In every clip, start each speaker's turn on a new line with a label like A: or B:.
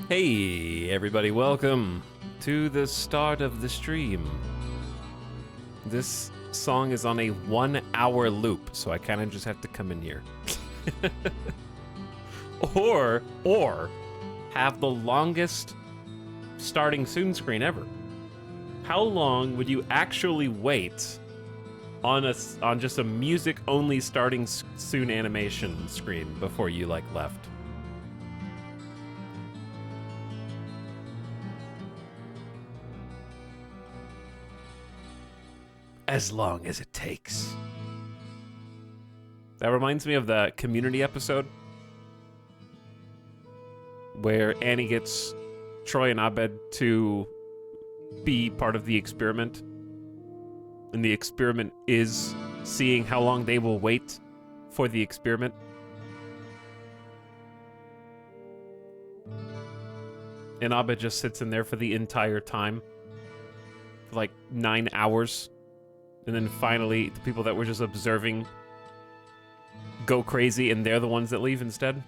A: Hey everybody, welcome to the start of the stream. This song is on a 1 hour loop, so I kind of just have to come in here. or have the longest starting soon screen ever. How long would you actually wait on just a music only starting soon animation screen before you left? As long as it takes. That reminds me of the Community episode where Annie gets Troy and Abed to be part of the experiment. And the experiment is seeing how long they will wait for the experiment. And Abed just sits in there for the entire time. For like 9 hours. And then finally, the people that were just observing go crazy, and they're the ones that leave instead.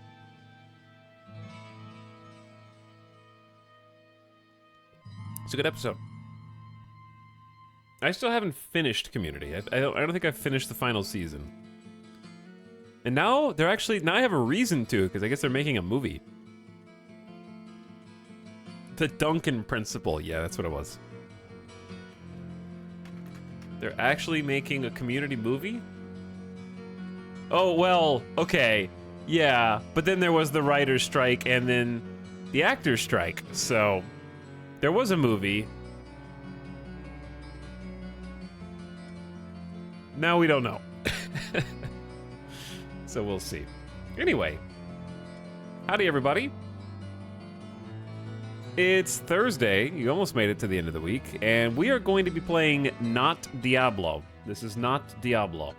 A: It's a good episode. I still haven't finished Community. I don't think I've finished the final season. And now now I have a reason to, because I guess they're making a movie. The Duncan Principle. Yeah, that's what it was. They're actually making a Community movie? Oh, well, okay. Yeah, but then there was the writer's strike and then the actor's strike. So, there was a movie. Now we don't know. So we'll see. Anyway, howdy everybody. It's Thursday, you almost made it to the end of the week, and we are going to be playing not Diablo. This is not Diablo.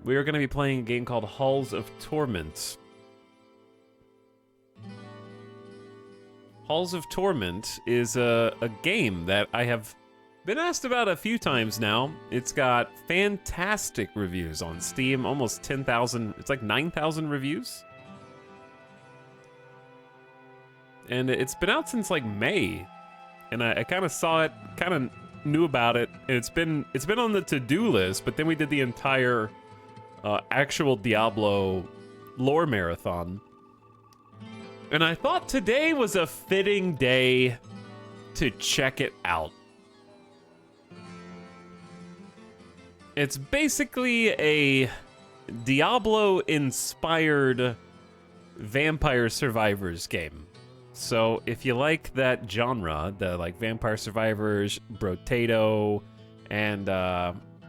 A: We are going to be playing a game called Halls of Torment. Halls of Torment is a game that I have been asked about a few times now. It's got fantastic reviews on Steam, almost 10,000, it's like 9,000 reviews. And it's been out since like May, and I kind of saw it, kind of knew about it, and it's been on the to-do list. But then we did the entire actual Diablo lore marathon, and I thought today was a fitting day to check it out. It's basically a Diablo-inspired Vampire Survivors game. So if you like that genre, the like Vampire Survivors, Brotato, and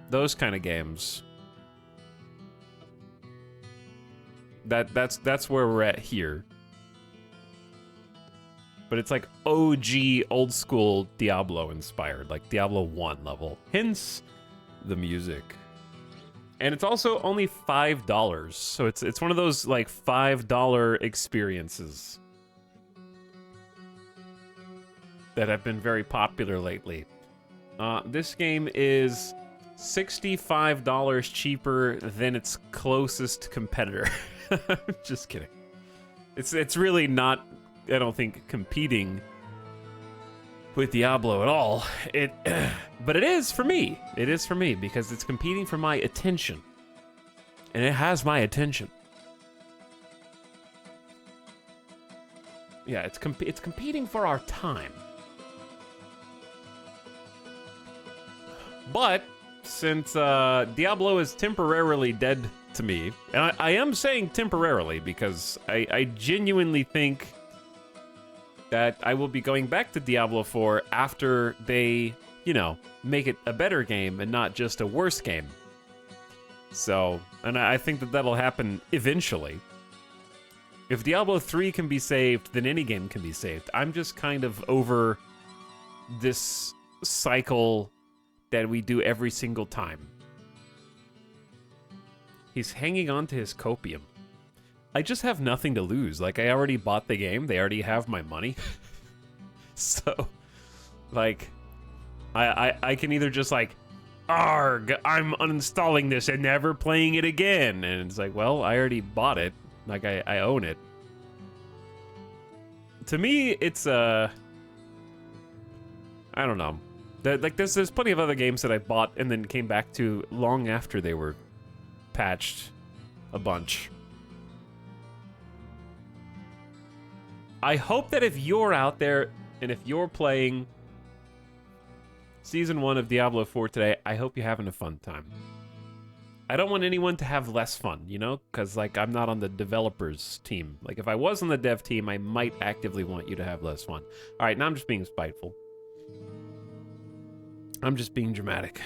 A: those kind of games, that's where we're at here. But it's like OG old school Diablo inspired, like Diablo 1 level. Hence the music. And it's also only $5, so it's one of those like $5 experiences that have been very popular lately. This game is $65 cheaper than its closest competitor. Just kidding. It's really not, I don't think, competing with Diablo at all. But it is for me. It is for me because it's competing for my attention. And it has my attention. Yeah, it's competing for our time. But since Diablo is temporarily dead to me, and I am saying temporarily because I genuinely think that I will be going back to Diablo 4 after they, make it a better game and not just a worse game. So, and I think that that'll happen eventually. If Diablo 3 can be saved, then any game can be saved. I'm just kind of over this cycle that we do every single time. He's hanging on to his copium. I just have nothing to lose. Like, I already bought the game. They already have my money. So, like, I can either just, like, arg, I'm uninstalling this and never playing it again. And it's like, well, I already bought it. Like, I own it. to me, it's I don't know. Like there's plenty of other games that I bought and then came back to long after they were patched a bunch. I hope that if you're out there and if you're playing Season 1 of Diablo 4 today, I hope you're having a fun time. I don't want anyone to have less fun, you know? Because, like, I'm not on the developers team. Like, if I was on the dev team, I might actively want you to have less fun. All right, now I'm just being spiteful. I'm just being dramatic.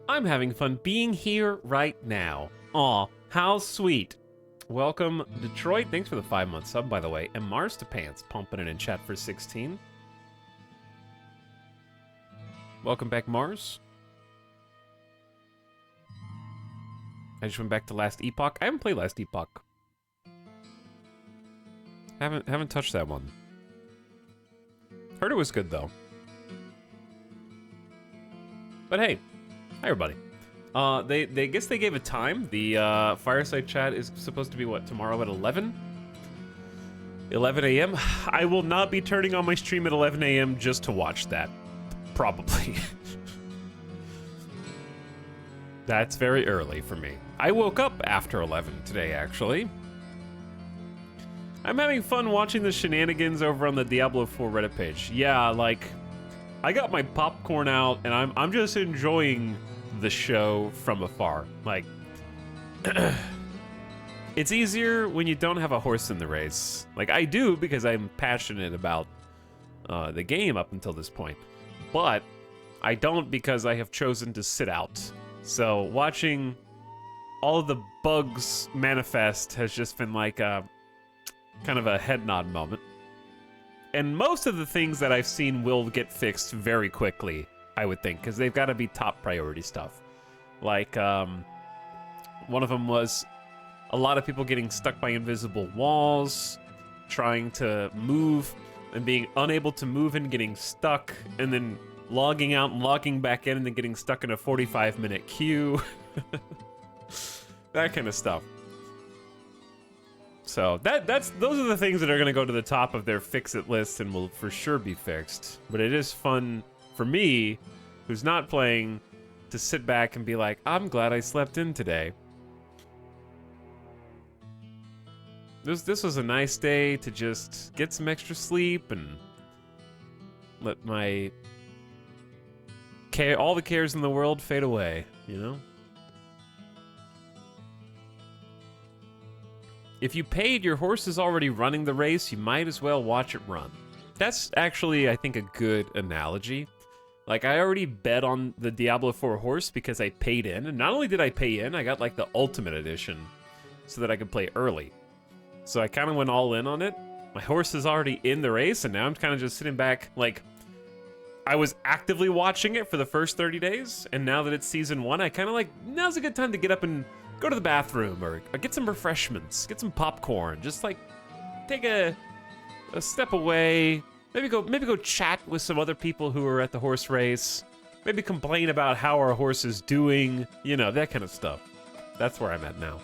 A: I'm having fun being here right now. Aw, how sweet. Welcome, Detroit. Thanks for the 5-month sub, by the way. And Mars to Pants pumping it in chat for 16. Welcome back, Mars. I just went back to Last Epoch. I haven't played Last Epoch. Haven't touched that one. Heard it was good though. But hey, hi everybody. They guess they gave a time. The fireside chat is supposed to be what, tomorrow at 11? 11 a.m. I will not be turning on my stream at 11 a.m. just to watch that. Probably. That's very early for me. I woke up after 11 today, actually. I'm having fun watching the shenanigans over on the Diablo 4 Reddit page. Yeah, like, I got my popcorn out, and I'm just enjoying the show from afar. Like, it's easier when you don't have a horse in the race. Like, I do because I'm passionate about the game up until this point. But I don't because I have chosen to sit out. So watching all of the bugs manifest has just been like a kind of a head nod moment. And most of the things that I've seen will get fixed very quickly, I would think, because they've got to be top priority stuff. Like, one of them was a lot of people getting stuck by invisible walls, trying to move and being unable to move and getting stuck, and then logging out and logging back in and then getting stuck in a 45-minute queue. That kind of stuff. So those are the things that are going to go to the top of their fix-it list and will for sure be fixed. But it is fun for me, who's not playing, to sit back and be like, I'm glad I slept in today. This was a nice day to just get some extra sleep and let all the cares in the world fade away, you know? If you paid, your horse is already running the race, you might as well watch it run. That's actually, I think, a good analogy. Like, I already bet on the Diablo 4 horse because I paid in, and not only did I pay in, I got, like, the Ultimate Edition so that I could play early. So I kind of went all in on it. My horse is already in the race, and now I'm kind of just sitting back, like, I was actively watching it for the first 30 days, and now that it's Season 1, I kind of like, now's a good time to get up and go to the bathroom, or get some refreshments, get some popcorn, just like, take a step away, maybe go chat with some other people who are at the horse race, maybe complain about how our horse is doing, you know, that kind of stuff. That's where I'm at now.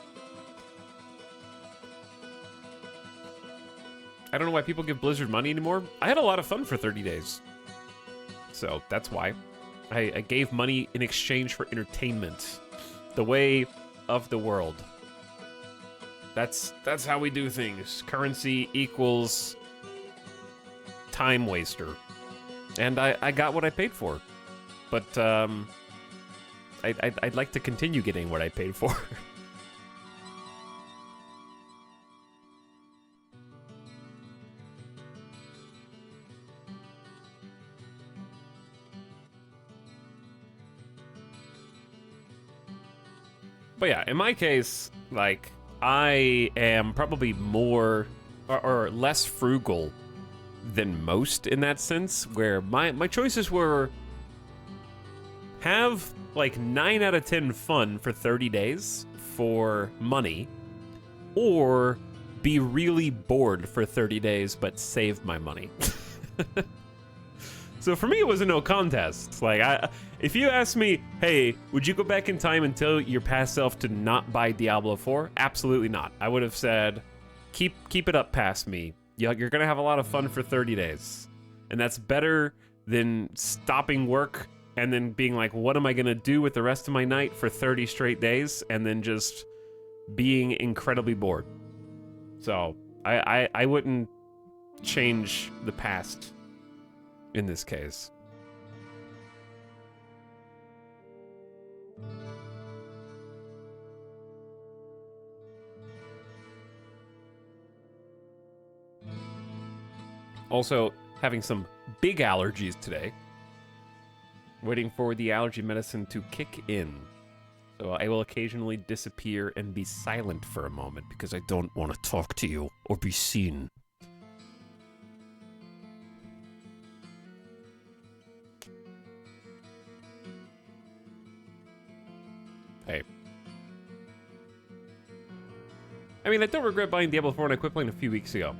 A: I don't know why people give Blizzard money anymore. I had a lot of fun for 30 days. So that's why. I gave money in exchange for entertainment. The way of the world. That's how we do things. Currency equals time waster. And I got what I paid for. But I'd like to continue getting what I paid for. But yeah, in my case, like, I am probably more or less frugal than most in that sense, where my choices were have like 9 out of 10 fun for 30 days for money, or be really bored for 30 days but save my money. So for me, it was a no contest. Like, if you asked me, hey, would you go back in time and tell your past self to not buy Diablo 4? Absolutely not. I would have said, keep it up past me. You're gonna have a lot of fun for 30 days. And that's better than stopping work and then being like, what am I gonna do with the rest of my night for 30 straight days? And then just being incredibly bored. So I wouldn't change the past in this case. Also, having some big allergies today. Waiting for the allergy medicine to kick in. So I will occasionally disappear and be silent for a moment because I don't want to talk to you or be seen. Hey. I mean, I don't regret buying Diablo 4 and I quit playing a few weeks ago.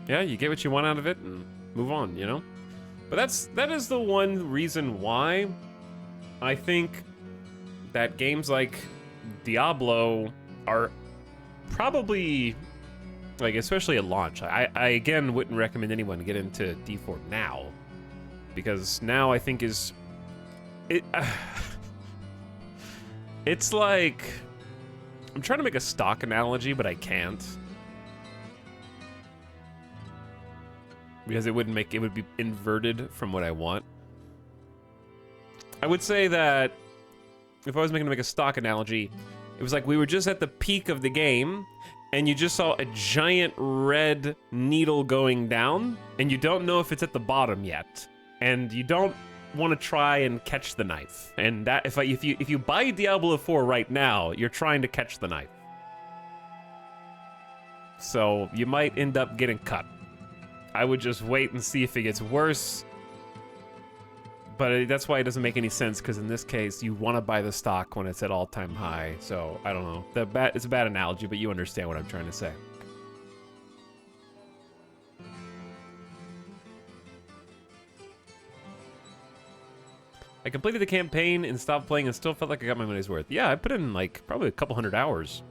A: Yeah, you get what you want out of it and move on, you know? But that is the one reason why I think that games like Diablo are probably, like, especially at launch. I again wouldn't recommend anyone get into D4 now, because now I think it's like, I'm trying to make a stock analogy, but I can't. Because it would be inverted from what I want. I would say that if I was going to make a stock analogy, it was like we were just at the peak of the game and you just saw a giant red needle going down and you don't know if it's at the bottom yet. And you don't want to try and catch the knife. And that if you buy Diablo 4 right now, you're trying to catch the knife. So you might end up getting cut. I would just wait and see if it gets worse. But that's why it doesn't make any sense, because in this case, you want to buy the stock when it's at all-time high. So, I don't know. It's a bad analogy, but you understand what I'm trying to say. I completed the campaign and stopped playing and still felt like I got my money's worth. Yeah, I put in, like, probably a couple hundred hours,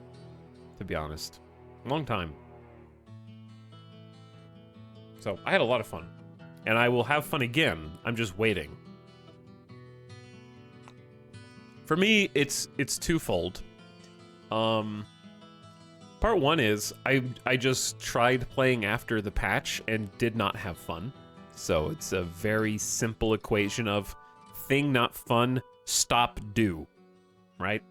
A: to be honest. Long time. So, I had a lot of fun. And I will have fun again. I'm just waiting. For me, it's twofold. Part one is, I just tried playing after the patch and did not have fun. So, it's a very simple equation of thing not fun, stop, do. Right?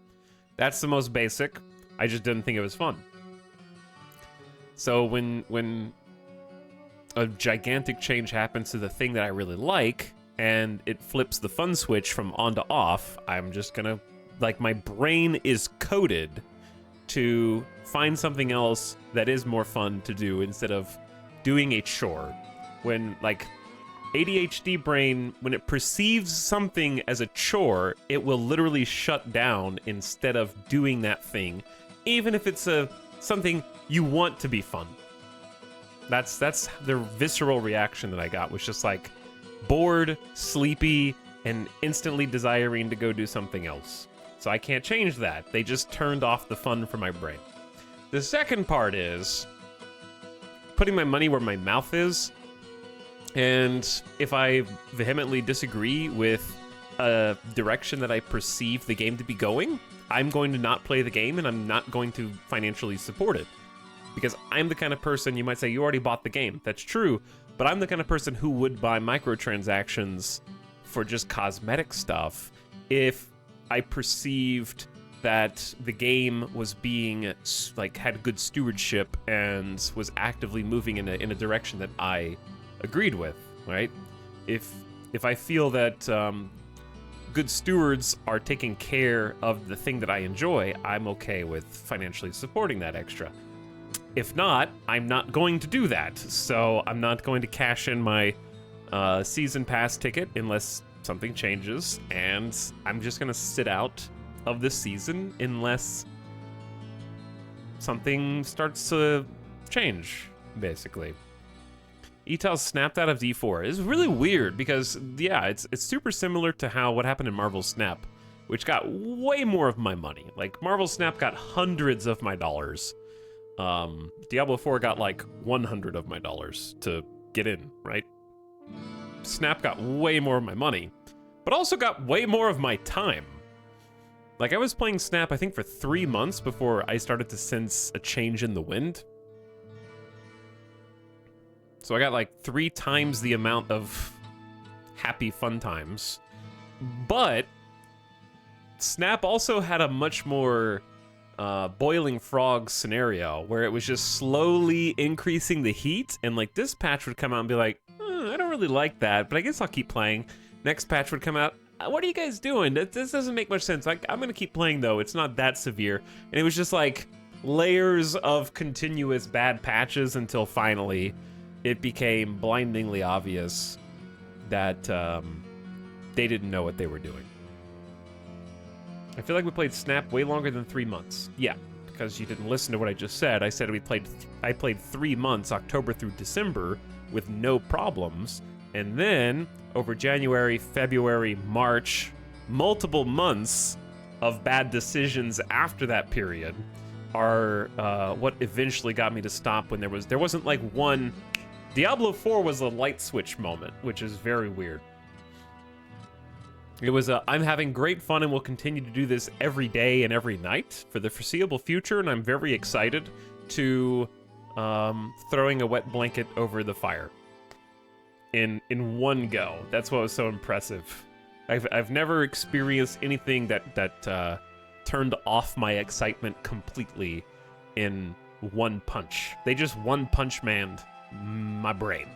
A: That's the most basic. I just didn't think it was fun. So, when a gigantic change happens to the thing that I really like, and it flips the fun switch from on to off, I'm just gonna, like, my brain is coded to find something else that is more fun to do instead of doing a chore. When, like, ADHD brain, when it perceives something as a chore, it will literally shut down instead of doing that thing, even if it's something you want to be fun. That's the visceral reaction that I got, was just like bored, sleepy, and instantly desiring to go do something else. So I can't change that. They just turned off the fun from my brain. The second part is putting my money where my mouth is. And if I vehemently disagree with a direction that I perceive the game to be going, I'm going to not play the game and I'm not going to financially support it. Because I'm the kind of person, you might say, you already bought the game. That's true, but I'm the kind of person who would buy microtransactions for just cosmetic stuff if I perceived that the game was being, like, had good stewardship and was actively moving in a direction that I agreed with, right? If I feel that good stewards are taking care of the thing that I enjoy, I'm okay with financially supporting that extra. If not, I'm not going to do that. So I'm not going to cash in my season pass ticket unless something changes, and I'm just gonna sit out of this season unless something starts to change, basically. E-Tails snapped out of D4. It's really weird because, yeah, it's super similar to what happened in Marvel Snap, which got way more of my money. Like, Marvel Snap got hundreds of my dollars. Diablo 4 got like 100 of my dollars to get in, right? Snap got way more of my money, but also got way more of my time. Like, I was playing Snap, I think, for 3 months before I started to sense a change in the wind. So I got like 3 times the amount of happy fun times. But Snap also had a much more boiling frog scenario where it was just slowly increasing the heat, and like this patch would come out and be like, I don't really like that, but I guess I'll keep playing. Next patch would come out, what are you guys doing? This doesn't make much sense. Like, I'm gonna keep playing though, it's not that severe. And it was just like layers of continuous bad patches until finally it became blindingly obvious that they didn't know what they were doing. I feel like we played Snap way longer than 3 months. Yeah, because you didn't listen to what I just said. I said I played 3 months, October through December, with no problems. And then, over January, February, March, multiple months of bad decisions after that period are what eventually got me to stop when there wasn't like one... Diablo 4 was a light switch moment, which is very weird. It was I'm having great fun and will continue to do this every day and every night for the foreseeable future, and I'm very excited to throwing a wet blanket over the fire in one go. That's what was so impressive. I've never experienced anything that turned off my excitement completely in one punch. They just one punch manned my brain.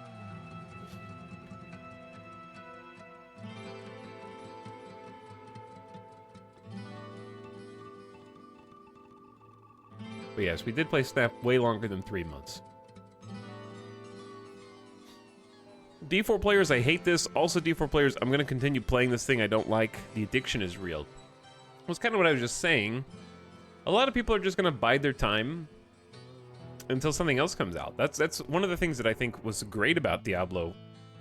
A: But yes, we did play Snap way longer than 3 months. D4 players, I hate this. Also, D4 players, I'm going to continue playing this thing I don't like. The addiction is real. That's kind of what I was just saying. A lot of people are just going to bide their time until something else comes out. That's one of the things that I think was great about Diablo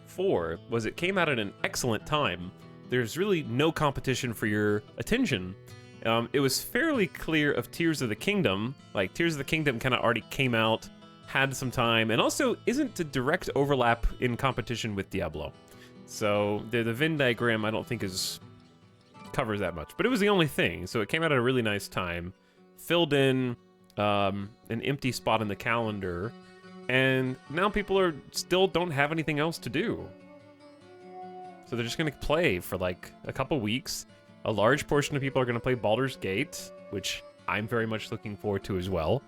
A: 4, was it came out at an excellent time. There's really no competition for your attention. It was fairly clear of Tears of the Kingdom. Like, Tears of the Kingdom kind of already came out, had some time, and also isn't a direct overlap in competition with Diablo. So the Venn diagram I don't think covers that much. But it was the only thing, so it came out at a really nice time, filled in an empty spot in the calendar, and now people still don't have anything else to do. So they're just gonna play for like a couple weeks. A large portion of people are going to play Baldur's Gate, which I'm very much looking forward to as well.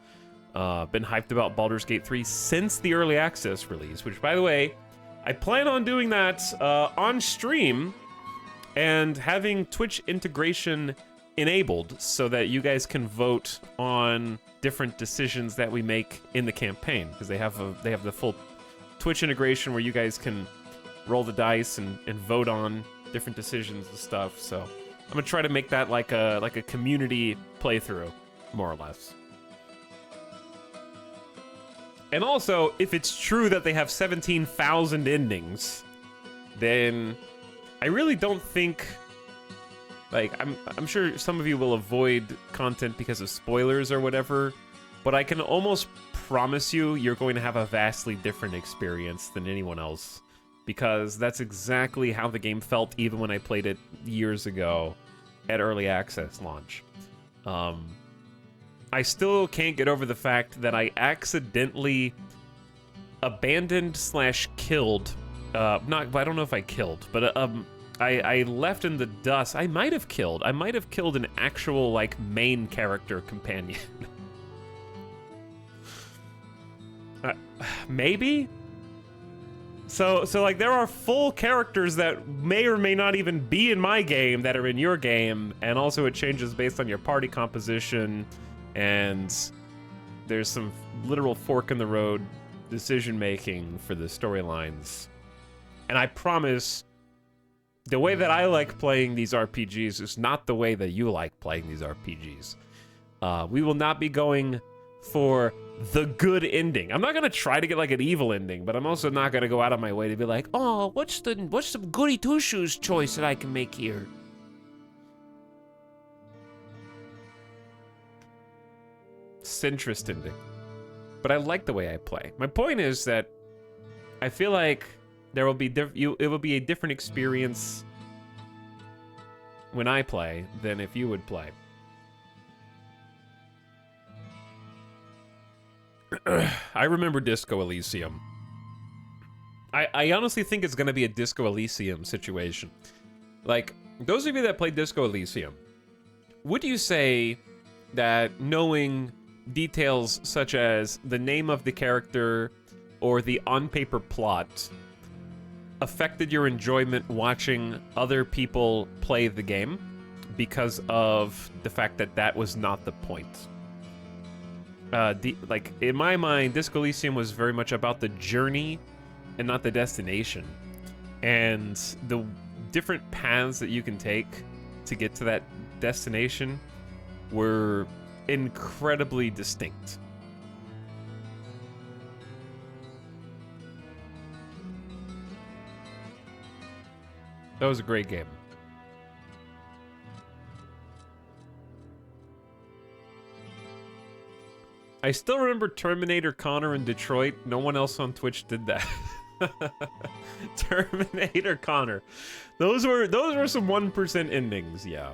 A: Been hyped about Baldur's Gate 3 since the early access release, which, by the way, I plan on doing that on stream and having Twitch integration enabled so that you guys can vote on different decisions that we make in the campaign, because they have the full Twitch integration where you guys can roll the dice and vote on different decisions and stuff. So I'm gonna try to make that like a community playthrough, more or less. And also, if it's true that they have 17,000 endings, then I really don't think, like, I'm sure some of you will avoid content because of spoilers or whatever, but I can almost promise you're going to have a vastly different experience than anyone else, because that's exactly how the game felt even when I played it years ago at early access launch. I still can't get over the fact that I accidentally abandoned / killed, I don't know if I killed, but I left in the dust. I might have killed an actual, like, main character companion. Maybe? So like, there are full characters that may or may not even be in my game that are in your game, and also it changes based on your party composition, and there's some literal fork in the road decision making for the storylines. And I promise, the way that I like playing these RPGs is not the way that you like playing these RPGs. We will not be going for the good ending. I'm not gonna try to get like an evil ending, but I'm also not gonna go out of my way to be like, oh, what's the goody two shoes choice that I can make here? Centrist ending. But I like the way I play. My point is that I feel like there will be it will be a different experience when I play than if you would play. I remember Disco Elysium. I honestly think it's gonna be a Disco Elysium situation. Like, those of you that played Disco Elysium, would you say that knowing details such as the name of the character or the on-paper plot affected your enjoyment watching other people play the game because of the fact that that was not the point? Like, in my mind, Disco Elysium was very much about the journey and not the destination. And the different paths that you can take to get to that destination were incredibly distinct. That was a great game. I still remember Terminator Connor in Detroit. No one else on Twitch did that. Terminator Connor. Those were some 1% endings, yeah.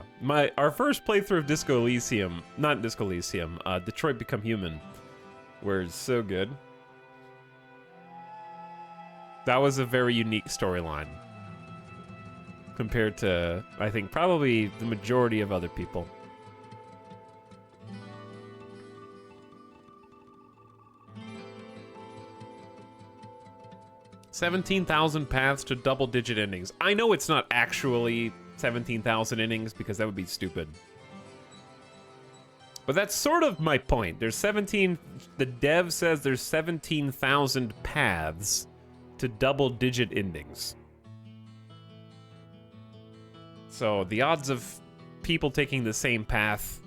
A: Our first playthrough of Disco Elysium, not Disco Elysium, Detroit Become Human, were so good. That was a very unique storyline compared to, I think, probably the majority of other people. $17,000 paths to double-digit endings. I know it's not actually 17,000 endings because that would be stupid. But that's sort of my point. There's 17... The dev says there's 17,000 paths to double-digit endings. So the odds of people taking the same path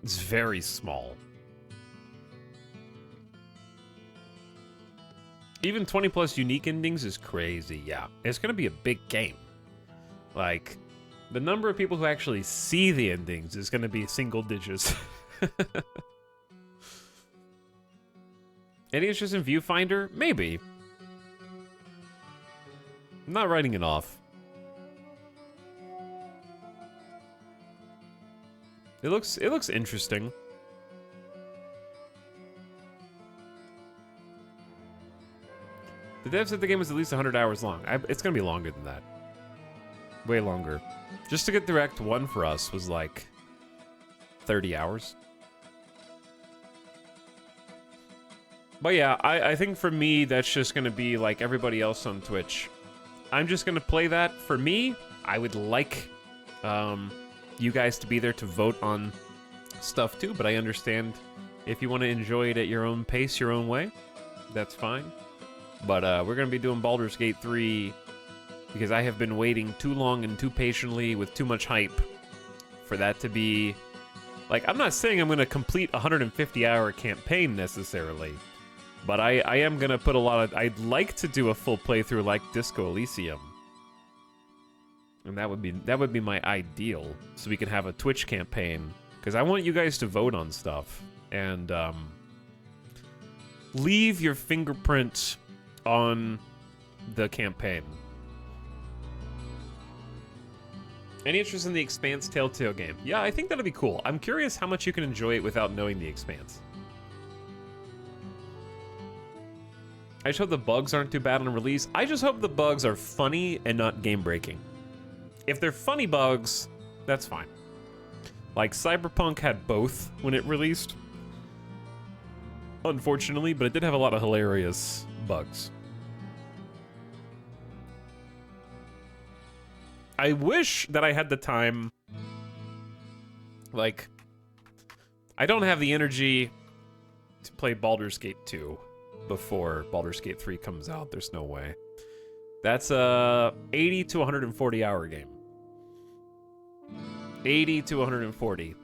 A: is very small. Even 20 plus unique endings is crazy, yeah. It's gonna be a big game. Like, the number of people who actually see the endings is gonna be single digits. Any interest in Viewfinder? Maybe. I'm not writing it off. It looks interesting. The dev said the game was at least 100 hours long. It's gonna be longer than that. Way longer. Just to get through Act 1 for us was like 30 hours. But yeah, I think for me, that's just gonna be like everybody else on Twitch. I'm just gonna play that. For me, I would like you guys to be there to vote on stuff too, but I understand if you want to enjoy it at your own pace, your own way, that's fine. But we're going to be doing Baldur's Gate 3 because I have been waiting too long and too patiently with too much hype for that to be... Like, I'm not saying I'm going to complete a 150-hour campaign necessarily, but I am going to put a lot of... I'd like to do a full playthrough like Disco Elysium. And that would be my ideal, so we can have a Twitch campaign, because I want you guys to vote on stuff, and leave your fingerprint on the campaign. Any interest in the Expanse Telltale game? Yeah, I think that'll be cool. I'm curious how much you can enjoy it without knowing the Expanse. I just hope the bugs aren't too bad on release. I just hope the bugs are funny and not game-breaking. If they're funny bugs, that's fine. Like, Cyberpunk had both when it released, unfortunately, but it did have a lot of hilarious bugs. I wish that I had the time. Like, I don't have the energy to play Baldur's Gate 2 before Baldur's Gate 3 comes out. There's no way. That's a 80 to 140 hour game. 80 to 140.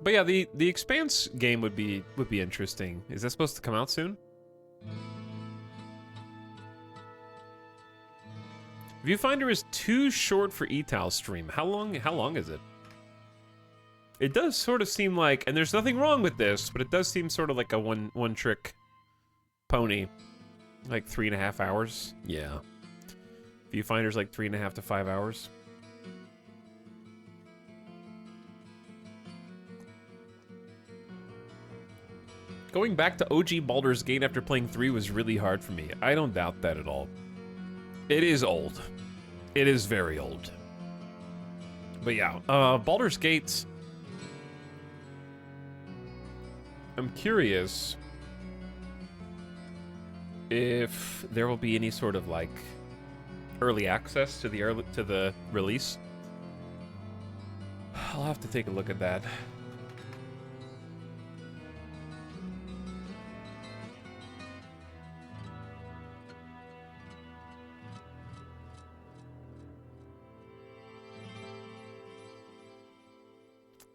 A: But yeah, the Expanse game would be interesting. Is that supposed to come out soon? Viewfinder is too short for eTal stream. How long is it? It does sort of seem like, and there's nothing wrong with this, but it does seem sort of like a one trick pony. Like 3.5 hours. Yeah. Viewfinder's like 3.5 to 5 hours. Going back to OG Baldur's Gate after playing 3 was really hard for me. I don't doubt that at all. It is old. It is very old. But yeah, Baldur's Gate... I'm curious if there will be any sort of, like, early access to the release. I'll have to take a look at that.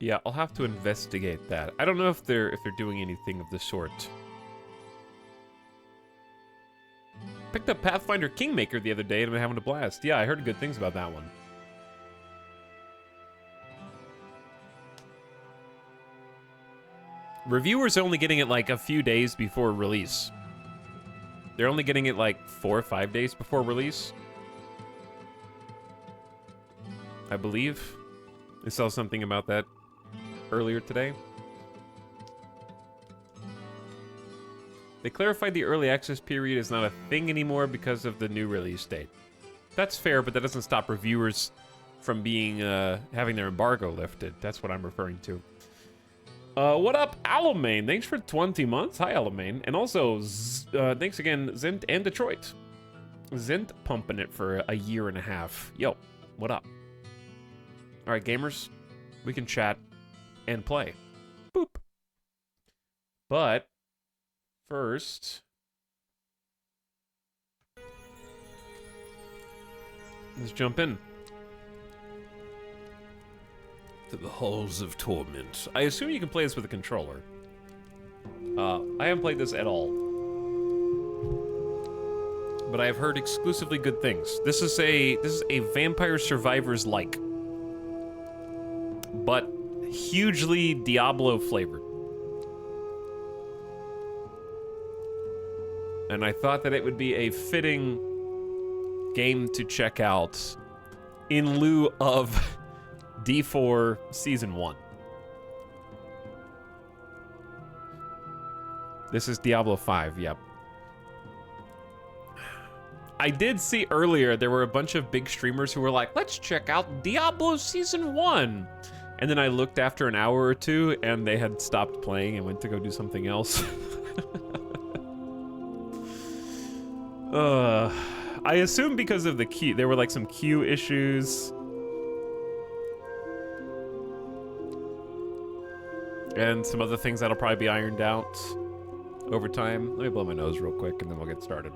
A: Yeah, I'll have to investigate that. I don't know if they're doing anything of the sort. Picked up Pathfinder Kingmaker the other day and I'm having a blast. Yeah, I heard good things about that one. Reviewers are only getting it like a few days before release. They're only getting it like 4 or 5 days before release. I believe. I saw something about that earlier today. They clarified the early access period is not a thing anymore because of the new release date. That's fair, but that doesn't stop reviewers from being having their embargo lifted. That's what I'm referring to. What up, Alamane? Thanks for 20 months. Hi, Alamane. And also, thanks again, Zint and Detroit. Zint pumping it for a year and a half. Yo, what up? All right, gamers, we can chat and play. Boop. But first, let's jump in to the halls of torment. I assume you can play this with a controller. I haven't played this at all, but I've heard exclusively good things. This is a Vampire Survivors like, but hugely Diablo flavored. And I thought that it would be a fitting game to check out in lieu of D4 Season 1. This is Diablo 5, yep. I did see earlier there were a bunch of big streamers who were like, let's check out Diablo Season 1. And then I looked after an hour or two and they had stopped playing and went to go do something else. I assume because of the queue, there were like some queue issues. And some other things that'll probably be ironed out over time. Let me blow my nose real quick and then we'll get started.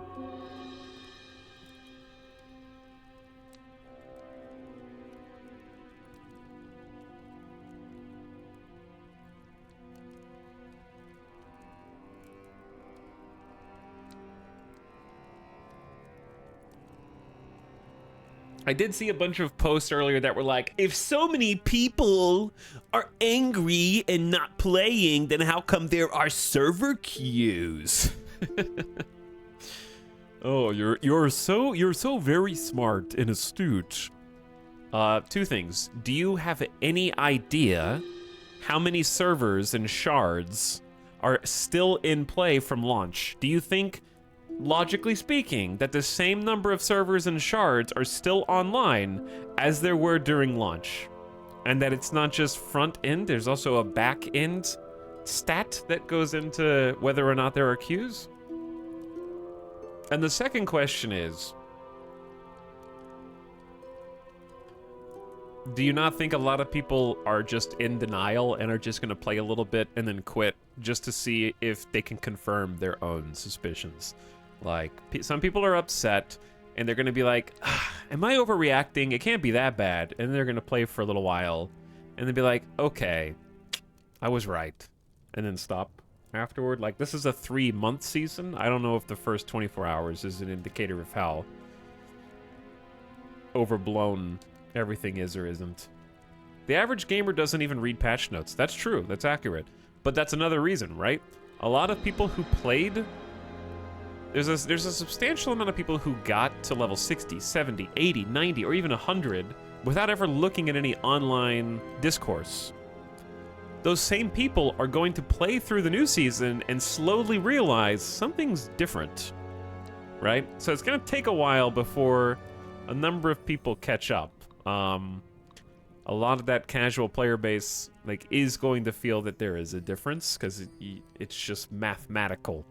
A: I did see a bunch of posts earlier that were like, if so many people are angry and not playing, then how come there are server queues? Oh, you're so very smart and astute. Two things. Do you have any idea how many servers and shards are still in play from launch? Do you think, logically speaking, that the same number of servers and shards are still online as there were during launch? And that it's not just front end, there's also a back end stat that goes into whether or not there are queues? And the second question is, do you not think a lot of people are just in denial and are just going to play a little bit and then quit just to see if they can confirm their own suspicions? Like, some people are upset, and they're going to be like, am I overreacting? It can't be that bad. And they're going to play for a little while, and then be like, okay, I was right. And then stop afterward. Like, this is a 3-month season. I don't know if the first 24 hours is an indicator of how overblown everything is or isn't. The average gamer doesn't even read patch notes. That's true. That's accurate. But that's another reason, right? A lot of people who played... There's a substantial amount of people who got to level 60, 70, 80, 90, or even 100 without ever looking at any online discourse. Those same people are going to play through the new season and slowly realize something's different, right? So it's going to take a while before a number of people catch up. A lot of that casual player base like is going to feel that there is a difference because it's just mathematical.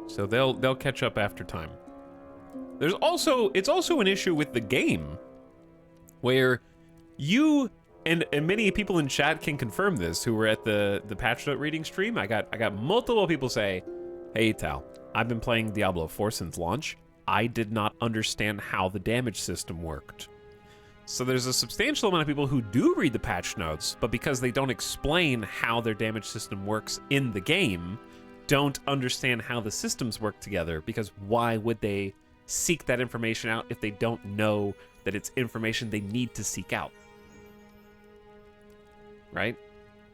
A: So they'll catch up after time. It's also an issue with the game where you and many people in chat can confirm this who were at the patch note reading stream. I got multiple people say, "Hey Tal, I've been playing Diablo 4 since launch. I did not understand how the damage system worked." So there's a substantial amount of people who do read the patch notes, but because they don't explain how their damage system works in the game, don't understand how the systems work together, because why would they seek that information out if they don't know that it's information they need to seek out? Right?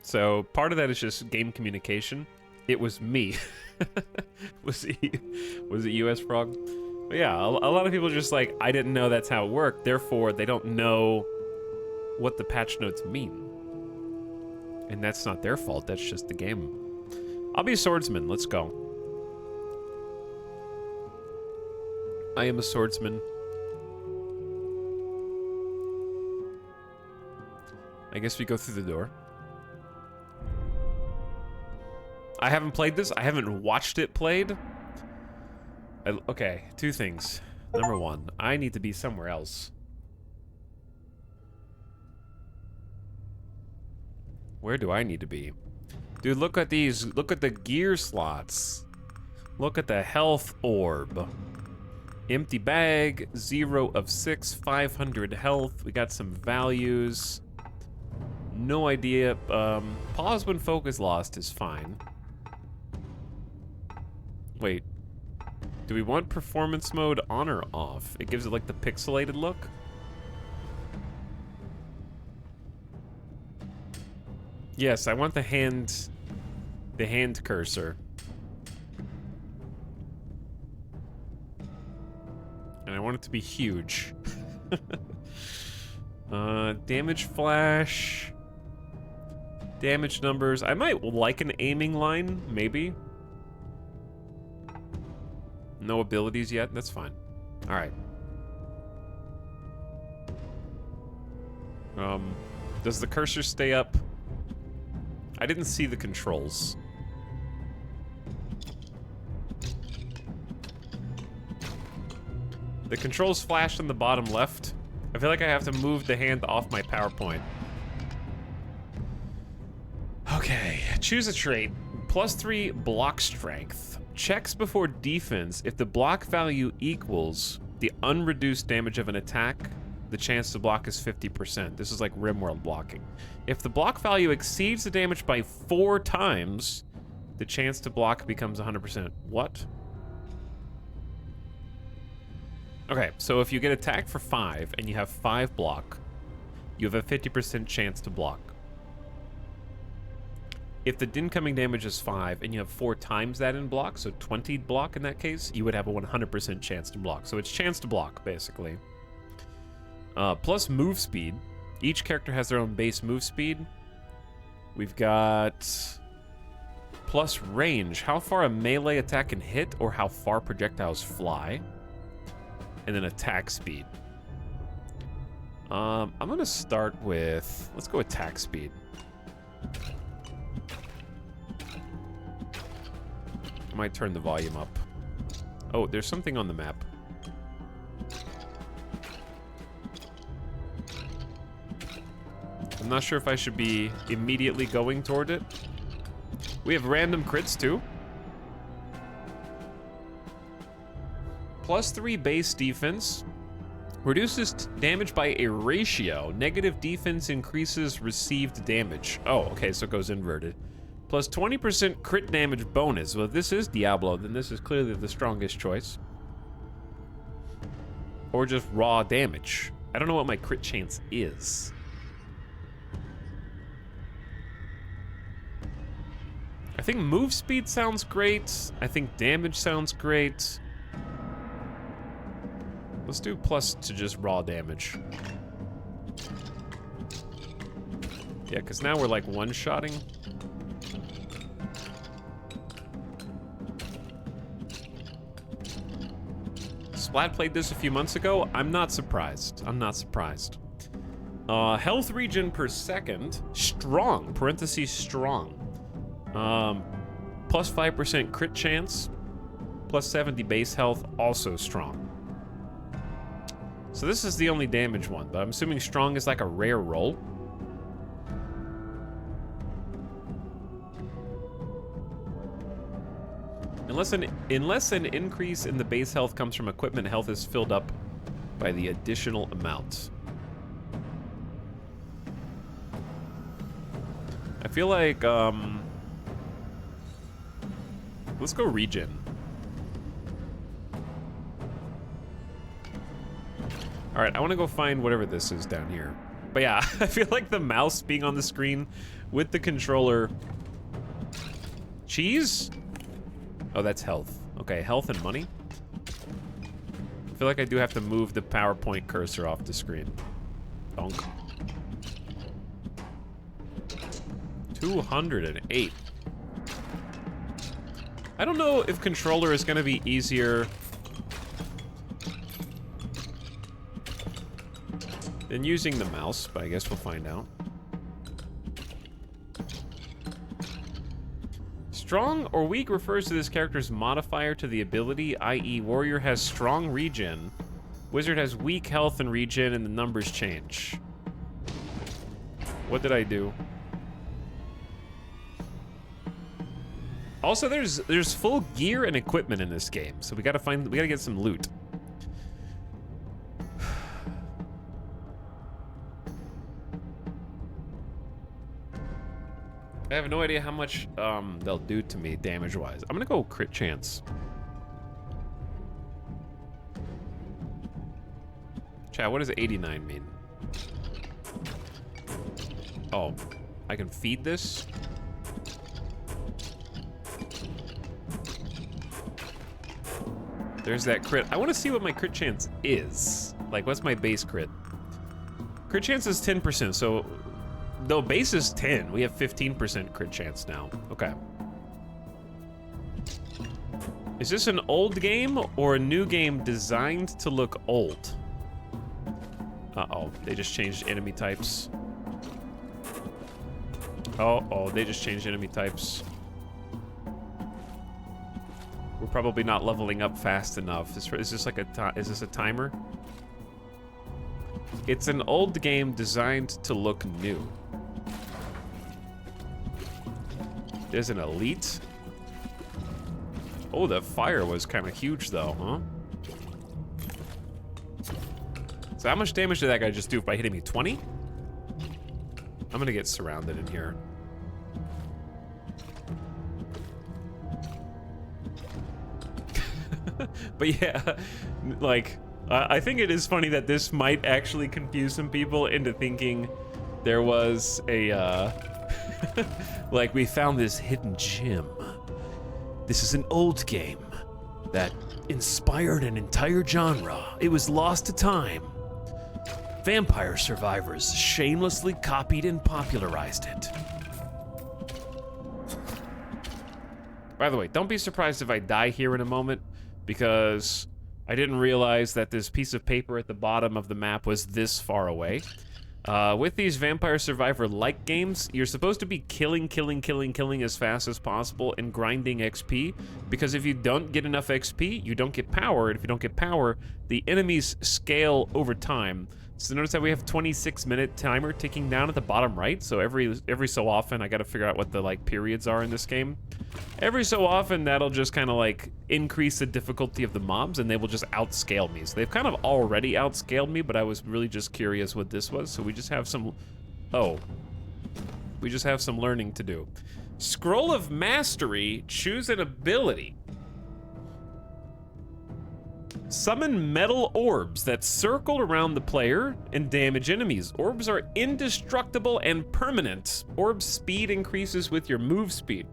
A: So part of that is just game communication. It was me. was it US Frog? But yeah, a lot of people are just like, I didn't know that's how it worked, therefore they don't know what the patch notes mean. And that's not their fault, that's just the game. I'll be a swordsman, let's go. I am a swordsman. I guess we go through the door. I haven't played this, I haven't watched it played. Okay, two things. Number one, I need to be somewhere else. Where do I need to be? Dude, look at these. Look at the gear slots. Look at the health orb. Empty bag, 0 of 6, 500 health. We got some values. No idea. Pause when focus lost is fine. Wait. Do we want performance mode on or off? It gives it like the pixelated look. Yes, I want the hand cursor. And I want it to be huge. Damage flash. Damage numbers. I might like an aiming line, maybe. No abilities yet, that's fine. Alright. Does the cursor stay up? I didn't see the controls. The controls flashed on the bottom left. I feel like I have to move the hand off my PowerPoint. Okay, choose a trait. +3 block strength. Checks before defense. If the block value equals the unreduced damage of an attack, the chance to block is 50%. This is like RimWorld blocking. If the block value exceeds the damage by 4 times, the chance to block becomes 100%. What? Okay, so if you get attacked for 5 and you have 5 block, you have a 50% chance to block. If the incoming damage is 5 and you have 4 times that in block, so 20 block in that case, you would have a 100% chance to block. So it's chance to block, basically. Plus move speed. Each character has their own base move speed. We've got plus range. How far a melee attack can hit or how far projectiles fly. And then attack speed. I'm gonna start with, let's go attack speed. I might turn the volume up. Oh, there's something on the map. I'm not sure if I should be immediately going toward it. We have random crits too. +3 base defense. Reduces damage by a ratio. Negative defense increases received damage. Oh, okay, so it goes inverted. Plus 20% crit damage bonus. Well, if this is Diablo, then this is clearly the strongest choice. Or just raw damage. I don't know what my crit chance is. I think move speed sounds great. I think damage sounds great. Let's do plus to just raw damage. Yeah, because now we're like one-shotting. Splat played this a few months ago. I'm not surprised. I'm not surprised. Health regen per second. Strong. Parentheses strong. Plus 5% crit chance. Plus 70 base health. Also strong. So this is the only damage one, but I'm assuming strong is like a rare roll. Unless an increase in the base health comes from equipment, health is filled up by the additional amount. I feel like, let's go regen. All right, I want to go find whatever this is down here. But yeah, I feel like the mouse being on the screen with the controller. Cheese? Oh, that's health. Okay, health and money. I feel like I do have to move the PowerPoint cursor off the screen. Donk. 208. I don't know if controller is going to be easier than using the mouse, but I guess we'll find out. Strong or weak refers to this character's modifier to the ability, i.e. warrior has strong regen, wizard has weak health and regen, and the numbers change. What did I do? Also, there's full gear and equipment in this game, so we gotta get some loot. I have no idea how much they'll do to me damage-wise. I'm gonna go crit chance. Chat, what does 89 mean? Oh, I can feed this? There's that crit. I want to see what my crit chance is. Like, what's my base crit? Crit chance is 10%, so... No, base is 10. We have 15% crit chance now. Okay. Is this an old game or a new game designed to look old? Uh-oh, they just changed enemy types. Oh, they just changed enemy types. We're probably not leveling up fast enough. Is this like is this a timer? It's an old game designed to look new. There's an elite. Oh, the fire was kind of huge though, huh? So how much damage did that guy just do by hitting me? 20? I'm gonna get surrounded in here. But yeah, like, I think it is funny that this might actually confuse some people into thinking there was a, like, we found this hidden gem. This is an old game that inspired an entire genre. It was lost to time. Vampire survivors shamelessly copied and popularized it. By the way, don't be surprised if I die here in a moment, because I didn't realize that this piece of paper at the bottom of the map was this far away. With these Vampire Survivor-like games, you're supposed to be killing as fast as possible and grinding XP, because if you don't get enough XP, you don't get power, and if you don't get power, the enemies scale over time. So notice that we have 26-minute timer ticking down at the bottom right. So every so often, I got to figure out what the like periods are in this game. Every so often, that'll just kind of like increase the difficulty of the mobs, and they will just outscale me. So they've kind of already outscaled me, but I was really just curious what this was. So we just have some, we just have some learning to do. Scroll of Mastery, choose an ability. Summon metal orbs that circle around the player and damage enemies. Orbs are indestructible and permanent. Orb speed increases with your move speed.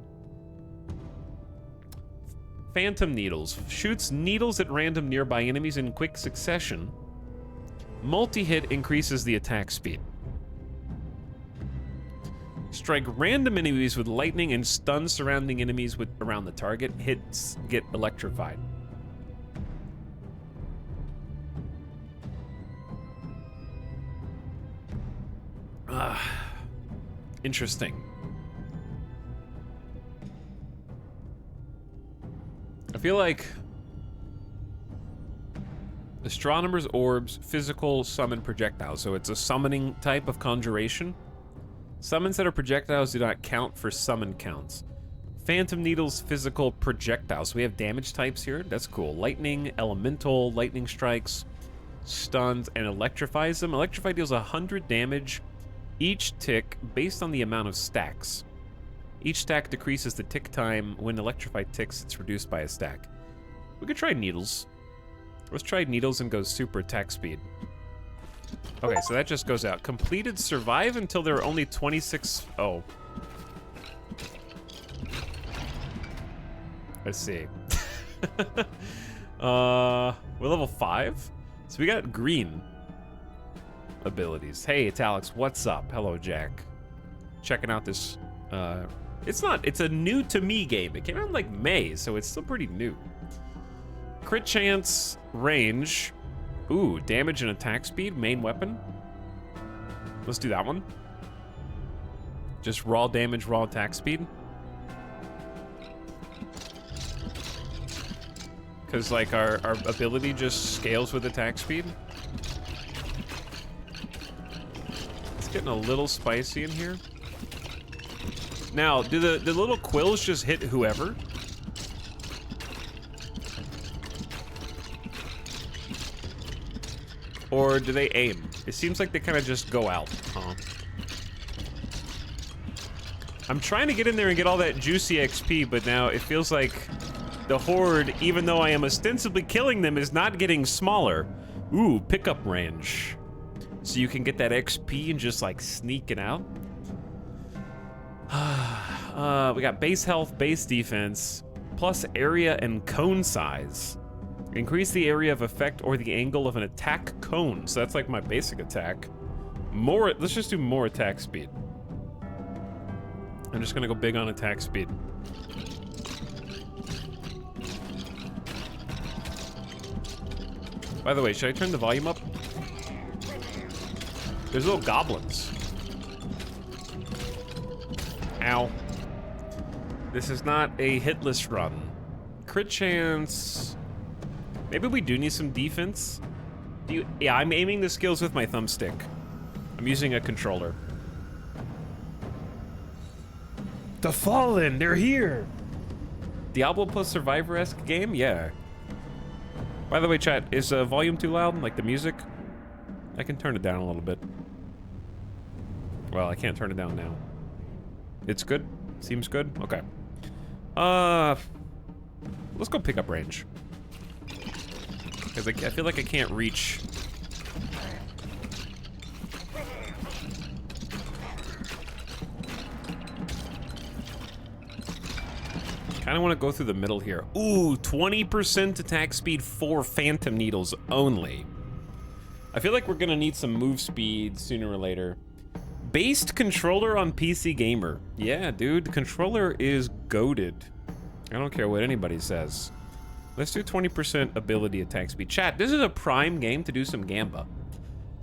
A: Phantom Needles. Shoots needles at random nearby enemies in quick succession. Multi-hit increases the attack speed. Strike random enemies with lightning and stun surrounding enemies around the target. Hits get electrified. Interesting. I feel like Astronomer's Orbs, physical summon projectiles. So it's a summoning type of conjuration. Summons that are projectiles do not count for summon counts. Phantom Needles, physical projectiles. So we have damage types here. That's cool. Lightning, elemental, lightning strikes, stuns, and electrifies them. Electrify deals 100 damage each tick based on the amount of stacks. Each stack decreases the tick time. When electrified ticks, it's reduced by a stack. We could try needles. Let's try needles and go super attack speed. Okay, so that just goes out. Completed survive until there are only 26. Oh. Let's see. We're level 5. So we got green abilities. Hey, Alex, what's up? Hello, Jack. Checking out this, it's a new to me game. It came out in like May, so it's still pretty new. Crit chance, range. Ooh, damage and attack speed, main weapon. Let's do that one. Just raw damage, raw attack speed. Because like our ability just scales with attack speed. It's getting a little spicy in here. Now, do the little quills just hit whoever? Or do they aim? It seems like they kind of just go out. I'm trying to get in there and get all that juicy XP, but now it feels like the horde, even though I am ostensibly killing them, is not getting smaller. Ooh, pickup range. So you can get that XP and just like sneak it out. We got base health, base defense, plus area and cone size. Increase the area of effect or the angle of an attack cone. So that's like my basic attack. More, let's just do more attack speed. I'm just gonna go big on attack speed. By the way, should I turn the volume up? There's little goblins. Ow. This is not a hitless run. Crit chance. Maybe we do need some defense. Yeah, I'm aiming the skills with my thumbstick. I'm using a controller. The Fallen, they're here! Diablo plus Survivor-esque game? Yeah. By the way, chat, is volume too loud? Like the music? I can turn it down a little bit. Well, I can't turn it down now. It's good? Seems good? Okay. Let's go pick up range. Because I feel like I can't reach. Kind of want to go through the middle here. Ooh, 20% attack speed for Phantom Needles only. I feel like we're gonna need some move speed sooner or later. Based controller on PC Gamer. Yeah, dude, the controller is goated. I don't care what anybody says. Let's do 20% ability attack speed. Chat, this is a prime game to do some Gamba.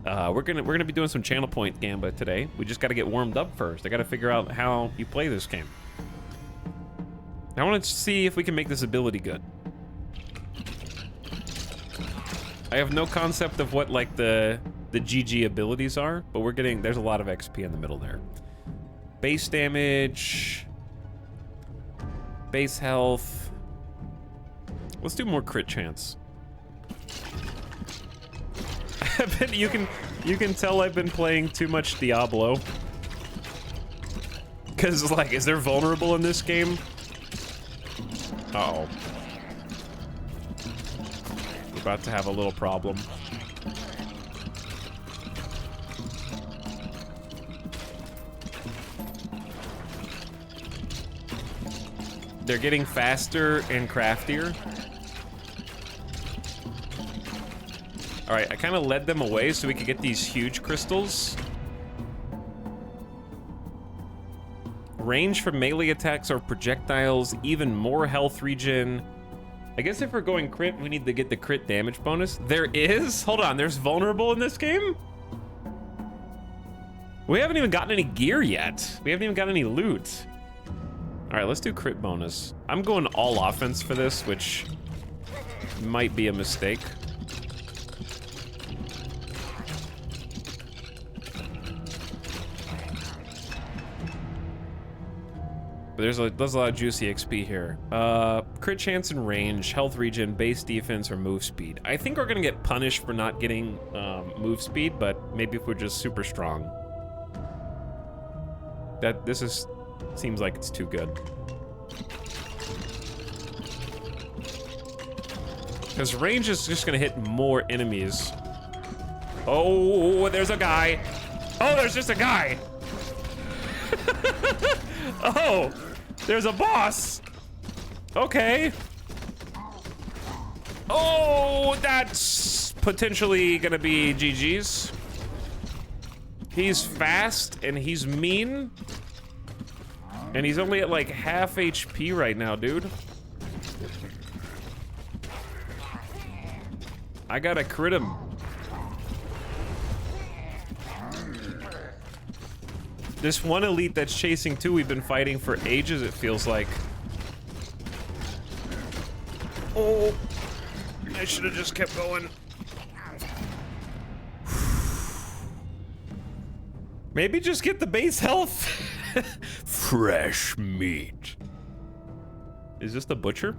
A: We're gonna be doing some channel point Gamba today. We just gotta get warmed up first. I gotta figure out how you play this game. I want to see if we can make this ability good. I have no concept of what like the the GG abilities are, but we're getting, there's a lot of XP in the middle there. Base damage, base health. Let's do more crit chance. you can tell I've been playing too much Diablo. Cause like, is there vulnerable in this game? Uh-oh. We're about to have a little problem. They're getting faster and craftier. All right, I kind of led them away so we could get these huge crystals. Range from melee attacks or projectiles, even more health regen. I guess if we're going crit, we need to get the crit damage bonus. There is? Hold on, there's vulnerable in this game? We haven't even gotten any gear yet. We haven't even got any loot. All right, let's do crit bonus. I'm going all offense for this, which might be a mistake. But there's a lot of juicy XP here. Crit chance and range, health regen, base defense, or move speed. I think we're gonna get punished for not getting move speed, but maybe if we're just super strong. Seems like it's too good. Because range is just gonna hit more enemies. Oh, there's a guy. Oh, there's just a guy. Oh, there's a boss. Okay. Oh, that's potentially gonna be GG's. He's fast and he's mean. And he's only at like half HP right now, dude. I gotta crit him. This one elite that's chasing two, we've been fighting for ages, it feels like. Oh, I should have just kept going. Maybe just get the base health. Fresh meat. Is this the butcher?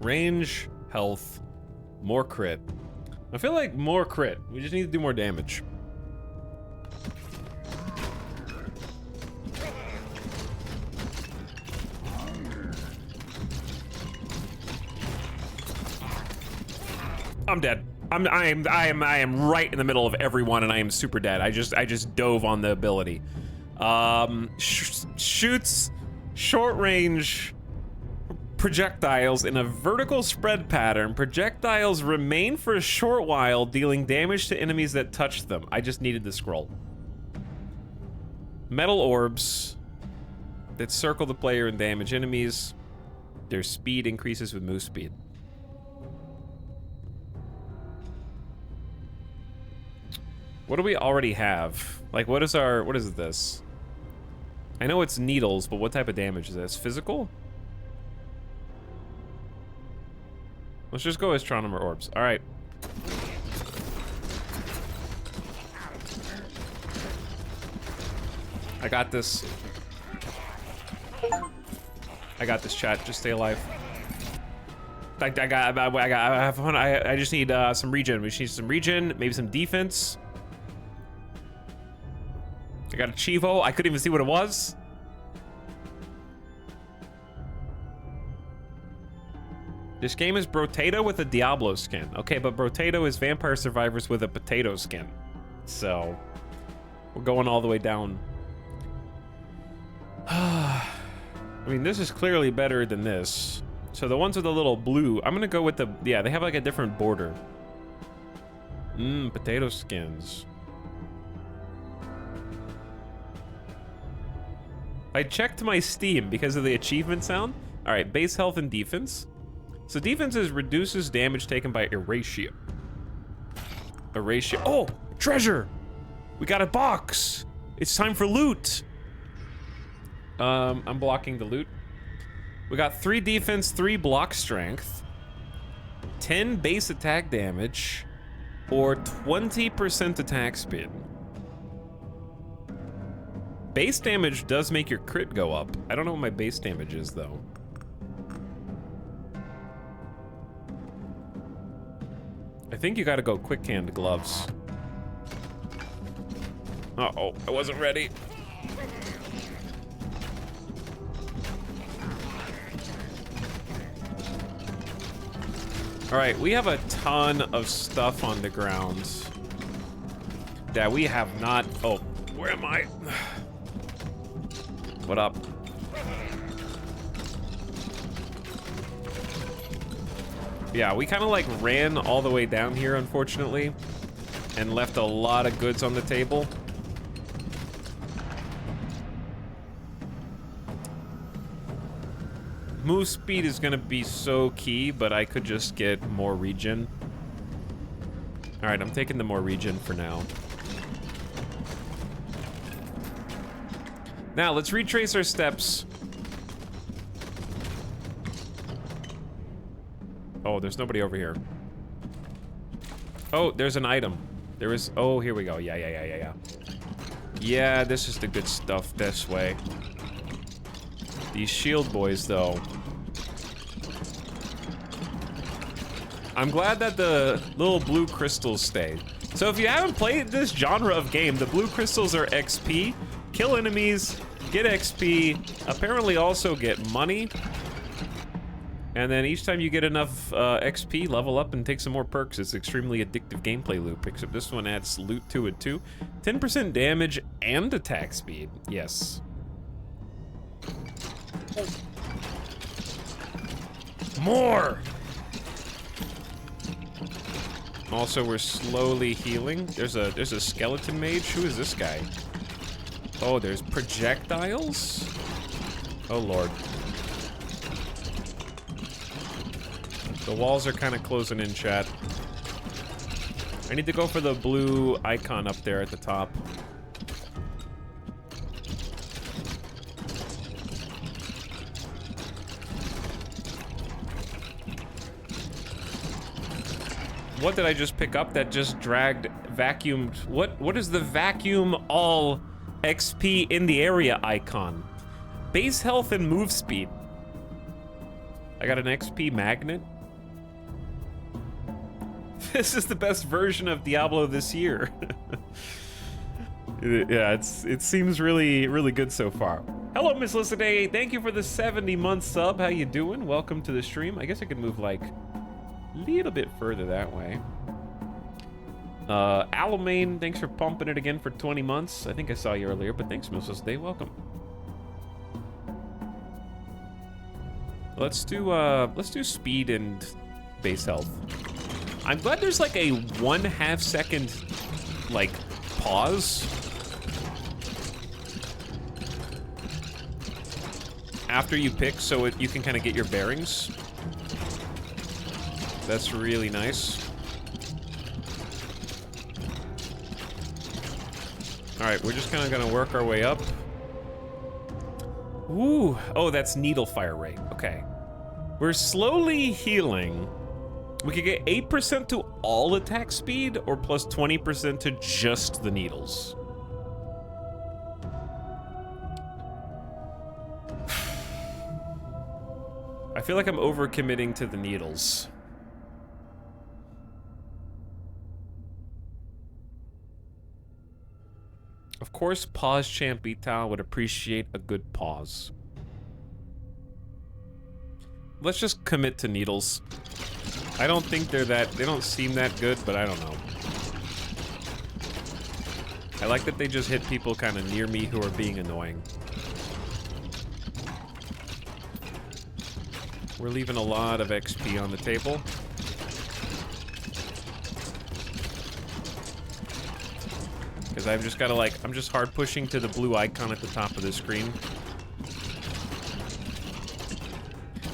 A: Range, health, more crit. I feel like more crit. We just need to do more damage. I'm dead. I am right in the middle of everyone, and I am super dead. I just dove on the ability. Shoots short range projectiles in a vertical spread pattern. Projectiles remain for a short while, dealing damage to enemies that touch them. I just needed the scroll. Metal orbs that circle the player and damage enemies. Their speed increases with move speed. What do we already have? Like, what is this? I know it's needles, but what type of damage is this? Physical? Let's just go astronomer orbs. All right. I got this. I got this, chat. Just stay alive. I just need some regen. We just need some regen, maybe some defense. I got a Chivo. I couldn't even see what it was. This game is Brotato with a Diablo skin. Okay, but Brotato is Vampire Survivors with a potato skin. So, we're going all the way down. I mean, this is clearly better than this. So the ones with the little blue, I'm gonna go with the, yeah, they have like a different border. Potato skins. I checked my Steam because of the achievement sound. All right, base health and defense. So defense reduces damage taken by erasure. Erasure. Oh, treasure! We got a box. It's time for loot. I'm blocking the loot. We got 3 defense, 3 block strength, 10 base attack damage, or 20% attack speed. Base damage does make your crit go up. I don't know what my base damage is, though. I think you gotta go quick-hand gloves. Uh-oh, I wasn't ready. All right, we have a ton of stuff on the ground that we have not... Oh, where am I? What up? Yeah, we kind of like ran all the way down here, unfortunately, and left a lot of goods on the table. Move speed is gonna be so key, but I could just get more regen. All right, I'm taking the more regen for now. Now, let's retrace our steps. Oh, there's nobody over here. Oh, there's an item. There is, oh, here we go. Yeah. Yeah, this is the good stuff this way. These shield boys, though. I'm glad that the little blue crystals stayed. So if you haven't played this genre of game, the blue crystals are XP. Kill enemies, get XP, apparently also get money. And then each time you get enough XP, level up and take some more perks. It's extremely addictive gameplay loop, except this one adds loot to it too. 10% damage and attack speed, yes. More! Also, we're slowly healing. There's a skeleton mage. Who is this guy? Oh, there's projectiles? Oh, Lord. The walls are kind of closing in, chat. I need to go for the blue icon up there at the top. What did I just pick up that just dragged, vacuumed? What is the vacuum all XP in the area icon? Base health and move speed. I got an XP magnet. This is the best version of Diablo this year. Yeah, it seems really good so far. Hello, Miss Lissaday. Thank you for the 70-month sub. How you doing? Welcome to the stream. I guess I could move like a little bit further that way. Alamain, thanks for pumping it again for 20 months. I think I saw you earlier, but thanks, Miss Lissaday. Welcome. Let's do speed and base health. I'm glad there's like a 1/2 second like pause after you pick, so you can kind of get your bearings. That's really nice. All right, we're just kind of gonna work our way up. Ooh, oh, that's needle fire rate. Okay, we're slowly healing. We could get 8% to all attack speed, or plus 20% to just the needles. I feel like I'm overcommitting to the needles. Of course, Pause Champ Vital would appreciate a good pause. Let's just commit to needles. I don't think they don't seem that good, but I don't know. I like that they just hit people kind of near me who are being annoying. We're leaving a lot of XP on the table. Because I've just got to I'm just hard pushing to the blue icon at the top of the screen.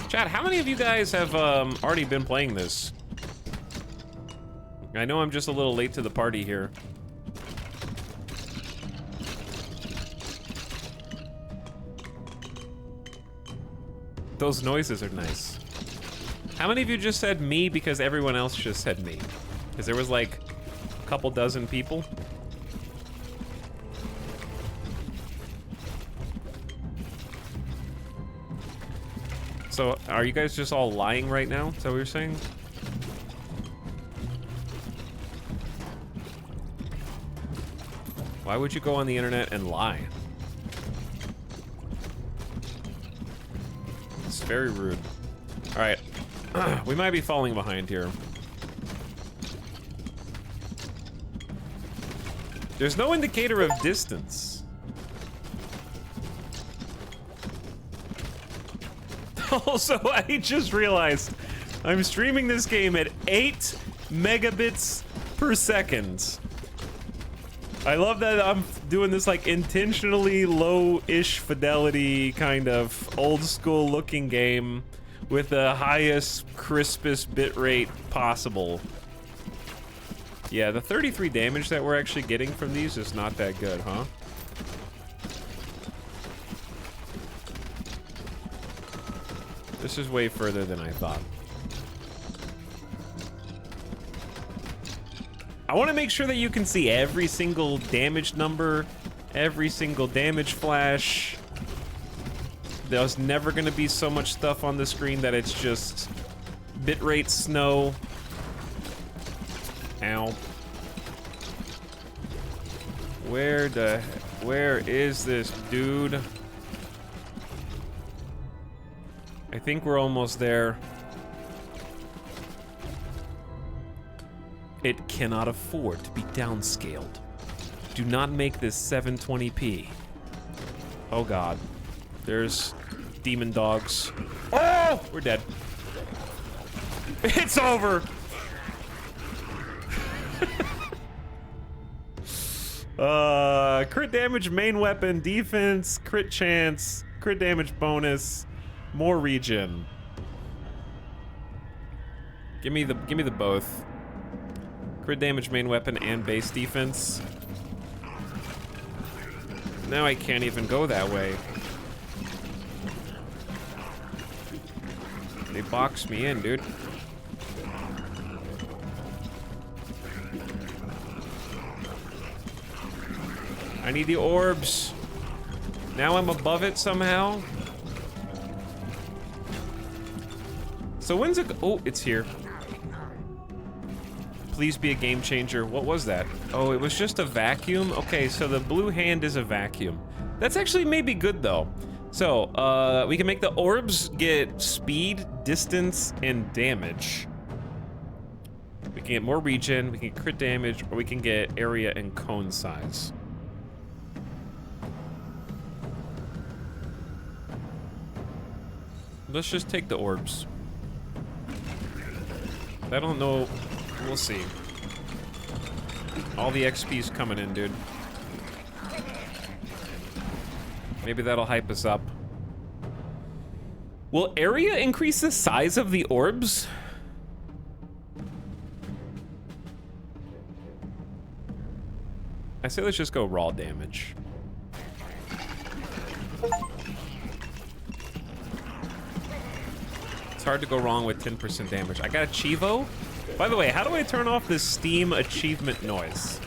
A: Chat, how many of you guys have already been playing this? I know I'm just a little late to the party here. Those noises are nice. How many of you just said me because everyone else just said me? Because there was like a couple dozen people. So, are you guys just all lying right now? Is that what you're saying? Why would you go on the internet and lie? It's very rude. All right, we might be falling behind here. There's no indicator of distance. Also, I just realized I'm streaming this game at 8 megabits per second. I love that I'm doing this like intentionally low-ish fidelity kind of old school looking game with the highest, crispest bitrate possible. Yeah, the 33 damage that we're actually getting from these is not that good, huh? This is way further than I thought. I want to make sure that you can see every single damage number, every single damage flash. There's never going to be so much stuff on the screen that it's just bitrate snow. Ow. Where is this dude? I think we're almost there. It cannot afford to be downscaled. Do not make this 720p. Oh god. There's demon dogs. Oh! We're dead. It's over! Crit damage, main weapon, defense, crit chance, crit damage bonus, more regen. Give me the both. Crit damage, main weapon, and base defense. Now I can't even go that way. They boxed me in, dude. I need the orbs. Now I'm above it somehow. So when's it? Oh, it's here. Please be a game changer. What was that? Oh, it was just a vacuum? Okay, so the blue hand is a vacuum. That's actually maybe good though. So, we can make the orbs get speed, distance, and damage. We can get more regen, we can get crit damage, or we can get area and cone size. Let's just take the orbs. I don't know. We'll see. All the XP's coming in, dude. Maybe that'll hype us up. Will area increase the size of the orbs? I say let's just go raw damage. It's hard to go wrong with 10% damage. I got a Chivo. By the way, how do I turn off this Steam achievement noise?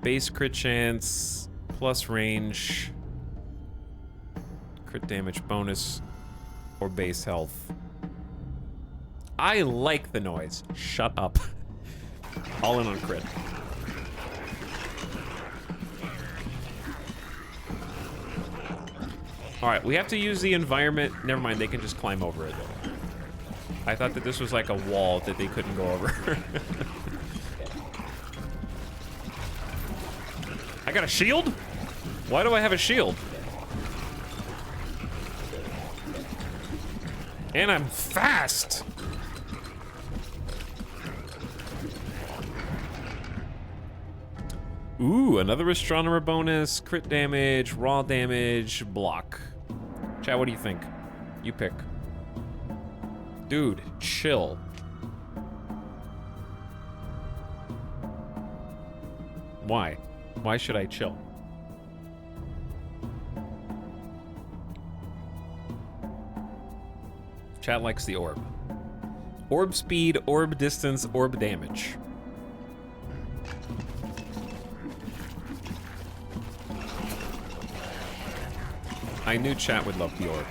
A: Base crit chance, plus range, crit damage bonus, or base health. I like the noise. Shut up. All in on crit. All right, we have to use the environment. Never mind, they can just climb over it. I thought that this was like a wall that they couldn't go over. I got a shield? Why do I have a shield? And I'm fast. Ooh, another astronomer bonus, crit damage, raw damage, block. Chat, what do you think? You pick. Dude, chill. Why? Why should I chill? Chat likes the orb. Orb speed, orb distance, orb damage. I knew chat would love the orb.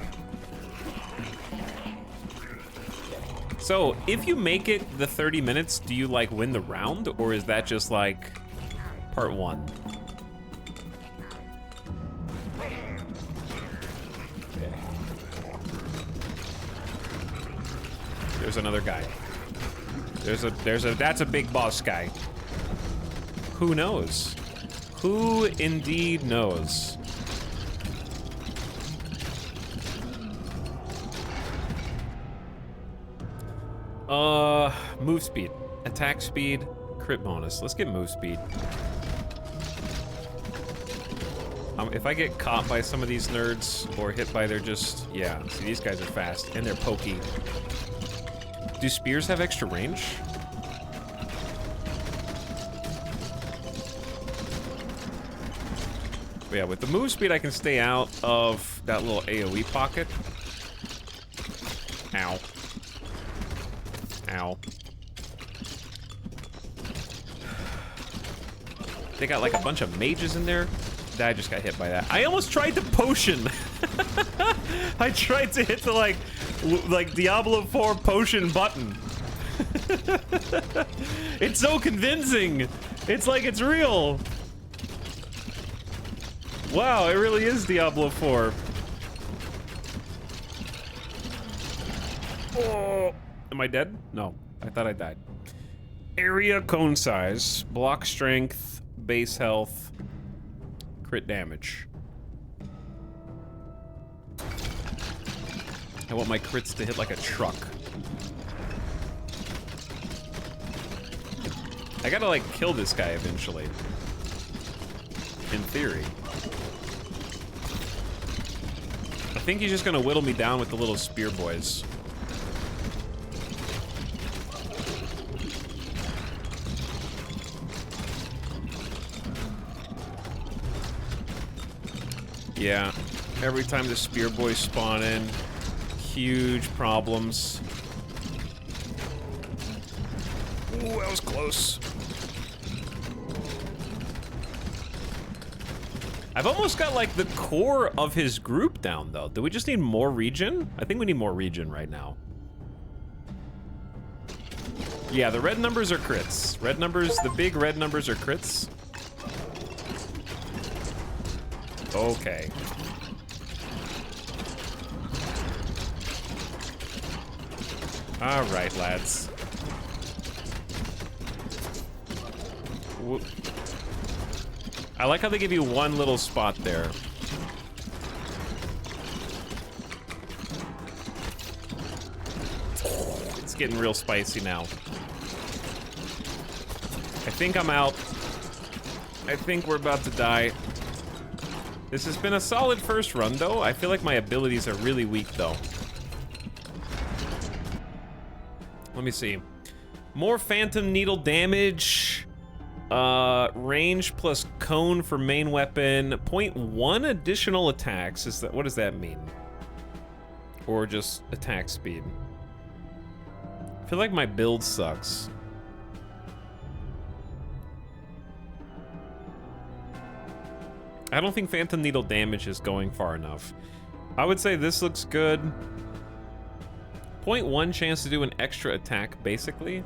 A: So, if you make it the 30 minutes, do you like win the round, or is that just like part 1? There's another guy. That's a big boss guy. Who knows? Who indeed knows? Move speed, attack speed, crit bonus. Let's get move speed. If I get caught by some of these nerds or hit by their just, yeah, see, these guys are fast and they're pokey. Do spears have extra range? But yeah, with the move speed, I can stay out of that little AoE pocket. Ow. Ow. They got like a bunch of mages in there. I just got hit by that. I almost tried to potion. I tried to hit the like Diablo 4 potion button. It's so convincing. It's like it's real. Wow, it really is Diablo 4. Oh, am I dead? No, I thought I died. Area cone size, block strength, base health, crit damage. I want my crits to hit like a truck. I gotta like kill this guy eventually. In theory. I think he's just gonna whittle me down with the little spear boys. Yeah, every time the spear boys spawn in, huge problems. Ooh, that was close. I've almost got like the core of his group down though. Do we just need more regen? I think we need more regen right now. Yeah, the red numbers are crits. Red numbers, the big red numbers are crits. Okay. All right, lads. I like how they give you one little spot there. It's getting real spicy now. I think I'm out. I think we're about to die. This has been a solid first run, though. I feel like my abilities are really weak, though. Let me see. More Phantom Needle damage. Range plus cone for main weapon. 0.1 additional attacks. Is that, what does that mean? Or just attack speed? I feel like my build sucks. I don't think Phantom Needle damage is going far enough. I would say this looks good. 0.1 chance to do an extra attack, basically.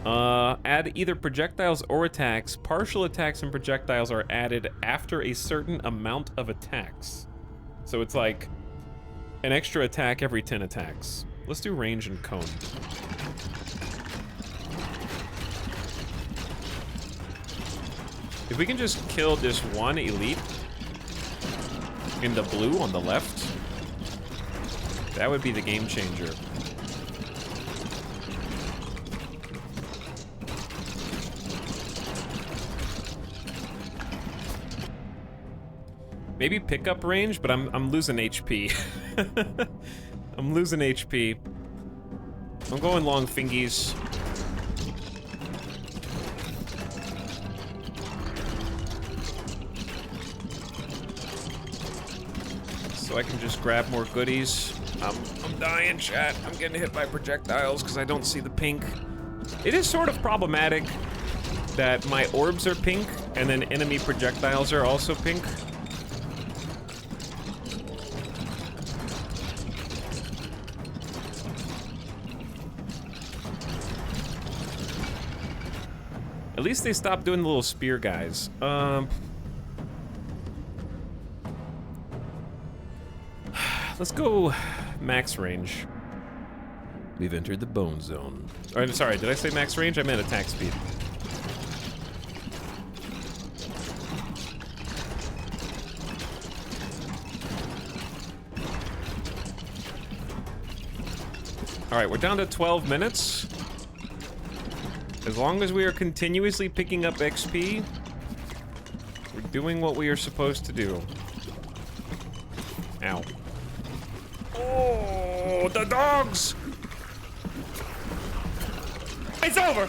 A: Add either projectiles or attacks. Partial attacks and projectiles are added after a certain amount of attacks. So it's like an extra attack every 10 attacks. Let's do range and cone. If we can just kill this one elite in the blue on the left, that would be the game changer. Maybe pickup range, but I'm losing HP. I'm losing HP. I'm going long fingies. So I can just grab more goodies. I'm dying, chat. I'm getting hit by projectiles because I don't see the pink. It is sort of problematic that my orbs are pink and then enemy projectiles are also pink. At least they stopped doing the little spear guys. Let's go max range. We've entered the bone zone. Oh, I'm sorry, did I say max range? I meant attack speed. All right, we're down to 12 minutes. As long as we are continuously picking up XP, we're doing what we are supposed to do. Ow. Oh, the dogs! It's over!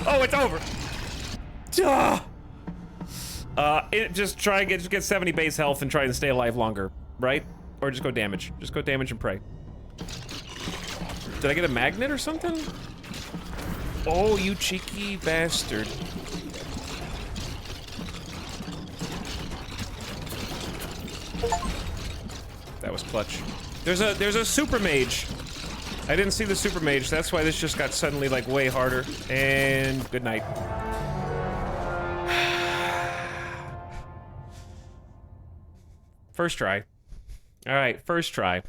A: Oh, it's over! Just try and get 70 base health and try and stay alive longer, right? Or just go damage. Just go damage and pray. Did I get a magnet or something? Oh, you cheeky bastard. That was clutch. There's a super mage. I didn't see the super mage. That's why this just got suddenly like way harder. And good night. First try. All right, first try.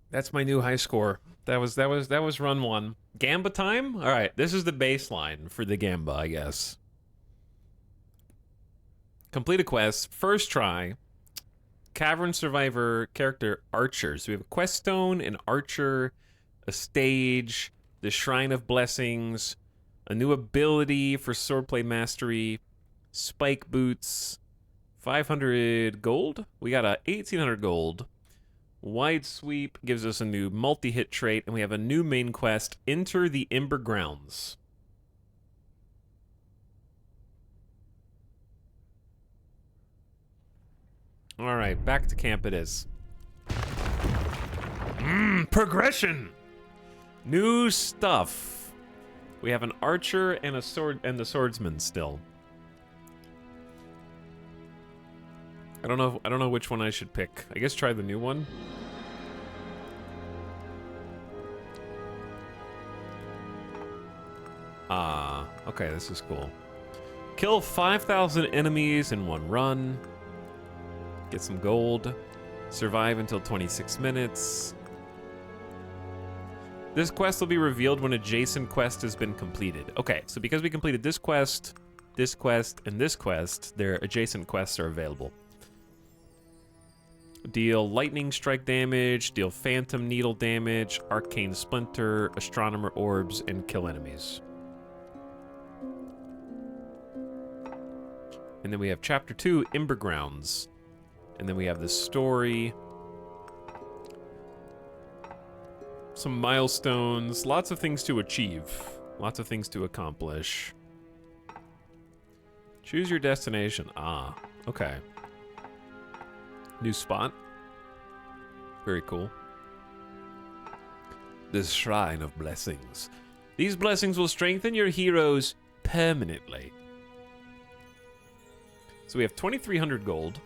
A: That's my new high score. That was run 1. Gamba time? All right, this is the baseline for the Gamba, I guess. Complete a quest, first try. Cavern Survivor character Archer. So we have a quest stone, an archer, a stage, the Shrine of Blessings, a new ability for swordplay mastery, spike boots, 500 gold. We got a 1800 gold. Wide Sweep gives us a new multi-hit trait, and we have a new main quest, Enter the Ember Grounds. All right, back to camp it is. Progression! New stuff. We have an archer and a sword and the swordsman still. I don't know which one I should pick. I guess try the new one. Okay, this is cool. Kill 5,000 enemies in one run. Get some gold. Survive until 26 minutes. This quest will be revealed when adjacent quest has been completed. Okay, so because we completed this quest, and this quest, their adjacent quests are available. Deal lightning strike damage, deal phantom needle damage, arcane splinter, astronomer orbs, and kill enemies. And then we have chapter 2, Ember Grounds. And then we have the story. Some milestones, lots of things to achieve, lots of things to accomplish. Choose your destination. Ah, okay. New spot. Very cool. The Shrine of Blessings. These blessings will strengthen your heroes permanently. So we have 2,300 gold.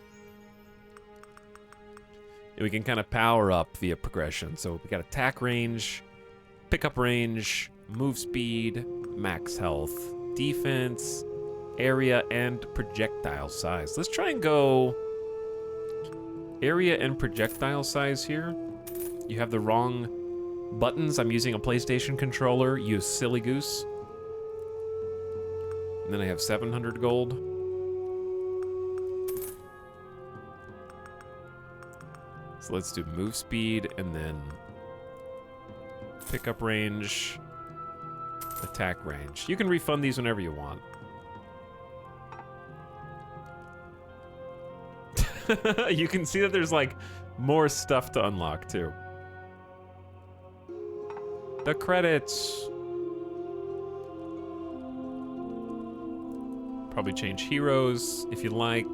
A: And we can kind of power up via progression. So we got attack range, pickup range, move speed, max health, defense, area, and projectile size. Let's try and go area and projectile size here. You have the wrong buttons. I'm using a PlayStation controller. Use Silly Goose. And then I have 700 gold. So let's do move speed and then pickup range, attack range. You can refund these whenever you want. You can see that there's like more stuff to unlock too. The credits. Probably change heroes if you like.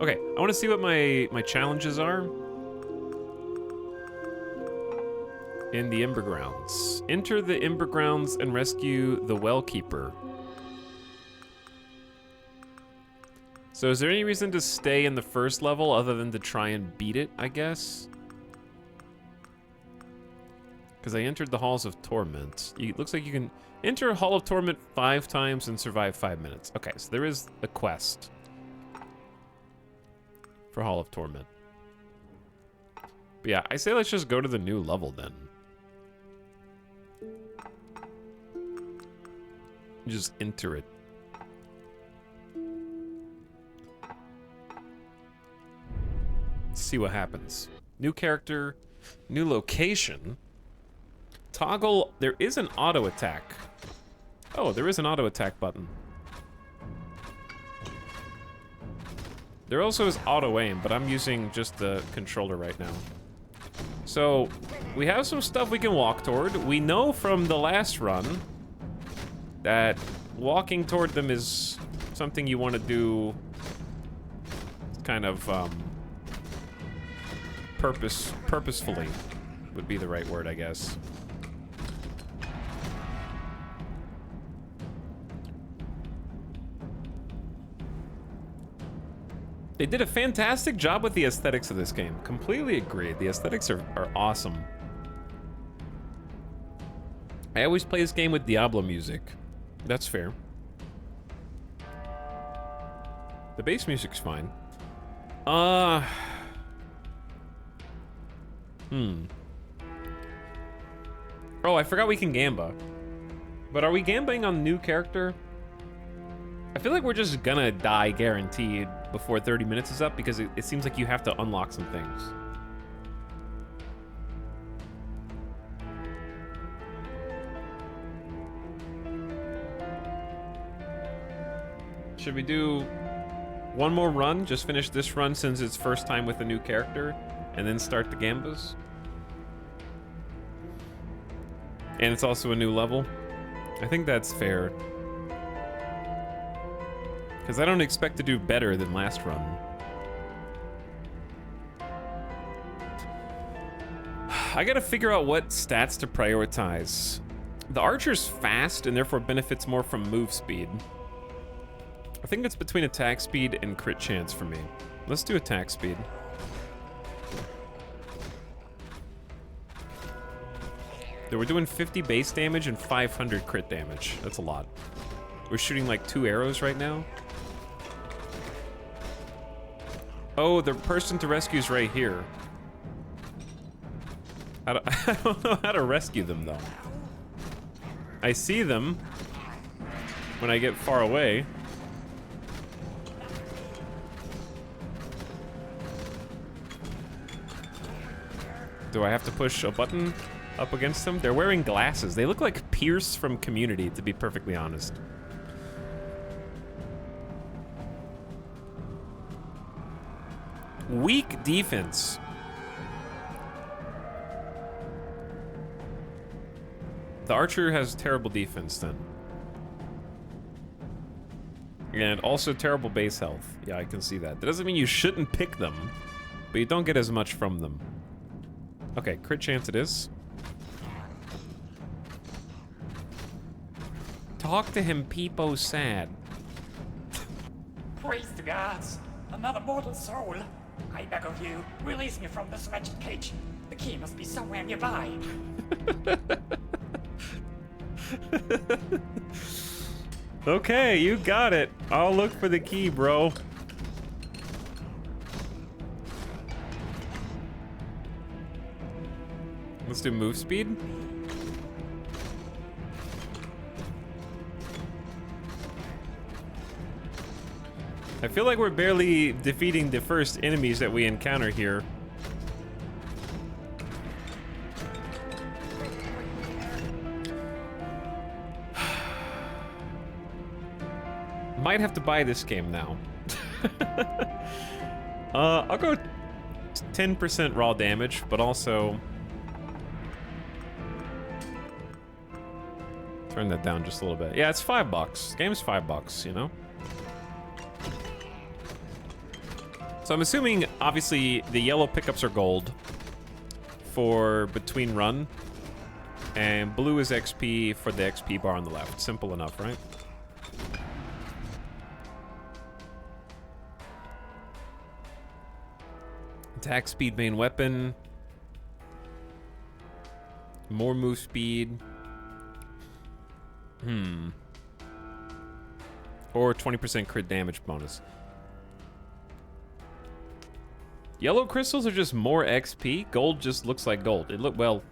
A: Okay, I want to see what my challenges are. In the Ember Grounds. Enter the Ember Grounds and rescue the Wellkeeper. So is there any reason to stay in the first level other than to try and beat it, I guess? Because I entered the Halls of Torment. It looks like you can enter Hall of Torment 5 times and survive 5 minutes. Okay, so there is a quest for Hall of Torment. But yeah, I say let's just go to the new level then. Just enter it. See what happens. New character, new location. Toggle, there is an auto attack. Oh, there is an auto attack button. There also is auto aim, but I'm using just the controller right now. So, we have some stuff we can walk toward. We know from the last run that walking toward them is something you want to do kind of purposefully would be the right word, I guess. They did a fantastic job with the aesthetics of this game. Completely agree. The aesthetics are awesome. I always play this game with Diablo music. That's fair. The bass music's fine. Oh, I forgot we can gamba. But are we gambaing on new character? I feel like we're just gonna die guaranteed before 30 minutes is up because it seems like you have to unlock some things. Should we do one more run? Just finish this run since it's first time with a new character, and then start the gambas? And it's also a new level. I think that's fair. Because I don't expect to do better than last run. I gotta figure out what stats to prioritize. The archer's fast and therefore benefits more from move speed. I think it's between attack speed and crit chance for me. Let's do attack speed. We're doing 50 base damage and 500 crit damage. That's a lot. We're shooting like 2 arrows right now. Oh, the person to rescue is right here. I don't know how to rescue them, though. I see them when I get far away. Do I have to push a button up against them? They're wearing glasses. They look like Pierce from Community, to be perfectly honest. Weak defense. The archer has terrible defense then. And also terrible base health. Yeah, I can see that. That doesn't mean you shouldn't pick them, but you don't get as much from them. Okay, crit chance it is. Talk to him, Peepo sad.
B: Praise the gods! Another mortal soul! I beg of you, release me from this wretched cage. The key must be somewhere nearby.
A: Okay, you got it. I'll look for the key, bro. Let's do move speed. I feel like we're barely defeating the first enemies that we encounter here. Might have to buy this game now. I'll go 10% raw damage, but also Turn that down just a little bit. Yeah, it's $5. Game's $5, you know? So I'm assuming, obviously, the yellow pickups are gold for between run, and blue is XP for the XP bar on the left. Simple enough, right? Attack speed, main weapon. More move speed. Or 20% crit damage bonus. Yellow crystals are just more XP. Gold just looks like gold. Well,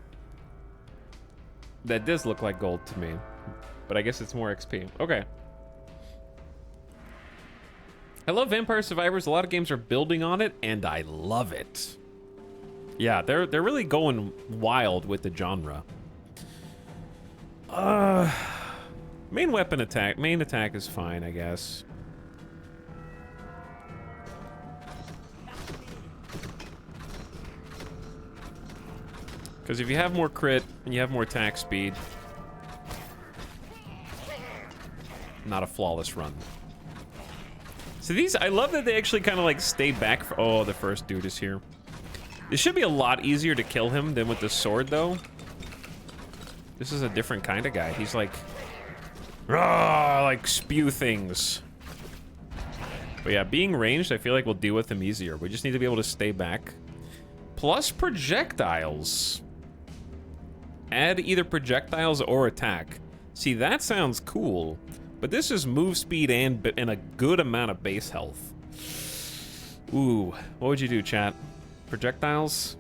A: that does look like gold to me. But I guess it's more XP. Okay. I love Vampire Survivors. A lot of games are building on it, and I love it. Yeah, they're really going wild with the genre. Main weapon attack. Main attack is fine, I guess. Because if you have more crit and you have more attack speed, not a flawless run. So these, I love that they actually kind of like stay back. Oh, the first dude is here. It should be a lot easier to kill him than with the sword, though. This is a different kind of guy. He's like, rah, like spew things. But yeah, being ranged, I feel like we'll deal with him easier. We just need to be able to stay back. Plus projectiles. Add either projectiles or attack. See, that sounds cool. But this is move speed and a good amount of base health. Ooh, what would you do, chat? Projectiles?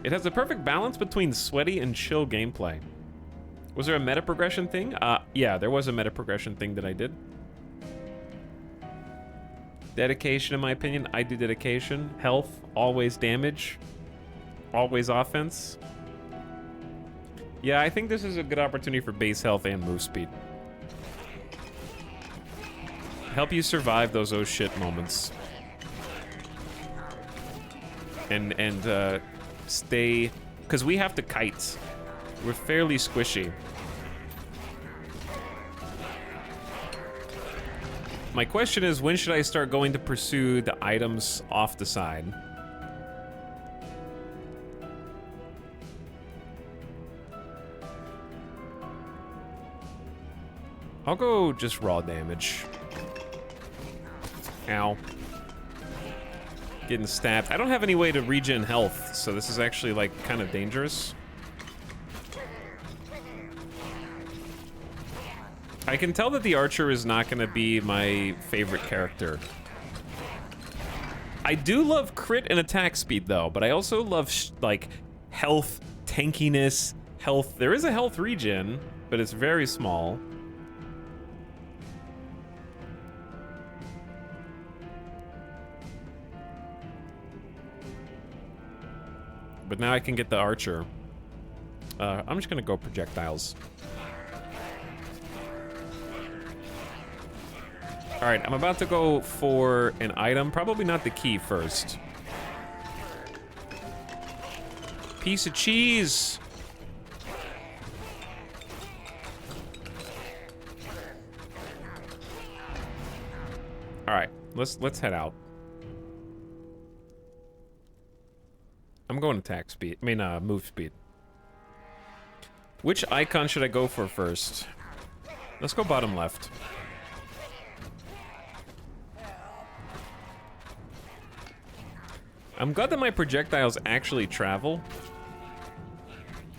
A: It has the perfect balance between sweaty and chill gameplay. Was there a meta progression thing? Yeah, there was a meta progression thing that I did. Dedication, in my opinion. I do dedication. Health, always damage. Always offense. Yeah, I think this is a good opportunity for base health and move speed. Help you survive those oh shit moments. And stay, because we have to kite. We're fairly squishy. My question is, when should I start going to pursue the items off the side? I'll go just raw damage. Ow. Getting stabbed. I don't have any way to regen health, so this is actually, like, kind of dangerous. I can tell that the archer is not going to be my favorite character. I do love crit and attack speed, though, but I also love, like, health, tankiness, health. There is a health regen, but it's very small. But now I can get the archer. I'm just gonna go projectiles. All right, I'm about to go for an item. Probably not the key first. Piece of cheese. All right, let's head out. I'm going attack speed. I mean, move speed. Which icon should I go for first? Let's go bottom left. I'm glad that my projectiles actually travel.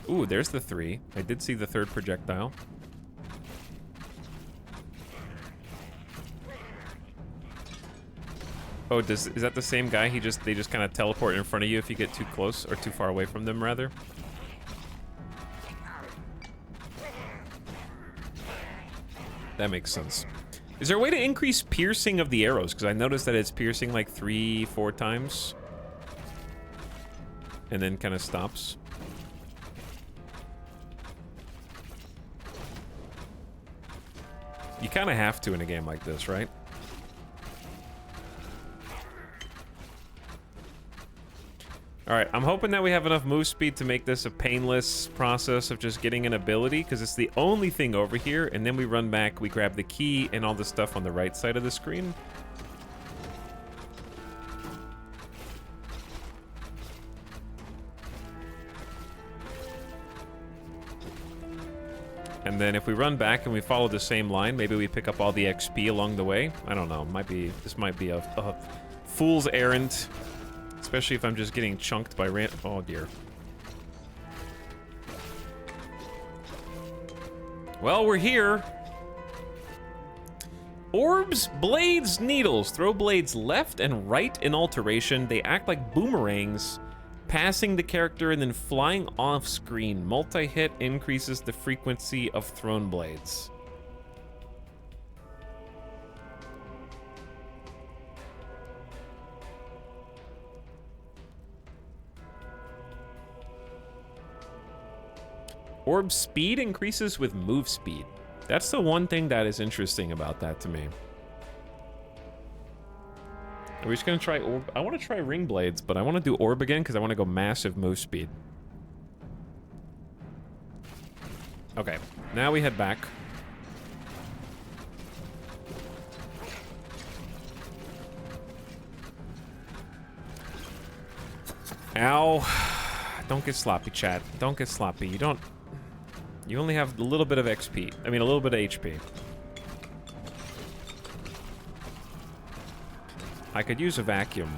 A: Ooh, there's the 3. I did see the 3rd projectile. Oh, is that the same guy? They just kind of teleport in front of you if you get too close, or too far away from them, rather. That makes sense. Is there a way to increase piercing of the arrows? Because I noticed that it's piercing like 3-4 times. And then kind of stops. You kind of have to in a game like this, right? All right, I'm hoping that we have enough move speed to make this a painless process of just getting an ability, because it's the only thing over here, and then we run back, we grab the key and all the stuff on the right side of the screen. And then if we run back and we follow the same line, maybe we pick up all the XP along the way. I don't know, this might be a fool's errand. Especially if I'm just getting chunked by oh dear. Well, we're here. Orbs, blades, needles. Throw blades left and right in alteration. They act like boomerangs, passing the character and then flying off screen. Multi-hit increases the frequency of thrown blades. Orb speed increases with move speed. That's the one thing that is interesting about that to me. Are we just gonna try orb? I want to try ring blades, but I want to do orb again because I want to go massive move speed. Okay, now we head back. Ow. Don't get sloppy, chat. Don't get sloppy. You only have a little bit of XP. I mean, a little bit of HP. I could use a vacuum.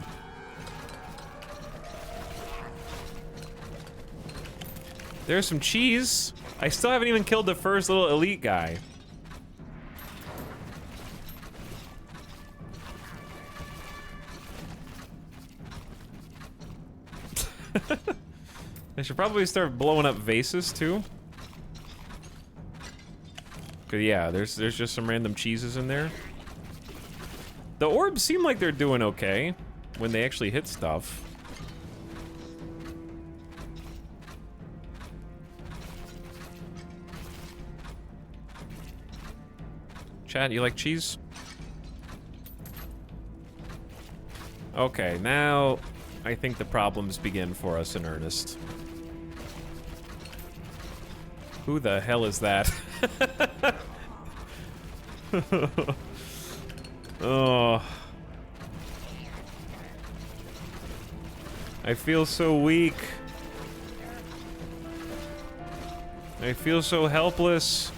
A: There's some cheese. I still haven't even killed the first little elite guy. I should probably start blowing up vases too. Cause yeah, there's just some random cheeses in there. The orbs seem like they're doing okay when they actually hit stuff. Chat, you like cheese? Okay, now I think the problems begin for us in earnest. Who the hell is that? Oh. I feel so weak. I feel so helpless.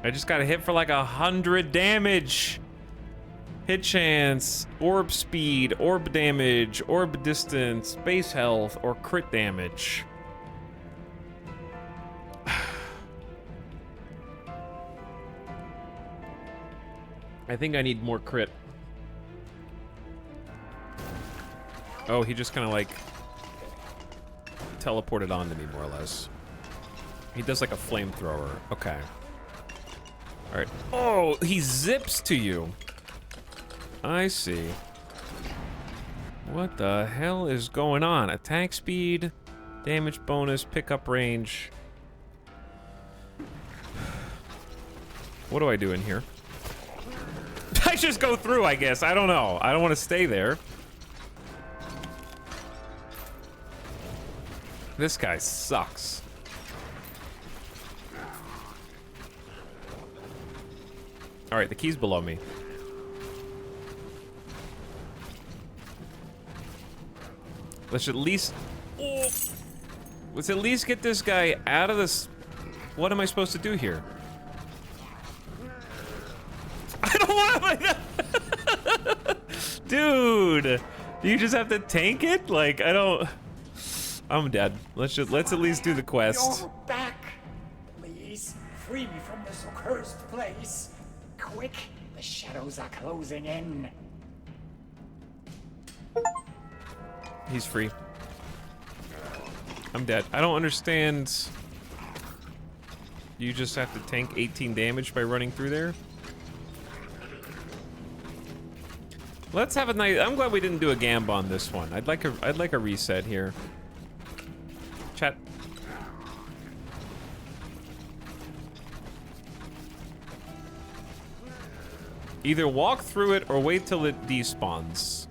A: I just got hit for like 100 damage. Hit chance, orb speed, orb damage, orb distance, base health, or crit damage. I think I need more crit. Oh, he just kind of like teleported onto me more or less. He does like a flamethrower. Okay. All right. Oh, he zips to you. I see. What the hell is going on? Attack speed, damage bonus, pickup range. What do I do in here? I just go through, I guess. I don't know. I don't want to stay there. This guy sucks. All right, the key's below me. Let's at least... Oh, let's at least get this guy out of this... What am I supposed to do here? I don't want to... Dude! You just have to tank it? Like, I don't... I'm dead. Let's at least do the quest.
B: You're back! Please, free me from this accursed place. Quick, the shadows are closing in.
A: He's free. I'm dead. I don't understand. You just have to tank 18 damage by running through there? Let's have a night. I'm glad we didn't do a gamb on this one. I'd like a reset here. Chat. Either walk through it or wait till it despawns.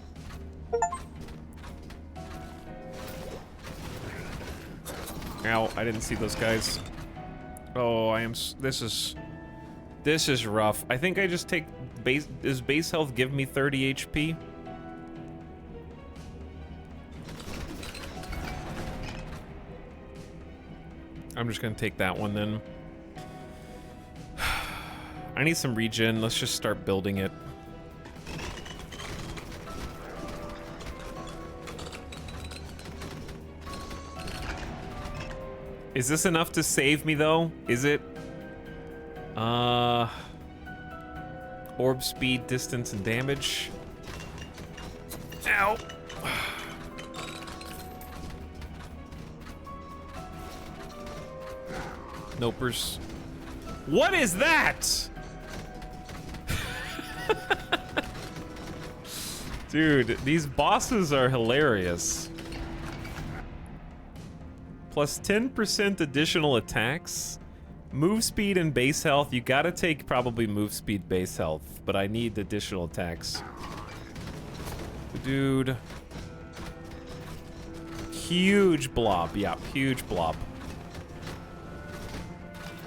A: Ow, I didn't see those guys. Oh, this is rough. I think I just take base. Does base health give me 30 HP? I'm just gonna take that one then. I need some regen. Let's just start building it. Is this enough to save me though? Is it? Orb speed, distance, and damage. Ow. Nopers. What is that? Dude, these bosses are hilarious. Plus 10% additional attacks. Move speed and base health. You gotta take probably move speed, base health, but I need additional attacks. Dude. Huge blob. Yeah, huge blob.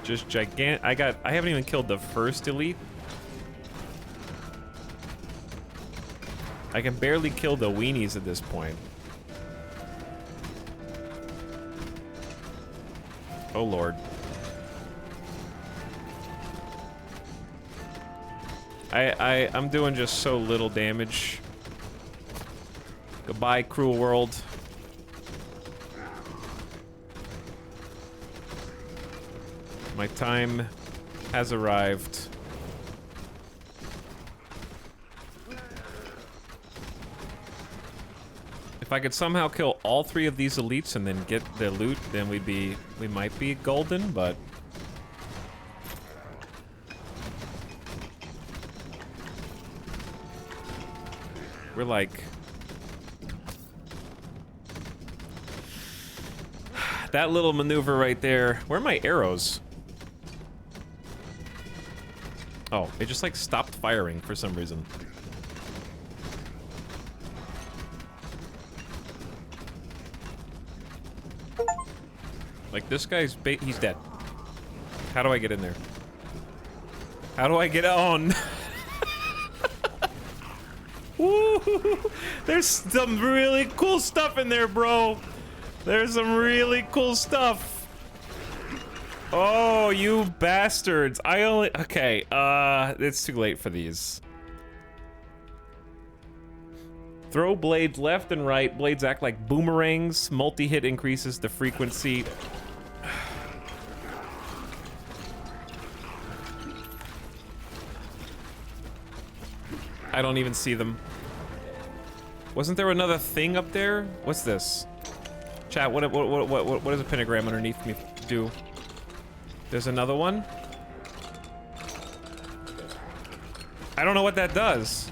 A: Just gigantic. I haven't even killed the first elite. I can barely kill the weenies at this point. Oh lord. I'm doing just so little damage. Goodbye, cruel world. My time has arrived. If I could somehow kill all 3 of these elites and then get their loot, then we might be golden, but we're like that little maneuver right there. Where are my arrows? Oh, it just like stopped firing for some reason. Like this guy's he's dead. How do I get in there? How do I get on? Woo! There's some really cool stuff in there, bro. There's some really cool stuff. Oh, you bastards. Okay, it's too late for these. Throw blades left and right. Blades act like boomerangs. Multi-hit increases the frequency. I don't even see them. Wasn't there another thing up there? What's this? Chat, what does a pentagram underneath me do? There's another one? I don't know what that does.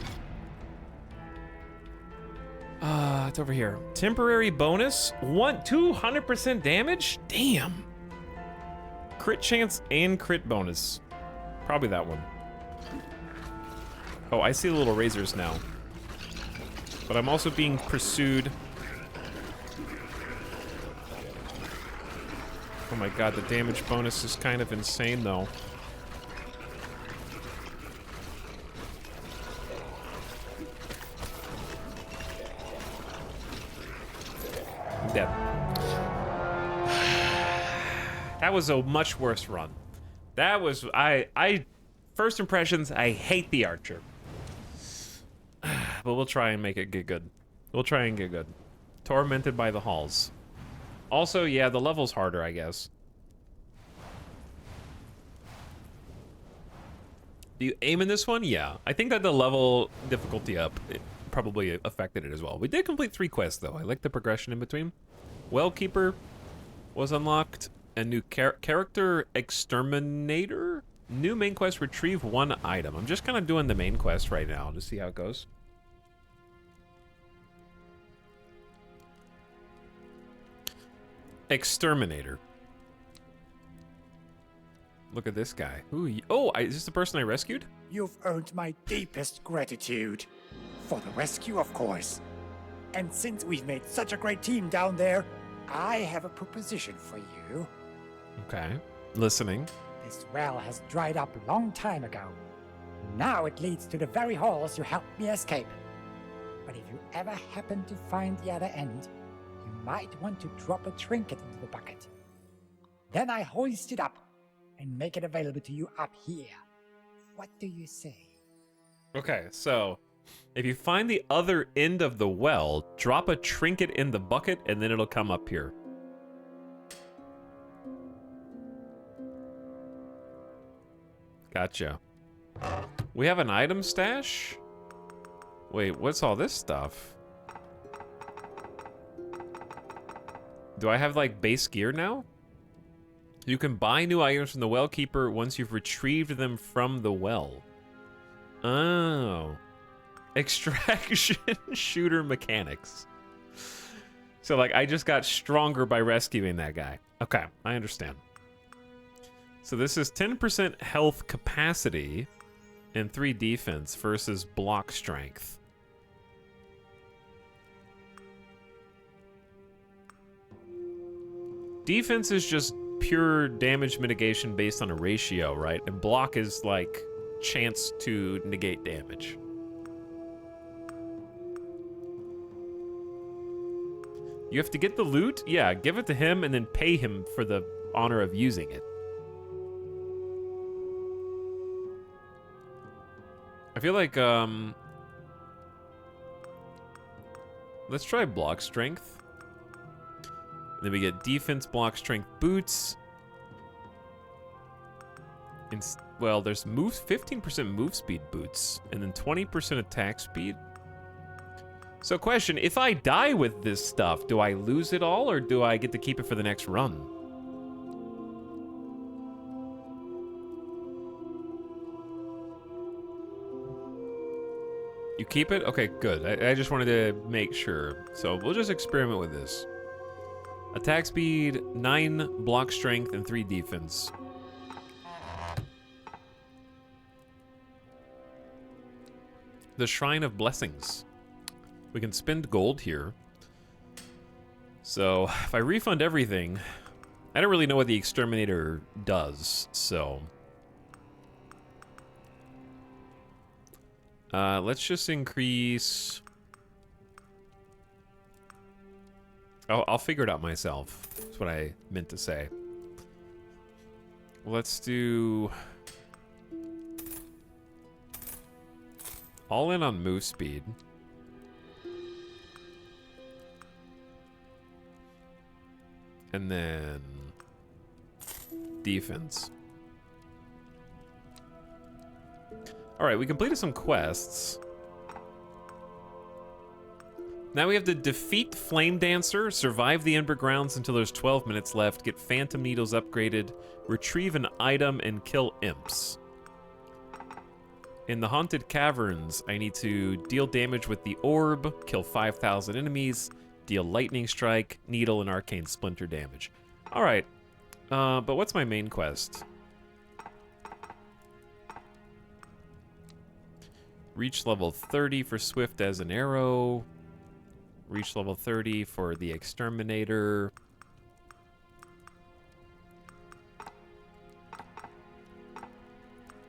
A: It's over here. Temporary bonus? 200% damage? Damn. Crit chance and crit bonus. Probably that one. Oh, I see the little razors now. But I'm also being pursued. Oh my god, the damage bonus is kind of insane though. I'm dead. That was a much worse run. That was, first impressions, I hate the archer. But we'll try and make it get good. We'll try and get good. Tormented by the halls. Also, yeah, the level's harder, I guess. Do you aim in this one? Yeah. I think that the level difficulty up it probably affected it as well. We did complete 3 quests, though. I like the progression in between. Wellkeeper was unlocked. A new character exterminator? New main quest, retrieve 1 item. I'm just kind of doing the main quest right now to see how it goes. Exterminator. Look at this guy. Ooh, oh, is this the person I rescued?
B: You've earned my deepest gratitude. For the rescue, of course. And since we've made such a great team down there, I have a proposition for you.
A: Okay. Listening.
B: This well has dried up a long time ago. Now it leads to the very halls you helped me escape. But if you ever happen to find the other end, you might want to drop a trinket into the bucket. Then I hoist it up and make it available to you up here. What do you say?
A: Okay, so if you find the other end of the well, drop a trinket in the bucket and then it'll come up here. Gotcha. We have an item stash? Wait, what's all this stuff? Do I have, like, base gear now? You can buy new items from the well keeper once you've retrieved them from the well. Oh. Extraction shooter mechanics. So, like, I just got stronger by rescuing that guy. Okay, I understand. So this is 10% health capacity and 3 defense versus block strength. Defense is just pure damage mitigation based on a ratio, right? And block is like chance to negate damage. You have to get the loot? Yeah, give it to him and then pay him for the honor of using it. I feel like, let's try block strength. Then we get defense, block strength, boots. Well, there's 15% move speed boots, and then 20% attack speed. So question, if I die with this stuff, do I lose it all, or do I get to keep it for the next run? You keep it? Okay, good. I just wanted to make sure. So we'll just experiment with this. Attack speed, 9 block strength, and 3 defense. The Shrine of Blessings. We can spend gold here. So if I refund everything, I don't really know what the exterminator does, so let's just increase. Oh, I'll figure it out myself. That's what I meant to say. Let's do all in on move speed. And then defense. All right, we completed some quests. Now we have to defeat Flame Dancer, survive the Ember Grounds until there's 12 minutes left, get Phantom Needles upgraded, retrieve an item, and kill imps. In the Haunted Caverns, I need to deal damage with the orb, kill 5,000 enemies, deal Lightning Strike, Needle, and Arcane Splinter damage. Alright, but what's my main quest? Reach level 30 for Swift as an Arrow. Reach level 30 for the Exterminator.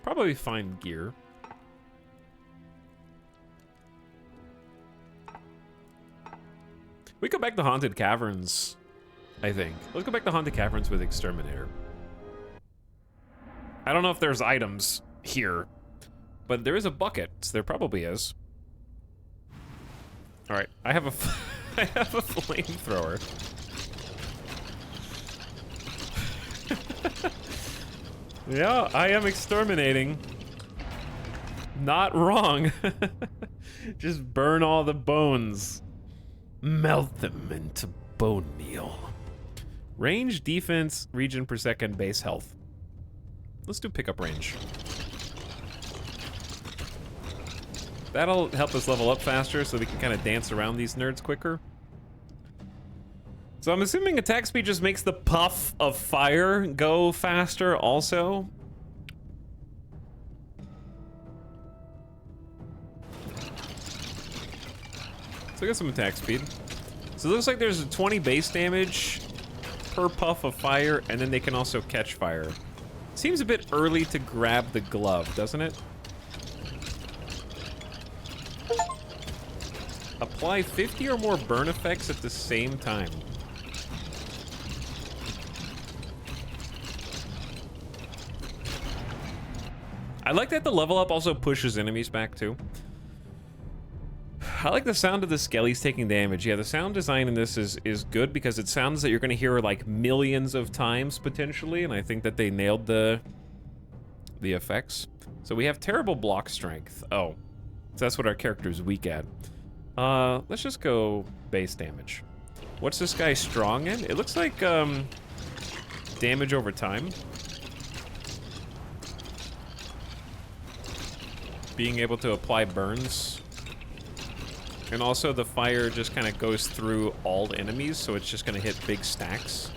A: Probably find gear. We go back to Haunted Caverns, I think. Let's go back to Haunted Caverns with Exterminator. I don't know if there's items here, but there is a bucket, so there probably is. All right, I have a flamethrower. Yeah, I am exterminating. Not wrong. Just burn all the bones. Melt them into bone meal. Range, defense, region per second, base health. Let's do pickup range. That'll help us level up faster so we can kind of dance around these nerds quicker. So I'm assuming attack speed just makes the puff of fire go faster also. we got some attack speed. So it looks like there's a 20 base damage per puff of fire, and then they can also catch fire. Seems a bit early to grab the glove, doesn't it? Apply 50 or more burn effects at the same time. I like that the level up also pushes enemies back too. I like the sound of the skellies taking damage. Yeah, the sound design in this is good because it sounds that you're gonna hear like millions of times potentially, and I think that they nailed the effects. So we have terrible block strength. Oh, so that's what our character's weak at. Let's just go base damage. What's this guy strong in? It looks like damage over time. Being able to apply burns. And also the fire just kind of goes through all the enemies, so it's just going to hit big stacks.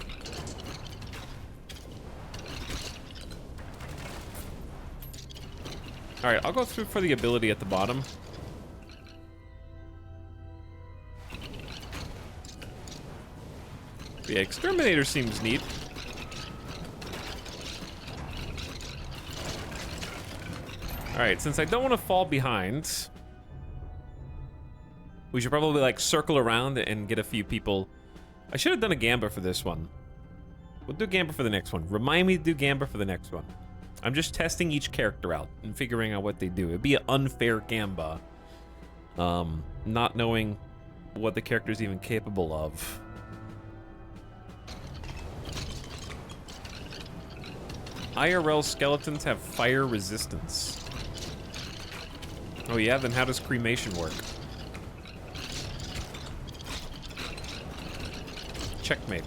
A: Alright, I'll go through for the ability at the bottom. Yeah, Exterminator seems neat. Alright, since I don't want to fall behind, we should probably like circle around and get a few people. I should have done a Gamba for this one. We'll do Gamba for the next one. Remind me to do Gamba for the next one. I'm just testing each character out and figuring out what they do. It'd be an unfair Gamba. Not knowing what the character's even capable of. IRL skeletons have fire resistance. Oh yeah, then how does cremation work? Checkmate.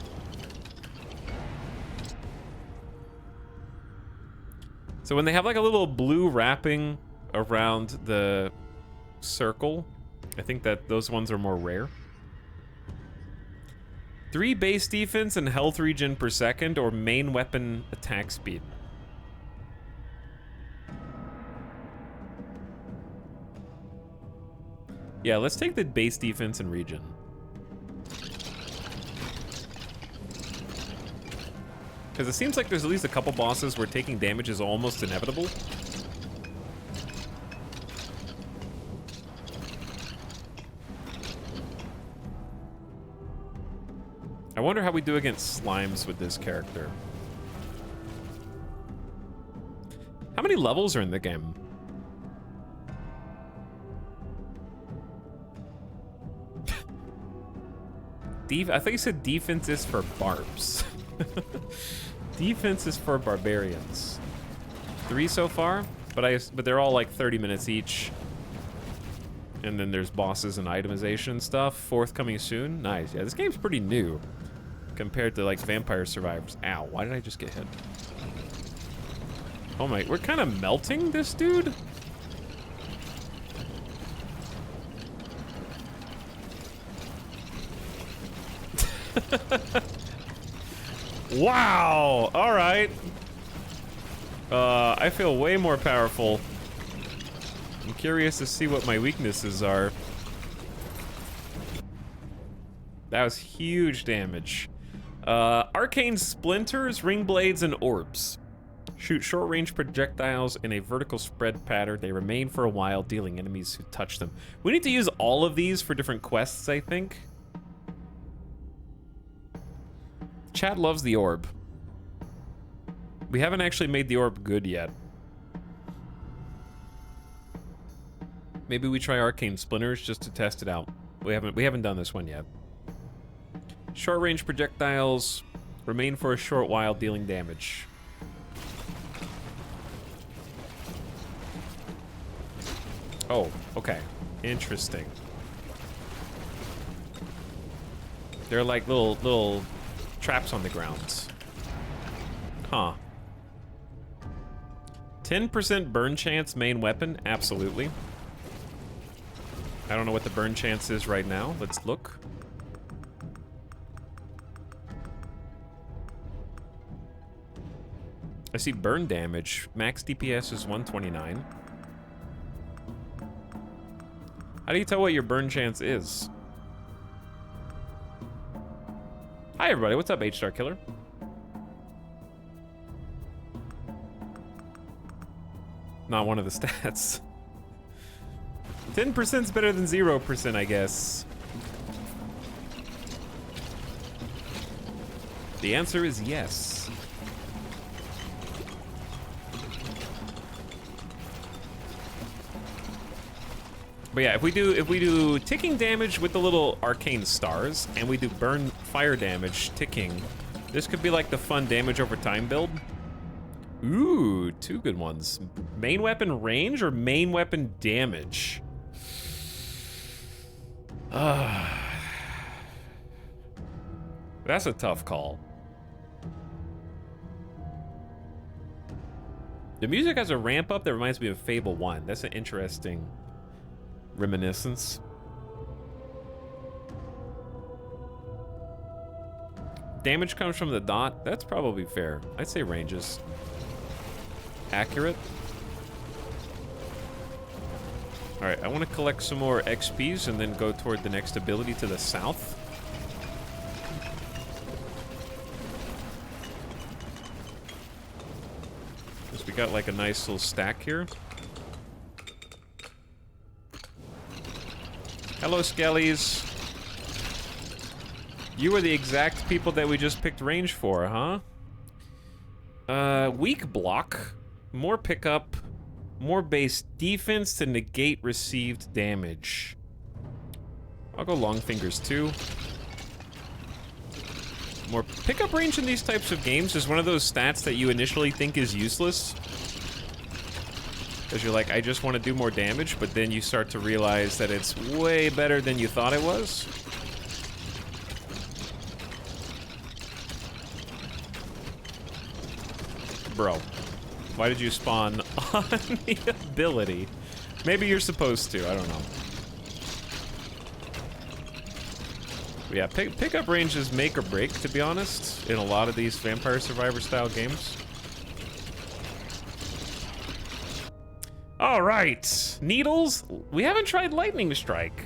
A: So when they have like a little blue wrapping around the circle, I think that those ones are more rare. 3 base defense and health regen per second, or main weapon attack speed. Yeah, let's take the base defense and regen. Because it seems like there's at least a couple bosses where taking damage is almost inevitable. I wonder how we do against slimes with this character. How many levels are in the game? I thought you said defense is for barbs. Defense is for barbarians. 3 so far, but they're all like 30 minutes each. And then there's bosses and itemization stuff. 4th coming soon. Nice. Yeah, this game's pretty new compared to like Vampire Survivors. Ow, why did I just get hit? Oh my, we're kind of melting this dude? Wow! Alright. I feel way more powerful. I'm curious to see what my weaknesses are. That was huge damage. Arcane splinters, ring blades, and orbs. Shoot short-range projectiles in a vertical spread pattern. They remain for a while, dealing enemies who touch them. We need to use all of these for different quests, I think. Chad loves the orb. We haven't actually made the orb good yet. Maybe we try arcane splinters just to test it out. We haven't done this one yet. Short range projectiles remain for a short while, dealing damage. Oh, okay. Interesting. They're like little traps on the ground. Huh. 10% burn chance main weapon? Absolutely. I don't know what the burn chance is right now. Let's look. I see burn damage. Max DPS is 129. How do you tell what your burn chance is? Hi, everybody. What's up, H-Star Killer? Not one of the stats. 10% is better than 0%, I guess. The answer is yes. But yeah, if we do ticking damage with the little arcane stars, and we do burn fire damage ticking, this could be like the fun damage over time build. Ooh, two good ones. Main weapon range or main weapon damage? That's a tough call. The music has a ramp up that reminds me of Fable 1. That's an interesting reminiscence. Damage comes from the dot. That's probably fair. I'd say ranges. Accurate. All right, I want to collect some more XPs and then go toward the next ability to the south. Because we got like a nice little stack here. Hello, Skellies. You are the exact people that we just picked range for, huh? Weak block, more pickup, more base defense to negate received damage. I'll go long fingers too. More pickup range in these types of games is one of those stats that you initially think is useless. Because you're like, I just want to do more damage, but then you start to realize that it's way better than you thought it was. Bro, why did you spawn on the ability? Maybe you're supposed to, I don't know. But yeah, pickup range is make or break, to be honest, in a lot of these Vampire Survivor style games. All right, needles. We haven't tried lightning strike.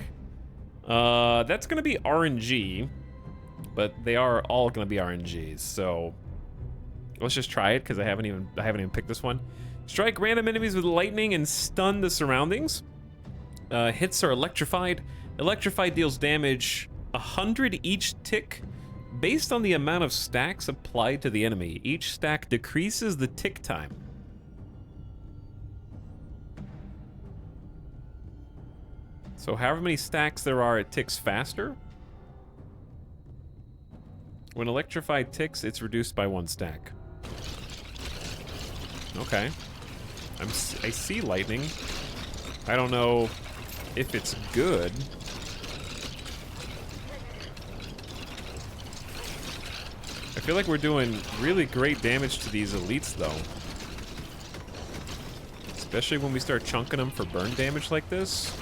A: That's gonna be RNG, but they are all gonna be RNGs. So let's just try it because I haven't even picked this one. Strike random enemies with lightning and stun the surroundings. Hits are electrified. Electrified deals damage 100 each tick based on the amount of stacks applied to the enemy. Each stack decreases the tick time. So however many stacks there are, it ticks faster. When electrified ticks, it's reduced by 1 stack. Okay. I see lightning. I don't know if it's good. I feel like we're doing really great damage to these elites, though. Especially when we start chunking them for burn damage like this.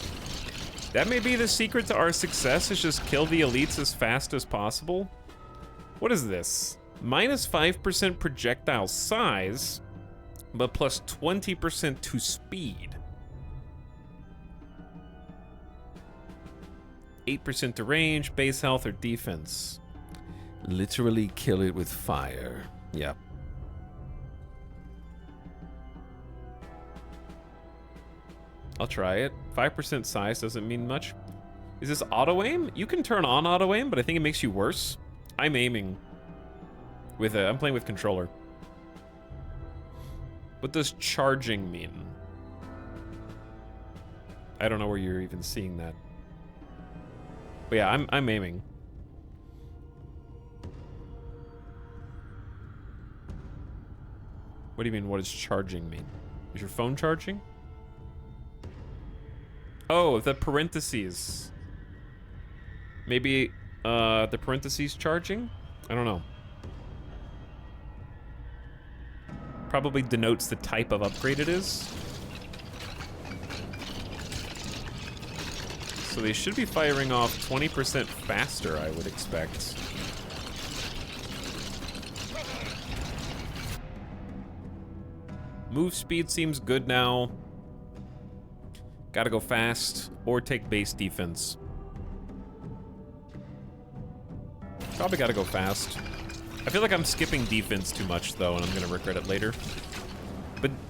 A: That may be the secret to our success, is just kill the elites as fast as possible. What is this? Minus 5% projectile size, but plus 20% to speed. 8% to range, base health, or defense. Literally kill it with fire. Yep. I'll try it. 5% size doesn't mean much. Is this auto-aim? You can turn on auto-aim, but I think it makes you worse. I'm aiming with I'm playing with controller. What does charging mean? I don't know where you're even seeing that. But yeah, I'm aiming. What do you mean, what does charging mean? Is your phone charging? Oh, the parentheses. Maybe the parentheses charging? I don't know. Probably denotes the type of upgrade it is. So they should be firing off 20% faster, I would expect. Move speed seems good now. Gotta go fast or take base defense. Probably gotta go fast. I feel like I'm skipping defense too much, though, and I'm gonna regret it later.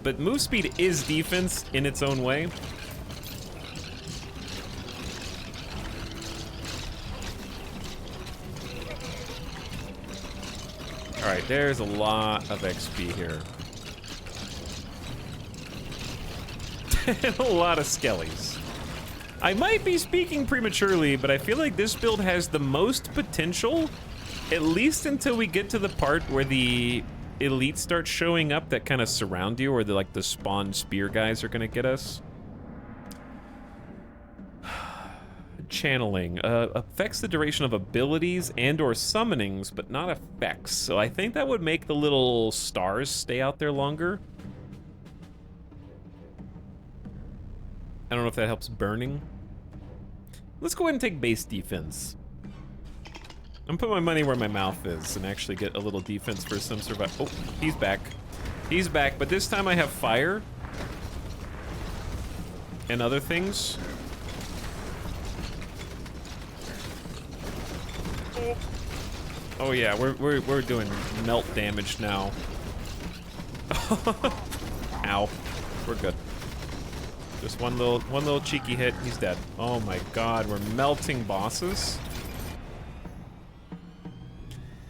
A: But move speed is defense in its own way. Alright, there's a lot of XP here. And a lot of skellies. I might be speaking prematurely, but I feel like this build has the most potential, at least until we get to the part where the elites start showing up that kind of surround you, or like the spawn spear guys are gonna get us. Channeling affects the duration of abilities and or summonings, but not effects. So I think that would make the little stars stay out there longer. I don't know if that helps burning. Let's go ahead and take base defense. I'm putting my money where my mouth is and actually get a little defense for some survival. Oh, he's back. He's back, but this time I have fire and other things. Oh yeah, we're doing melt damage now. Ow. We're good. Just one little cheeky hit, he's dead. Oh my god, we're melting bosses.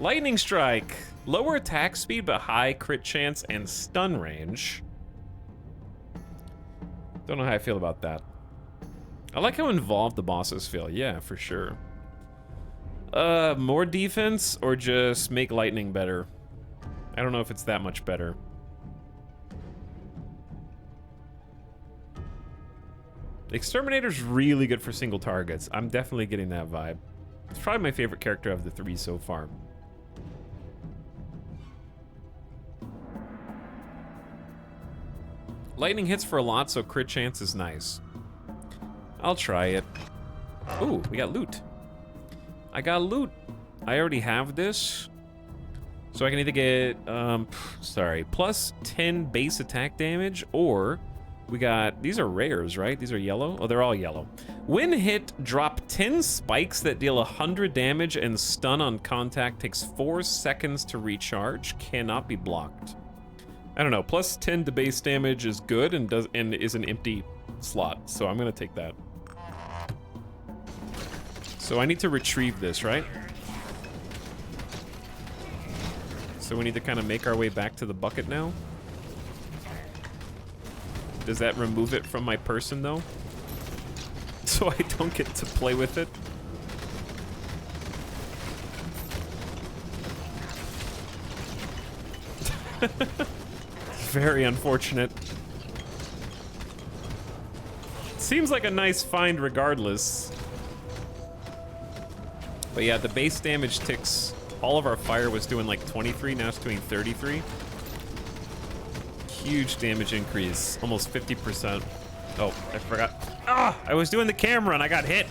A: Lightning Strike. Lower attack speed, but high crit chance and stun range. Don't know how I feel about that. I like how involved the bosses feel. Yeah, for sure. More defense or just make lightning better? I don't know if it's that much better. Exterminator's really good for single targets. I'm definitely getting that vibe. It's probably my favorite character of the three so far. Lightning hits for a lot, so crit chance is nice. I'll try it. Ooh, we got loot. I got loot. I already have this. So I can either get, plus 10 base attack damage, or we got, these are rares, right? These are yellow? Oh, they're all yellow. When hit, drop 10 spikes that deal 100 damage and stun on contact. Takes 4 seconds to recharge. Cannot be blocked. I don't know, plus 10 to base damage is good and is an empty slot, so I'm gonna take that. So I need to retrieve this, right? So we need to kind of make our way back to the bucket now. Does that remove it from my person, though? So I don't get to play with it? Very unfortunate. Seems like a nice find regardless. But yeah, the base damage ticks. All of our fire was doing like 23, now it's doing 33. Huge damage increase, almost 50%. Oh, I forgot. Ah, I was doing the camera and I got hit.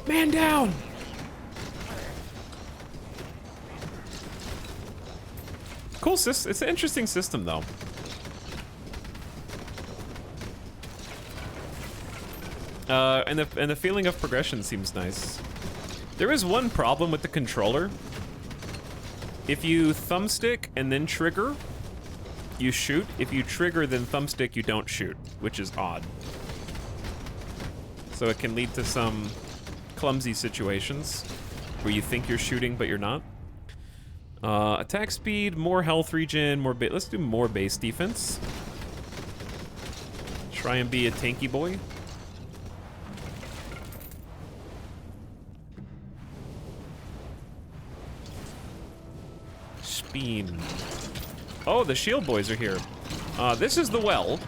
A: Man down. Cool system. It's an interesting system, though. And the feeling of progression seems nice. There is one problem with the controller. If you thumbstick and then trigger, you shoot. If you trigger then thumbstick, you don't shoot, which is odd. So it can lead to some clumsy situations where you think you're shooting but you're not. Attack speed, more health regen, more let's do more base defense. Try and be a tanky boy. Speen. Oh, the shield boys are here. This is the well.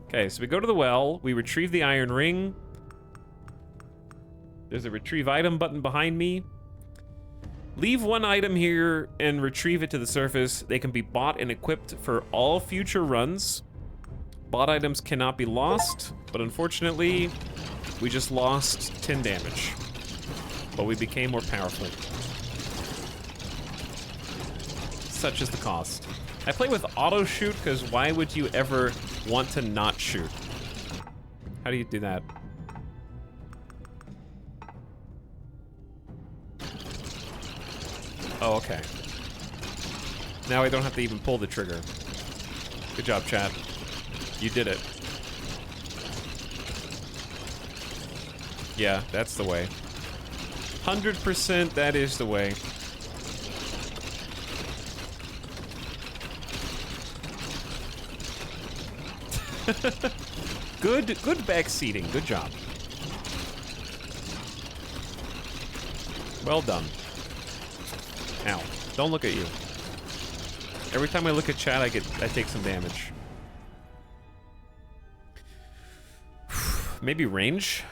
A: Okay, so we go to the well, we retrieve the iron ring. There's a retrieve item button behind me. Leave one item here and retrieve it to the surface. They can be bought and equipped for all future runs. Bought items cannot be lost, but unfortunately, we just lost 10 damage. But we became more powerful. Such is the cost. I play with auto shoot because why would you ever want to not shoot? How do you do that? Oh, okay. Now I don't have to even pull the trigger. Good job, chat. You did it. Yeah, that's the way. 100% that is the way. Good back seating. Good job. Well done. Ow. Don't look at you. Every time I look at chat, I take some damage. Maybe range?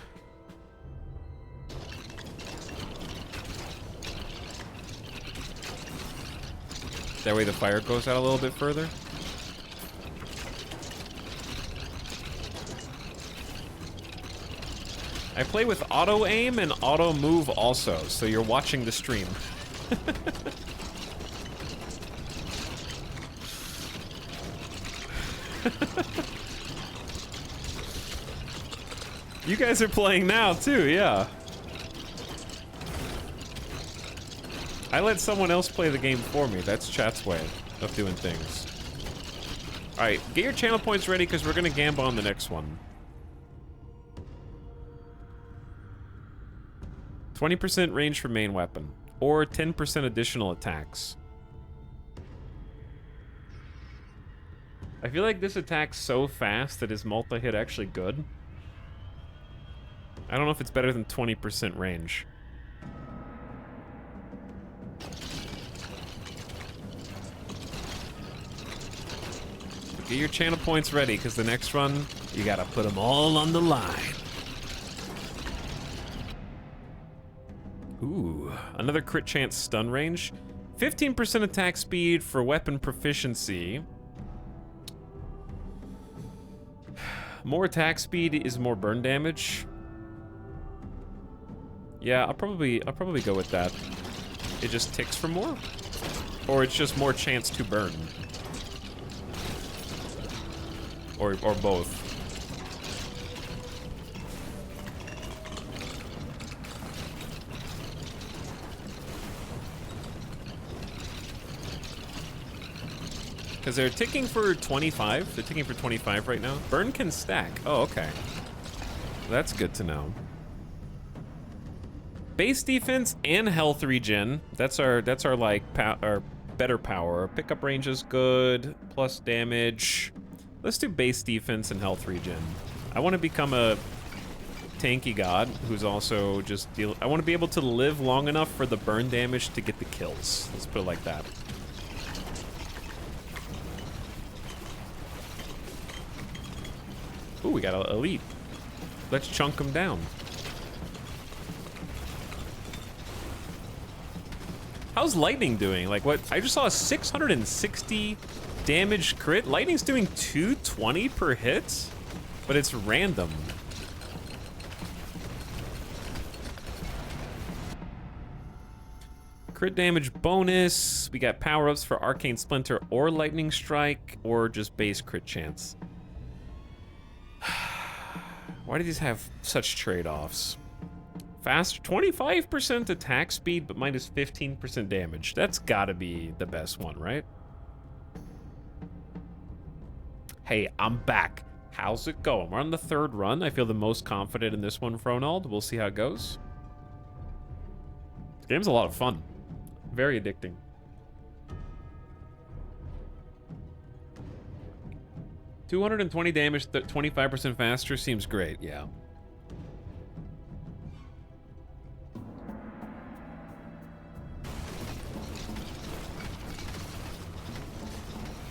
A: That way the fire goes out a little bit further. I play with auto aim and auto move also, so you're watching the stream. You guys are playing now too, yeah. I let someone else play the game for me. That's chat's way of doing things. Alright, get your channel points ready because we're gonna gamble on the next one. 20% range for main weapon, or 10% additional attacks. I feel like this attacks so fast that his multi-hit actually good. I don't know if it's better than 20% range. Get your channel points ready, because the next run, you gotta put them all on the line. Ooh, another crit chance stun range. 15% attack speed for weapon proficiency. More attack speed is more burn damage. Yeah, I'll probably go with that. It just ticks for more? Or it's just more chance to burn. Or both. Because they're ticking for 25. They're ticking for 25 right now. Burn can stack. Oh, okay. That's good to know. Base defense and health regen. That's our like our better power. Pickup range is good. Plus damage. Let's do base defense and health regen. I want to become a tanky god who's also just I want to be able to live long enough for the burn damage to get the kills. Let's put it like that. Ooh, we got an elite. Let's chunk him down. How's lightning doing? Like what? I just saw a 660 damage crit. Lightning's doing 220 per hit, but it's random. Crit damage bonus. We got power-ups for Arcane Splinter or Lightning Strike, or just base crit chance. Why do these have such trade-offs? Fast, 25% attack speed, but minus 15% damage. That's gotta be the best one, right? Hey, I'm back. How's it going? We're on the third run. I feel the most confident in this one, Fronald. We'll see how it goes. This game's a lot of fun. Very addicting. $220 damage, 25% faster seems great, yeah.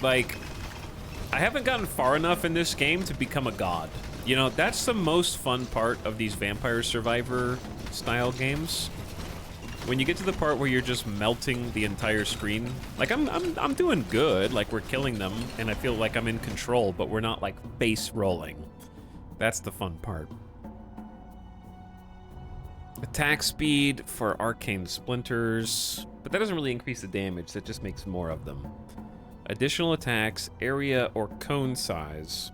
A: Like, I haven't gotten far enough in this game to become a god. You know, that's the most fun part of these Vampire Survivor style games. When you get to the part where you're just melting the entire screen, like I'm doing good, like we're killing them, and I feel like I'm in control, but we're not like base rolling. That's the fun part. Attack speed for Arcane Splinters, but that doesn't really increase the damage, that just makes more of them. Additional attacks, area or cone size.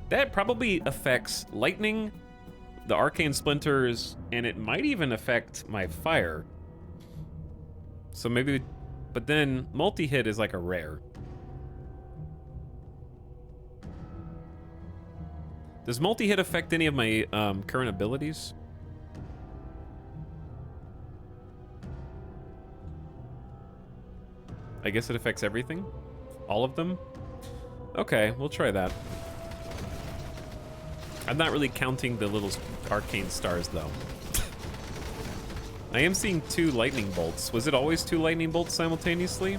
A: That probably affects lightning, the Arcane Splinters, and it might even affect my fire. So maybe, but then multi-hit is like a rare. Does multi-hit affect any of my current abilities? I guess it affects everything? All of them? Okay, we'll try that. I'm not really counting the little arcane stars, though. I am seeing 2 lightning bolts. Was it always 2 lightning bolts simultaneously?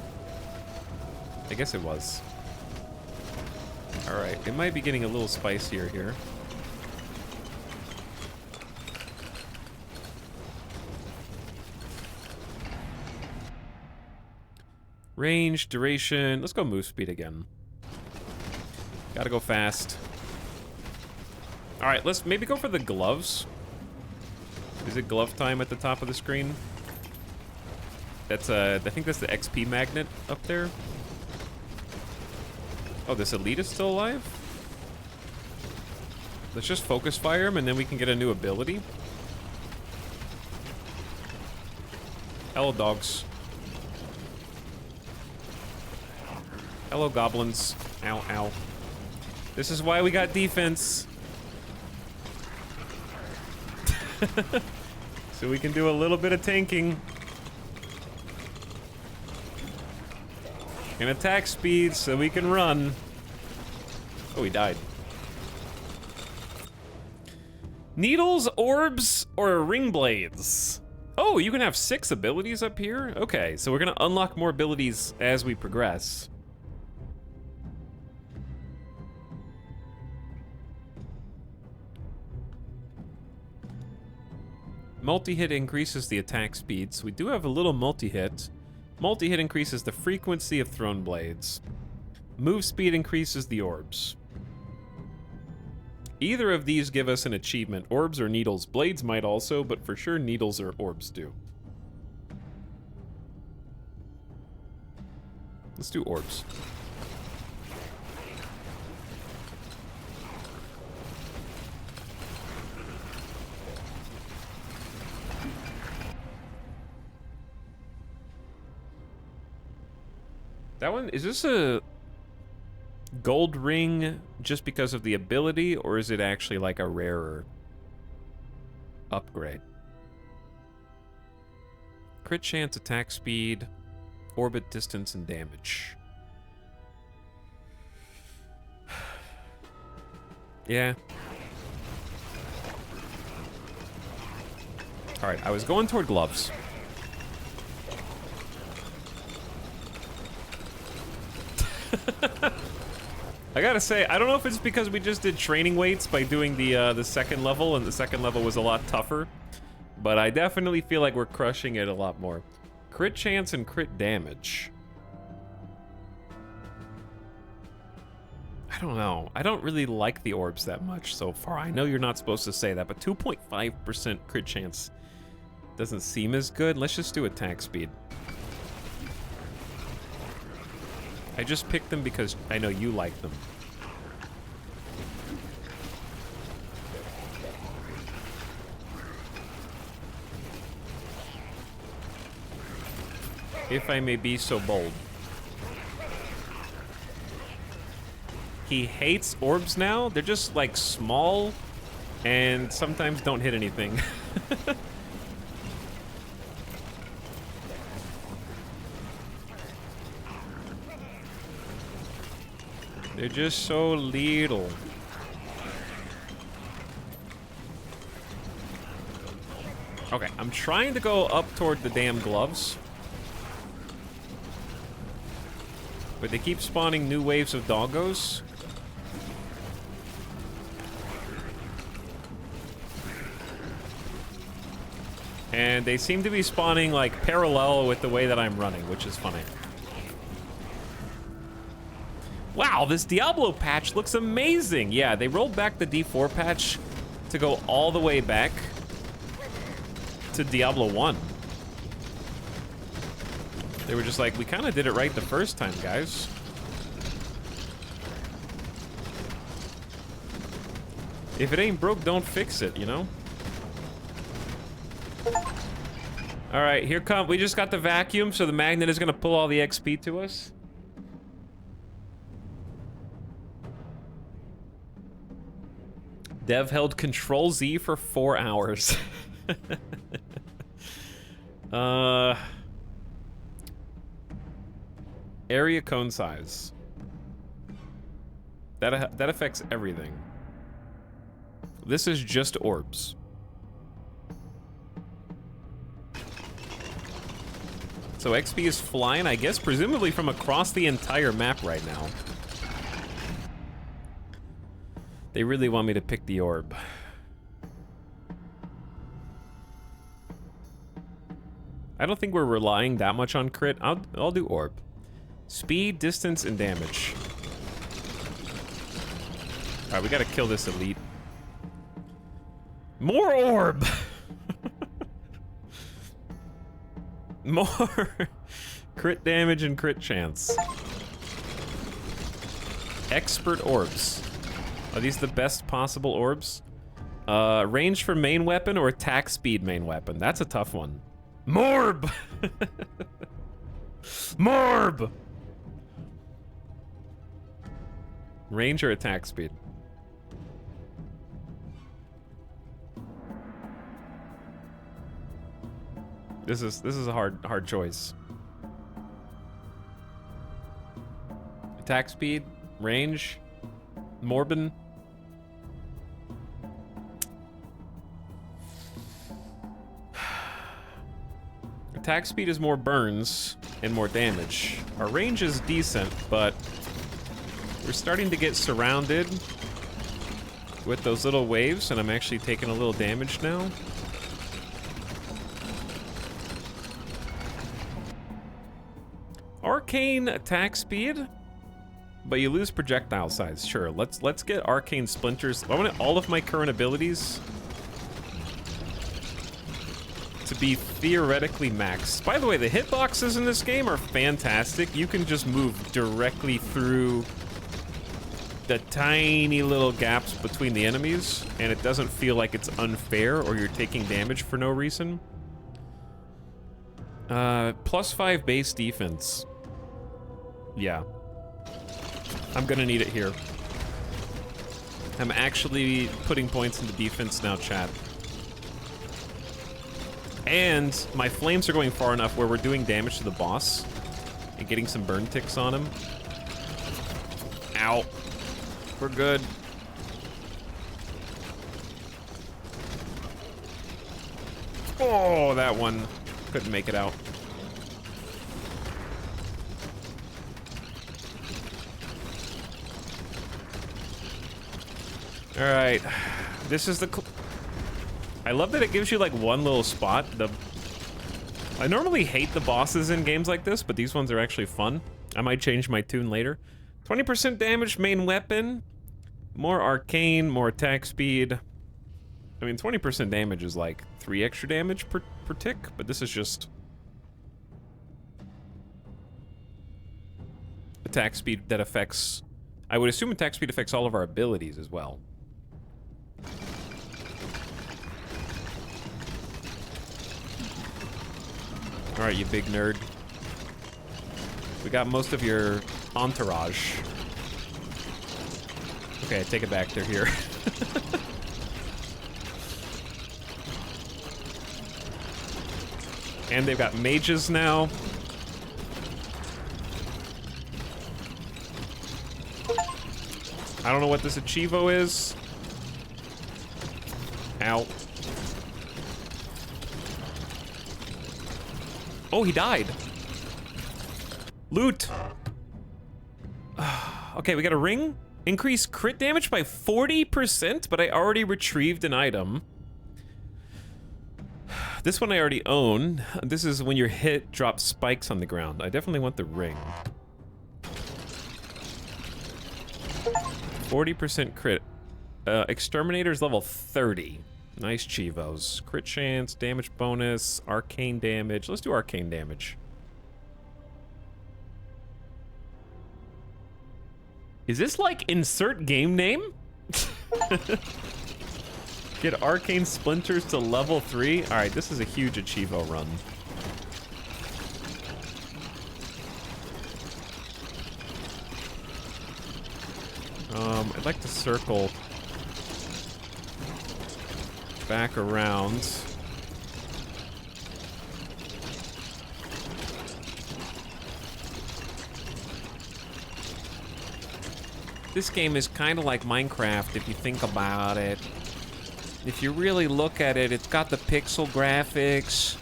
A: I guess it was. Alright, it might be getting a little spicier here. Range, duration. Let's go move speed again. Gotta go fast. Alright, let's maybe go for the gloves. Is it glove time at the top of the screen? That's I think that's the XP magnet up there. Oh, this elite is still alive? Let's just focus fire him and then we can get a new ability. Hello, dogs. Hello, goblins. Ow, ow. This is why we got defense. So we can do a little bit of tanking. And attack speed so we can run. Oh, he died. Needles, orbs, or ring blades? Oh, you can have 6 abilities up here? Okay, so we're gonna unlock more abilities as we progress. Multi-hit increases the attack speed, so we do have a little multi-hit. Multi-hit increases the frequency of thrown blades. Move speed increases the orbs. Either of these give us an achievement. Orbs or needles. Blades might also, but for sure needles or orbs do. Let's do orbs. That one, is this a gold ring just because of the ability, or is it actually like a rarer upgrade? Crit chance, attack speed, orbit distance, and damage. Yeah. Alright, I was going toward gloves. I gotta say, I don't know if it's because we just did training weights by doing the second level, and the second level was a lot tougher, but I definitely feel like we're crushing it a lot more. Crit chance and crit damage. I don't know. I don't really like the orbs that much so far. I know you're not supposed to say that, but 2.5% crit chance doesn't seem as good. Let's just do attack speed. I just picked them because I know you like them. If I may be so bold. He hates orbs now. They're just like small and sometimes don't hit anything. They're just so little. Okay, I'm trying to go up toward the damn gloves. But they keep spawning new waves of doggos. And they seem to be spawning like parallel with the way that I'm running, which is funny. Wow, this Diablo patch looks amazing. Yeah, they rolled back the D4 patch to go all the way back to Diablo 1. They were just like, we kind of did it right the first time, guys. If it ain't broke, don't fix it, you know? All right, here come. We just got the vacuum, so the magnet is gonna pull all the XP to us. Dev held Control Z for 4 hours. Area cone size. That affects everything. This is just orbs. So XP is flying, I guess, presumably from across the entire map right now. They really want me to pick the orb. I don't think we're relying that much on crit. I'll do orb. Speed, distance, and damage. Alright, we gotta kill this elite. More orb! More crit damage and crit chance. Expert orbs. Are these the best possible orbs? Range for main weapon or attack speed main weapon? That's a tough one. Morb! Morb! Range or attack speed? This is a hard choice. Attack speed, range, Morbin. Attack speed is more burns and more damage. Our range is decent, but we're starting to get surrounded with those little waves, and I'm actually taking a little damage now. Arcane attack speed, but you lose projectile size. Sure, let's get arcane splinters. I want all of my current abilities to be theoretically maxed. By the way, the hitboxes in this game are fantastic. You can just move directly through the tiny little gaps between the enemies, and it doesn't feel like it's unfair or you're taking damage for no reason. +5 base defense. Yeah. I'm gonna need it here. I'm actually putting points into defense now, chat. And my flames are going far enough where we're doing damage to the boss and getting some burn ticks on him. Ow. We're good. Oh, that one. Couldn't make it out. All right. This is the... I love that it gives you like one little spot. I normally hate the bosses in games like this, but these ones are actually fun. I might change my tune later. 20% damage main weapon. More arcane, more attack speed. I mean, 20% damage is like 3 extra damage per tick, but this is just attack speed that affects... I would assume attack speed affects all of our abilities as well. All right, you big nerd. We got most of your entourage. Okay, I take it back. They're here. And they've got mages now. I don't know what this Achievo is. Ow. Oh, he died. Loot. Okay, we got a ring. Increase crit damage by 40%, but I already retrieved an item. This one I already own. This is when you're hit, drop spikes on the ground. I definitely want the ring. 40% crit. Exterminator's level 30. Nice Chivos. Crit chance, damage bonus, arcane damage. Let's do arcane damage. Is this like insert game name? Get arcane splinters to level 3. All right, this is a huge Achievo run. I'd like to circle back around. This game is kind of like Minecraft if you think about it. If you really look at it, it's got the pixel graphics,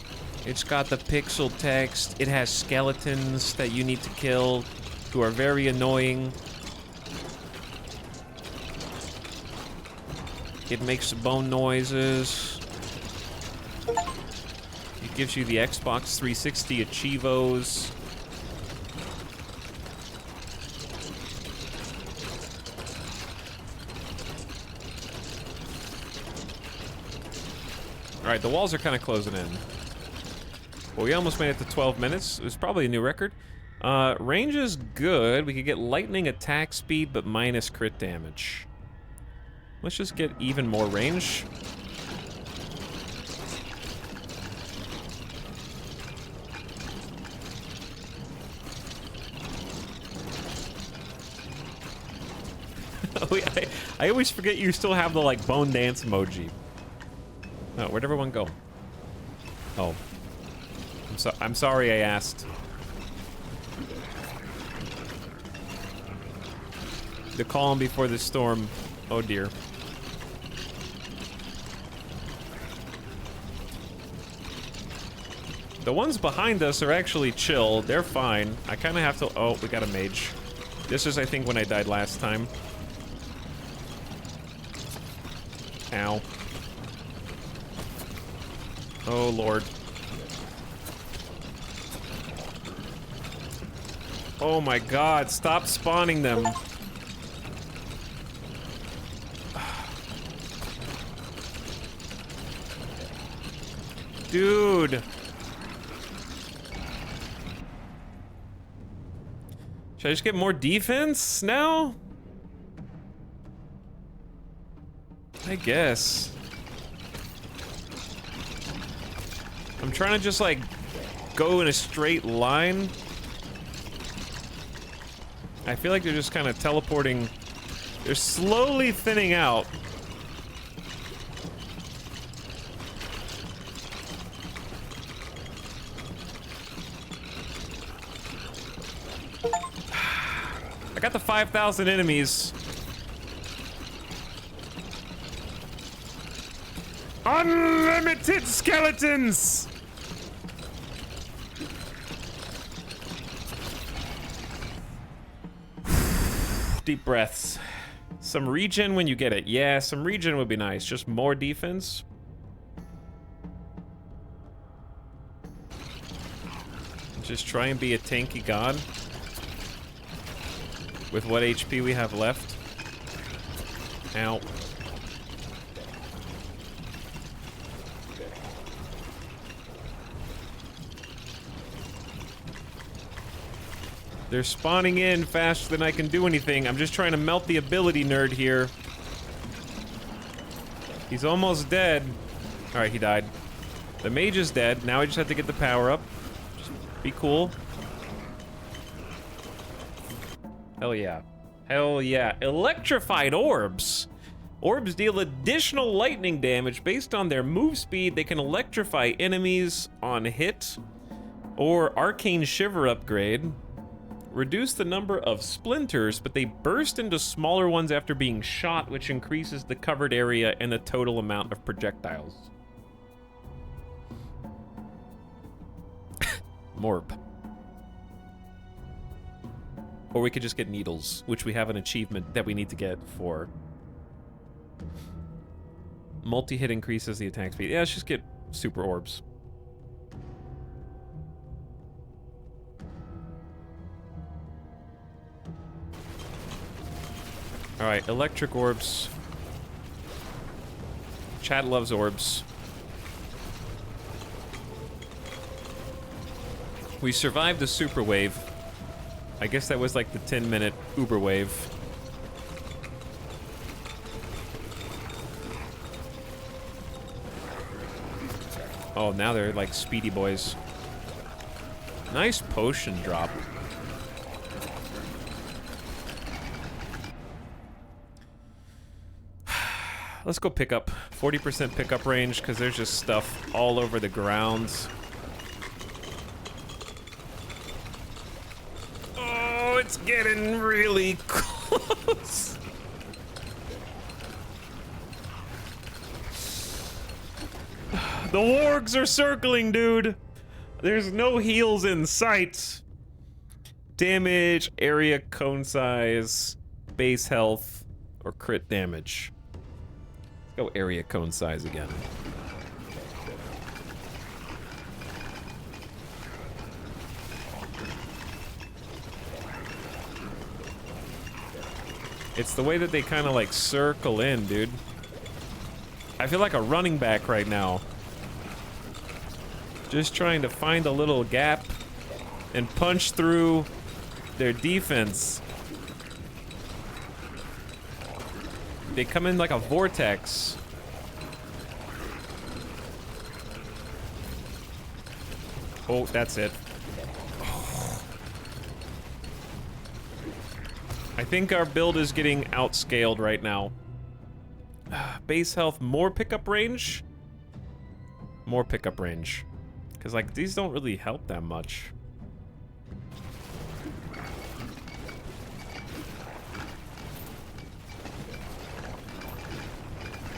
A: it's got the pixel text, it has skeletons that you need to kill who are very annoying. It makes bone noises. It gives you the Xbox 360 Achievos. Alright, the walls are kind of closing in. Well, we almost made it to 12 minutes. It was probably a new record. Range is good. We could get lightning attack speed, but minus crit damage. Let's just get even more range. I always forget you still have the, like, bone dance emoji. Oh, where'd everyone go? Oh. I'm sorry I asked. The calm before the storm. Oh dear. The ones behind us are actually chill. They're fine. I kind of have to... Oh, we got a mage. This is, I think, when I died last time. Ow. Oh, Lord. Oh my god, stop spawning them. Dude. Should I just get more defense now? I guess. I'm trying to just, like, go in a straight line. I feel like they're just kind of teleporting. They're slowly thinning out. I got the 5,000 enemies. Unlimited skeletons! Deep breaths. Some regen when you get it. Yeah, some regen would be nice. Just more defense. Just try and be a tanky god. With what HP we have left. Ow. They're spawning in faster than I can do anything. I'm just trying to melt the ability nerd here. He's almost dead. Alright, he died. The mage is dead. Now I just have to get the power up. Just be cool. Hell yeah. Hell yeah. Electrified orbs. Orbs deal additional lightning damage based on their move speed. They can electrify enemies on hit. Or arcane shiver upgrade. Reduce the number of splinters, but they burst into smaller ones after being shot, which increases the covered area and the total amount of projectiles. Morp. Or we could just get needles, which we have an achievement that we need to get for. Multi-hit increases the attack speed. Yeah, let's just get super orbs. Alright, electric orbs. Chad loves orbs. We survived the super wave. I guess that was like the 10-minute Uber wave. Oh, now they're like speedy boys. Nice potion drop. Let's go pick up. 40% pickup range, because there's just stuff all over the grounds. Oh, it's getting really close. The wargs are circling, dude. There's no heals in sight. Damage, area, cone size, base health, or crit damage. Let's go area, cone size again. It's the way that they kind of like circle in, dude. I feel like a running back right now. Just trying to find a little gap and punch through their defense. They come in like a vortex. Oh, that's it. I think our build is getting outscaled right now. Base health, more pickup range? More pickup range. Because, like, these don't really help that much.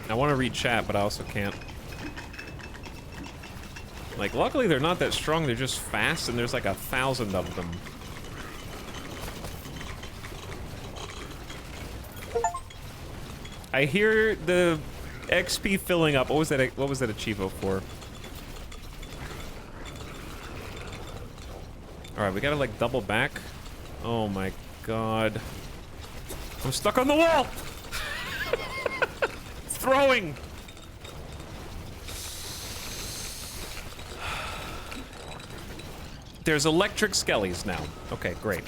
A: I want to read chat, but I also can't. Like, luckily they're not that strong, they're just fast, and there's like 1,000 of them. I hear the XP filling up. What was that Achivo for? Alright, we gotta like double back. Oh my god. I'm stuck on the wall! Throwing! There's electric skellies now. Okay, great.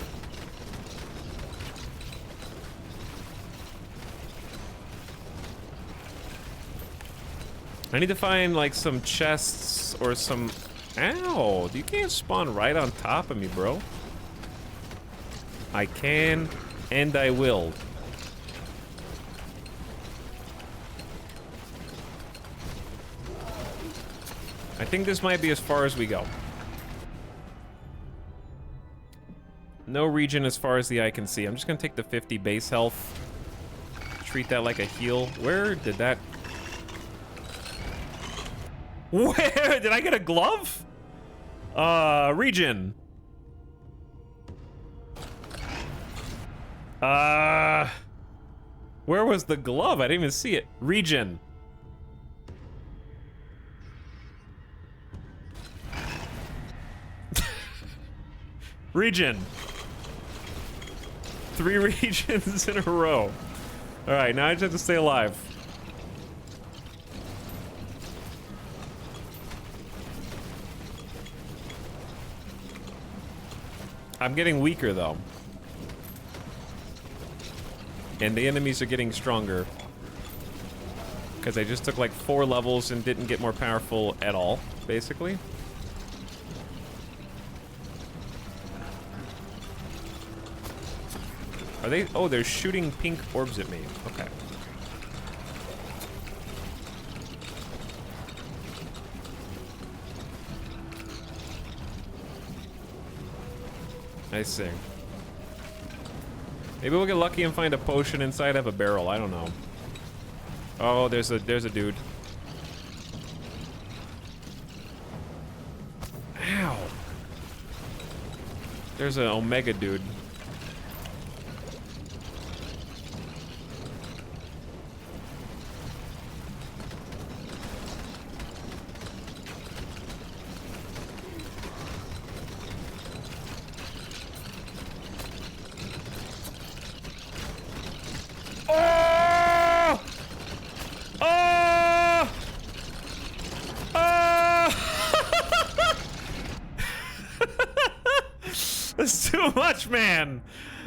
A: I need to find like some chests or some... Ow! You can't spawn right on top of me, bro. I can, and I will. I think this might be as far as we go. No region as far as the eye can see. I'm just gonna take the 50 base health. Treat that like a heal. Where did that... Where? Did I get a glove? Region. Where was the glove? I didn't even see it. Region. Region. 3 regions in a row. Alright, now I just have to stay alive. I'm getting weaker, though. And the enemies are getting stronger. Because I just took like 4 levels and didn't get more powerful at all, basically. Are they... Oh, they're shooting pink orbs at me. Okay. I see. Maybe we'll get lucky and find a potion inside of a barrel. I don't know. Oh, there's a dude. Ow. There's an Omega dude. Man,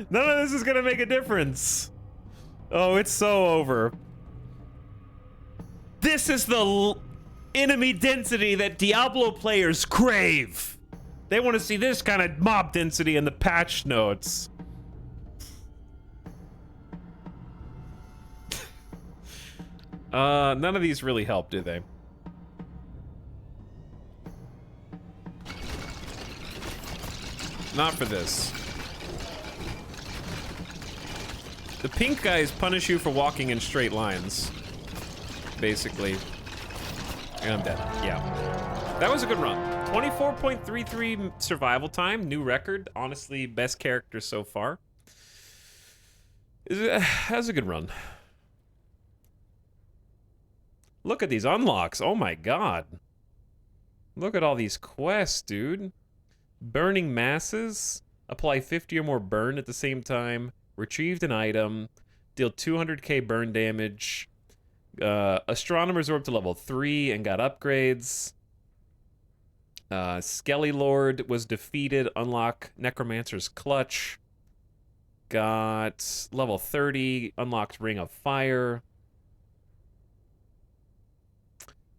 A: none of this is gonna make a difference. Oh, it's so over. This is the enemy density that Diablo players crave. They want to see this kind of mob density in the patch notes. None of these really help, do they? Not for this. The pink guys punish you for walking in straight lines. Basically. And I'm dead. Yeah. That was a good run. 24.33 survival time. New record. Honestly, best character so far. That's a good run. Look at these unlocks. Oh my god. Look at all these quests, dude. Burning masses. Apply 50 or more burn at the same time. Retrieved an item. Deal 200k burn damage. Astronomers were up to level 3 and got upgrades. Skelly Lord was defeated. Unlock Necromancer's Clutch. Got level 30. Unlocked Ring of Fire.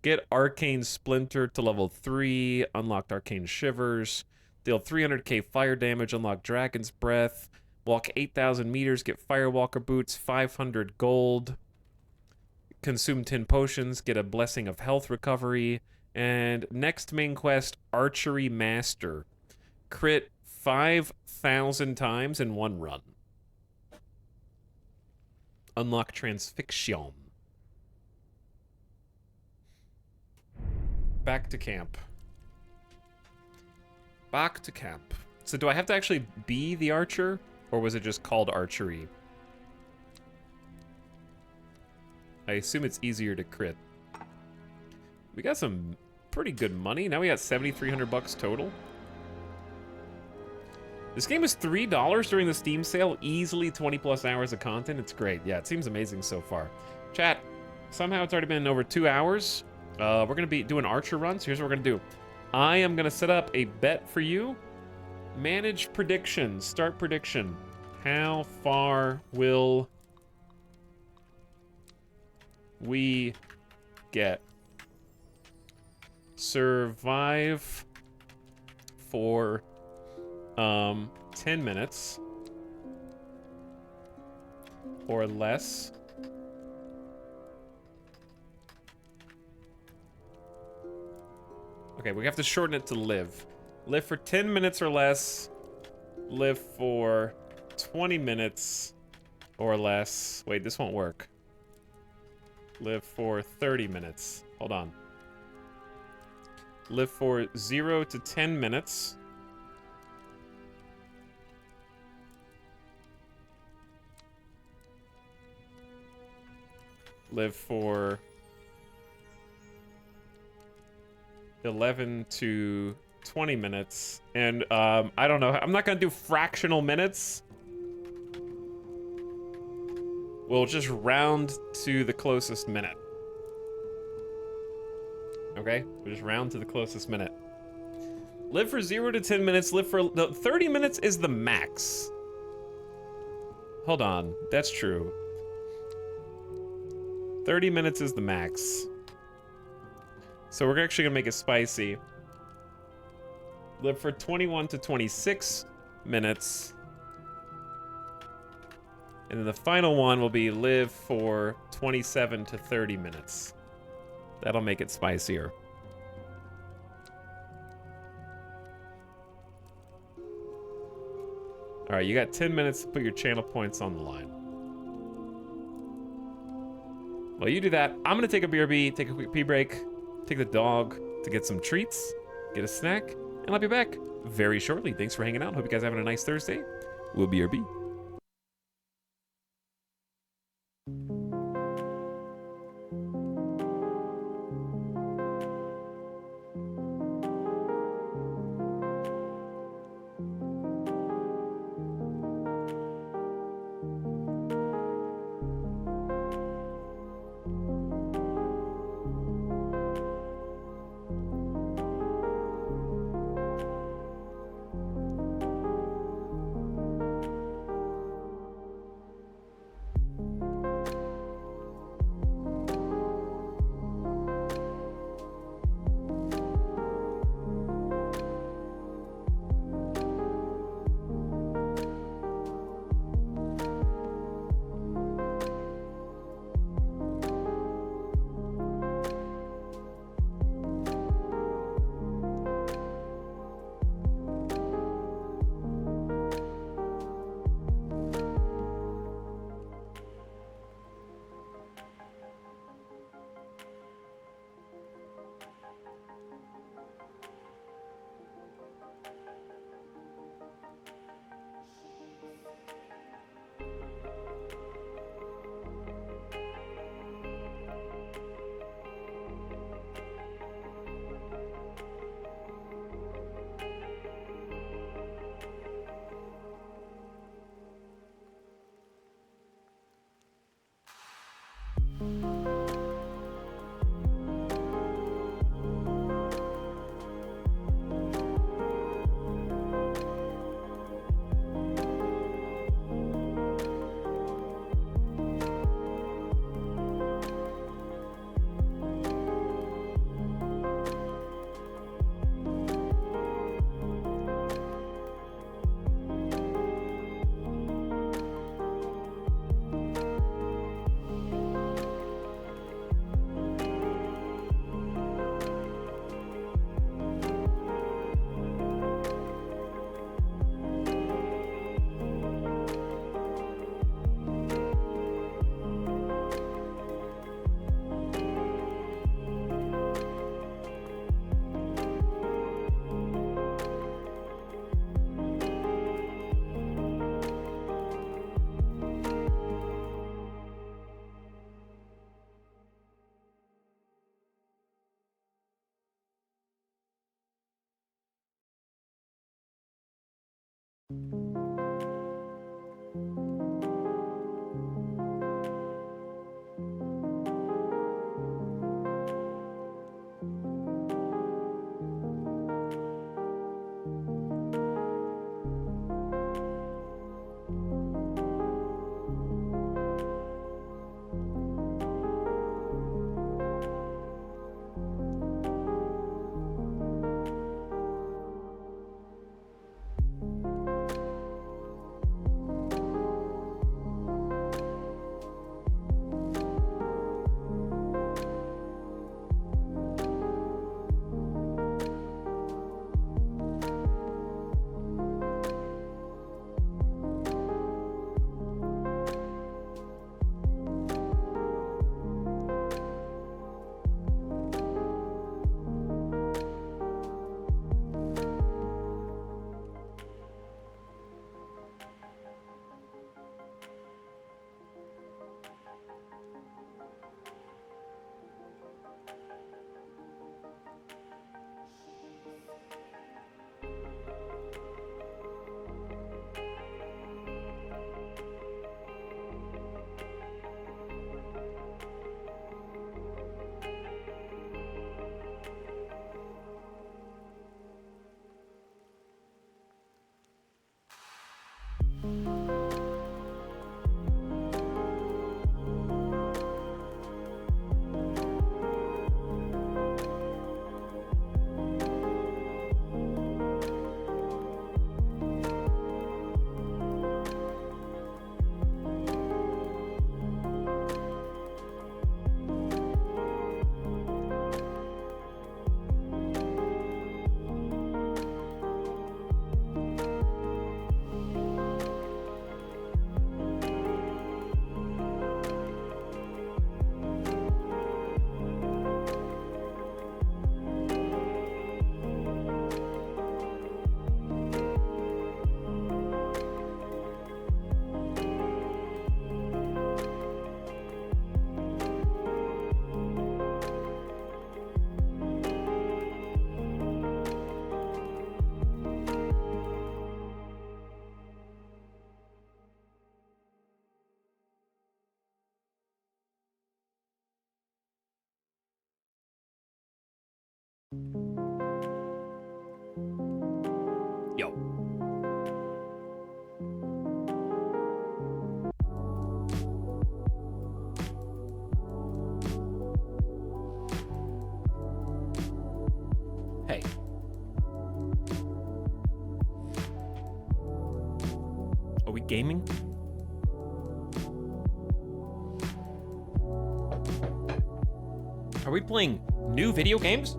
A: Get Arcane Splinter to level 3. Unlocked Arcane Shivers. Deal 300k fire damage. Unlock Dragon's Breath. Walk 8,000 meters. Get Firewalker Boots. 500 gold. Consume 10 potions. Get a Blessing of Health Recovery. And next main quest, Archery Master. Crit 5,000 times in one run. Unlock Transfixion. Back to camp. Back to camp. So do I have to actually be the archer? Or was it just called archery? I assume it's easier to crit. We got some pretty good money. Now we got 7,300 bucks total. This game is $3 during the Steam sale. Easily 20 plus hours of content. It's great. Yeah, it seems amazing so far. Chat, somehow it's already been over 2 hours. We're going to be doing archer runs. Here's what we're going to do. I am going to set up a bet for you. Manage predictions. Start prediction. How far will we get? Survive for 10 minutes or less. Okay, we have to shorten it to live. Live for 10 minutes or less. Live for 20 minutes or less. Wait, this won't work. Live for 30 minutes. Hold on. Live for 0 to 10 minutes. Live for 11 to 20 minutes. And I don't know. I'm not going to do fractional minutes. We'll just round to the closest minute. Okay? We'll just round to the closest minute. Live for 0 to 10 minutes. Live for... No, 30 minutes is the max. Hold on. That's true. 30 minutes is the max. So we're actually going to make it spicy. Live for 21 to 26 minutes. And then the final one will be live for 27 to 30 minutes. That'll make it spicier. All right, you got 10 minutes to put your channel points on the line. While you do that, I'm gonna take a BRB, take a quick pee break, take the dog to get some treats, get a snack, and I'll be back very shortly. Thanks for hanging out. Hope you guys are having a nice Thursday. We'll BRB. Yo. Hey. Are we gaming? Are we playing new video games?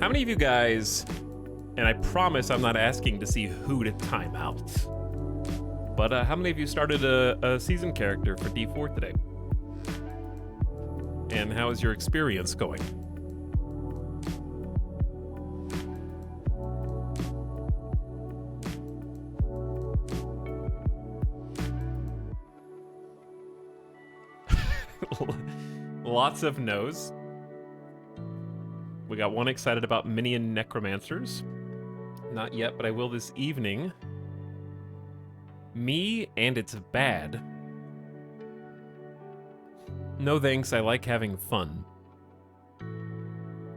A: How many of you guys, and I promise I'm not asking to see who to time out, but how many of you started a season character for D4 today? And how is your experience going? Lots of no's. We got one excited about Minion Necromancers. Not yet, but I will this evening. Me and it's bad. No thanks, I like having fun.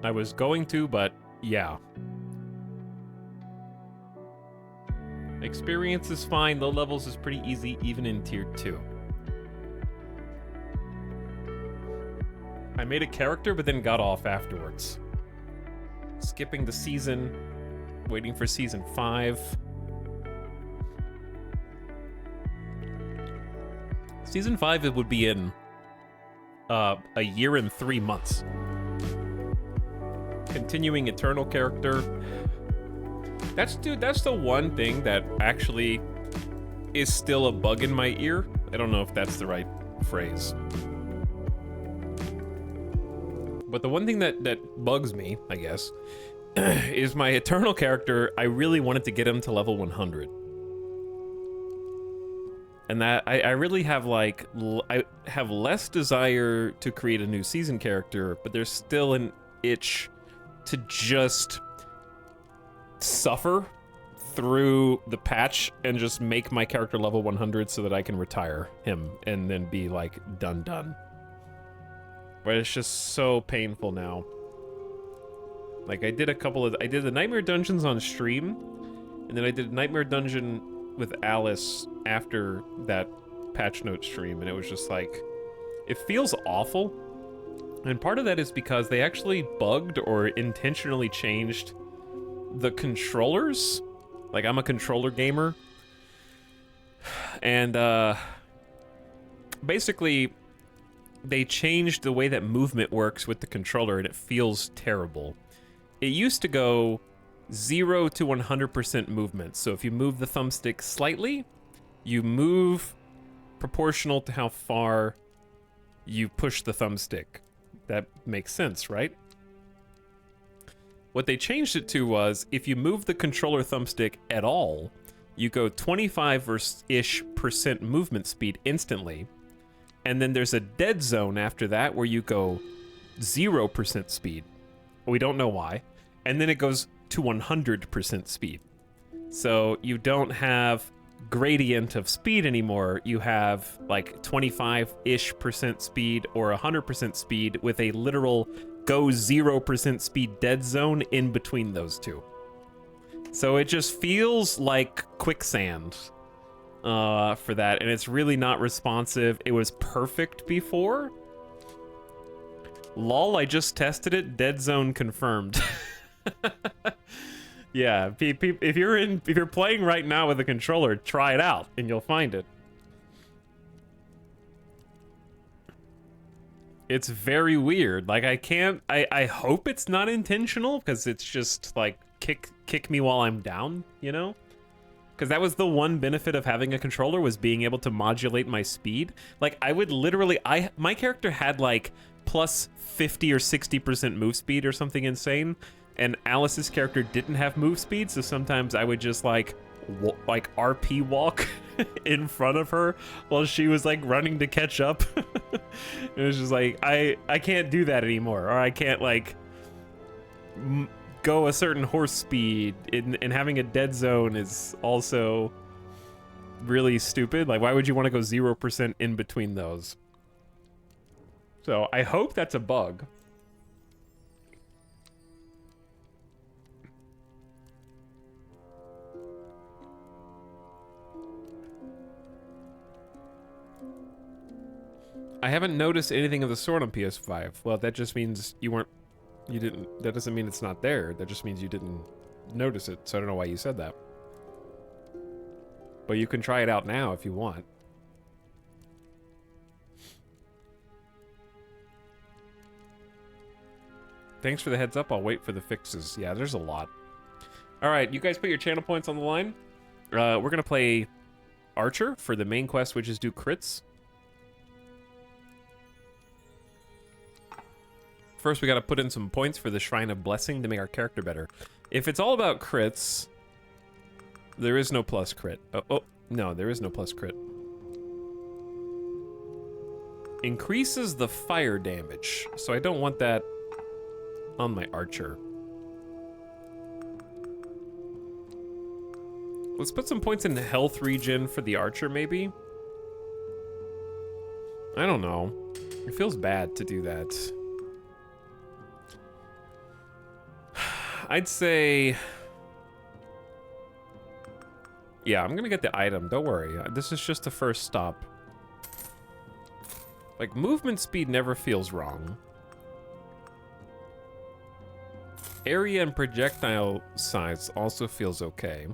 A: I was going to, but yeah. Experience is fine, low levels is pretty easy, even in tier 2. I made a character, but then got off afterwards. Skipping the season, waiting for season 5. Season 5, it would be in a year and 3 months. Continuing Eternal character. That's the one thing that actually is still a bug in my ear. I don't know if that's the right phrase. But the one thing that bugs me, I guess, is my Eternal character. I really wanted to get him to level 100. And that I really have like, I have less desire to create a new season character, but there's still an itch to just suffer through the patch and just make my character level 100 so that I can retire him and then be like done. But it's just so painful now. Like I did the Nightmare Dungeons on stream, and then I did Nightmare Dungeon with Alice after that patch note stream, and it was just like, it feels awful. And part of that is because they actually bugged or intentionally changed the controllers. Like, I'm a controller gamer. And, basically, they changed the way that movement works with the controller, and it feels terrible. It used to go 0 to 100% movement. So if you move the thumbstick slightly, you move proportional to how far you push the thumbstick. That makes sense, right? What they changed it to was, if you move the controller thumbstick at all, you go 25-ish% movement speed instantly. And then there's a dead zone after that where you go 0% speed. We don't know why. And then it goes to 100% speed. So you don't have gradient of speed anymore. You have like 25-ish% speed or 100% speed with a literal go 0% speed dead zone in between those two. So it just feels like quicksand for that, and it's really not responsive. It was perfect before. Lol, I just tested it. Dead zone confirmed. Yeah, if you're playing right now with a controller, try it out and you'll find it. It's very weird. Like, I hope it's not intentional, because it's just like kick me while I'm down, you know? Because that was the one benefit of having a controller, was being able to modulate my speed. Like, I would literally, my character had like plus 50 or 60% move speed or something insane, and Alice's character didn't have move speed, so sometimes I would just like RP walk in front of her while she was like running to catch up. It was just like, I can't do that anymore, or I can't like go a certain horse speed, and having a dead zone is also really stupid. Like, why would you want to go 0% in between those? So I hope that's a bug. I haven't noticed anything of the sort on PS5. Well, that just means you didn't, that doesn't mean it's not there. That just means you didn't notice it, so I don't know why you said that. But you can try it out now if you want. Thanks for the heads up. I'll wait for the fixes. Yeah, there's a lot. All right, you guys put your channel points on the line. We're going to play Archer for the main quest, which is do crits. First, we got to put in some points for the Shrine of Blessing to make our character better. If it's all about crits, there is no plus crit. Oh, no, there is no plus crit. Increases the fire damage, so I don't want that on my Archer. Let's put some points in the health regen for the Archer, maybe? I don't know. It feels bad to do that. I'd say... Yeah, I'm gonna get the item, don't worry. This is just the first stop. Like, movement speed never feels wrong. Area and projectile size also feels okay.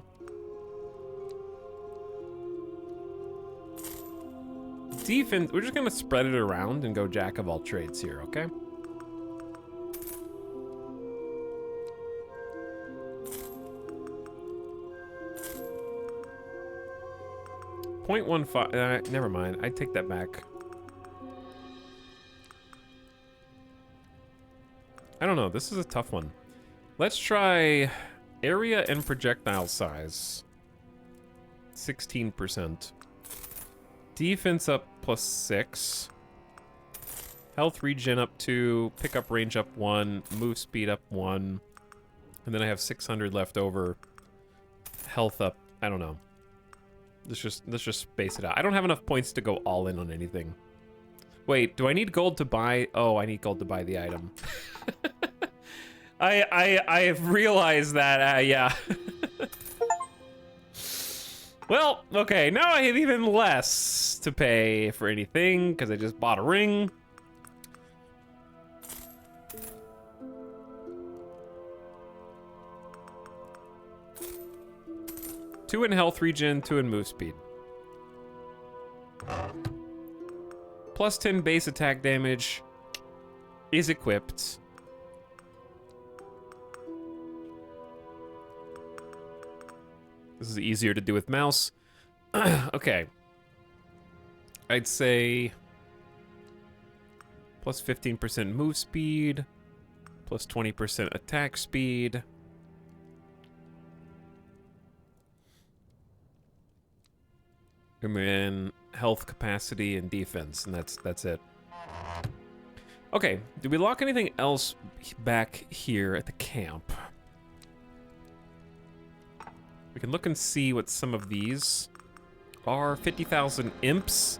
A: Defense, we're just gonna spread it around and go jack of all trades here, okay? .15, never mind, I take that back. I don't know, this is a tough one. Let's try area and projectile size. 16%. Defense up +6. Health regen up 2. Pickup range up 1. Move speed up 1. And then I have 600 left over. Health up, I don't know. Let's just space it out. I don't have enough points to go all in on anything. Wait, do I need gold to buy? Oh, I need gold to buy the item. I've realized that, yeah. Well, okay, now I have even less to pay for anything, because I just bought a ring. Two in health regen, 2 in move speed. Plus 10 base attack damage is equipped. This is easier to do with mouse. Okay. I'd say plus 15% move speed, plus 20% attack speed. And then health capacity and defense, and that's it. Okay, did we lock anything else back here at the camp? We can look and see what some of these are. 50,000 imps.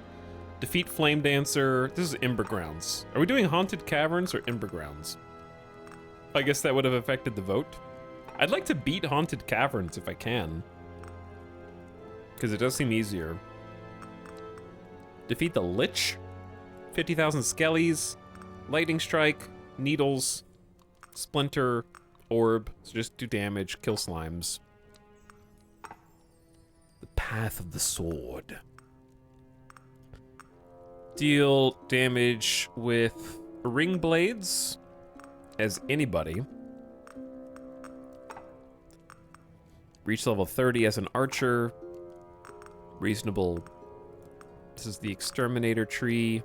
A: Defeat Flame Dancer. This is Ember Grounds. Are we doing Haunted Caverns or Ember Grounds? I guess that would have affected the vote. I'd like to beat Haunted Caverns if I can, because it does seem easier. Defeat the Lich. 50,000 Skellies. Lightning Strike. Needles. Splinter. Orb. So just do damage. Kill slimes. The Path of the Sword. Deal damage with ring blades as anybody. Reach level 30 as an archer. Reasonable. This is the exterminator tree.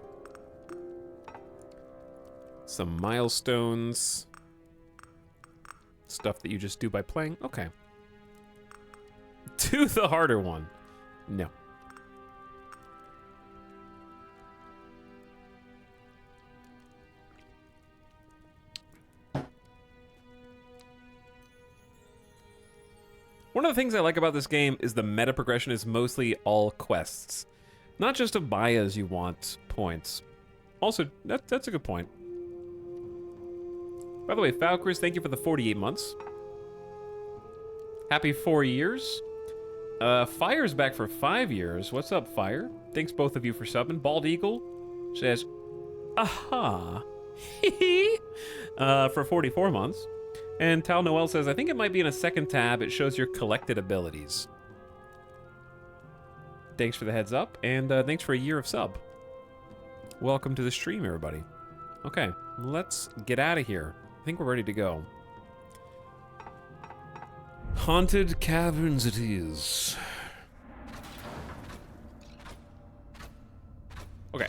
A: Some milestones. Stuff that you just do by playing. Okay. Do the harder one. No. One of the things I like about this game is the meta progression is mostly all quests. Not just to buy as you want points. Also, that's a good point. By the way, Falkers, thank you for the 48 months. Happy 4 years. Fire's back for 5 years. What's up, Fire? Thanks both of you for subbing. Bald Eagle, says, aha, for 44 months. And Tal Noel says, I think it might be in a second tab. It shows your collected abilities. Thanks for the heads up, and thanks for a year of sub. Welcome to the stream, everybody. Okay, let's get out of here. I think we're ready to go. Haunted caverns it is. Okay.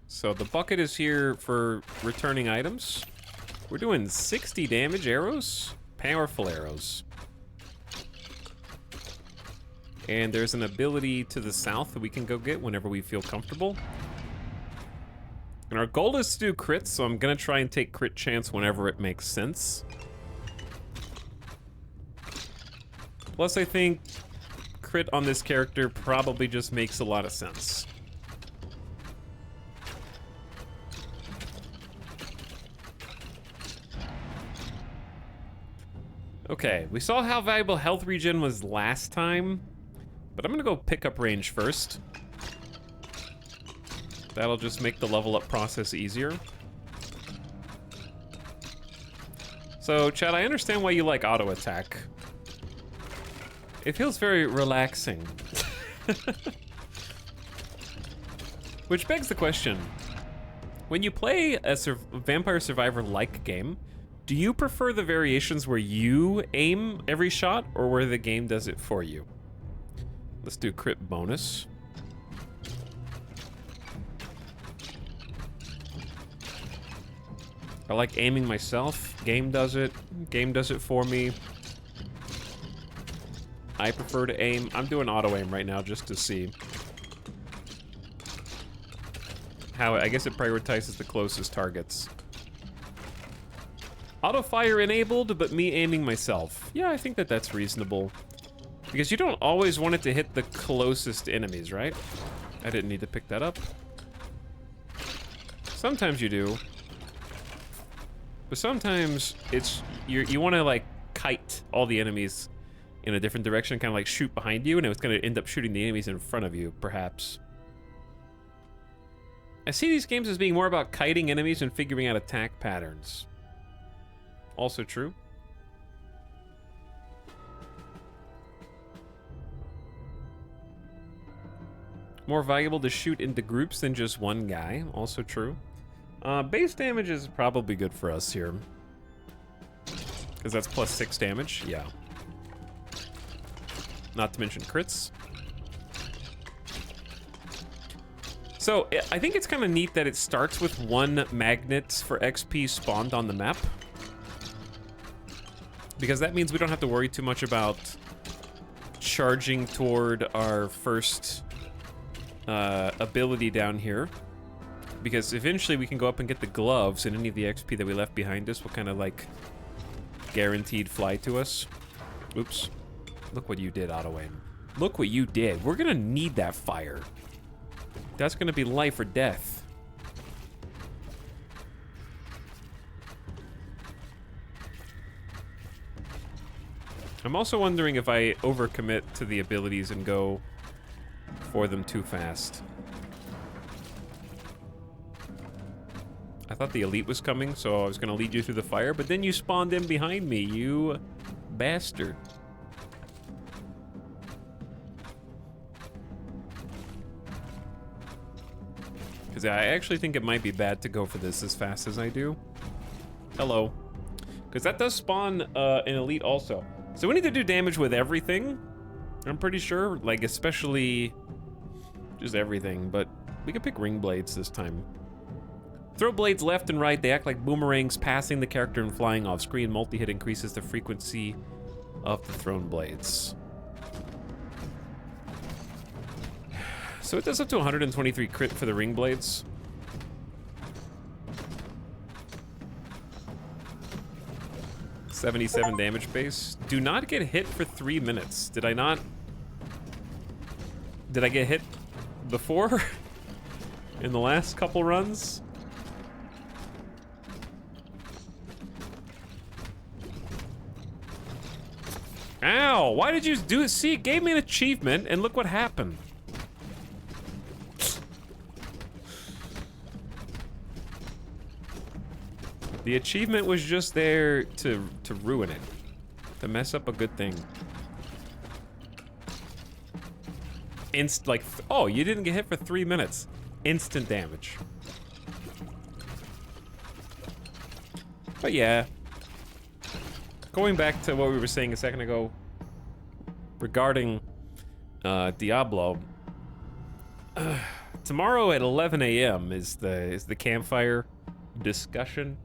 A: So the bucket is here for returning items. We're doing 60 damage arrows. Powerful arrows. And there's an ability to the south that we can go get whenever we feel comfortable. And our goal is to do crits, so I'm gonna try and take crit chance whenever it makes sense. Plus, I think crit on this character probably just makes a lot of sense. Okay, we saw how valuable health regen was last time, but I'm gonna go pickup range first. That'll just make the level up process easier. So, Chad, I understand why you like auto attack. It feels very relaxing. Which begs the question, when you play a Vampire Survivor-like game, do you prefer the variations where you aim every shot or where the game does it for you? Let's do crit bonus. I like aiming myself. Game does it. Game does it for me. I prefer to aim. I'm doing auto aim right now just to see how, I guess it prioritizes the closest targets. Auto fire enabled, but me aiming myself. Yeah, I think that that's reasonable. Because you don't always want it to hit the closest enemies, right? I didn't need to pick that up. Sometimes you do. But sometimes it's, you want to like kite all the enemies in a different direction, kind of like shoot behind you, and it's going to end up shooting the enemies in front of you, perhaps. I see these games as being more about kiting enemies and figuring out attack patterns. Also true. More valuable to shoot into groups than just one guy. Also true. Base damage is probably good for us here. Because that's plus 6 damage. Yeah. Not to mention crits. So, I think it's kind of neat that it starts with 1 magnet for XP spawned on the map. Because that means we don't have to worry too much about charging toward our first ability down here. Because eventually we can go up and get the gloves, and any of the XP that we left behind us will kind of like guaranteed fly to us. Oops. Look what you did, auto aim. Look what you did. We're gonna need that fire. That's gonna be life or death. I'm also wondering if I overcommit to the abilities and go for them too fast. I thought the elite was coming, so I was gonna lead you through the fire, but then you spawned in behind me, you bastard. Because I actually think it might be bad to go for this as fast as I do. Hello. Because that does spawn an elite also. So we need to do damage with everything, I'm pretty sure. Like, especially just everything, but we can pick ring blades this time. Throw blades left and right. They act like boomerangs, passing the character and flying off screen. Multi-hit increases the frequency of the thrown blades. So it does up to 123 crit for the ring blades. $77 damage base. Do not get hit for 3 minutes. Did I not? Did I get hit before? In the last couple runs? Ow! Why did you do it? See, it gave me an achievement, and look what happened. The achievement was just there to ruin it. To mess up a good thing. Oh, you didn't get hit for 3 minutes. Instant damage. But yeah. Going back to what we were saying a second ago regarding Diablo. Tomorrow at 11 a.m. is the campfire discussion.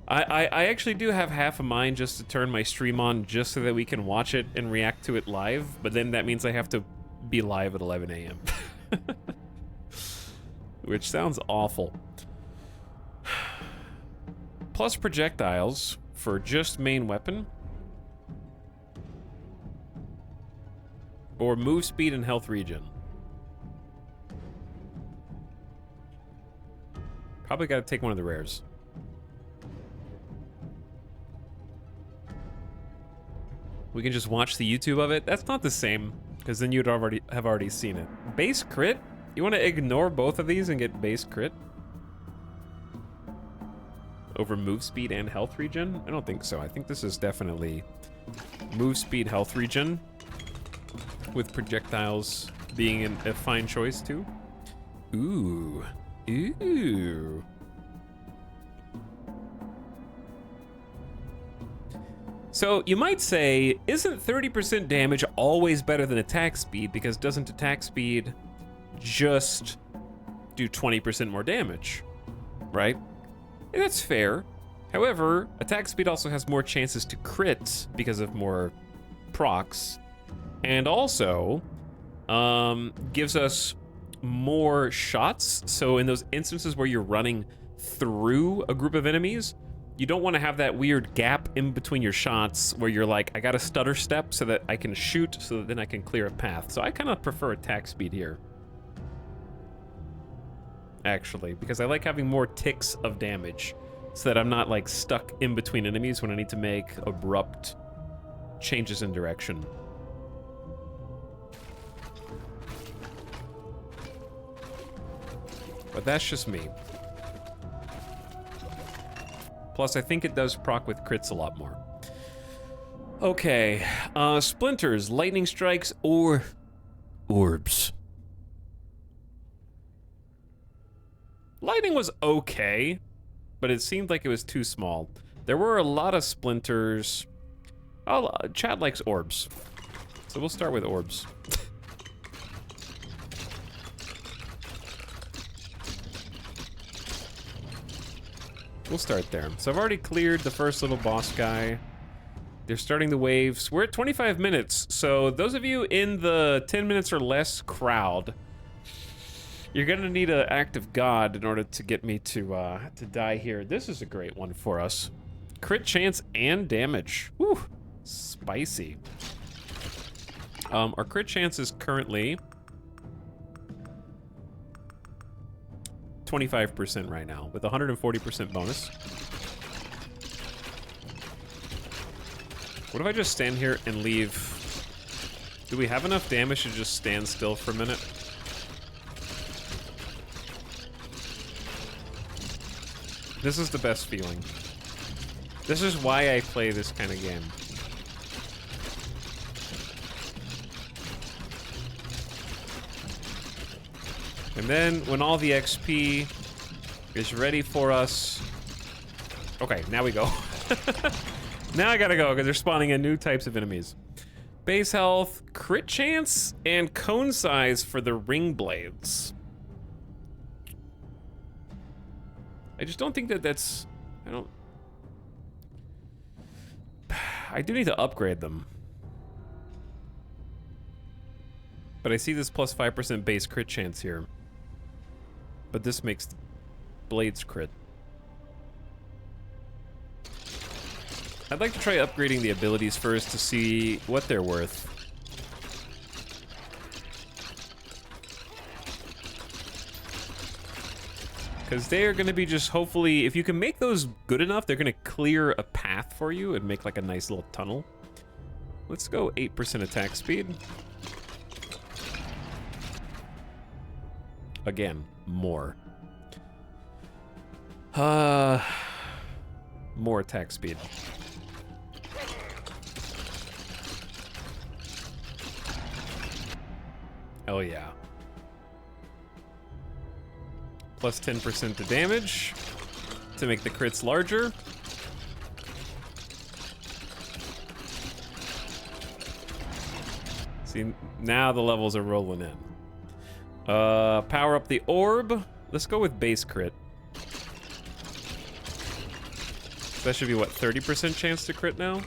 A: I actually do have half a mind just to turn my stream on just so that we can watch it and react to it live, but then that means I have to be live at 11 a.m. Which sounds awful. Plus projectiles for just main weapon. Or move speed and health regen. Probably gotta take one of the rares. We can just watch the YouTube of it. That's not the same, because then you'd have already seen it. Base crit? You want to ignore both of these and get base crit? Over move speed and health regen? I don't think so. I think this is definitely move speed, health regen, with projectiles being a fine choice too. Ooh. Ooh. So you might say, isn't 30% damage always better than attack speed, because doesn't attack speed just do 20% more damage, right? And that's fair. However, attack speed also has more chances to crit because of more procs, and also gives us more shots. So in those instances where you're running through a group of enemies, you don't want to have that weird gap in between your shots where you're like, I got to stutter step so that I can shoot, so that then I can clear a path. So I kind of prefer attack speed here, actually, because I like having more ticks of damage so that I'm not like stuck in between enemies when I need to make abrupt changes in direction. But that's just me. Plus, I think it does proc with crits a lot more. Okay, splinters, lightning strikes, or orbs. Lightning was okay, but it seemed like it was too small. There were a lot of splinters. Oh, Chad likes orbs, so we'll start with orbs. We'll start there. So I've already cleared the first little boss guy. They're starting the waves. We're at 25 minutes, so those of you in the 10 minutes or less crowd, you're gonna need an act of God in order to get me to die here. This is a great one for us. Crit chance and damage. Whew, spicy. Our crit chance is currently 25% right now, with 140% bonus. What if I just stand here and leave? Do we have enough damage to just stand still for a minute? This is the best feeling. This is why I play this kind of game. And then, when all the XP is ready for us... Okay, now we go. Now I gotta go, because they're spawning in new types of enemies. Base health, crit chance, and cone size for the ring blades. I just don't think that that's... I do need to upgrade them. But I see this plus 5% base crit chance here. But this makes blades crit. I'd like to try upgrading the abilities first to see what they're worth. Because they are going to be just, hopefully, if you can make those good enough, they're going to clear a path for you and make like a nice little tunnel. Let's go 8% attack speed. Again, more. more attack speed. Oh yeah. Plus 10% to damage to make the crits larger. See, now the levels are rolling in. Power up the orb. Let's go with base crit. That should be, what, 30% chance to crit now?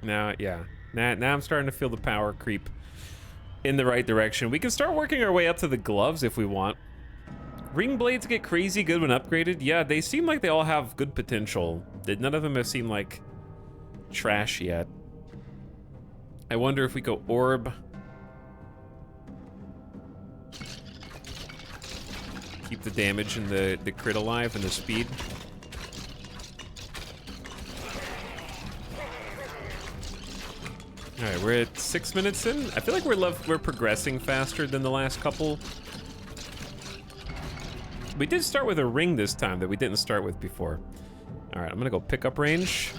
A: Now, yeah. Now I'm starting to feel the power creep in the right direction. We can start working our way up to the gloves if we want. Ring blades get crazy good when upgraded. Yeah, they seem like they all have good potential. None of them have seemed like trash yet. I wonder if we go orb. Keep the damage and the crit alive and the speed. All right, we're at 6 minutes in. I feel like we're progressing faster than the last couple. We did start with a ring this time that we didn't start with before. All right, I'm gonna go pickup range.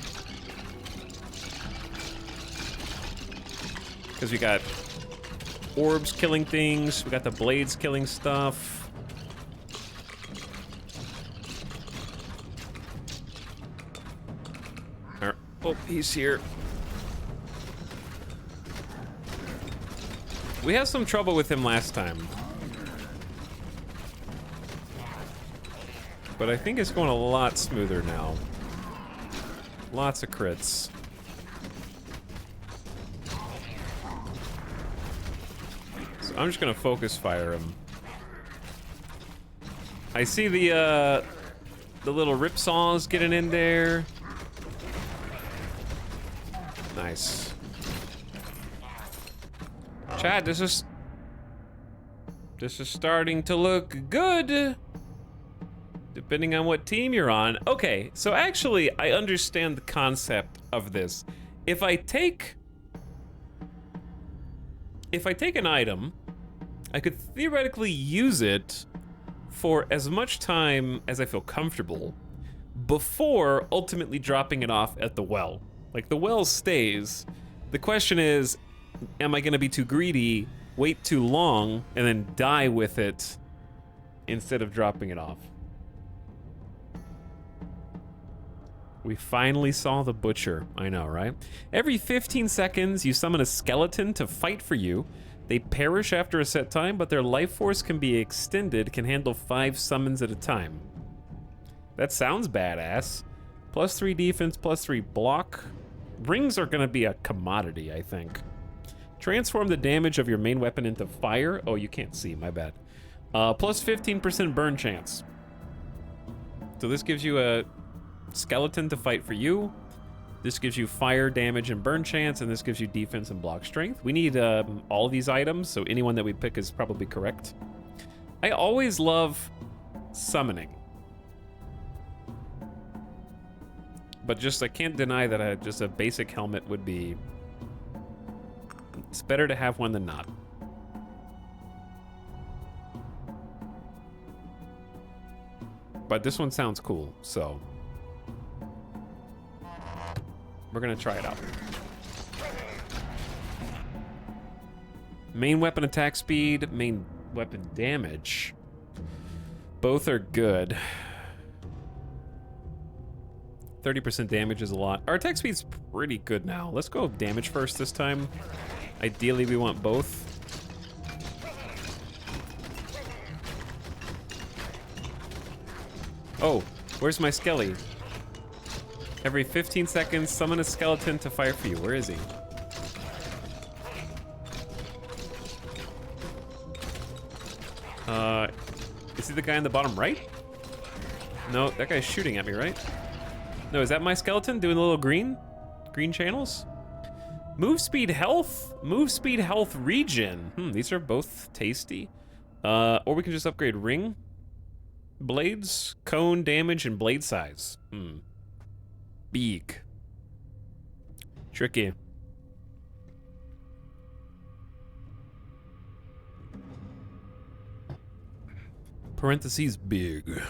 A: Because we got orbs killing things, we got the blades killing stuff. All right. Oh, he's here. We had some trouble with him last time. But I think it's going a lot smoother now. Lots of crits. So I'm just gonna focus fire him. I see the little rip saws getting in there. Nice. Chad, this is starting to look good. Depending on what team you're on. Okay, so actually, I understand the concept of this. If I take an item, I could theoretically use it for as much time as I feel comfortable before ultimately dropping it off at the well. Like, the well stays. The question is, am I gonna be too greedy, wait too long, and then die with it instead of dropping it off? We finally saw the butcher. I know, right? Every 15 seconds, you summon a skeleton to fight for you. They perish after a set time, but their life force can be extended, can handle 5 summons at a time. That sounds badass. Plus 3 defense, plus 3 block. Rings are gonna be a commodity, I think. Transform the damage of your main weapon into fire. Oh, you can't see, my bad. Plus 15% burn chance. So this gives you a skeleton to fight for you. This gives you fire damage and burn chance, and this gives you defense and block strength. We need all these items, so anyone that we pick is probably correct. I always love summoning. But just, I can't deny that just a basic helmet would be... It's better to have one than not. But this one sounds cool, so... We're gonna try it out. Main weapon attack speed, main weapon damage. Both are good. 30% damage is a lot. Our attack speed's pretty good now. Let's go damage first this time. Ideally, we want both. Oh, where's my skelly? Every 15 seconds, summon a skeleton to fight for you. Where is he? Is he the guy in the bottom right? No, that guy's shooting at me, right? No, is that my skeleton doing the little green channels? Move speed health regen. These are both tasty. Or we can just upgrade ring, blades, cone damage, and blade size. Big. Tricky. Parentheses big.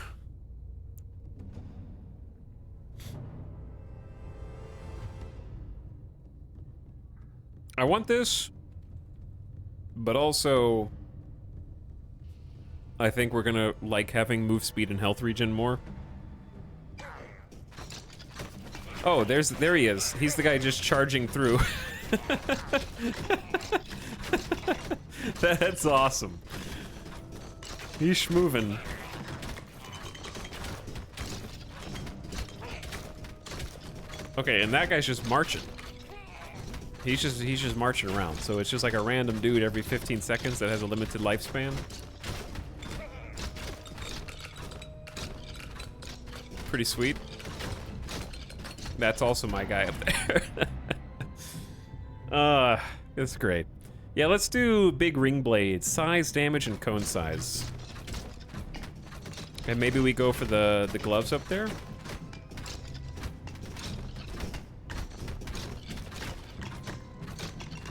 A: I want this, but also I think we're gonna like having move speed and health regen more. Oh, there he is. He's the guy just charging through. That's awesome. He's schmovin'. Okay, and that guy's just marching. He's just marching around. So it's just like a random dude every 15 seconds that has a limited lifespan. Pretty sweet. That's also my guy up there. It's great. Yeah, let's do big ring blades, size, damage, and cone size. And maybe we go for the gloves up there.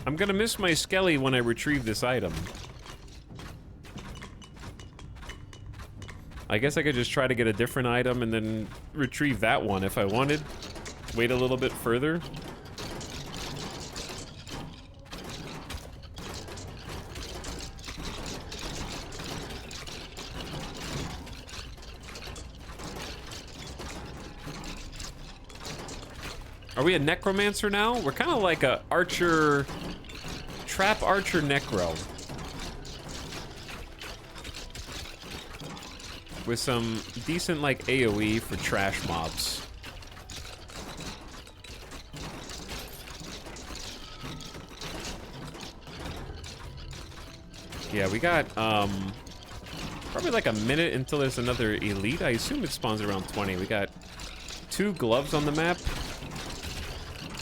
A: I'm gonna miss my skelly when I retrieve this item. I guess I could just try to get a different item and then retrieve that one if I wanted. Wait a little bit further. Are we a necromancer now? We're kind of like a archer, trap archer necro. With some decent like AoE for trash mobs. Yeah, we got probably like a minute until there's another elite. I assume it spawns around 20. We got 2 gloves on the map.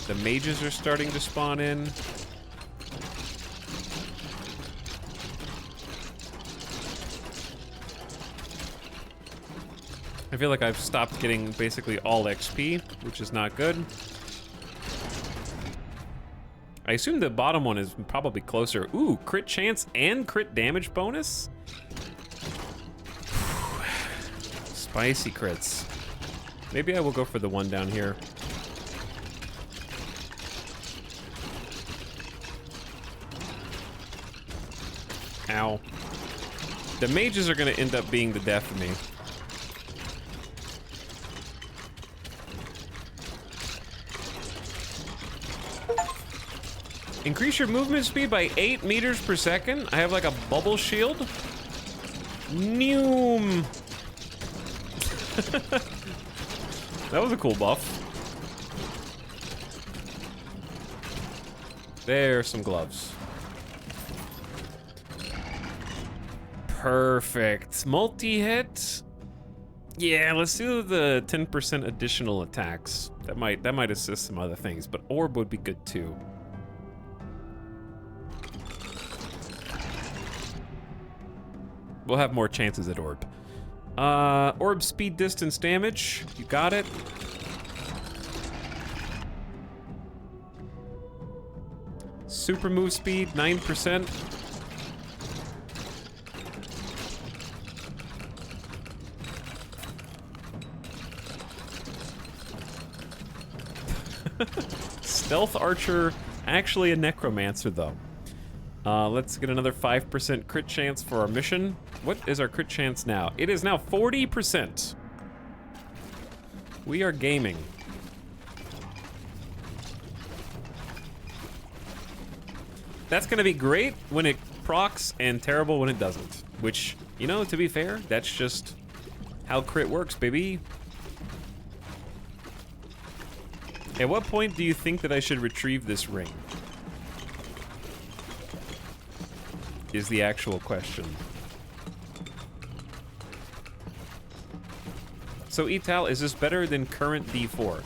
A: The mages are starting to spawn in. I feel like I've stopped getting basically all XP, which is not good. I assume the bottom one is probably closer. Ooh, crit chance and crit damage bonus? Spicy crits. Maybe I will go for the one down here. Ow. The mages are gonna end up being the death of me. Increase your movement speed by 8 meters per second. I have like a bubble shield. Noom. That was a cool buff. There's some gloves. Perfect. Multi-hit. Yeah, let's do the 10% additional attacks. That might assist some other things, but orb would be good too. We'll have more chances at orb. Orb speed, distance, damage. You got it. Super move speed, 9%. Stealth archer, actually a necromancer though. Let's get another 5% crit chance for our mission. What is our crit chance now? It is now 40%. We are gaming. That's gonna be great when it procs and terrible when it doesn't. Which, you know, to be fair, that's just how crit works, baby. At what point do you think that I should retrieve this ring? Is the actual question. So Etal, is this better than current D4?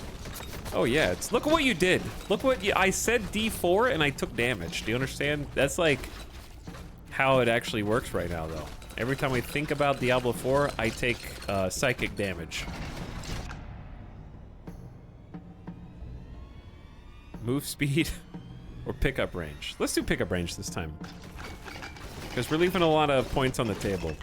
A: Oh yeah, it's, look at what you did. Look what I said D4 and I took damage. Do you understand? That's like how it actually works right now though. Every time I think about Diablo 4, I take psychic damage. Move speed or pickup range? Let's do pickup range this time. Because we're leaving a lot of points on the table.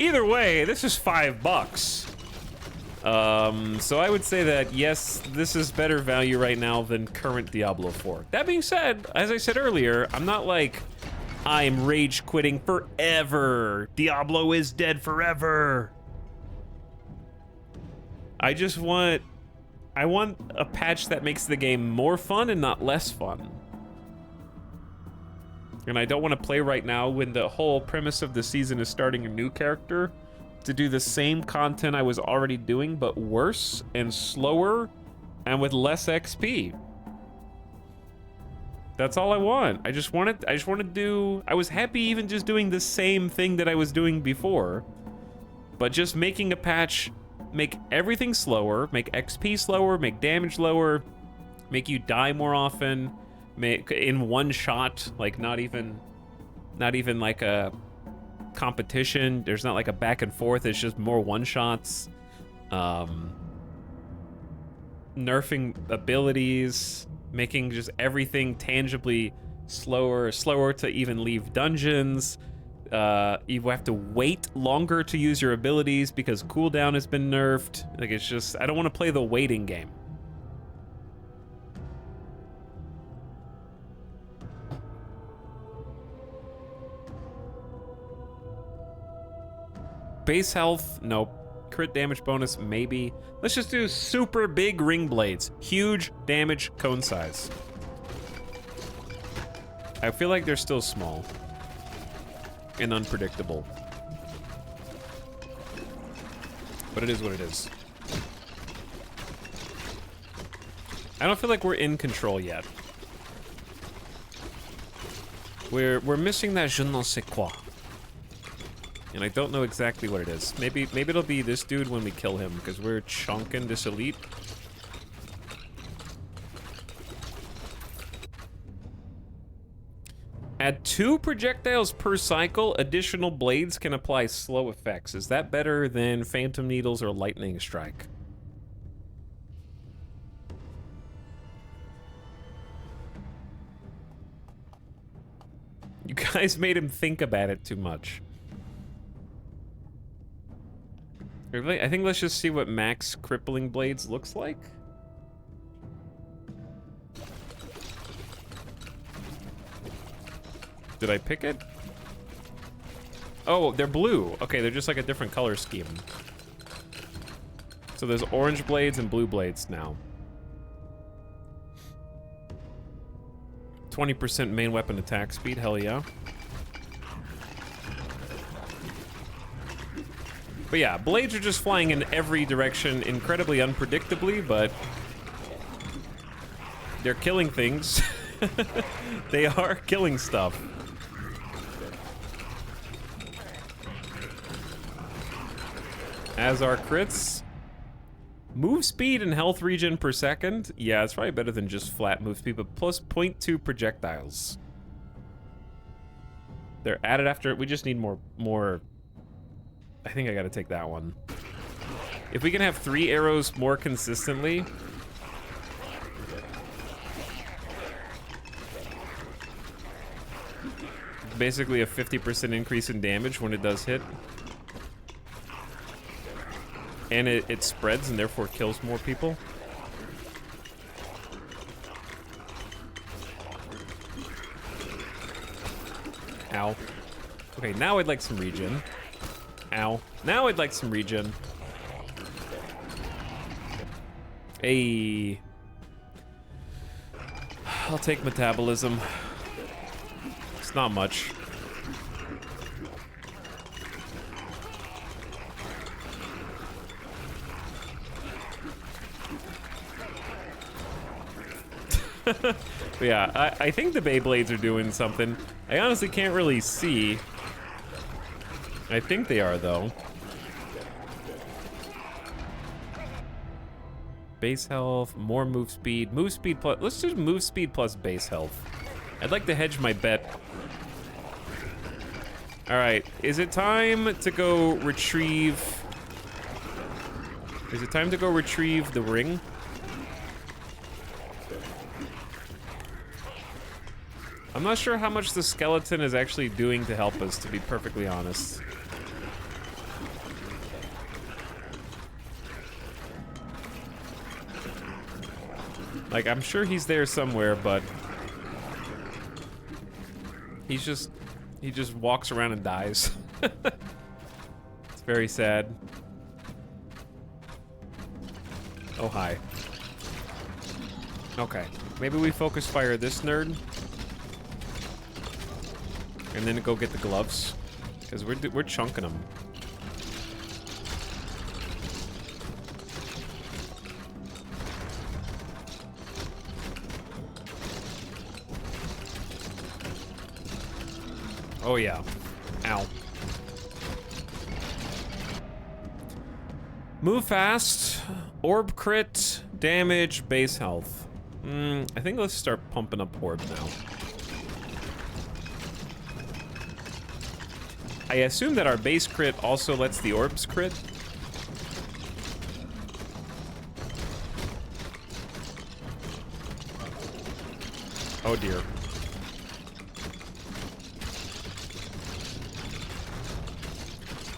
A: Either way, this is $5. So I would say that, yes, this is better value right now than current Diablo 4. That being said, as I said earlier, I'm not like, I'm rage quitting forever. Diablo is dead forever. I want a patch that makes the game more fun and not less fun. And I don't want to play right now when the whole premise of the season is starting a new character to do the same content I was already doing, but worse and slower and with less XP. That's all I want. I just want to do, I was happy even just doing the same thing that I was doing before, but just making a patch, make everything slower, make XP slower, make damage lower, make you die more often, make in one shot, like not even like a competition. There's not like a back and forth, it's just more one shots. Nerfing abilities, making just everything tangibly slower to even leave dungeons. You have to wait longer to use your abilities because cooldown has been nerfed. Like, it's just, I don't want to play the waiting game. Base health, nope. Crit damage bonus, maybe. Let's just do super big ring blades. Huge damage cone size. I feel like they're still small and unpredictable. But it is what it is. I don't feel like we're in control yet. We're missing that je ne sais quoi. And I don't know exactly what it is. Maybe it'll be this dude when we kill him, because we're chonking this elite. Add 2 projectiles per cycle. Additional blades can apply slow effects. Is that better than Phantom Needles or Lightning Strike? You guys made him think about it too much. I think let's just see what max crippling blades looks like. Did I pick it? Oh, they're blue. Okay, they're just like a different color scheme. So there's orange blades and blue blades now. 20% main weapon attack speed, hell yeah. But yeah, blades are just flying in every direction incredibly unpredictably, but they're killing things. They are killing stuff. As are crits. Move speed and health regen per second. Yeah, it's probably better than just flat move speed, but plus 0.2 projectiles. They're added after. We just need more. I think I gotta take that one. If we can have 3 arrows more consistently. Basically a 50% increase in damage when it does hit. And it spreads and therefore kills more people. Ow. Okay, now I'd like some regen. Ow. Now I'd like some regen. Hey. I'll take metabolism. It's not much. But yeah, I think the Beyblades are doing something. I honestly can't really see. I think they are, though. Base health, more move speed. Move speed plus... Let's do move speed plus base health. I'd like to hedge my bet. Alright, is it time to go retrieve... Is it time to go retrieve the ring? I'm not sure how much the skeleton is actually doing to help us, to be perfectly honest. Like, I'm sure he's there somewhere, but he just walks around and dies. It's very sad. Oh, hi. Okay, maybe we focus fire this nerd. And then go get the gloves. Because we're chunking them. Oh yeah. Ow. Move fast. Orb crit. Damage. Base health. I think let's start pumping up orbs now. I assume that our base crit also lets the orbs crit. Oh dear.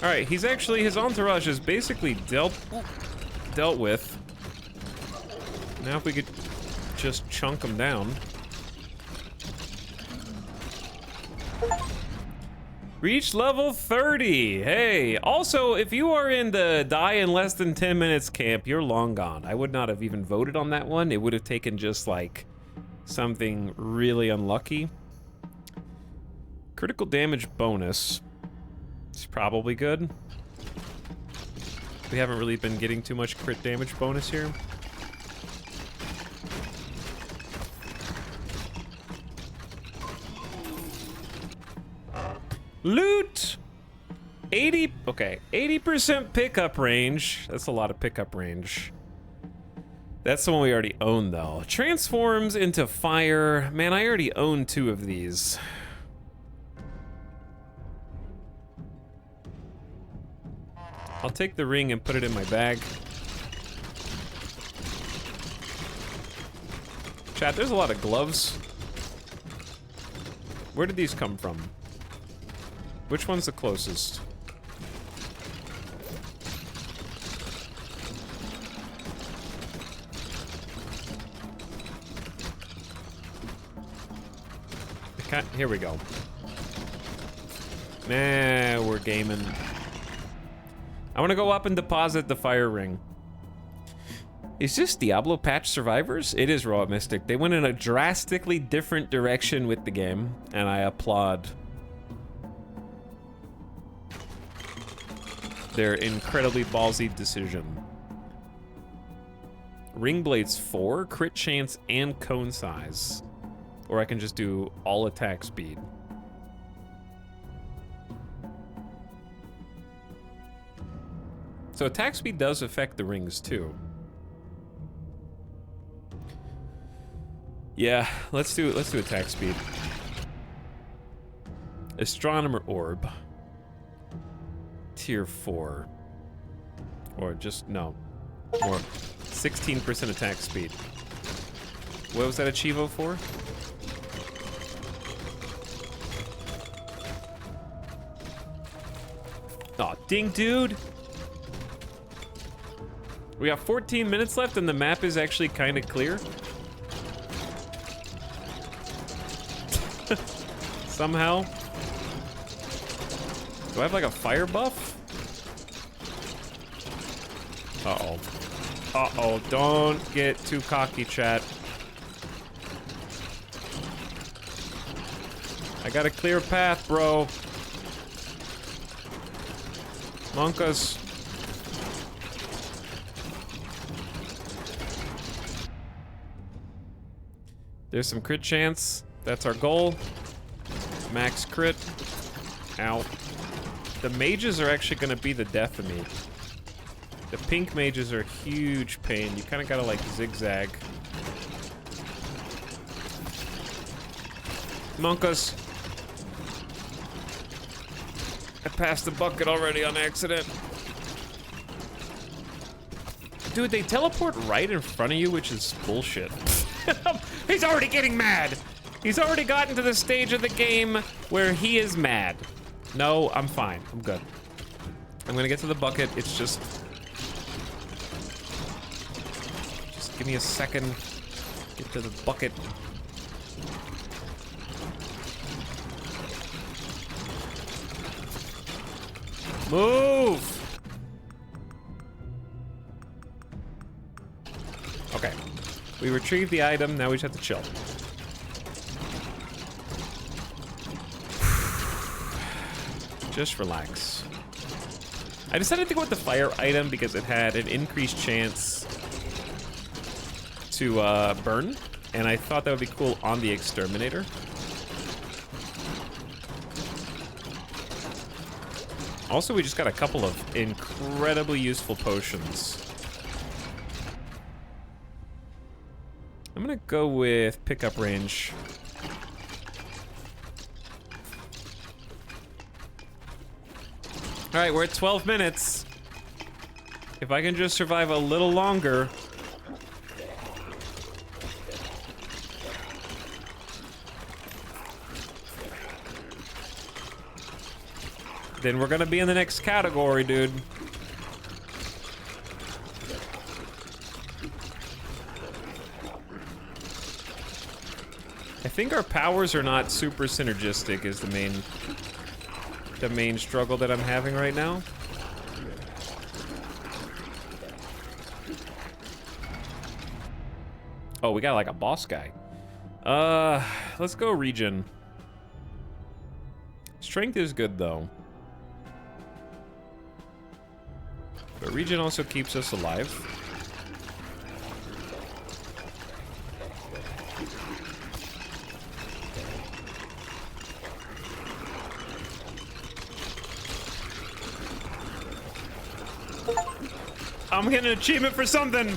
A: Alright, he's actually, his entourage is basically dealt with. Now if we could just chunk him down. Reach level 30. Hey, also, if you are in the die in less than 10 minutes camp, you're long gone. I would not have even voted on that one. It would have taken just like something really unlucky. Critical damage bonus. It's probably good. We haven't really been getting too much crit damage bonus here. Loot! 80, okay, 80% pickup range. That's a lot of pickup range. That's the one we already own though. Transforms into fire. Man, I already own 2 of these. I'll take the ring and put it in my bag. Chat, there's a lot of gloves. Where did these come from? Which one's the closest? Here we go. Nah, we're gaming. I want to go up and deposit the fire ring. Is this Diablo patch survivors? It is Raw Mystic. They went in a drastically different direction with the game, and I applaud their incredibly ballsy decision. Ring Blades 4, crit chance, and cone size. Or I can just do all attack speed. So attack speed does affect the rings too. Yeah, let's do attack speed. Astronomer Orb. Tier 4. Or just, no. More. 16% attack speed. What was that Achievo for? Aw, ding, dude! We got 14 minutes left and the map is actually kind of clear. Somehow. Do I have like a fire buff? Uh-oh. Uh-oh, don't get too cocky, chat. I got a clear path, bro. Monkas. There's some crit chance. That's our goal. Max crit. Ow. The mages are actually gonna be the death of me. The pink mages are a huge pain. You kind of gotta like zigzag. Monkas. I passed the bucket already on accident. Dude, they teleport right in front of you, which is bullshit. He's already getting mad. He's already gotten to the stage of the game where he is mad. No, I'm fine. I'm good. I'm gonna get to the bucket. It's just give me a second. Get to the bucket. Move! Okay. We retrieved the item, now we just have to chill. Just relax. I decided to go with the fire item because it had an increased chance to burn, and I thought that would be cool on the exterminator. Also, we just got a couple of incredibly useful potions. I'm gonna go with pickup range. All right, we're at 12 minutes. If I can just survive a little longer. Then we're gonna be in the next category, dude. I think our powers are not super synergistic is the main struggle that I'm having right now. Oh, we got like a boss guy. Let's go regen. Strength is good though. But regen also keeps us alive. I'm getting an achievement for something.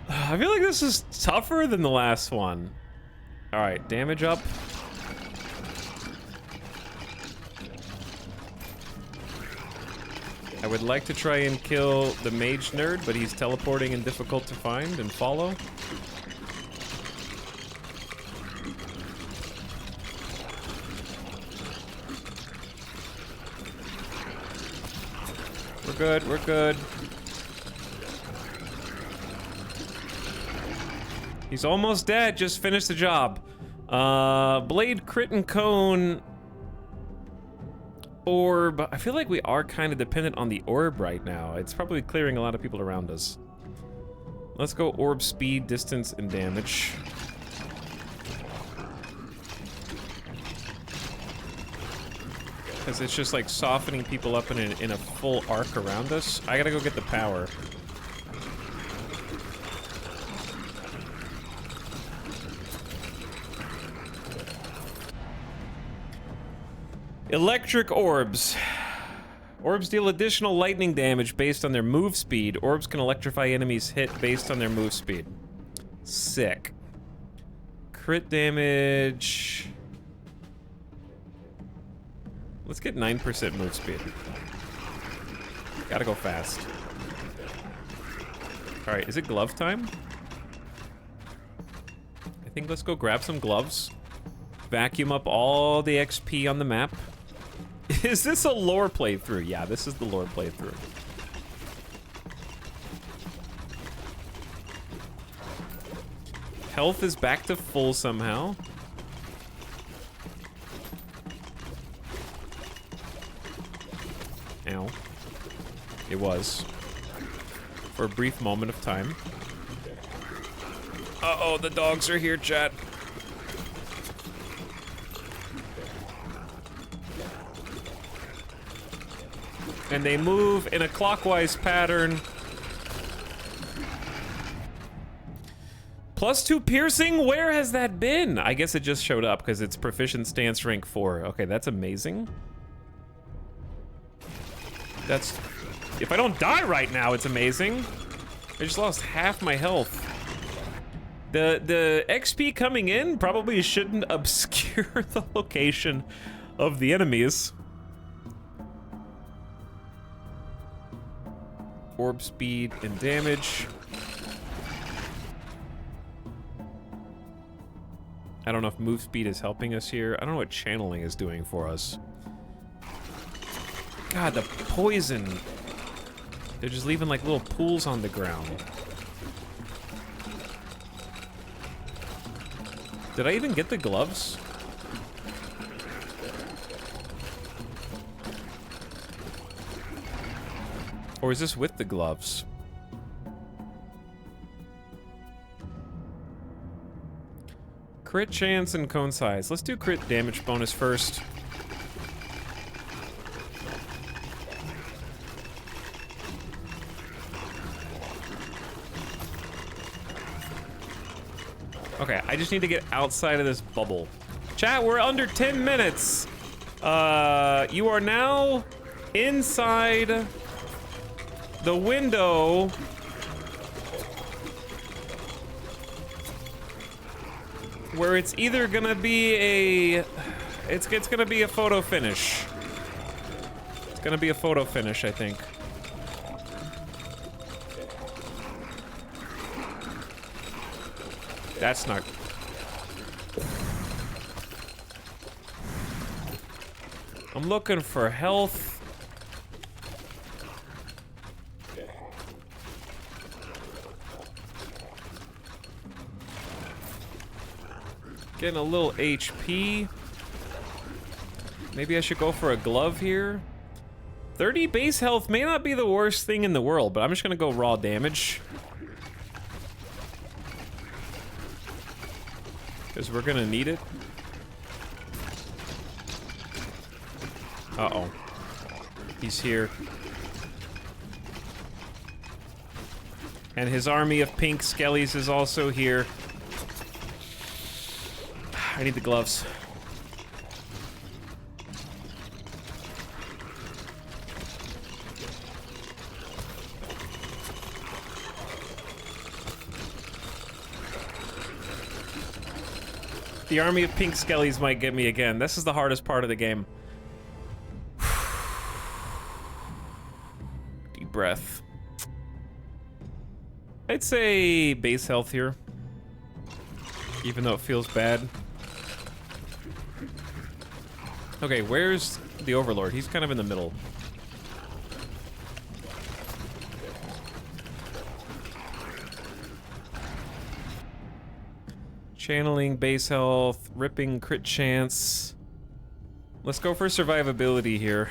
A: I feel like this is tougher than the last one. All right, damage up. I would like to try and kill the mage nerd, but he's teleporting and difficult to find and follow. We're good, we're good. He's almost dead, just finished the job. Blade, crit, and cone. Orb. I feel like we are kind of dependent on the orb right now. It's probably clearing a lot of people around us. Let's go orb speed, distance, and damage. Because it's just like softening people up in a full arc around us. I gotta go get the power. Electric orbs. Orbs deal additional lightning damage based on their move speed. Orbs can electrify enemies hit based on their move speed. Sick. Crit damage. Let's get 9% move speed. Gotta go fast. All right, is it glove time? I think let's go grab some gloves. Vacuum up all the XP on the map. Is this a lore playthrough? Yeah, this is the lore playthrough. Health is back to full somehow. Ow. It was. For a brief moment of time. Uh-oh, the dogs are here, chat. And they move in a clockwise pattern. +2 piercing? Where has that been? I guess it just showed up because it's proficient stance rank 4. Okay, that's amazing. That's... If I don't die right now, it's amazing. I just lost half my health. The XP coming in probably shouldn't obscure the location of the enemies. Orb speed and damage. I don't know if move speed is helping us here. I don't know what channeling is doing for us. God, the poison. They're just leaving like little pools on the ground. Did I even get the gloves? Or is this with the gloves? Crit chance and cone size. Let's do crit damage bonus first. Okay, I just need to get outside of this bubble. Chat, we're under 10 minutes. You are now inside the window. Where it's either gonna be a... It's gonna be a photo finish. It's gonna be a photo finish, I think. That's not... I'm looking for health. Getting a little HP. Maybe I should go for a glove here. 30 base health may not be the worst thing in the world, but I'm just gonna go raw damage. Because we're gonna need it. Uh-oh. He's here. And his army of pink skellies is also here. I need the gloves. The army of pink skellies might get me again. This is the hardest part of the game. Deep breath. I'd say base health here. Even though it feels bad. Okay, where's the Overlord? He's kind of in the middle. Channeling, base health, ripping, crit chance. Let's go for survivability here.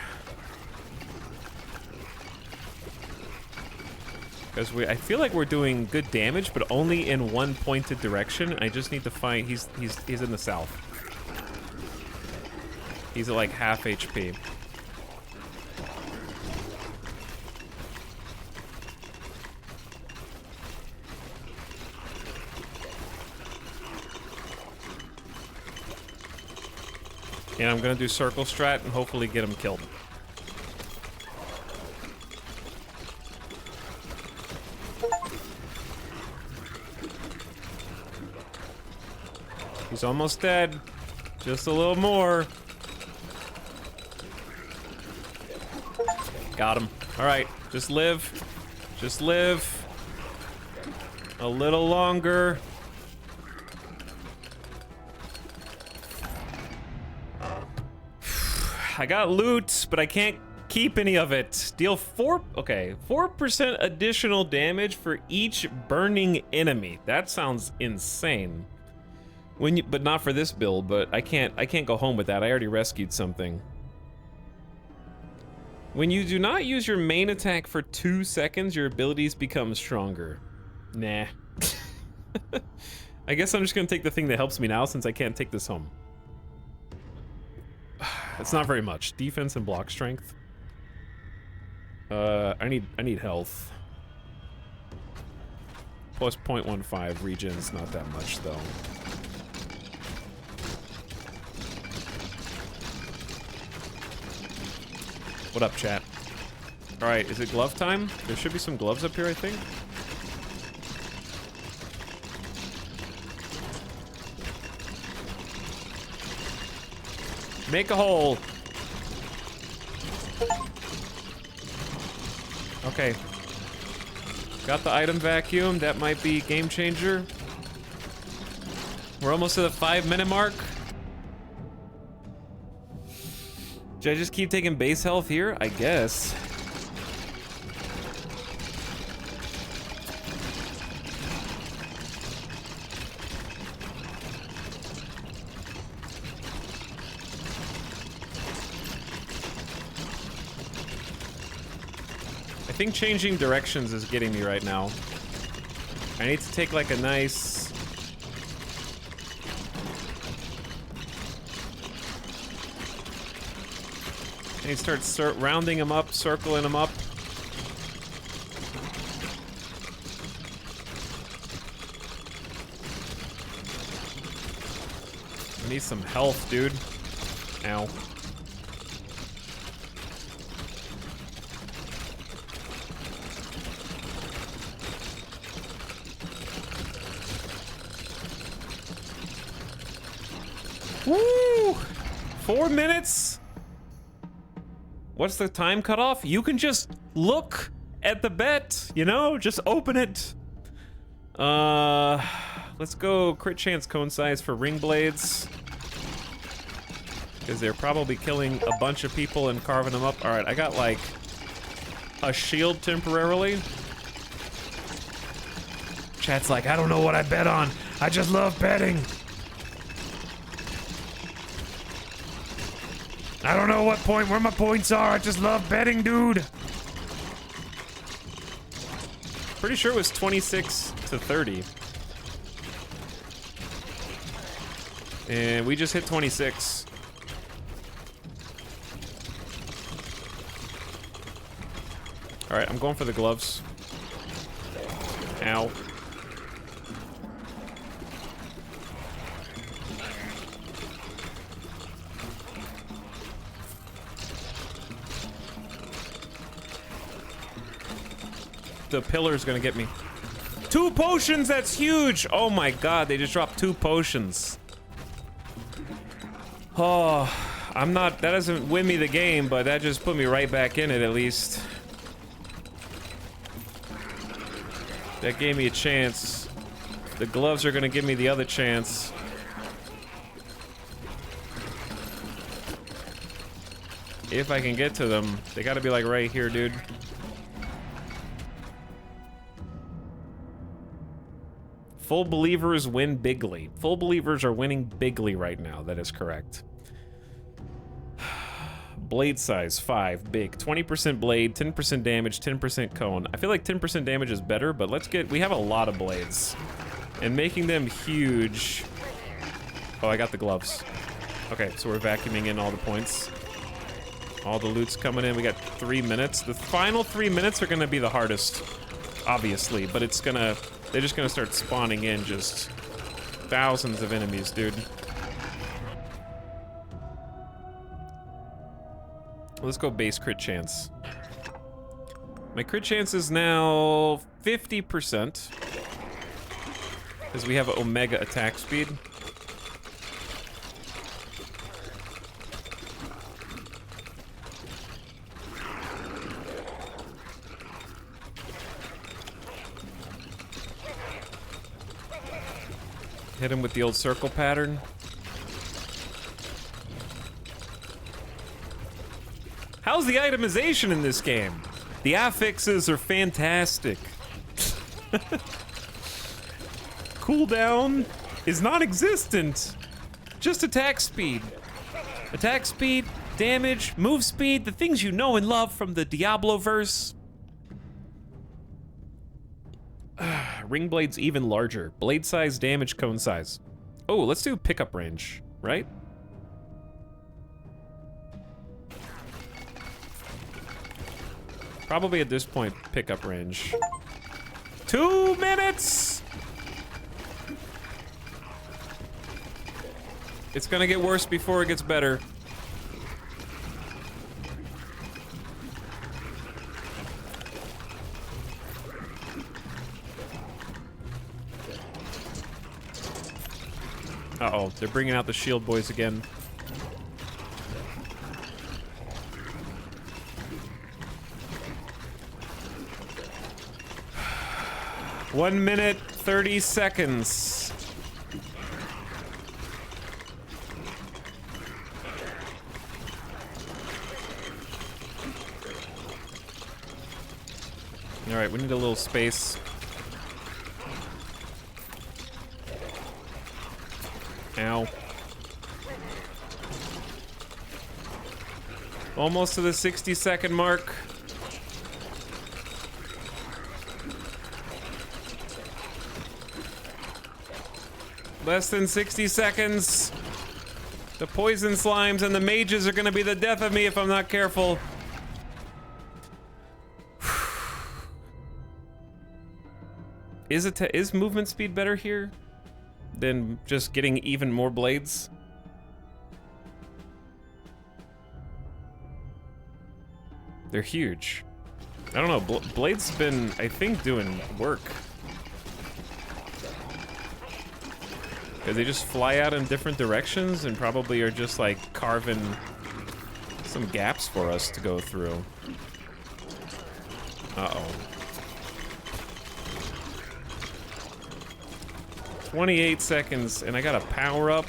A: Because I feel like we're doing good damage, but only in one pointed direction. I just need to find... He's in the south. He's at like half HP. And I'm gonna do circle strat and hopefully get him killed. He's almost dead. Just a little more. Got him. All right, just live. Just live. A little longer. I got loot, but I can't keep any of it. Deal 4% additional damage for each burning enemy. That sounds insane. But not for this build, but I can't go home with that. I already rescued something. When you do not use your main attack for 2 seconds, your abilities become stronger. Nah. I guess I'm just gonna take the thing that helps me now since I can't take this home. It's not very much. Defense and block strength. I need health. Plus 0.15 regen's not that much though. What up, chat? All right, is it glove time? There should be some gloves up here, I think. Make a hole. Okay. Got the item vacuum. That might be game changer. We're almost to the 5-minute mark. Should I just keep taking base health here? I guess. I think changing directions is getting me right now. I need to take like a nice... I need to start rounding them up, circling them up. I need some health, dude. Ow. Woo! 4 minutes? What's the time cutoff? You can just look at the bet, you know? Just open it. Let's go crit chance cone size for ring blades. Because they're probably killing a bunch of people and carving them up. Alright, I got like a shield temporarily. Chat's like, I don't know what I bet on. I just love betting. I don't know where my points are. I just love betting, dude. Pretty sure it was 26 to 30. And we just hit 26. All right, I'm going for the gloves. Ow. The pillar's gonna get me. 2 potions, that's huge! Oh my god, they just dropped 2 potions. Oh, I'm not, that doesn't win me the game, but that just put me right back in it at least. That gave me a chance. The gloves are gonna give me the other chance. If I can get to them. They gotta be like right here, dude. Full believers win bigly. Full believers are winning bigly right now. That is correct. Blade size, 5, big. 20% blade, 10% damage, 10% cone. I feel like 10% damage is better, but let's get... We have a lot of blades. And making them huge... Oh, I got the gloves. Okay, so we're vacuuming in all the points. All the loot's coming in. We got 3 minutes. The final 3 minutes are gonna be the hardest, obviously, but it's gonna... They're just gonna start spawning in just thousands of enemies, dude. Let's go base crit chance. My crit chance is now 50%. Because we have Omega attack speed. Hit him with the old circle pattern. How's the itemization in this game? The affixes are fantastic. Cooldown is non-existent. Just attack speed. Attack speed, damage, move speed, the things you know and love from the Diablo verse. Ring blade's even larger. Blade size, damage, cone size. Oh, let's do pickup range, right? Probably at this point, pickup range. 2 minutes! It's gonna get worse before it gets better. Uh-oh, they're bringing out the shield boys again. One minute, 30 seconds. Alright, we need a little space. Ow. Almost to the 60-second mark. Less than 60 seconds. The poison slimes and the mages are gonna be the death of me if I'm not careful. Is movement speed better here than just getting even more blades? They're huge. I don't know, Blade's been, I think, doing work. Because they just fly out in different directions and probably are just like carving some gaps for us to go through. Uh-oh. 28 seconds, and I got a power up.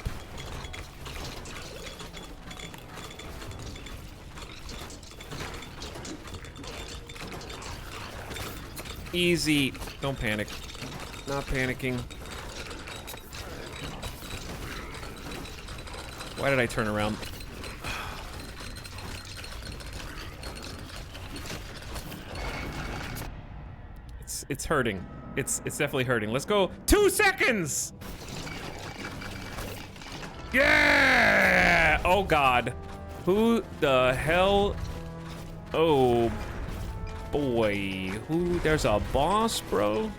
A: Easy. Don't panic. Not panicking. Why did I turn around? It's hurting. It's definitely hurting. Let's go. 2 seconds! Yeah! Oh God. Who the hell? Oh boy. There's a boss, bro?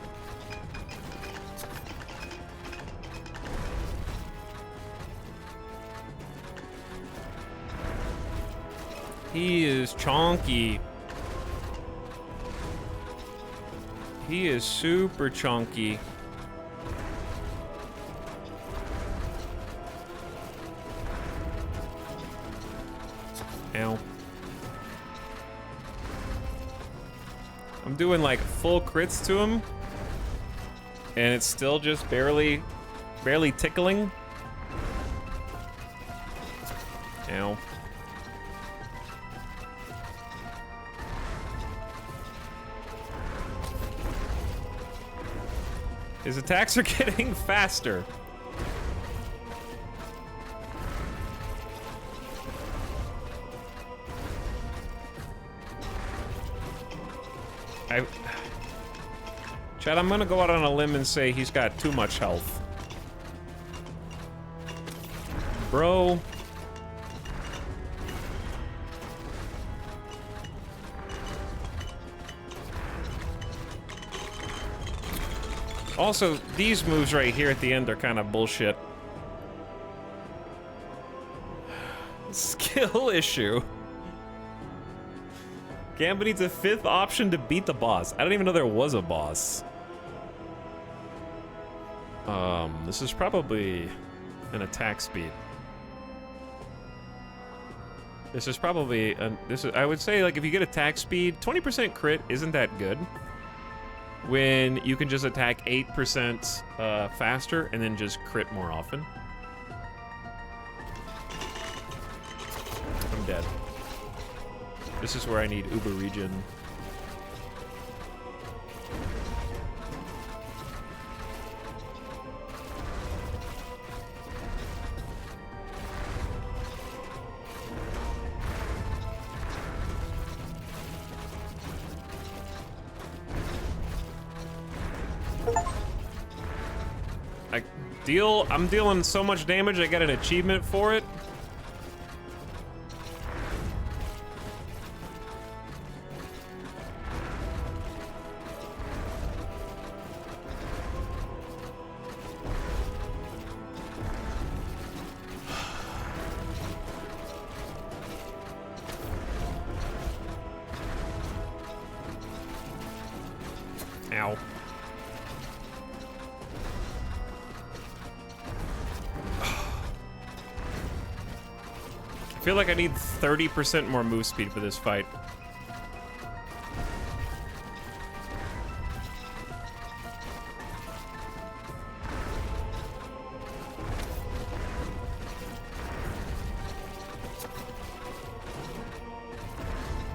A: He is chonky. He is super chunky. Ow. I'm doing like full crits to him, and it's still just barely tickling. Ow. His attacks are getting faster. Chad, I'm gonna go out on a limb and say he's got too much health. Bro. Also, these moves right here at the end are kind of bullshit. Skill issue. Gamba needs a 5th option to beat the boss. I don't even know there was a boss. This is probably an attack speed. This is probably I would say, like, if you get attack speed, 20% crit isn't that good. When you can just attack 8% faster and then just crit more often. I'm dead. This is where I need Uber regen. I'm dealing so much damage, I get an achievement for it. Ow. I feel like I need 30% more move speed for this fight.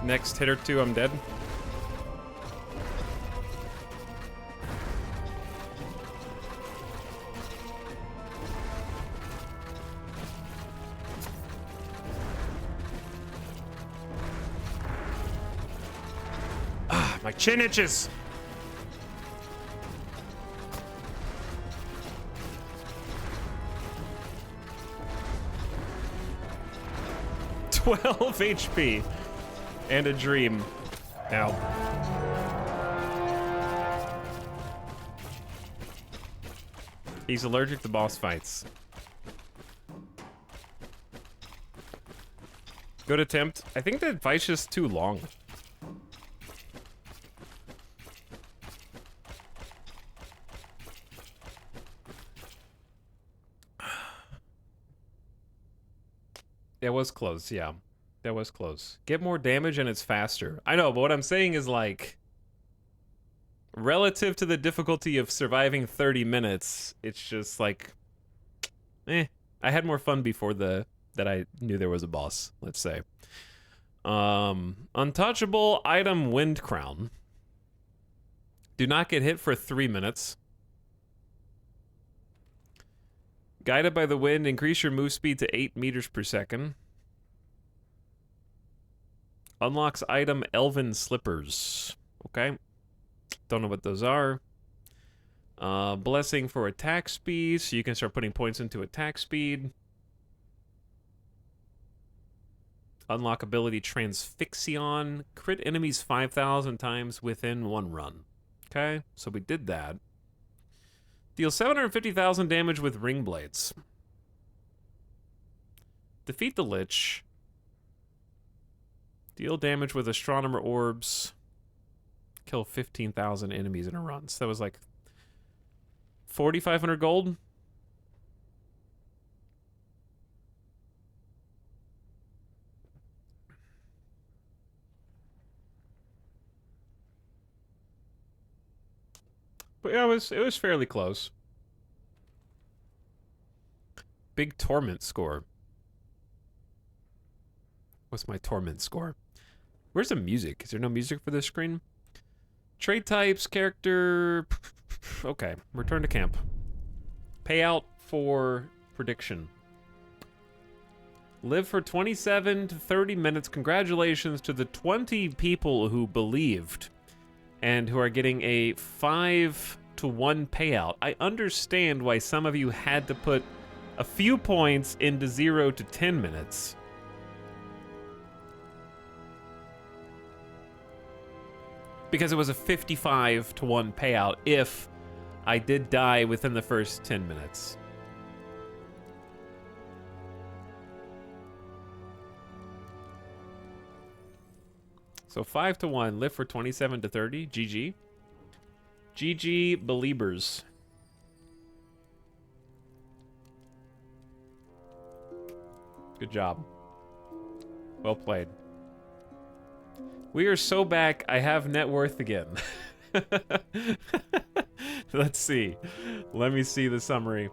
A: Next hit or two, I'm dead. My chin itches. "12 HP and a dream." Ow. He's allergic to boss fights. Good attempt. I think that fight's just too long. That was close, yeah. That was close. Get more damage and it's faster. I know, but what I'm saying is, like, relative to the difficulty of surviving 30 minutes, it's just like, I had more fun before that I knew there was a boss, let's say. Untouchable item Wind Crown. Do not get hit for 3 minutes. Guided by the wind, increase your move speed to 8 meters per second. Unlocks item Elven Slippers. Okay. Don't know what those are. Blessing for attack speed, so you can start putting points into attack speed. Unlock ability Transfixion. Crit enemies 5,000 times within 1 run. Okay, so we did that. Deal 750,000 damage with ring blades. Defeat the Lich. Deal damage with astronomer orbs. Kill 15,000 enemies in a run. So that was like 4,500 gold. But yeah, it was fairly close. Big torment score. What's my torment score? Where's the music? Is there no music for this screen? Trait types, character. Okay, return to camp. Payout for prediction. Live for 27 to 30 minutes. Congratulations to the 20 people who believed and who are getting a 5-to-1 payout. I understand why some of you had to put a few points into 0 to 10 minutes. Because it was a 55-to-1 payout if I did die within the first 10 minutes. So 5-to-1, live for 27 to 30, GG. GG Beliebers. Good job. Well played. We are so back, I have net worth again. Let's see. Let me see the summary.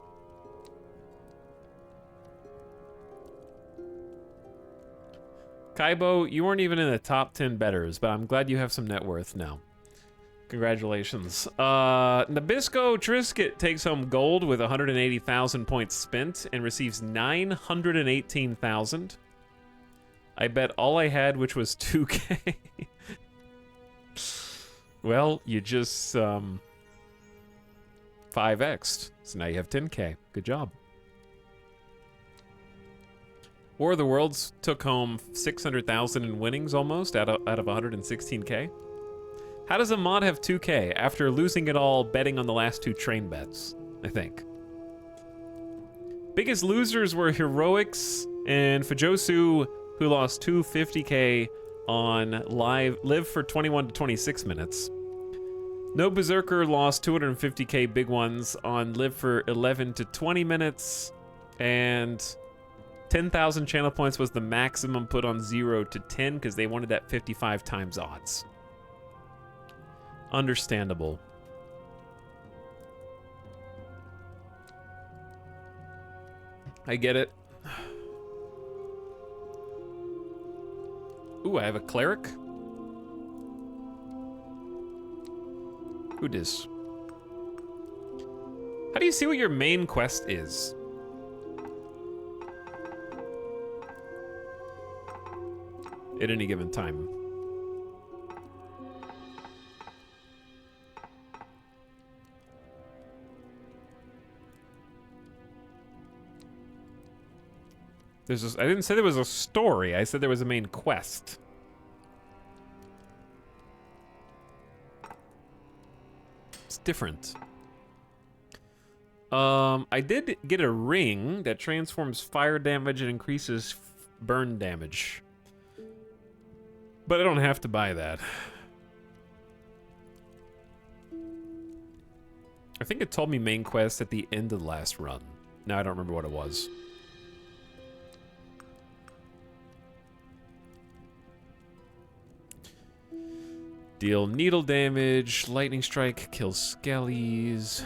A: Kaibo, you weren't even in the top 10 betters, but I'm glad you have some net worth now. Congratulations. Nabisco Trisket takes home gold with 180,000 points spent and receives 918,000. I bet all I had, which was 2K. Well, you just 5x'd, so now you have 10K. Good job. War of the Worlds took home 600,000 in winnings almost out of 116K. How does a mod have 2K after losing it all betting on the last 2 train bets, I think? Biggest losers were Heroics and Fujosu, who lost 250K on live for 21 to 26 minutes. No Berserker lost 250K big ones on live for 11 to 20 minutes. And 10,000 channel points was the maximum put on 0 to 10 because they wanted that 55 times odds. Understandable. I get it. Ooh, I have a cleric. Who dis? How do you see what your main quest is? At any given time. I didn't say there was a story. I said there was a main quest. It's different. I did get a ring that transforms fire damage and increases burn damage. But I don't have to buy that. I think it told me main quest at the end of the last run. Now I don't remember what it was. Deal needle damage, lightning strike, kills skellies.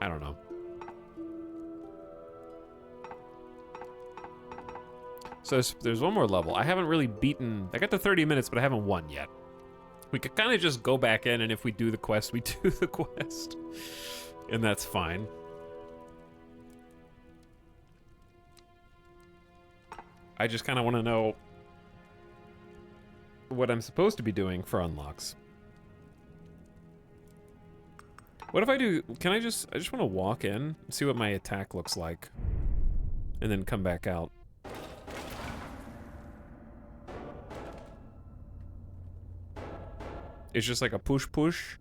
A: I don't know. So there's one more level. I haven't really beaten... I got to 30 minutes, but I haven't won yet. We could kind of just go back in, and if we do the quest, we do the quest. And that's fine. I just kind of want to know what I'm supposed to be doing for unlocks. What if I do... I just want to walk in and see what my attack looks like. And then come back out. It's just like a push-push.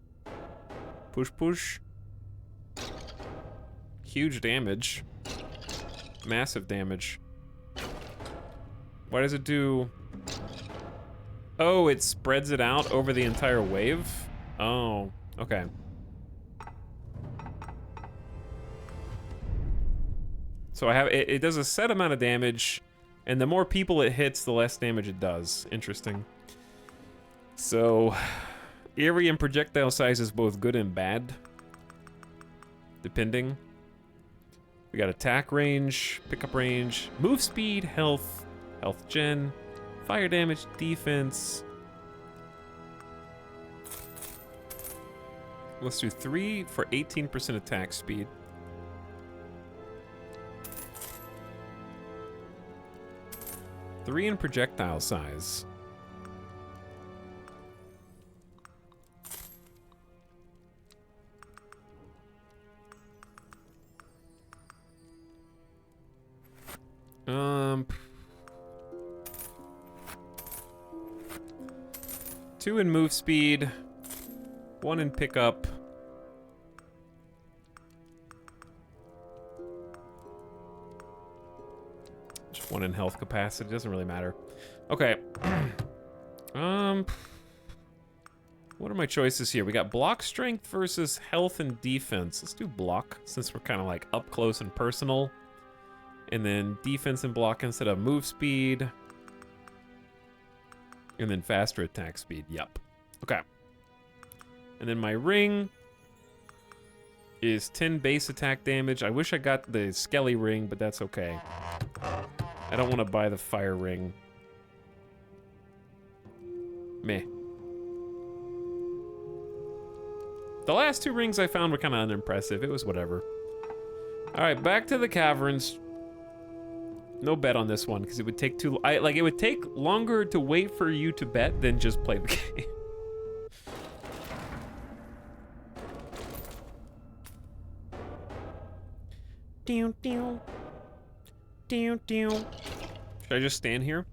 A: Push-push. Huge damage. Massive damage. Why does it do... Oh, it spreads it out over the entire wave? Oh, okay. So I have... It does a set amount of damage, and the more people it hits, the less damage it does. Interesting. So... Area and projectile size is both good and bad. Depending. We got attack range, pickup range, move speed, health, health gen, fire damage, defense. Let's do 3 for 18% attack speed. Three in projectile size. Two in move speed, 1 in pickup. Just 1 in health capacity, doesn't really matter. Okay. What are my choices here? We got block strength versus health and defense. Let's do block, since we're kind of like up close and personal. And then defense and block instead of move speed. And then faster attack speed. Yep. Okay. And then my ring is 10 base attack damage. I wish I got the skelly ring, but that's okay. I don't want to buy the fire ring. Meh. The last 2 rings I found were kind of unimpressive. It was whatever. Alright, back to the caverns. No bet on this one, because it would take too... it would take longer to wait for you to bet than just play the game. Should I just stand here?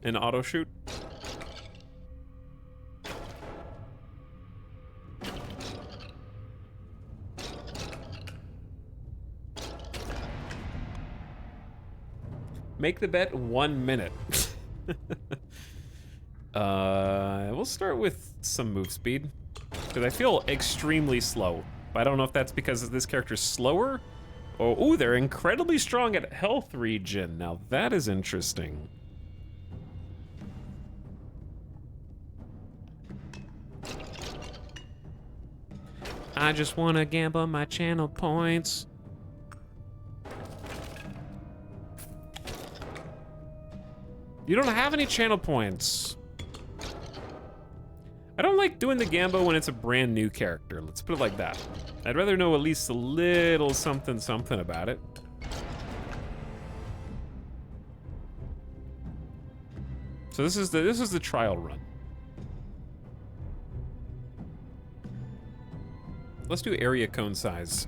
A: And auto shoot? Make the bet 1 minute. We'll start with some move speed, because I feel extremely slow. But I don't know if that's because this character's slower, or ooh, they're incredibly strong at health regen. Now that is interesting. I just wanna gamble my channel points. You don't have any channel points. I don't like doing the Gambo when it's a brand new character. Let's put it like that. I'd rather know at least a little something something about it. So this is the trial run. Let's do area cone size.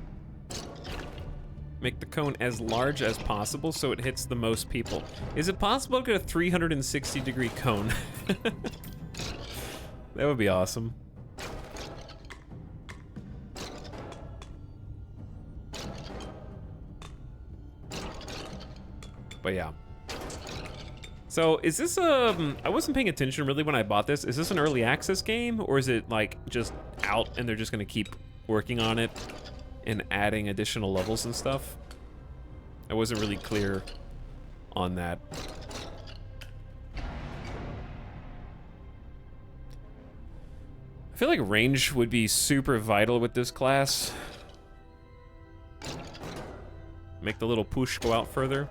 A: Make the cone as large as possible so it hits the most people. Is it possible to get a 360-degree cone? That would be awesome. But yeah. So is this I wasn't paying attention really when I bought this. Is this an early access game, or is it like just out and they're just gonna keep working on it and adding additional levels and stuff? I wasn't really clear on that. I feel like range would be super vital with this class. Make the little push go out further.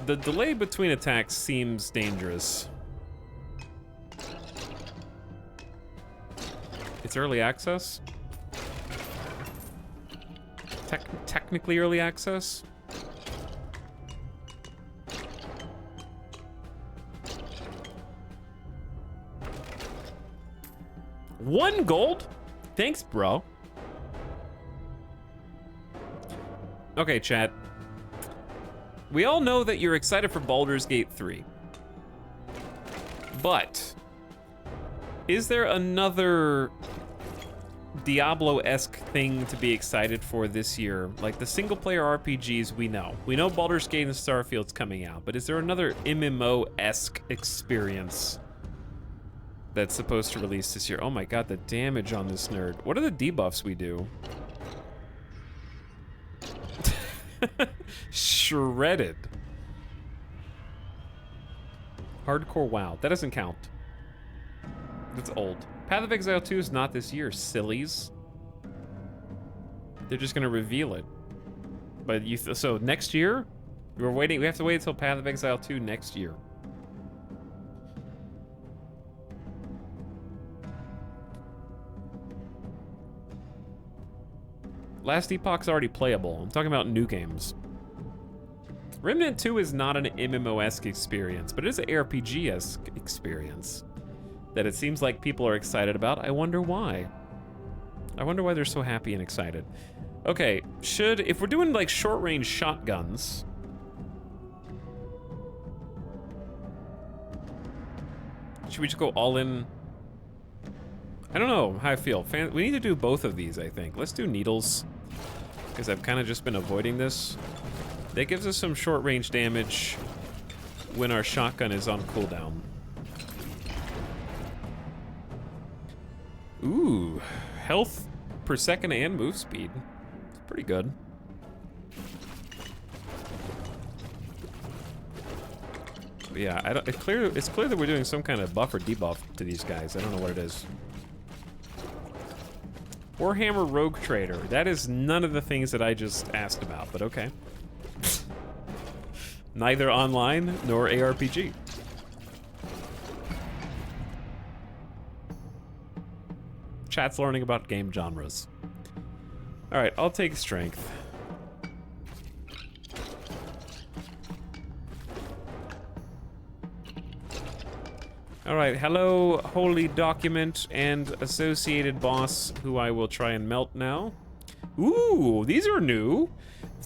A: The delay between attacks seems dangerous. It's early access? Technically early access? One gold? Thanks, bro. Okay, chat. We all know that you're excited for Baldur's Gate 3. But is there another Diablo-esque thing to be excited for this year? Like the single-player RPGs we know. We know Baldur's Gate and Starfield's coming out, but is there another MMO-esque experience that's supposed to release this year? Oh my god, the damage on this nerd. What are the debuffs we do? Shredded. Hardcore WoW. That doesn't count. That's old. Path of Exile 2 is not this year, sillies. They're just gonna reveal it. But so next year? We're waiting. We have to wait until Path of Exile 2 next year. Last Epoch's already playable. I'm talking about new games. Remnant 2 is not an MMO-esque experience, but it is an ARPG-esque experience that it seems like people are excited about. I wonder why. I wonder why they're so happy and excited. Okay, if we're doing like short-range shotguns, should we just go all in? I don't know how I feel. We need to do both of these, I think. Let's do needles, because I've kind of just been avoiding this. That gives us some short-range damage when our shotgun is on cooldown. Ooh, health per second and move speed. It's pretty good. But yeah, it's clear that we're doing some kind of buff or debuff to these guys. I don't know what it is. Warhammer Rogue Trader. That is none of the things that I just asked about, but okay. Neither online nor ARPG. Chat's learning about game genres. All right, I'll take strength. All right, hello, holy document and associated boss, who I will try and melt now. Ooh, these are new.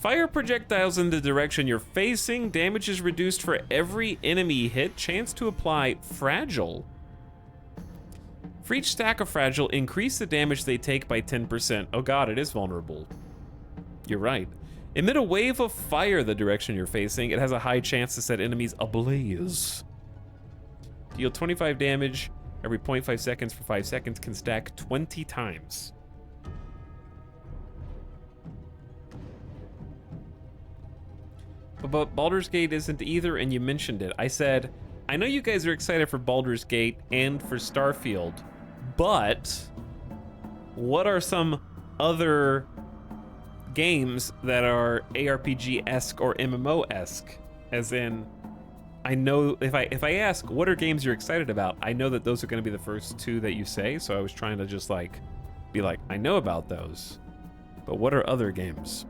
A: Fire projectiles in the direction you're facing. Damage is reduced for every enemy hit. Chance to apply fragile. For each stack of fragile, increase the damage they take by 10%. Oh god, it is vulnerable. You're right. Emit a wave of fire the direction you're facing. It has a high chance to set enemies ablaze. Deal 25 damage every 0.5 seconds for 5 seconds. Can stack 20 times. But Baldur's Gate isn't either, and you mentioned it. I said, I know you guys are excited for Baldur's Gate and for Starfield, but what are some other games that are ARPG-esque or MMO-esque? As in, I know if I ask what are games you're excited about, I know that those are going to be the first two that you say. So I was trying to just like be like, I know about those, but what are other games?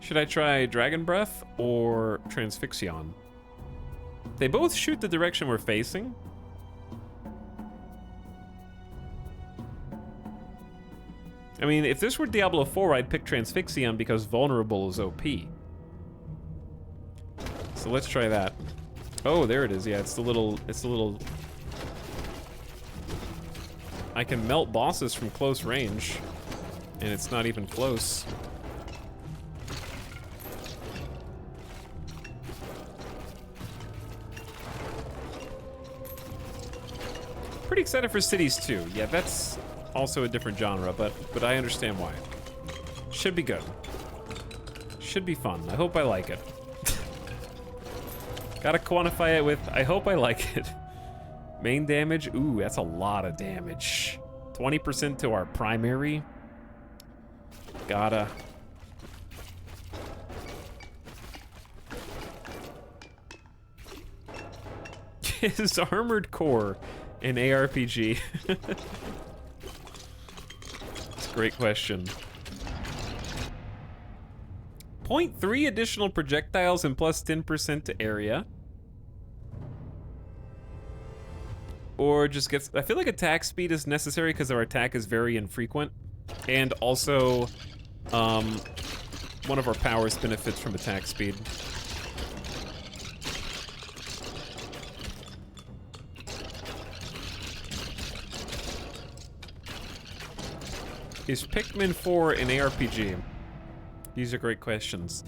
A: Should I try Dragon Breath or Transfixion? They both shoot the direction we're facing. I mean, if this were Diablo 4, I'd pick Transfixion because vulnerable is OP. So let's try that. Oh, there it is. Yeah, it's the little... I can melt bosses from close range, and it's not even close. Pretty excited for Cities 2. Yeah, that's also a different genre, but I understand why. Should be good. Should be fun. I hope I like it. Gotta quantify it with, I hope I like it. Main damage, ooh, that's a lot of damage. 20% to our primary. Gotta. His armored core in ARPG. That's a great question. 0.3 additional projectiles and plus 10% to area. Or just gets, I feel like attack speed is necessary because our attack is very infrequent. And also, one of our powers benefits from attack speed. Is Pikmin 4 an ARPG? These are great questions.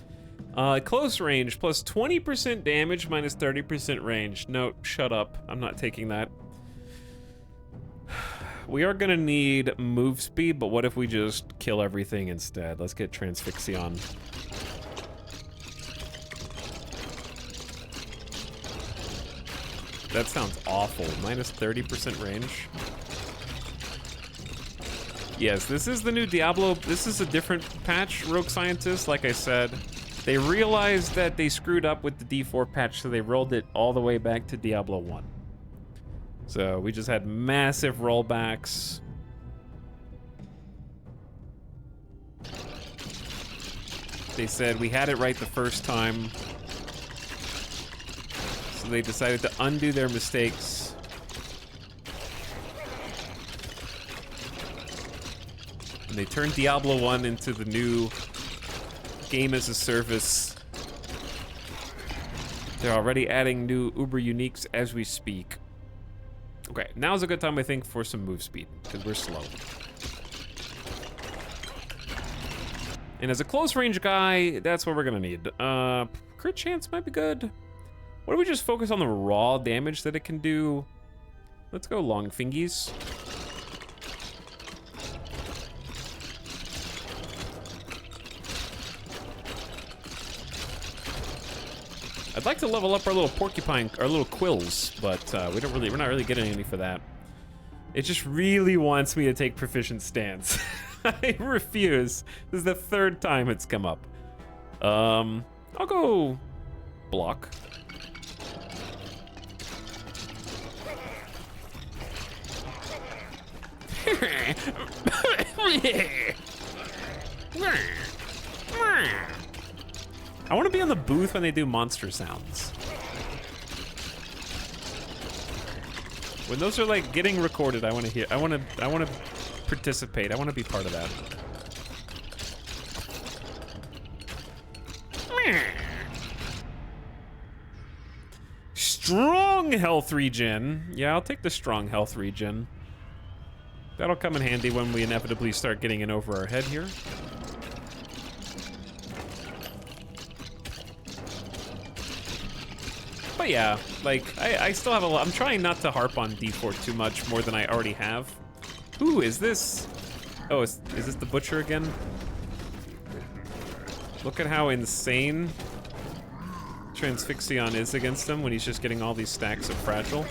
A: Close range, plus 20% damage, minus 30% range. No, shut up. I'm not taking that. We are gonna need move speed, but what if we just kill everything instead? Let's get Transfixion. That sounds awful. Minus 30% range. Yes, this is the new Diablo. This is a different patch, Rogue Scientist. Like I said, they realized that they screwed up with the D4 patch, so they rolled it all the way back to Diablo 1. So we just had massive rollbacks. They said we had it right the first time. So they decided to undo their mistakes. And they turned Diablo 1 into the new game as a service. They're already adding new Uber Uniques as we speak. Okay, now's a good time, I think, for some move speed, because we're slow. And as a close range guy, that's what we're gonna need. Crit chance might be good. What if we just focus on the raw damage that it can do? Let's go long fingies. I'd like to level up our little porcupine, our little quills, but we're not really getting any for that. It just really wants me to take proficient stance. I refuse. This is the third time it's come up. I'll go block. I want to be on the booth when they do monster sounds. When those are like getting recorded, I want to hear. I want to participate. I want to be part of that. Strong health regen. Yeah, I'll take the strong health regen. That'll come in handy when we inevitably start getting in over our head here. But yeah, like, I still have a lot. I'm trying not to harp on D4 too much, more than I already have. Ooh, is this... Oh, is this the Butcher again? Look at how insane Transfixion is against him when he's just getting all these stacks of Fragile.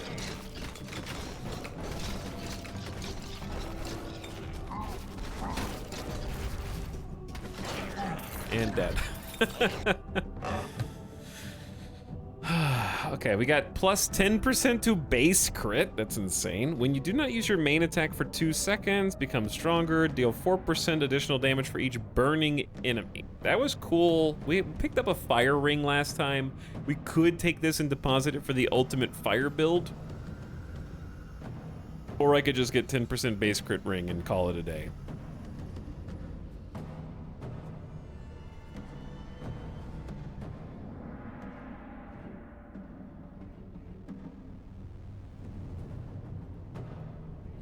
A: And dead. Okay, we got plus 10% to base crit. That's insane. When you do not use your main attack for 2 seconds, become stronger, deal 4% additional damage for each burning enemy. That was cool. We picked up a fire ring last time. We could take this and deposit it for the ultimate fire build. Or I could just get 10% base crit ring and call it a day.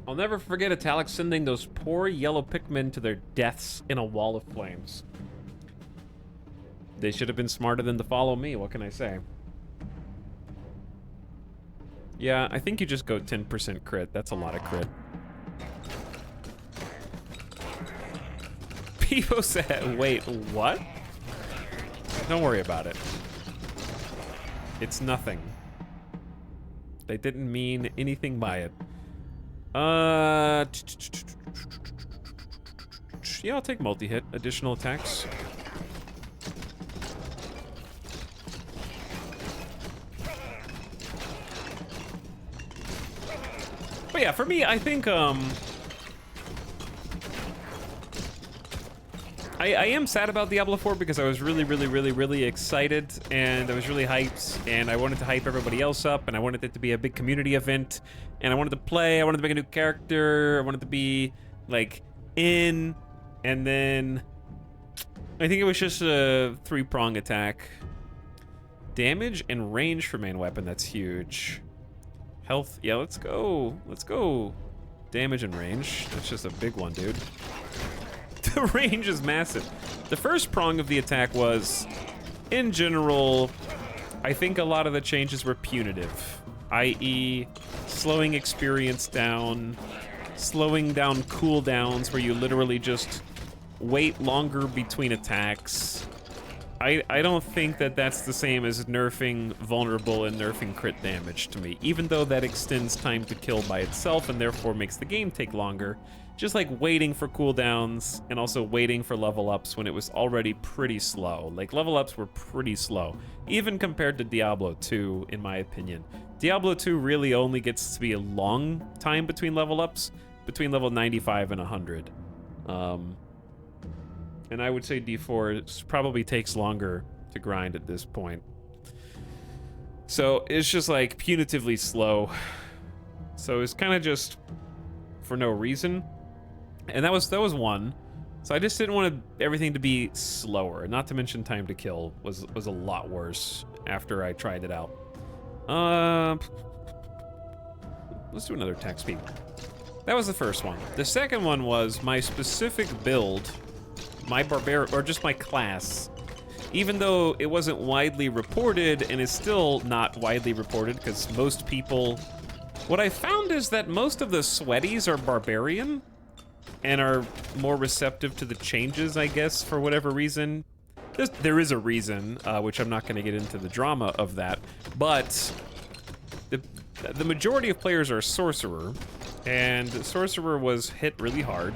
A: I'll never forget Italic sending those poor yellow Pikmin to their deaths in a wall of flames. They should have been smarter than to follow me, what can I say? Yeah, I think you just go 10% crit. That's a lot of crit. People said, wait, what? Don't worry about it. It's nothing. They didn't mean anything by it. Yeah, I'll take multi-hit. Additional attacks. But yeah, for me, I think, I am sad about Diablo 4 because I was really excited and I was really hyped and I wanted to hype everybody else up and I wanted it to be a big community event and I wanted to play, I wanted to make a new character, I wanted to be, like, in, and then I think it was just a 3-prong attack. Damage and range for main weapon, that's huge. Health, yeah, let's go. Let's go. Damage and range, that's just a big one, dude. The range is massive. The first prong of the attack was, in general, I think a lot of the changes were punitive, i.e. slowing experience down, slowing down cooldowns where you literally just wait longer between attacks. I don't think that that's the same as nerfing vulnerable and nerfing crit damage to me, even though that extends time to kill by itself and therefore makes the game take longer. Just like waiting for cooldowns and also waiting for level ups when it was already pretty slow. Like level ups were pretty slow, even compared to Diablo 2, in my opinion. Diablo 2 really only gets to be a long time between level ups, between level 95 and 100. And I would say D4 probably takes longer to grind at this point. So it's just like punitively slow. So it's kind of just for no reason. And that was one. So I just didn't want everything to be slower. Not to mention time to kill was a lot worse after I tried it out. Let's do another attack speed. That was the first one. The second one was my specific build, my barbarian, or just my class. Even though it wasn't widely reported, and is still not widely reported, because most people... What I found is that most of the sweaties are barbarian, and are more receptive to the changes, I guess, for whatever reason. There is a reason, which I'm not going to get into the drama of that, but the majority of players are sorcerer, and sorcerer was hit really hard.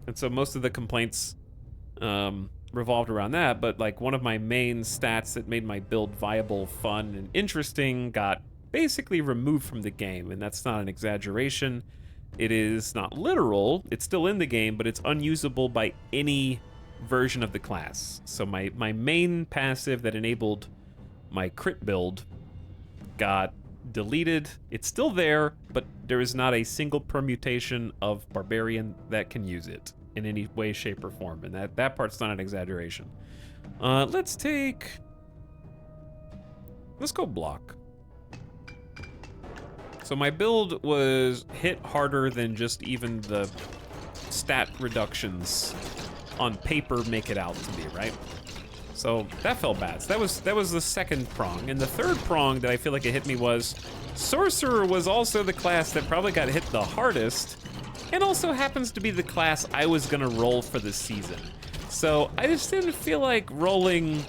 A: And so most of the complaints revolved around that, but like one of my main stats that made my build viable, fun, and interesting got basically removed from the game, and that's not an exaggeration. It is not literal, it's still in the game, but it's unusable by any version of the class. So my main passive that enabled my crit build got deleted. It's still there, but there is not a single permutation of Barbarian that can use it in any way, shape, or form, and that part's not an exaggeration. Let's go block. So my build was hit harder than just even the stat reductions on paper make it out to be, right? So that felt bad. So that was the second prong. And the third prong that I feel like it hit me was Sorcerer was also the class that probably got hit the hardest, and also happens to be the class I was gonna roll for the season. So I just didn't feel like rolling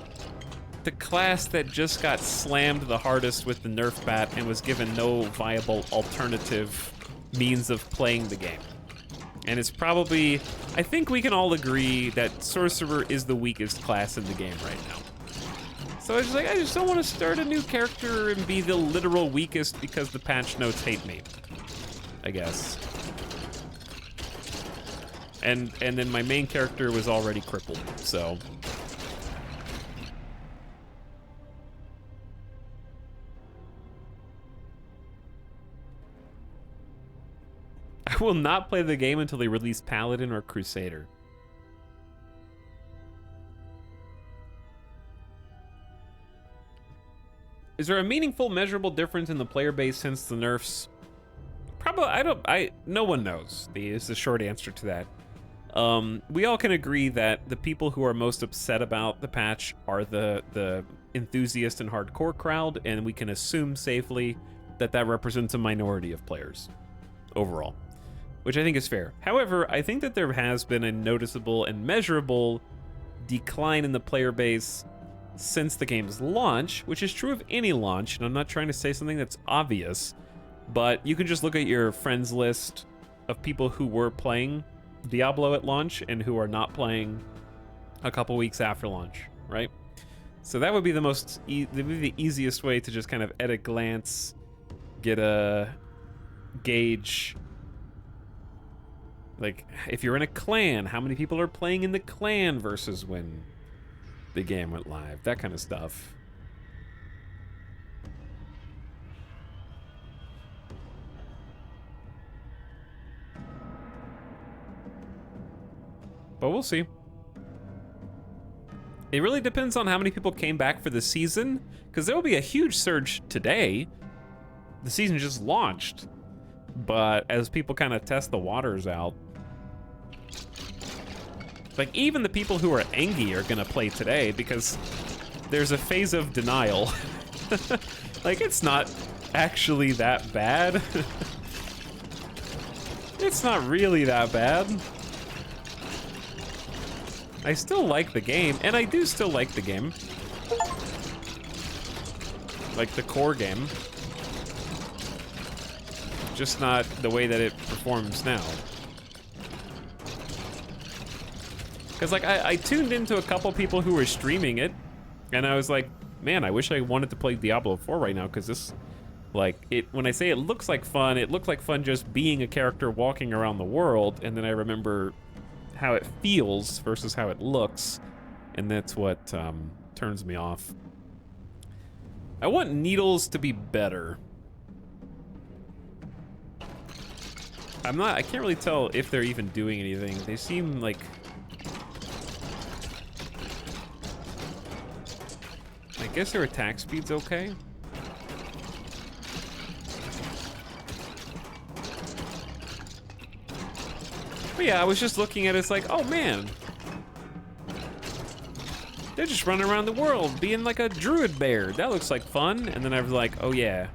A: the class that just got slammed the hardest with the nerf bat and was given no viable alternative means of playing the game. And it's probably, I think we can all agree that Sorcerer is the weakest class in the game right now. So I was like, I just don't want to start a new character and be the literal weakest because the patch notes hate me, I guess. And then my main character was already crippled, so. I will not play the game until they release Paladin or Crusader. Is there a meaningful, measurable difference in the player base since the nerfs? Probably, no one knows, is the short answer to that. We all can agree that the people who are most upset about the patch are the enthusiast and hardcore crowd, and we can assume safely that that represents a minority of players overall, which I think is fair. However, I think that there has been a noticeable and measurable decline in the player base since the game's launch, which is true of any launch, and I'm not trying to say something that's obvious, but you can just look at your friends list of people who were playing Diablo at launch and who are not playing a couple weeks after launch, right? So that would be the easiest way to just kind of at a glance get a gauge. Like, if you're in a clan, how many people are playing in the clan versus when the game went live, that kind of stuff. But we'll see. It really depends on how many people came back for the season, because there will be a huge surge today. The season just launched. But as people kind of test the waters out, like, even the people who are angry are gonna play today because there's a phase of denial. Like, it's not actually that bad. It's not really that bad. I still like the game, and I do still like the game. Like the core game. Just not the way that it performs now. Because, like, I tuned into a couple people who were streaming it, and I was like, man, I wish I wanted to play Diablo 4 right now, because this, like, when I say it looks like fun, it looked like fun just being a character walking around the world, and then I remember how it feels versus how it looks, and that's what turns me off. I want needles to be better. I can't really tell if they're even doing anything. They seem like... I guess their attack speed's okay. But yeah, I was just looking at it, it's like, oh man. They're just running around the world being like a druid bear. That looks like fun. And then I was like, oh yeah.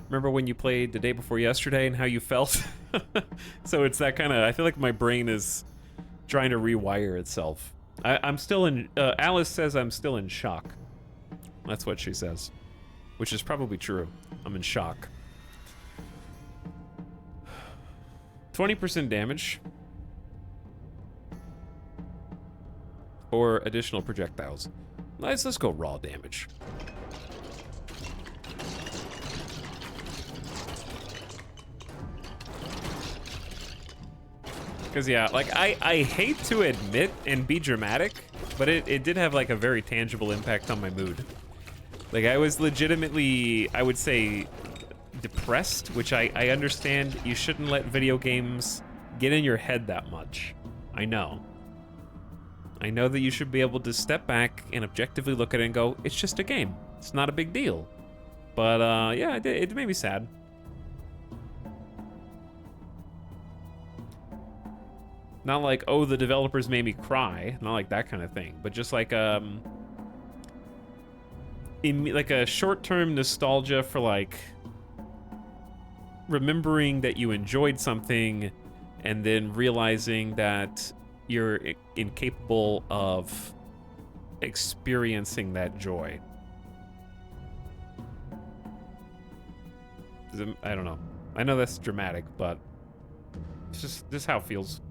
A: Remember when you played the day before yesterday and how you felt? So it's that kind of, I feel like my brain is trying to rewire itself. I'm still in, Alice says I'm still in shock. That's what she says, which is probably true. I'm in shock. 20% damage. Or additional projectiles. Let's go raw damage. Because yeah, like I hate to admit and be dramatic, but it did have like a very tangible impact on my mood. Like, I was legitimately, I would say, depressed, which I understand you shouldn't let video games get in your head that much. I know. I know that you should be able to step back and objectively look at it and go, it's just a game. It's not a big deal. But, yeah, it made me sad. Not like, oh, the developers made me cry. Not like that kind of thing. But just like, like a short-term nostalgia for, like, remembering that you enjoyed something and then realizing that you're incapable of experiencing that joy. I don't know. I know that's dramatic, but it's just how it feels.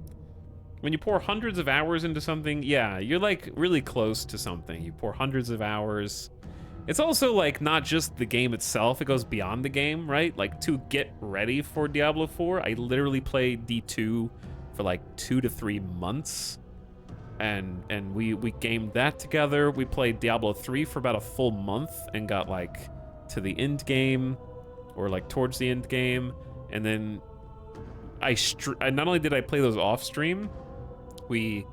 A: When you pour hundreds of hours into something, yeah, you're like really close to something. You pour hundreds of hours. It's also like not just the game itself, it goes beyond the game, right? Like to get ready for Diablo 4, I literally played D2 for like 2 to 3 months. And we gamed that together. We played Diablo 3 for about a full month and got like to the end game or like towards the end game. And then not only did I play those off stream, we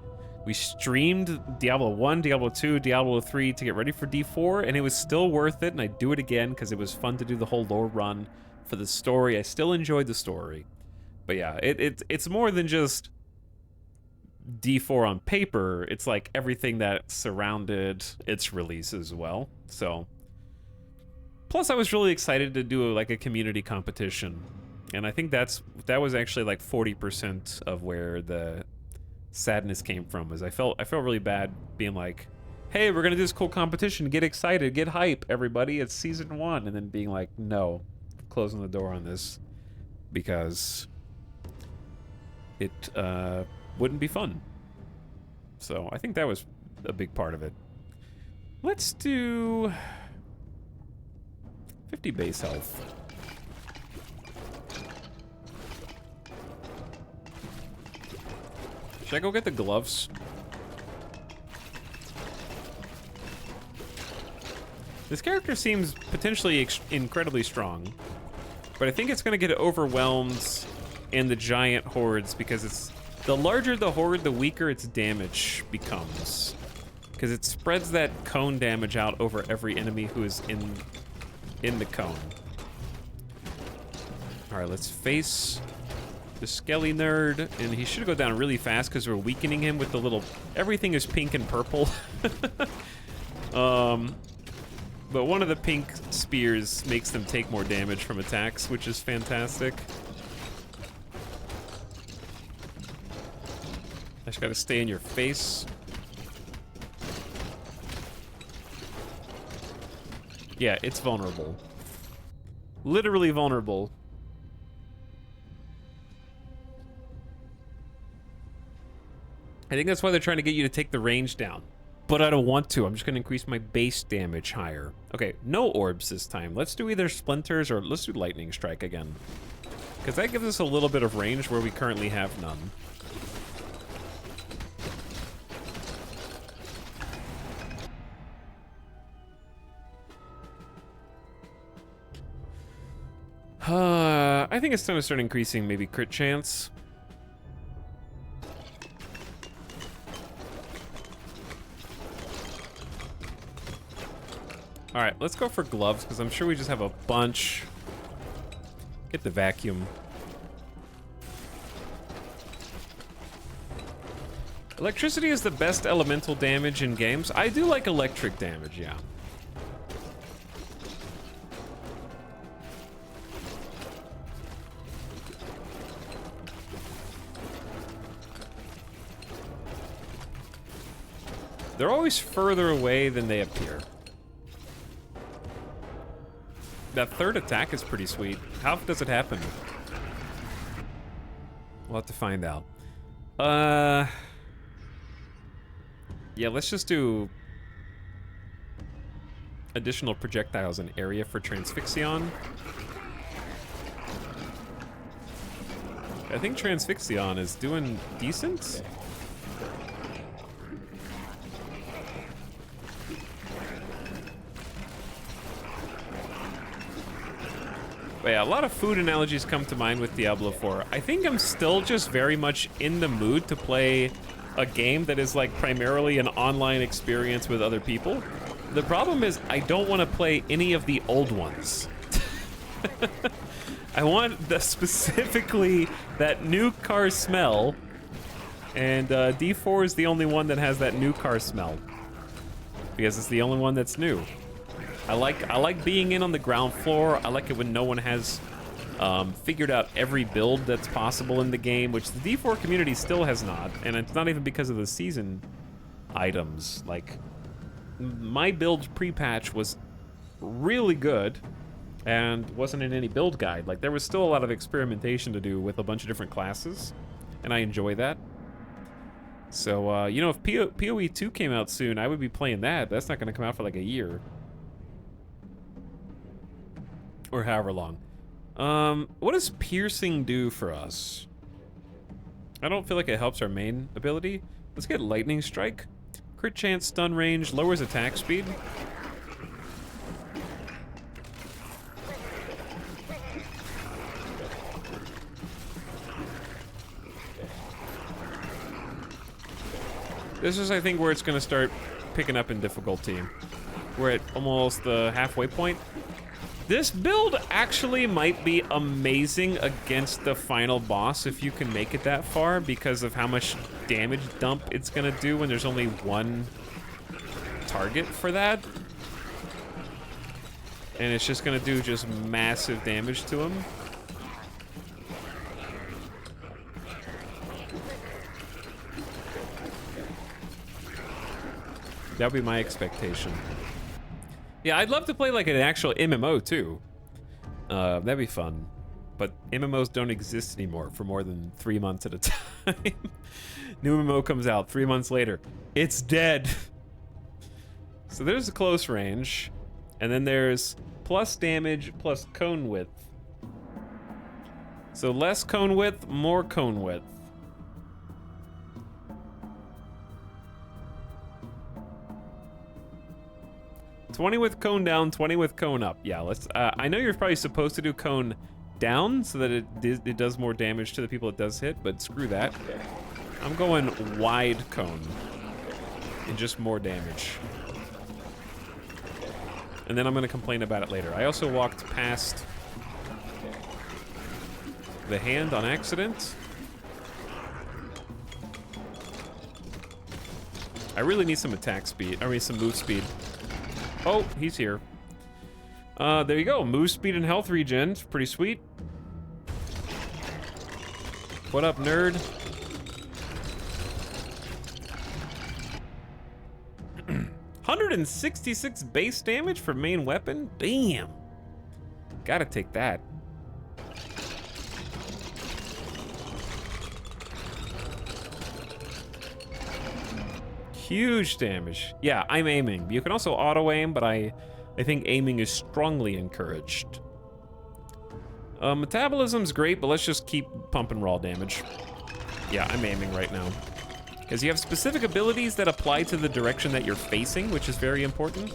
A: streamed Diablo 1, Diablo 2, Diablo 3 to get ready for D4, and it was still worth it, and I'd do it again because it was fun to do the whole lore run for the story. I still enjoyed the story. But yeah, it's more than just D4 on paper. It's like everything that surrounded its release as well. So, plus I was really excited to do like a community competition, and I think that was actually like 40% of where the sadness came from. Is I felt really bad being like, hey, we're gonna do this cool competition, get excited, get hype, everybody, it's season 1, and then being like, no, closing the door on this because it wouldn't be fun. So I think that was a big part of it. Let's do 50 base health. Should I go get the gloves? This character seems potentially incredibly strong, but I think it's gonna get overwhelmed in the giant hordes because it's the larger the horde, the weaker its damage becomes, because it spreads that cone damage out over every enemy who is in the cone. All right, let's face the Skelly nerd, and he should go down really fast because we're weakening him with the little... Everything is pink and purple. But one of the pink spears makes them take more damage from attacks, which is fantastic. I just gotta stay in your face. Yeah, it's vulnerable. Literally vulnerable. I think that's why they're trying to get you to take the range down. But I don't want to. I'm just going to increase my base damage higher. Okay, no orbs this time. Let's do either splinters or let's do lightning strike again. Because that gives us a little bit of range where we currently have none. I think it's time to start increasing maybe crit chance. All right, let's go for gloves, because I'm sure we just have a bunch. Get the vacuum. Electricity is the best elemental damage in games. I do like electric damage, yeah. They're always further away than they appear. That third attack is pretty sweet. How does it happen? We'll have to find out. Yeah, let's just do additional projectiles in area for Transfixion. I think Transfixion is doing decent. But yeah, a lot of food analogies come to mind with Diablo 4. I think I'm still just very much in the mood to play a game that is like primarily an online experience with other people. The problem is I don't want to play any of the old ones. I want specifically that new car smell, and D4 is the only one that has that new car smell because it's the only one that's new. I like being in on the ground floor. I like it when no one has figured out every build that's possible in the game, which the D4 community still has not, and it's not even because of the season items. Like, my build pre-patch was really good and wasn't in any build guide. Like, there was still a lot of experimentation to do with a bunch of different classes, and I enjoy that. So, you know, if PoE 2 came out soon, I would be playing that. But that's not going to come out for like a year. Or however long. What does piercing do for us? I don't feel like it helps our main ability. Let's get lightning strike. Crit chance, stun range, lowers attack speed. This is, I think, where it's going to start picking up in difficulty. We're at almost the halfway point. This build actually might be amazing against the final boss if you can make it that far because of how much damage dump it's going to do when there's only one target for that. And it's just going to do just massive damage to him. That would be my expectation. Yeah, I'd love to play like an actual MMO too. That'd be fun. But MMOs don't exist anymore for more than 3 months at a time. New MMO comes out 3 months later. It's dead. So there's a close range. And then there's plus damage plus cone width. So less cone width, more cone width. $20 with cone down, 20 with cone up. Yeah, let's. I know you're probably supposed to do cone down so that it does more damage to the people it does hit, but screw that. I'm going wide cone and just more damage. And then I'm gonna complain about it later. I also walked past the hand on accident. I really need some attack speed. I mean, some move speed. Oh, he's here. There you go. Move speed and health regen. Pretty sweet. What up, nerd? $166 base damage for main weapon? Damn. Gotta take that. Huge damage. Yeah, I'm aiming. You can also auto-aim, but I think aiming is strongly encouraged. Metabolism's great, but let's just keep pumping raw damage. Yeah, I'm aiming right now. Because you have specific abilities that apply to the direction that you're facing, which is very important.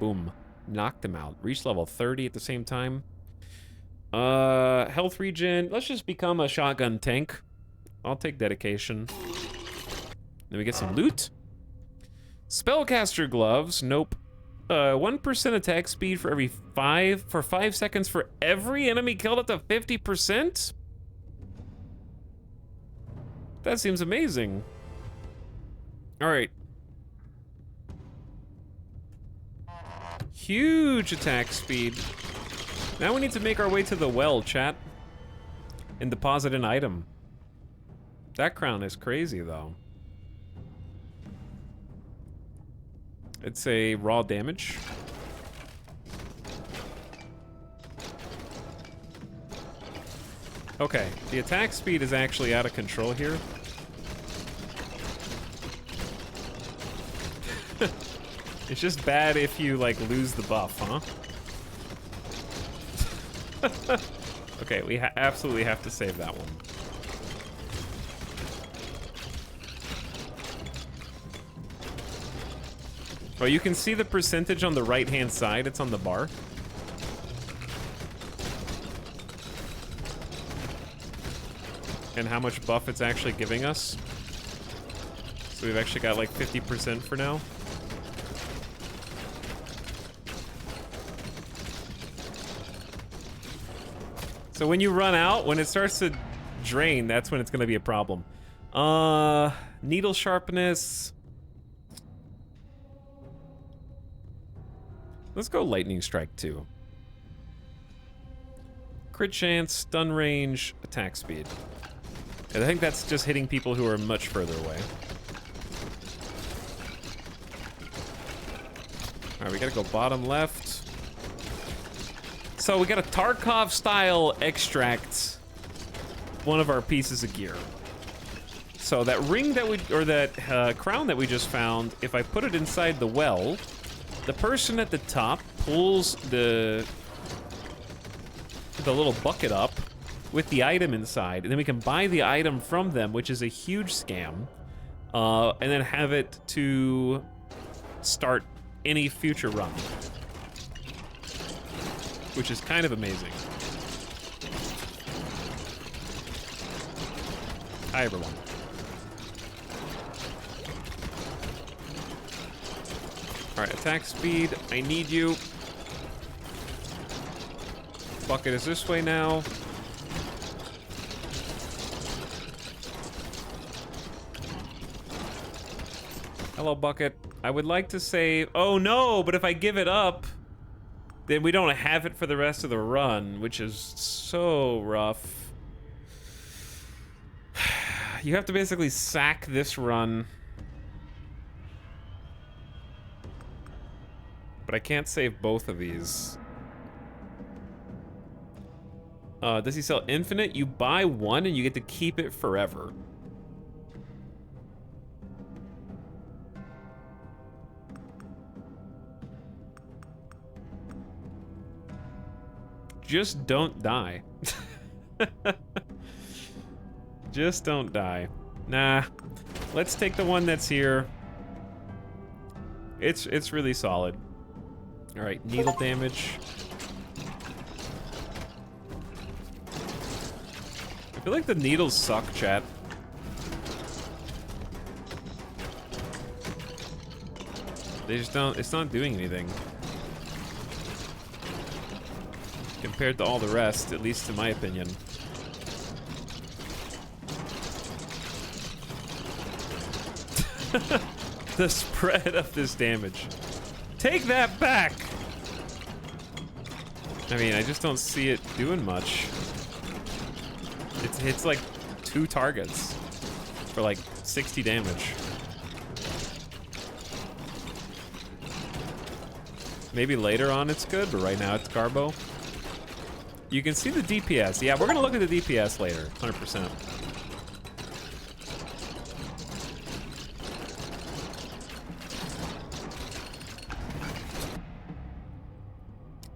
A: Boom. Knocked him out. Reached level 30 at the same time. Health regen. Let's just become a shotgun tank. I'll take dedication. Then we get some loot. Spellcaster gloves. Nope. 1% attack speed for every 5 seconds for every enemy killed up to 50%? That seems amazing. All right. Huge attack speed. Now we need to make our way to the well, chat, and deposit an item. That crown is crazy, though. It's a raw damage. Okay, the attack speed is actually out of control here. It's just bad if you, like, lose the buff, huh? Okay, we absolutely have to save that one. Oh, you can see the percentage on the right-hand side. It's on the bar. And how much buff it's actually giving us. So we've actually got like 50% for now. So when you run out, when it starts to drain, that's when it's gonna be a problem. Needle sharpness. Let's go lightning strike too. Crit chance, stun range, attack speed. And I think that's just hitting people who are much further away. All right, we gotta go bottom left. So we got a Tarkov style extract one of our pieces of gear. So that ring that we, or that crown that we just found, if I put it inside the well, the person at the top pulls the little bucket up with the item inside, and then we can buy the item from them, which is a huge scam, and then have it to start any future run, which is kind of amazing. Hi, everyone. All right, attack speed. I need you. Bucket is this way now. Hello, Bucket. I would like to save... Oh, no, but if I give it up, then we don't have it for the rest of the run, which is so rough. You have to basically sack this run. But I can't save both of these. Does he sell infinite? You buy one and you get to keep it forever. Just don't die. Just don't die. Nah. Let's take the one that's here. It's really solid. All right, needle damage. I feel like the needles suck, chat. They just don't, it's not doing anything. Compared to all the rest, at least in my opinion. The spread of this damage. Take that back! I mean, I just don't see it doing much. It hits like 2 targets for like 60 damage. Maybe later on it's good, but right now it's Garbo. You can see the DPS. Yeah, we're gonna look at the DPS later, 100%.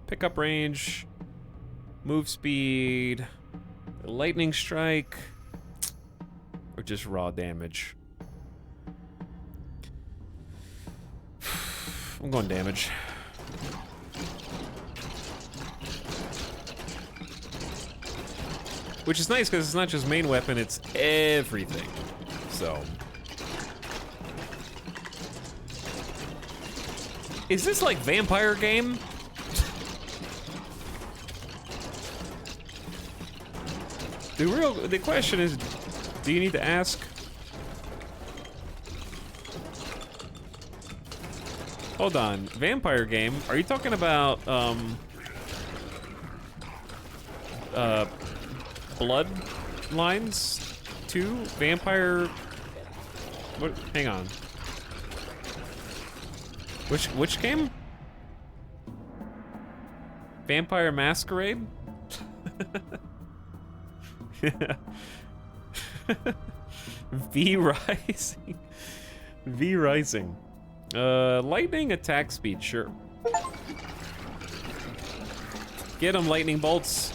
A: Pickup range, move speed, lightning strike, or just raw damage. I'm going damage. Which is nice because it's not just main weapon, it's everything. So. Is this like vampire game? The question is, do you need to ask? Hold on, vampire game? Are you talking about, Bloodlines 2? Vampire... What? Hang on. Which game? Vampire Masquerade? V Rising. V Rising. Lightning attack speed, sure. Get him, lightning bolts.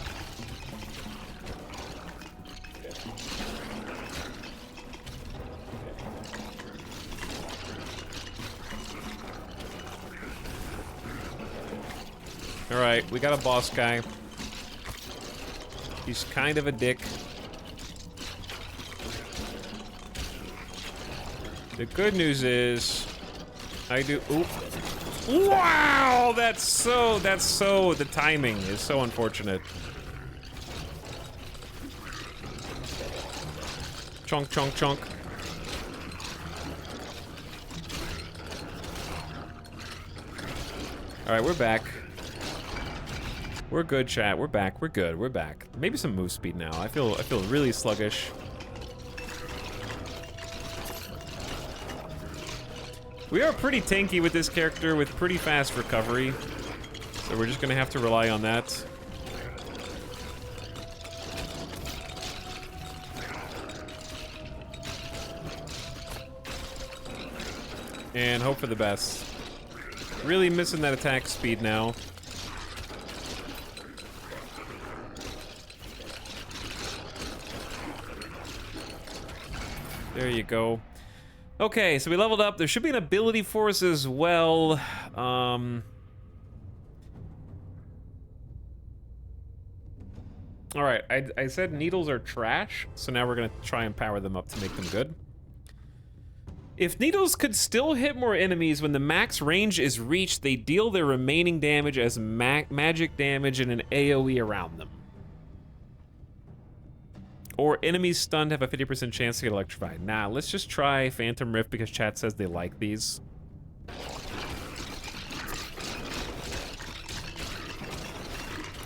A: Alright, we got a boss guy. He's kind of a dick. The good news is, I do. Oop. Wow, that's so. The timing is so unfortunate. Chunk, chunk, chunk. All right, we're back. We're good, chat. We're back. We're good. We're back. Maybe some move speed now. I feel really sluggish. We are pretty tanky with this character with pretty fast recovery. So we're just gonna have to rely on that. and hope for the best. Really missing that attack speed now. There you go. Okay, so we leveled up. There should be an ability for us as well. All right, I said needles are trash, so now we're gonna try and power them up to make them good. If needles could still hit more enemies when the max range is reached, they deal their remaining damage as magic damage and an AoE around them. Or enemies stunned have a 50% chance to get electrified. Nah, let's just try Phantom Rift because chat says they like these.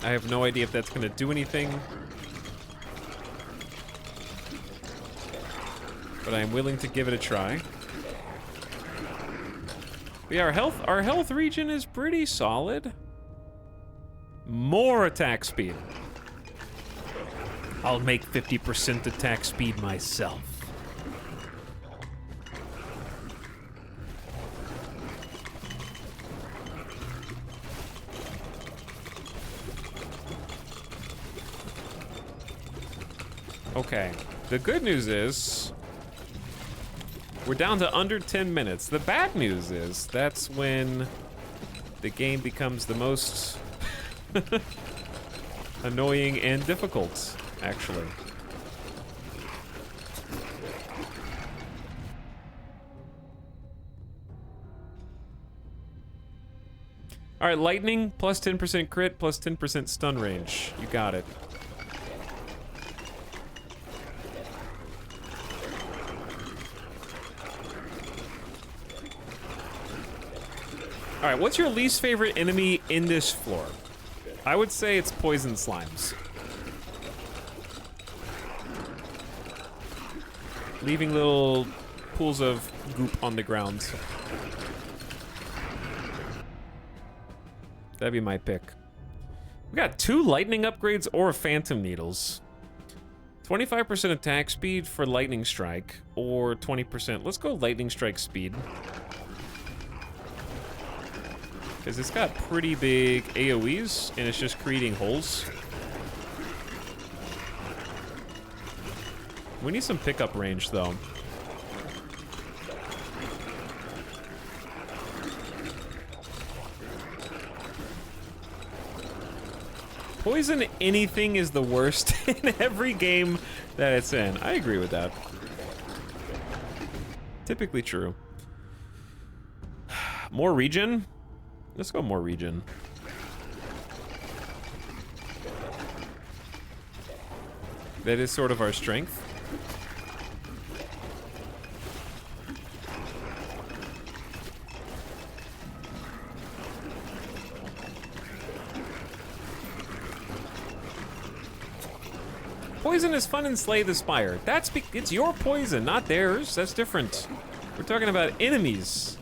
A: I have no idea if that's gonna do anything. But I'm willing to give it a try. But yeah, our health regen is pretty solid. More attack speed. I'll make 50% attack speed myself. Okay, the good news is we're down to under 10 minutes. The bad news is that's when the game becomes the most annoying and difficult, actually. All right, lightning, plus 10% crit, plus 10% stun range. You got it. All right, what's your least favorite enemy in this floor? I would say it's poison slimes. Leaving little pools of goop on the ground. That'd be my pick. We got 2 lightning upgrades or phantom needles. 25% attack speed for lightning strike or 20%. Let's go lightning strike speed. Because it's got pretty big AoEs, and it's just creating holes. We need some pickup range, though. Poison anything is the worst in every game that it's in. I agree with that. Typically true. More regen? Let's go more regen. That is sort of our strength. Poison is fun in Slay the Spire. It's your poison, not theirs. That's different. We're talking about enemies.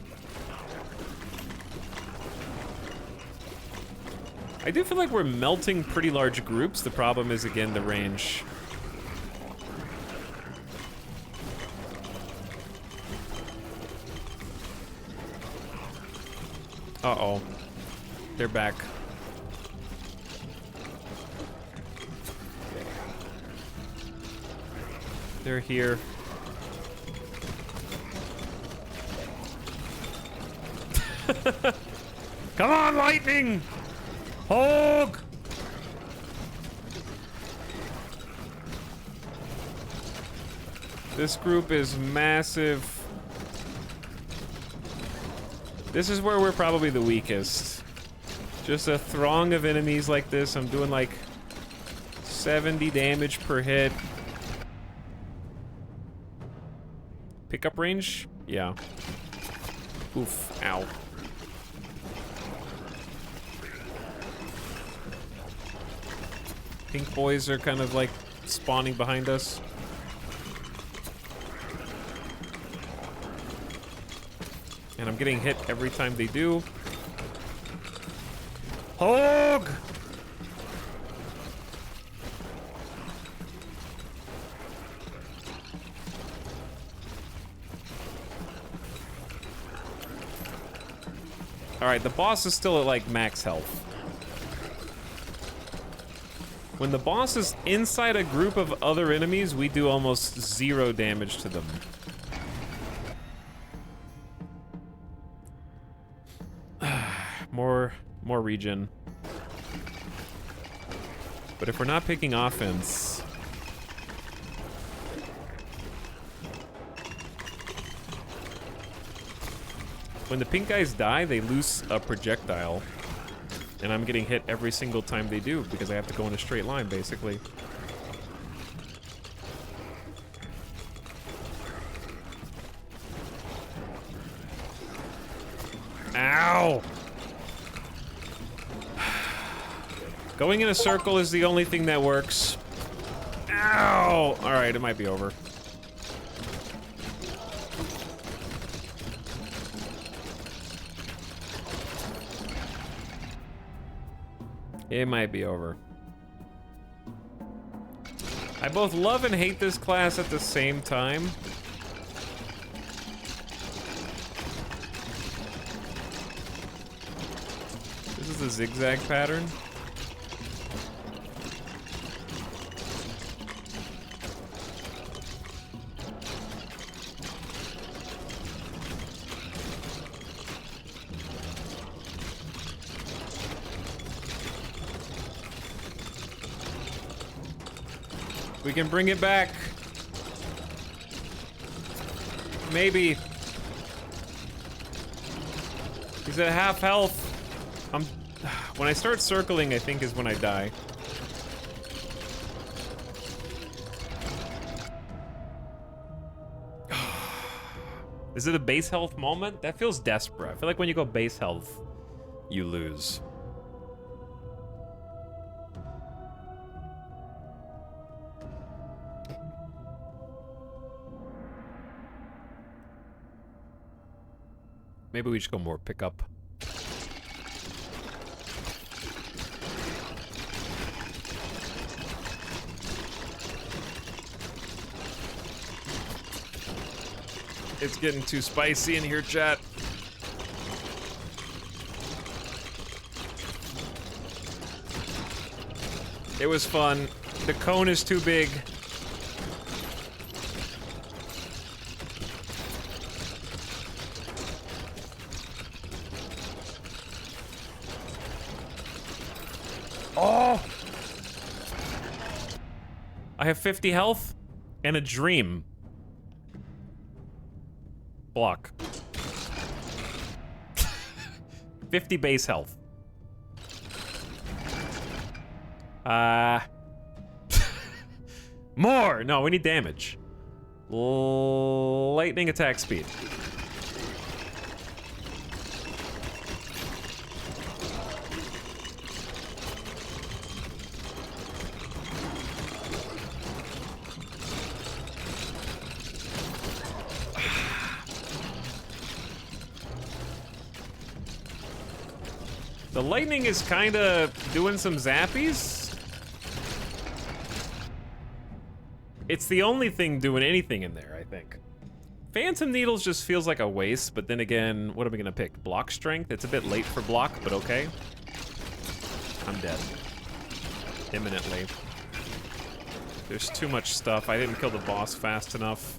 A: I do feel like we're melting pretty large groups. The problem is, again, the range. Uh-oh. They're back. They're here. Come on, lightning! Hog! This group is massive. This is where we're probably the weakest. Just a throng of enemies like this. I'm doing like 70 damage per hit. Pickup range? Yeah. Oof. Ow. Pink boys are kind of like spawning behind us. And I'm getting hit every time they do. Hog! Alright, the boss is still at, like, max health. When the boss is inside a group of other enemies, we do almost 0 damage to them. more regen. But if we're not picking offense... When the pink guys die, they lose a projectile. And I'm getting hit every single time they do, because I have to go in a straight line, basically. Ow! Going in a circle is the only thing that works. Ow! Alright, it might be over. It might be over. I both love and hate this class at the same time. This is the zigzag pattern. We can bring it back. Maybe. He's at half health. When I start circling, I think is when I die. Is it a base health moment? That feels desperate. I feel like when you go base health, you lose. Maybe we should go more pickup. It's getting too spicy in here, chat. It was fun. The cone is too big. Oh! I have 50 health and a dream. Block. 50 base health. More! No, we need damage. Lightning attack speed. The lightning is kind of doing some zappies. It's the only thing doing anything in there, I think. Phantom Needles just feels like a waste, but then again, what are we gonna pick? Block strength? It's a bit late for block, but okay. I'm dead. Imminently. There's too much stuff. I didn't kill the boss fast enough.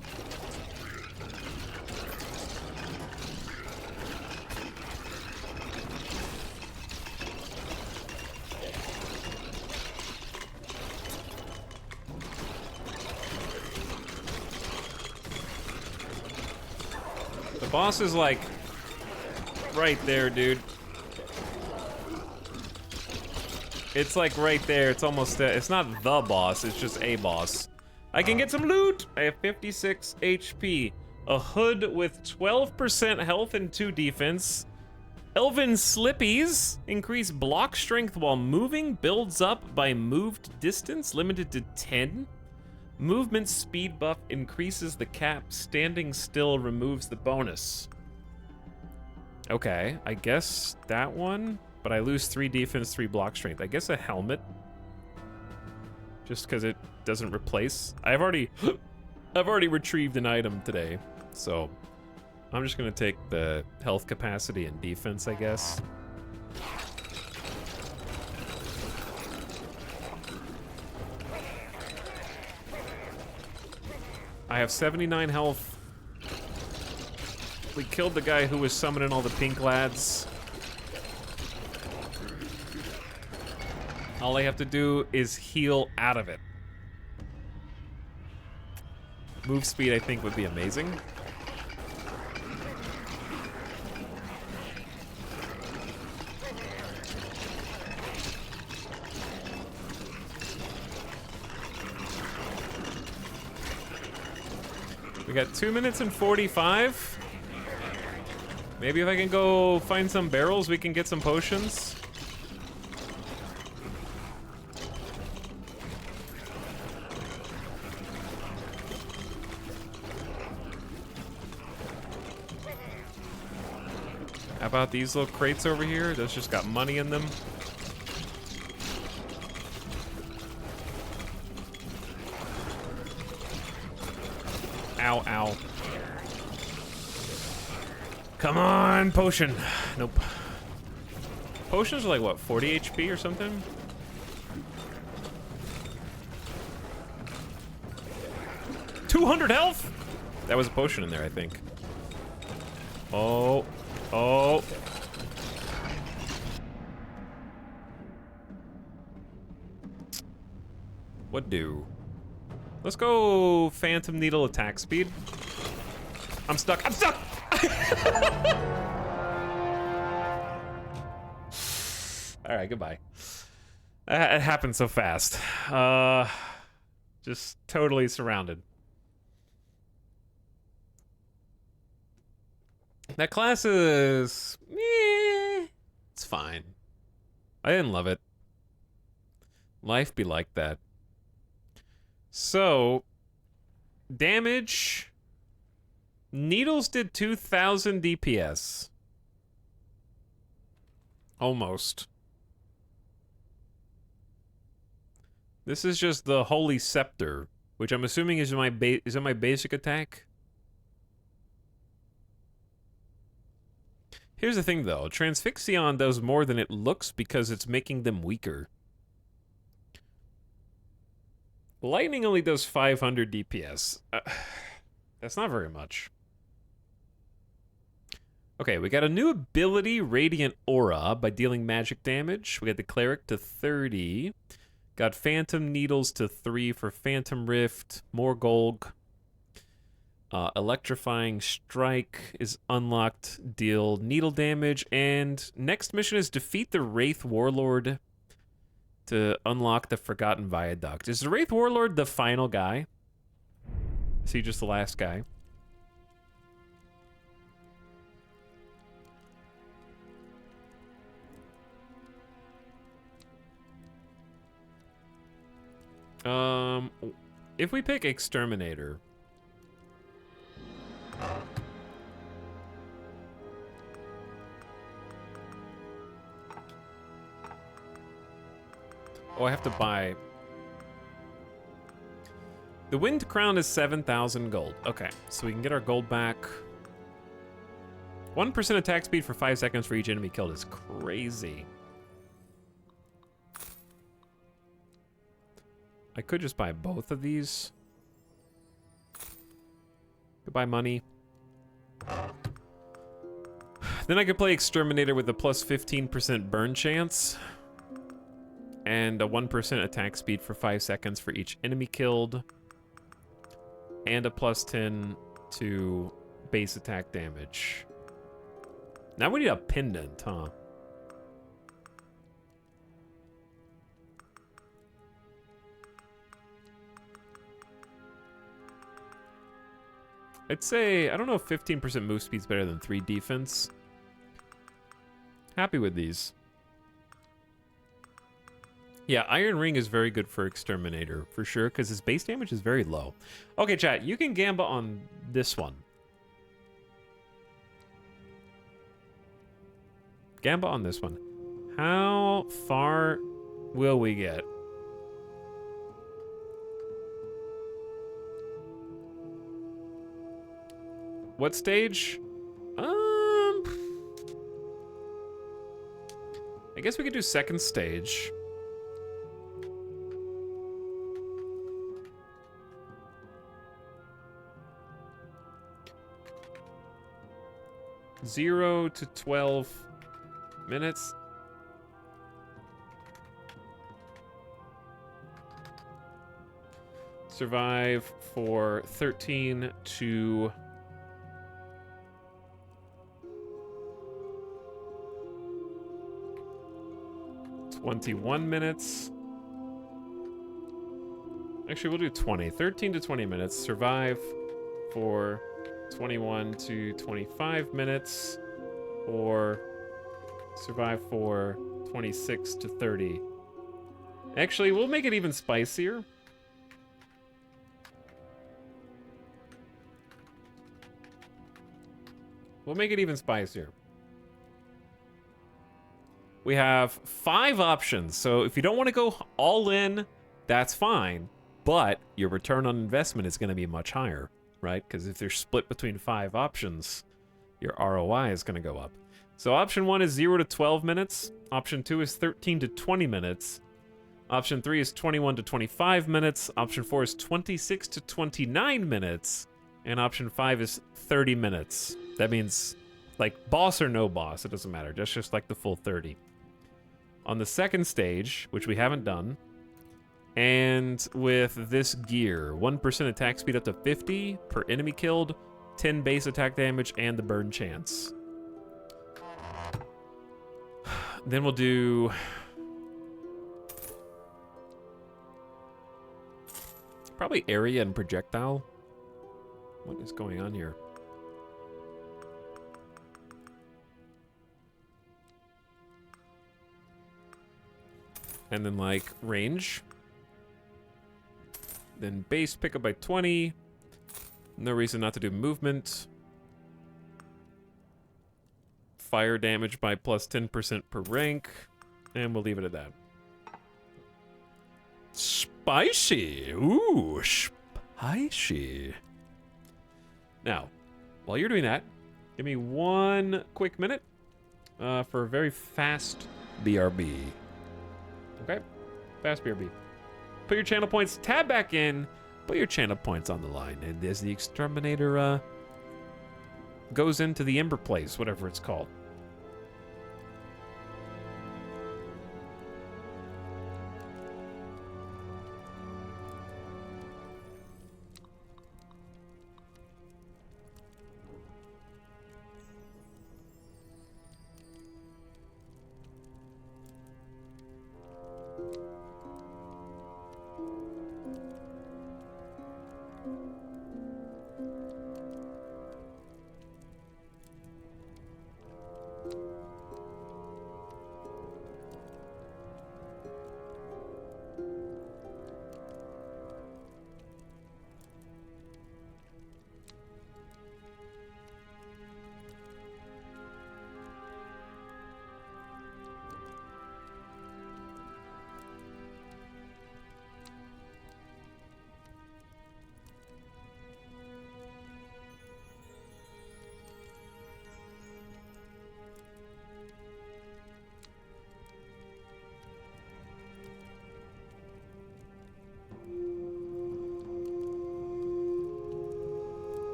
A: Boss is like right there, dude. It's like right there. It's almost it's not the boss, it's just a boss. I can get some loot. I have 56 HP. A hood with 12% health and 2 defense. Elven Slippies increase block strength while moving, builds up by moved distance, limited to 10. Movement speed buff increases the cap. Standing still removes the bonus. Okay, I guess that one, but I lose 3 defense, 3 block strength. I guess a helmet. Just because it doesn't replace. I've already retrieved an item today, so I'm just gonna take the health capacity and defense, I guess. I have 79 health. We killed the guy who was summoning all the pink lads. All I have to do is heal out of it. Move speed, I think, would be amazing. We got 2 minutes and 45. Maybe if I can go find some barrels, we can get some potions. How about these little crates over here? Those just got money in them. Ow, ow. Come on, potion. Nope. Potions are like, what, 40 HP or something? $200 health? That was a potion in there, I think. Oh. Oh. What do? Let's go Phantom Needle attack speed. I'm stuck. I'm stuck! Alright, goodbye. It happened so fast. Just totally surrounded. That class is... meh, it's fine. I didn't love it. Life be like that. So, damage. Needles did 2,000 DPS. Almost. This is just the Holy Scepter, which I'm assuming is my basic attack. Here's the thing, though. Transfixion does more than it looks because it's making them weaker. Lightning only does 500 DPS. That's not very much. Okay, we got a new ability, Radiant Aura, by dealing magic damage. We got the Cleric to 30. Got Phantom Needles to 3 for Phantom Rift. More gold. Electrifying Strike is unlocked. Deal needle damage. And next mission is defeat the Wraith Warlord to unlock the Forgotten Viaduct. Is the Wraith Warlord the final guy? Is he just the last guy? If we pick Exterminator... Oh, I have to buy... The Wind Crown is 7,000 gold. Okay, so we can get our gold back. 1% attack speed for 5 seconds for each enemy killed is crazy. I could just buy both of these. Could buy money. Then I could play Exterminator with a plus 15% burn chance. And a 1% attack speed for 5 seconds for each enemy killed. And a plus 10 to base attack damage. Now we need a pendant, huh? I'd say, I don't know if 15% move speed's better than 3 defense. Happy with these. Yeah, Iron Ring is very good for Exterminator, for sure, because his base damage is very low. Okay, chat, you can gamba on this one. Gamba on this one. How far will we get? What stage? I guess we could do second stage. Zero to 12 minutes. Survive for 13 to 21 minutes. Actually, we'll do 20. 13 to 20 minutes. Survive for 21 to 25 minutes. Or survive for 26 to 30. Actually, we'll make it even spicier. We'll make it even spicier. We have 5 options, so if you don't want to go all in, that's fine. But your return on investment is going to be much higher, right? Because if they're split between 5 options, your ROI is going to go up. So option 1 is 0 to 12 minutes. Option 2 is 13 to 20 minutes. Option 3 is 21 to 25 minutes. Option 4 is 26 to 29 minutes. And option 5 is 30 minutes. That means, like, boss or no boss, it doesn't matter. That's just like the full 30. On the second stage, which we haven't done, and with this gear, 1% attack speed up to 50 per enemy killed, 10 base attack damage, and the burn chance. Then we'll do... probably area and projectile. What is going on here? And then, like, range. Then base pick up by 20. No reason not to do movement. Fire damage by plus 10% per rank. And we'll leave it at that. Spicy! Ooh, spicy. Now, while you're doing that, give me 1 quick minute for a very fast BRB. Okay? Fast BRB. Put your channel points, tab back in, put your channel points on the line, and as the exterminator goes into the Ember Place, whatever it's called.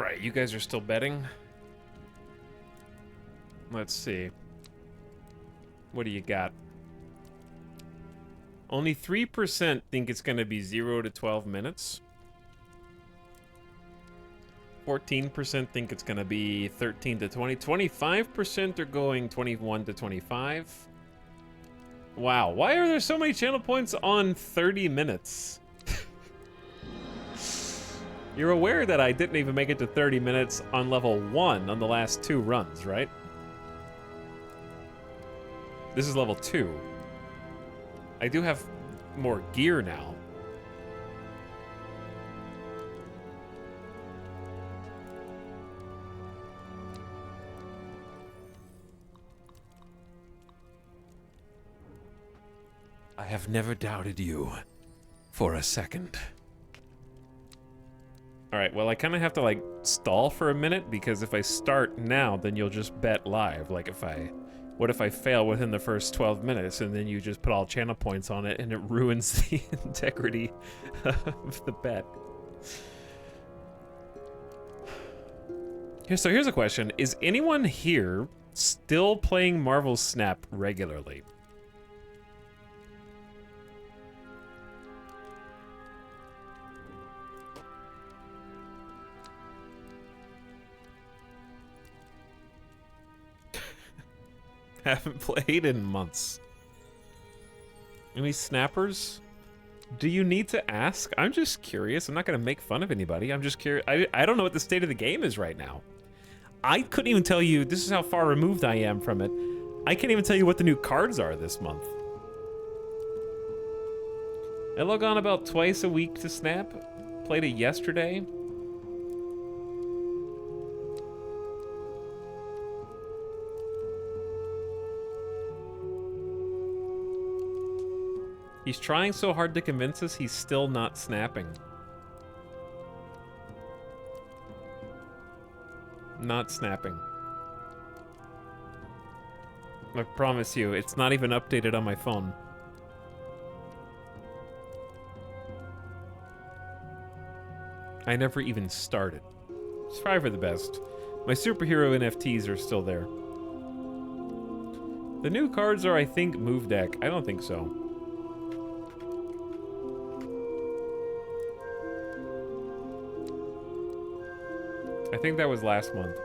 A: right, you guys are still betting. Let's see. What do you got? Only 3% think it's going to be 0 to 12 minutes. 14% think it's going to be 13 to 20. 25% are going 21 to 25. Wow, why are there so many channel points on 30 minutes? You're aware that I didn't even make it to 30 minutes on level 1 on the last 2 runs, right? This is level 2. I do have more gear now. I have never doubted you for a second. Alright, well I kind of have to like stall for a minute because if I start now, then you'll just bet live. Like what if I fail within the first 12 minutes and then you just put all channel points on it and it ruins the integrity of the bet. So here's a question. Is anyone here still playing Marvel Snap regularly? Haven't played in months. Any snappers? Do you need to ask? I'm just curious. I'm not gonna make fun of anybody. I'm just curious. I don't know what the state of the game is right now. I couldn't even tell you, this is how far removed I am from it. I can't even tell you what the new cards are this month. I log on about twice a week to Snap. Played it yesterday. He's trying so hard to convince us he's still not snapping. Not snapping. I promise you, it's not even updated on my phone. I never even started. It's probably for the best. My superhero NFTs are still there. The new cards are, I think, move deck. I don't think so. I think that was last month.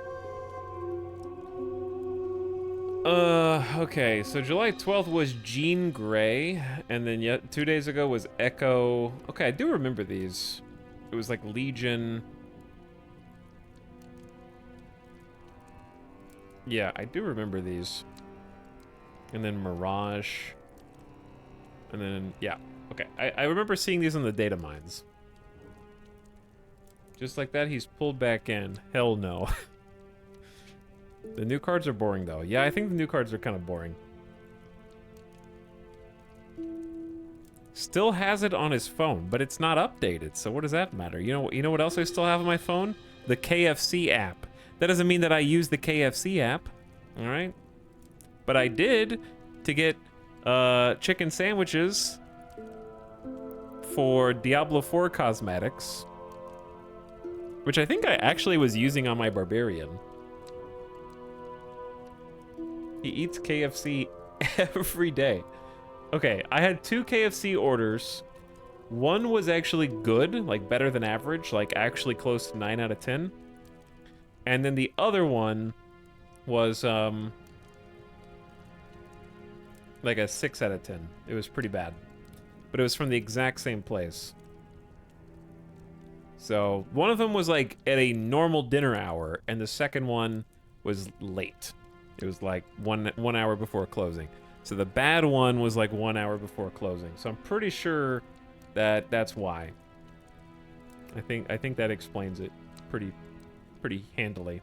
A: Okay, so July 12th was Jean Grey, and then yet 2 days ago was Echo. Okay, I do remember these. It was like Legion. Yeah, I do remember these. And then Mirage. And then, yeah. Okay, I remember seeing these on the data mines. Just like that, he's pulled back in. Hell no. The new cards are boring, though. Yeah, I think the new cards are kind of boring. Still has it on his phone, but it's not updated, so what does that matter? You know what else I still have on my phone? The KFC app. That doesn't mean that I use the KFC app, all right? But I did to get chicken sandwiches for Diablo 4 cosmetics, which I think I actually was using on my Barbarian. He eats KFC every day. Okay, I had 2 KFC orders. One was actually good, like better than average, like actually close to 9 out of 10. And then the other one was like a 6 out of 10. It was pretty bad. But it was from the exact same place. So one of them was like at a normal dinner hour, and the second one was late. It was like one hour before closing. So the bad one was like 1 hour before closing. So I'm pretty sure that that's why. I think that explains it pretty handily.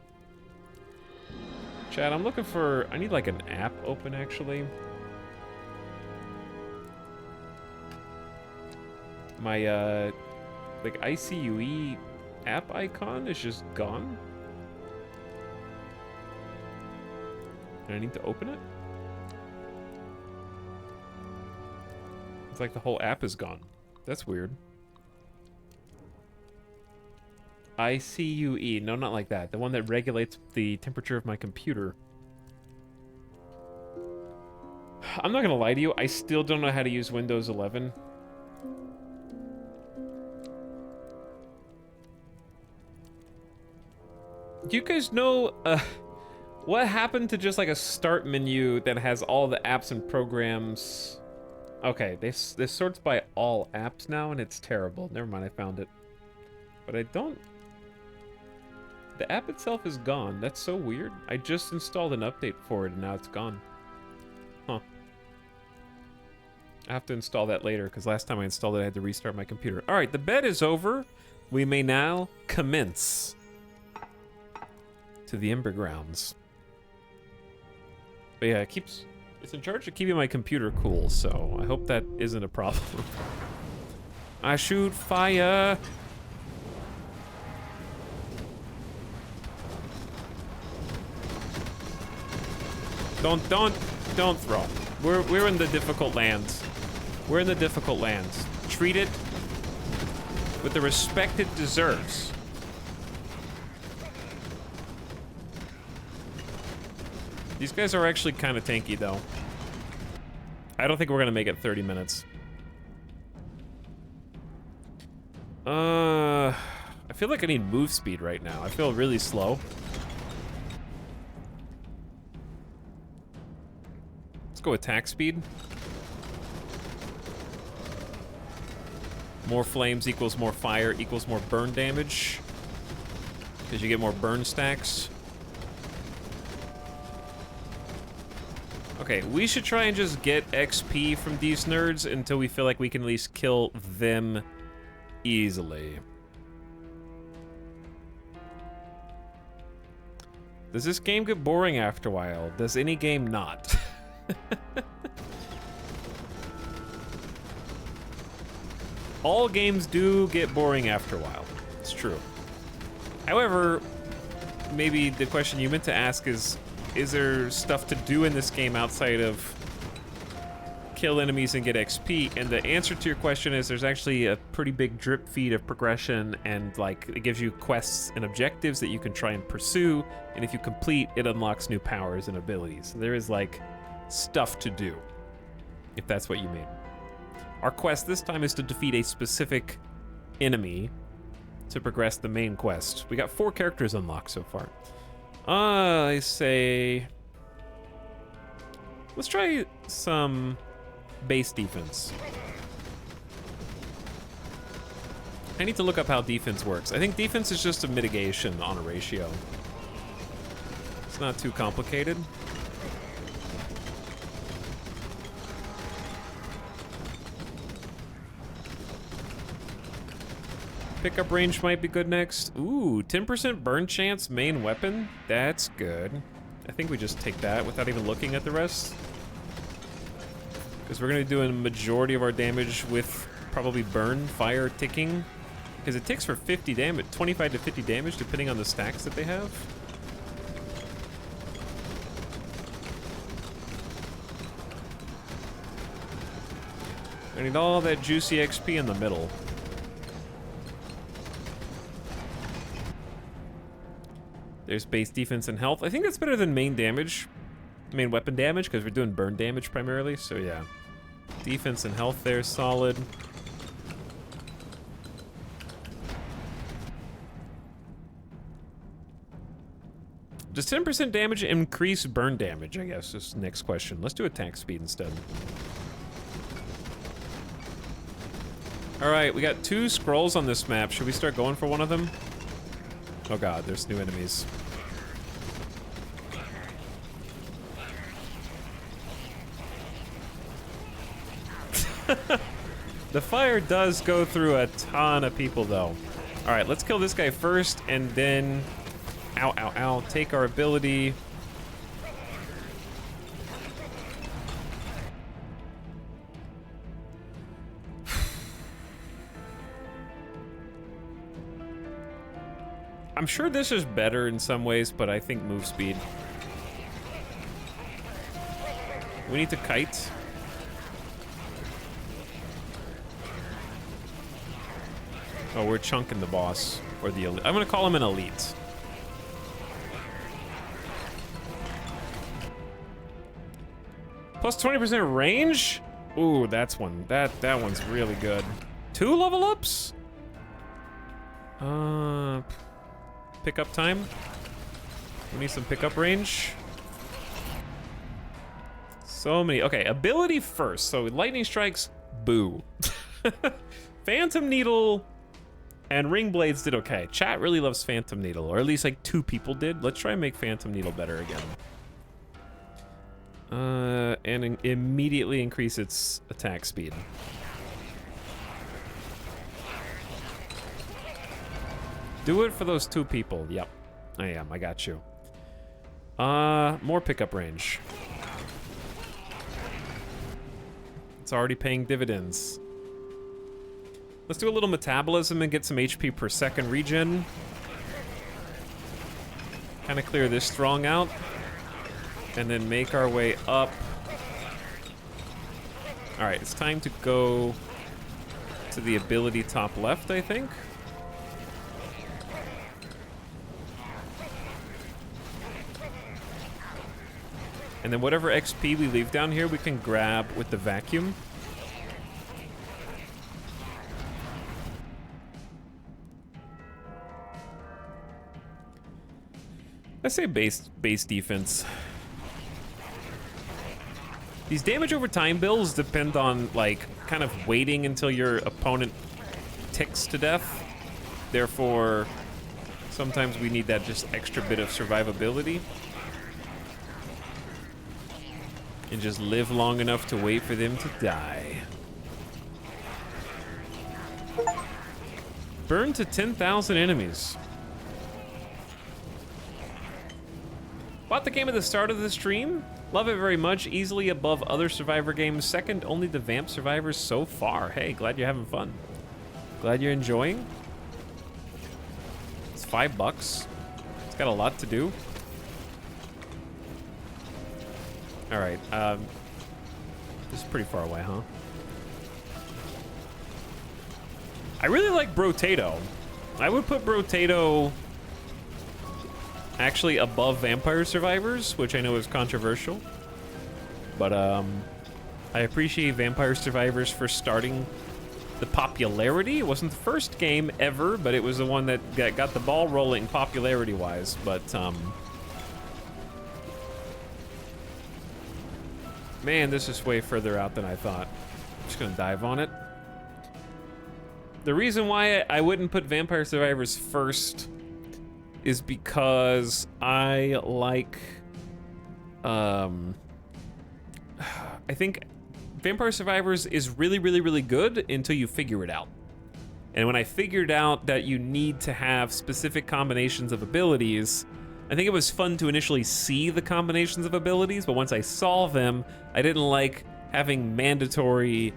A: Chat, I'm looking for, I need like an app open actually. My like ICUE app icon is just gone. And I need to open it? It's like the whole app is gone. That's weird. ICUE. No, not like that. The one that regulates the temperature of my computer. I'm not gonna lie to you. I still don't know how to use Windows 11. Do you guys know what happened to just like a start menu that has all the apps and programs? Okay, this sorts by all apps now, and it's terrible. Never mind, I found it. But I don't... The app itself is gone. That's so weird. I just installed an update for it, and now it's gone. Huh. I have to install that later, because last time I installed it, I had to restart my computer. All right, the bed is over. We may now commence to the Ember Grounds. But yeah, it's in charge of keeping my computer cool, so I hope that isn't a problem. I shoot fire. Don't throw. We're in the difficult lands. We're in the difficult lands. Treat it with the respect it deserves. These guys are actually kind of tanky, though. I don't think we're gonna make it 30 minutes. I feel like I need move speed right now. I feel really slow. Let's go attack speed. More flames equals more fire equals more burn damage. Because you get more burn stacks. Okay, we should try and just get XP from these nerds until we feel like we can at least kill them easily. Does this game get boring after a while? Does any game not? All games do get boring after a while. It's true. However, maybe the question you meant to ask is there stuff to do in this game outside of kill enemies and get XP? And the answer to your question is there's actually a pretty big drip feed of progression, and like it gives you quests and objectives that you can try and pursue, and if you complete, it unlocks new powers and abilities. So there is like stuff to do, if that's what you mean. Our quest this time is to defeat a specific enemy to progress the main quest. We got 4 characters unlocked so far. I say... Let's try some base defense. I need to look up how defense works. I think defense is just a mitigation on a ratio. It's not too complicated. Pickup range might be good next. Ooh, 10% burn chance main weapon? That's good. I think we just take that without even looking at the rest. Because we're going to be doing a majority of our damage with probably burn, fire, ticking. Because it ticks for 50 damage, 25 to 50 damage depending on the stacks that they have. I need all that juicy XP in the middle. There's base defense and health. I think that's better than main damage. Main weapon damage, because we're doing burn damage primarily, so yeah. Defense and health there, solid. Does 10% damage increase burn damage, I guess, is the next question. Let's do attack speed instead. Alright, we got 2 scrolls on this map. Should we start going for one of them? Oh god, there's new enemies. The fire does go through a ton of people, though. Alright, let's kill this guy first, and then... Ow, ow, ow. Take our ability. I'm sure this is better in some ways, but I think move speed. We need to kite. Oh, we're chunking the boss. Or the elite. I'm gonna call him an elite. Plus 20% range? Ooh, that's one. That one's really good. 2 level ups? Pickup time? We need some pickup range. So many. Okay, ability first. So lightning strikes, boo. Phantom Needle and Ring Blades did okay. Chat really loves Phantom Needle, or at least like 2 people did. Let's try and make Phantom Needle better again. And immediately increase its attack speed. Do it for those 2 people. Yep, I am. I got you. More pickup range. It's already paying dividends. Let's do a little metabolism and get some HP per second regen. Kind of clear this strong out. And then make our way up. Alright, it's time to go to the ability top left, I think. And then whatever XP we leave down here, we can grab with the vacuum. Let's say base defense. These damage over time builds depend on, like, kind of waiting until your opponent ticks to death. Therefore, sometimes we need that just extra bit of survivability. And just live long enough to wait for them to die. Burn to 10,000 enemies. Bought the game at the start of the stream. Love it very much. Easily above other Survivor games. Second only to Vamp Survivors so far. Hey, glad you're having fun. Glad you're enjoying. It's $5. It's got a lot to do. All right, this is pretty far away, huh? I really like Brotato. I would put Brotato actually above Vampire Survivors, which I know is controversial. But I appreciate Vampire Survivors for starting the popularity. It wasn't the first game ever, but it was the one that got the ball rolling popularity-wise. But man, this is way further out than I thought. I'm just gonna dive on it. The reason why I wouldn't put Vampire Survivors first is because I like, I think Vampire Survivors is really, really, really good until you figure it out. And when I figured out that you need to have specific combinations of abilities, I think it was fun to initially see the combinations of abilities, but once I saw them, I didn't like having mandatory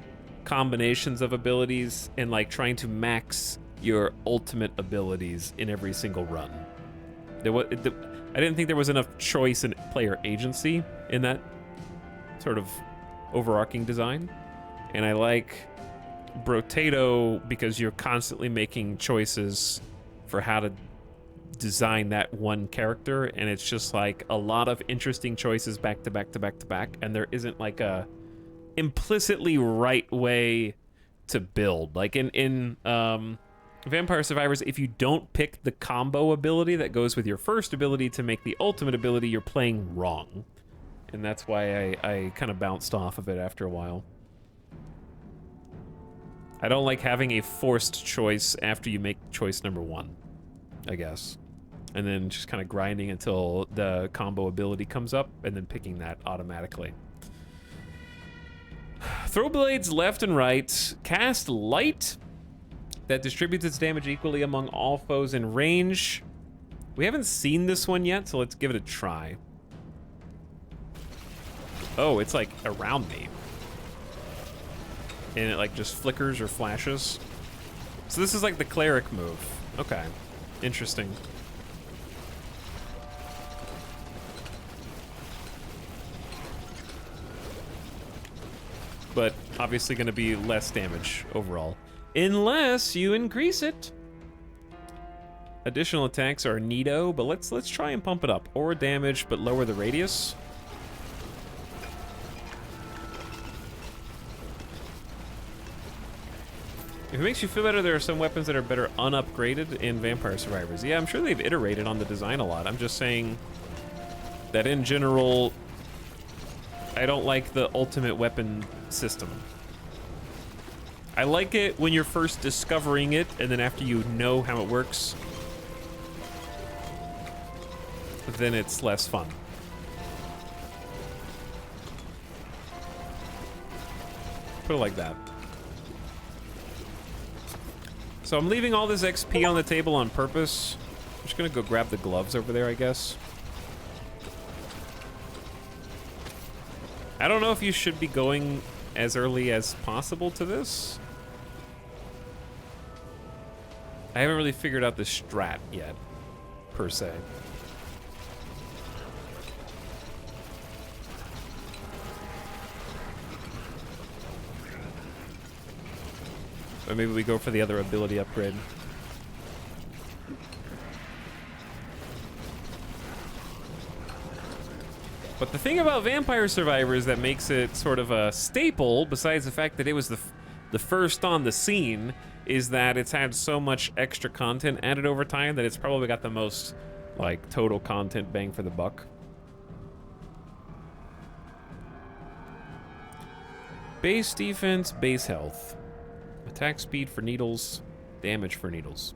A: combinations of abilities and like trying to max your ultimate abilities in every single run. I didn't think there was enough choice and player agency in that sort of overarching design. And I like Brotato because you're constantly making choices for how to design that one character, and it's just like a lot of interesting choices back to back to back to back, and there isn't like a implicitly right way to build. Like in Vampire Survivors, if you don't pick the combo ability that goes with your first ability to make the ultimate ability, you're playing wrong. And that's why I kind of bounced off of it after a while. I don't like having a forced choice after you make choice number 1, I guess. And then just kind of grinding until the combo ability comes up and then picking that automatically. Throw blades left and right. Cast light that distributes its damage equally among all foes in range. We haven't seen this one yet, so let's give it a try. Oh, it's like around me. And it like just flickers or flashes. So this is like the cleric move. Okay, interesting. But obviously gonna be less damage overall. Unless you increase it. Additional attacks are neato, but let's try and pump it up. Aura damage, but lower the radius. If it makes you feel better, there are some weapons that are better unupgraded in Vampire Survivors. Yeah, I'm sure they've iterated on the design a lot. I'm just saying that in general, I don't like the ultimate weapon system. I like it when you're first discovering it, and then after you know how it works, then it's less fun. Put it like that. So I'm leaving all this XP on the table on purpose. I'm just gonna go grab the gloves over there, I guess. I don't know if you should be going as early as possible to this. I haven't really figured out the strat yet, per se. Or maybe we go for the other ability upgrade. But the thing about Vampire Survivors that makes it sort of a staple, besides the fact that it was the first on the scene, is that it's had so much extra content added over time that it's probably got the most, like, total content bang for the buck. Base defense, base health. Attack speed for needles, damage for needles.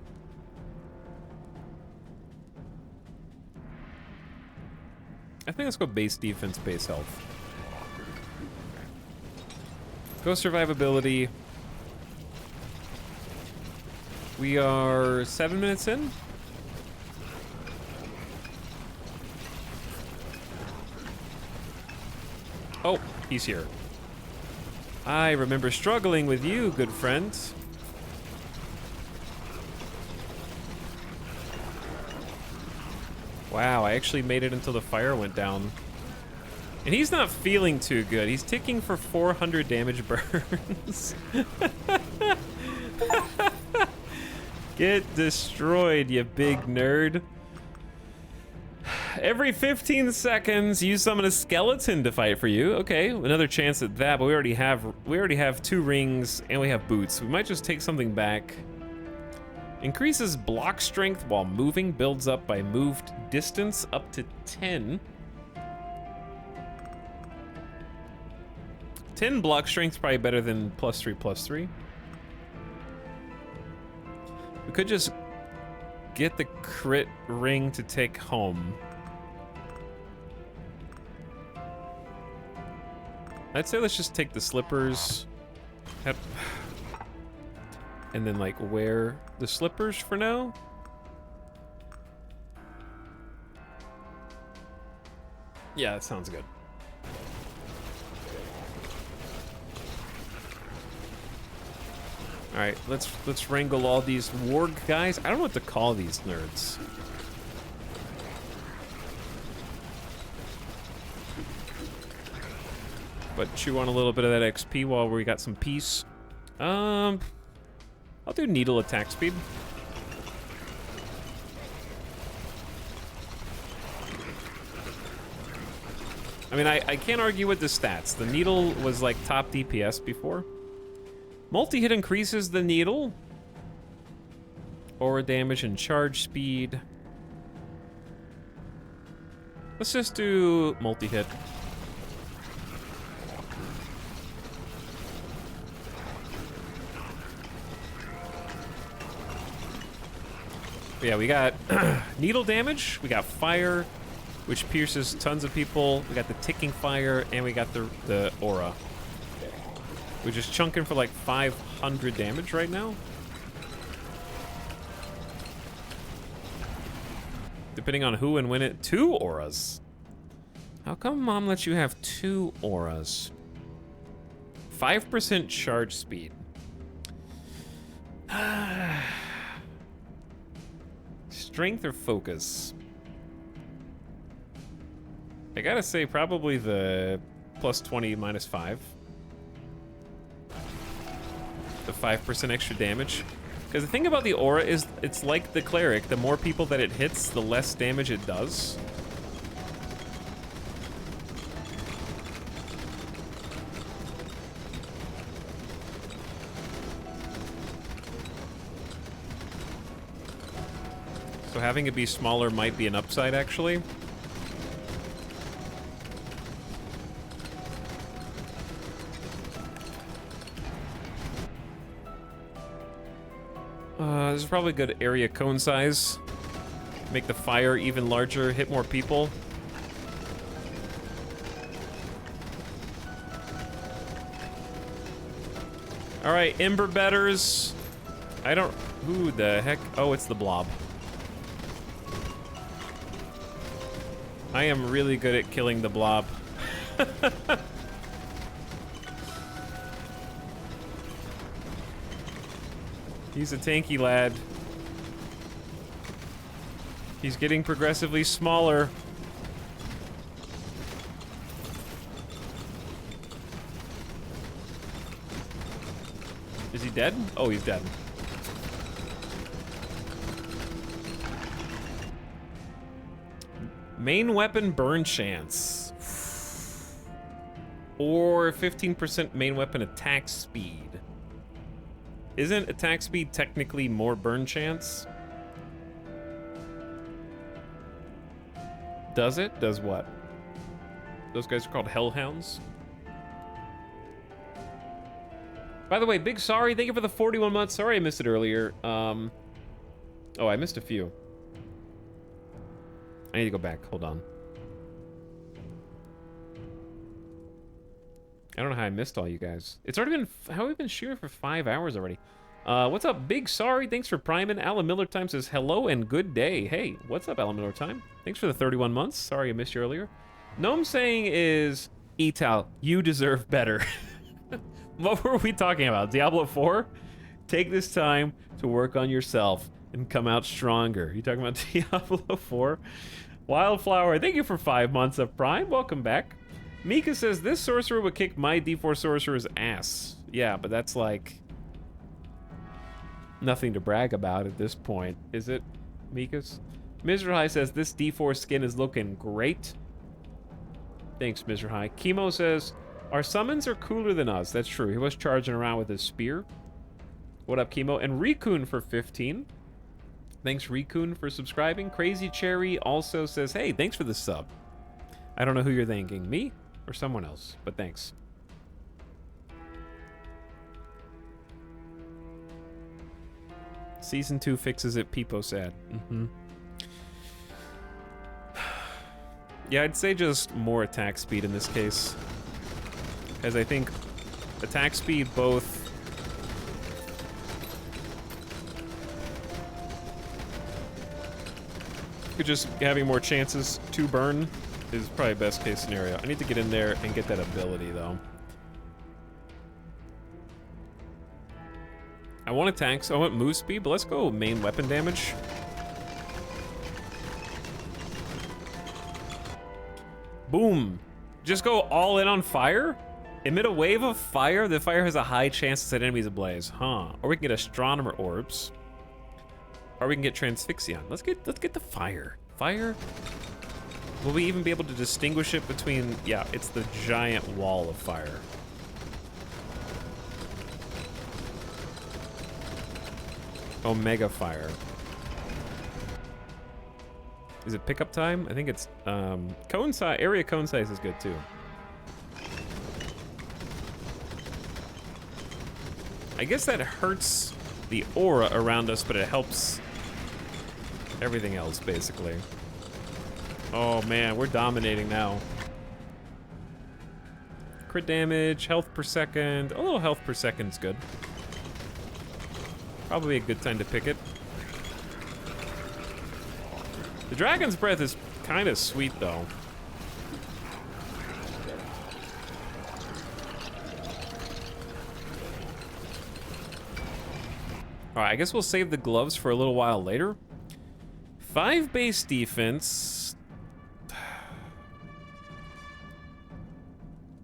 A: I think let's go base defense, base health. Go survivability. We are 7 minutes in. Oh, he's here. I remember struggling with you, good friend. Wow, I actually made it until the fire went down. And he's not feeling too good. He's ticking for 400 damage burns. Get destroyed, you big nerd. Every 15 seconds, you summon a skeleton to fight for you. Okay, another chance at that, but we already have 2 rings and we have boots. We might just take something back. Increases block strength while moving, builds up by moved distance up to 10. 10 block strength probably better than +3/+3. We could just get the crit ring to take home. I'd say let's just take the slippers. And then, like, wear the slippers for now. Yeah, that sounds good. All right, let's wrangle all these warg guys. I don't know what to call these nerds. But chew on a little bit of that XP while we got some peace. I'll do needle attack speed. I mean, I can't argue with the stats. The needle was like top DPS before. Multi-hit increases the needle. Aura damage and charge speed. Let's just do multi-hit. Yeah, we got needle damage, we got fire, which pierces tons of people, we got the ticking fire, and we got the aura. We're just chunking for like 500 damage right now. Depending on who and when it... 2 auras? How come Mom lets you have 2 auras? 5% charge speed. Strength or focus? I gotta say probably the +20 -5. The 5% extra damage. Because the thing about the aura is it's like the cleric. The more people that it hits, the less damage it does. So having it be smaller might be an upside, actually. This is probably a good area cone size. Make the fire even larger, hit more people. All right, Ember Betters. I don't... Who the heck? Oh, it's the blob. I am really good at killing the blob. He's a tanky lad. He's getting progressively smaller. Is he dead? Oh, he's dead. Main weapon burn chance. Or 15% main weapon attack speed. Isn't attack speed technically more burn chance? Does it? Does what? Those guys are called Hellhounds. By the way, big sorry. Thank you for the 41 months. Sorry I missed it earlier. Oh, I missed a few. I need to go back. Hold on. I don't know how I missed all you guys. It's already been... How have we been shooting for 5 hours already? What's up, Big Sorry? Thanks for priming. Alan Miller Time says hello and good day. Hey, what's up, Alan Miller Time? Thanks for the 31 months. Sorry I missed you earlier. Gnome saying is... Etal, you deserve better. What were we talking about? Diablo 4? Take this time to work on yourself and come out stronger. You talking about Diablo 4? Wildflower, thank you for 5 months of Prime. Welcome back. Mika says, this sorcerer would kick my D4 sorcerer's ass. Yeah, but that's like... nothing to brag about at this point, is it, Mika's? Mizrahai says, this D4 skin is looking great. Thanks, Mizrahai. Chemo says, our summons are cooler than us. That's true. He was charging around with his spear. What up, Chemo? And Rikun for 15. Thanks, Rikun, for subscribing. Crazy Cherry also says, hey, thanks for the sub. I don't know who you're thanking, me or someone else, but thanks. Season 2 fixes it, Peepo said. Yeah, I'd say just more attack speed in this case. As I think attack speed both... just having more chances to burn is probably best case scenario. I need to get in there and get that ability, though. I want attacks, I want move speed, but let's go main weapon damage. Boom. Just go all in on fire? Emit a wave of fire. The fire has a high chance to set enemies ablaze. Huh. Or we can get astronomer orbs. Or we can get transfixion. Let's get the fire. Fire? Will we even be able to distinguish it between... Yeah, it's the giant wall of fire. Omega fire. Is it pickup time? I think it's cone size. Area cone size is good too. I guess that hurts the aura around us, but it helps everything else basically. Oh man, we're dominating now. Crit damage, health per second. A little health per second is good. Probably a good time to pick it. The Dragon's Breath is kind of sweet, though. Alright, I guess we'll save the gloves for a little while later. 5 base defense.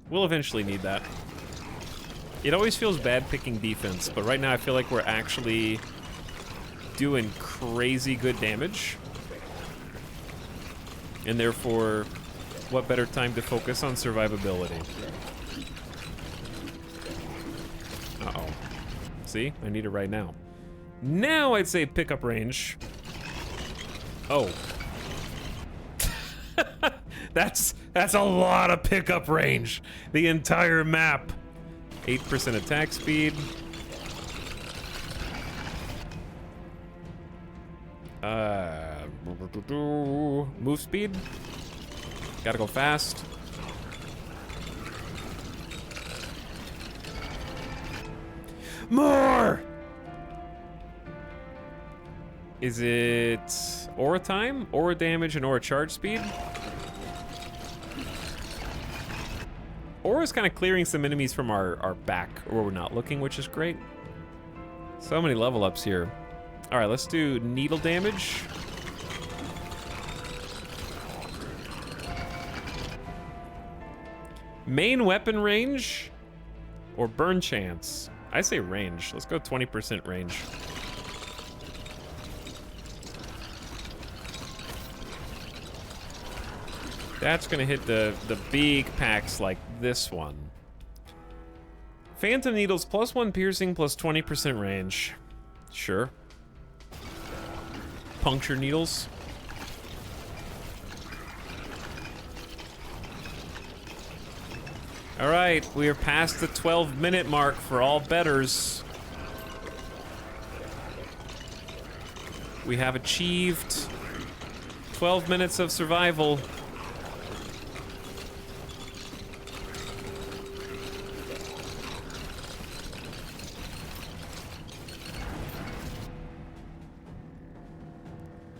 A: We'll eventually need that. It always feels bad picking defense, but right now I feel like we're actually doing crazy good damage. And therefore, what better time to focus on survivability? Uh-oh. See? I need it right now. Now I'd say pickup range. Oh. That's a lot of pickup range. The entire map. 8% attack speed. Move speed. Gotta go fast. More! Is it aura time, aura damage, and aura charge speed? Aura's kind of clearing some enemies from our back, or we're not looking, which is great. So many level ups here. All right, let's do needle damage. Main weapon range or burn chance? I say range. Let's go 20% range. That's gonna hit the big packs like this one. Phantom needles +1 piercing plus 20% range. Sure. Puncture needles. All right, we are past the 12-minute mark for all bettors. We have achieved 12 minutes of survival.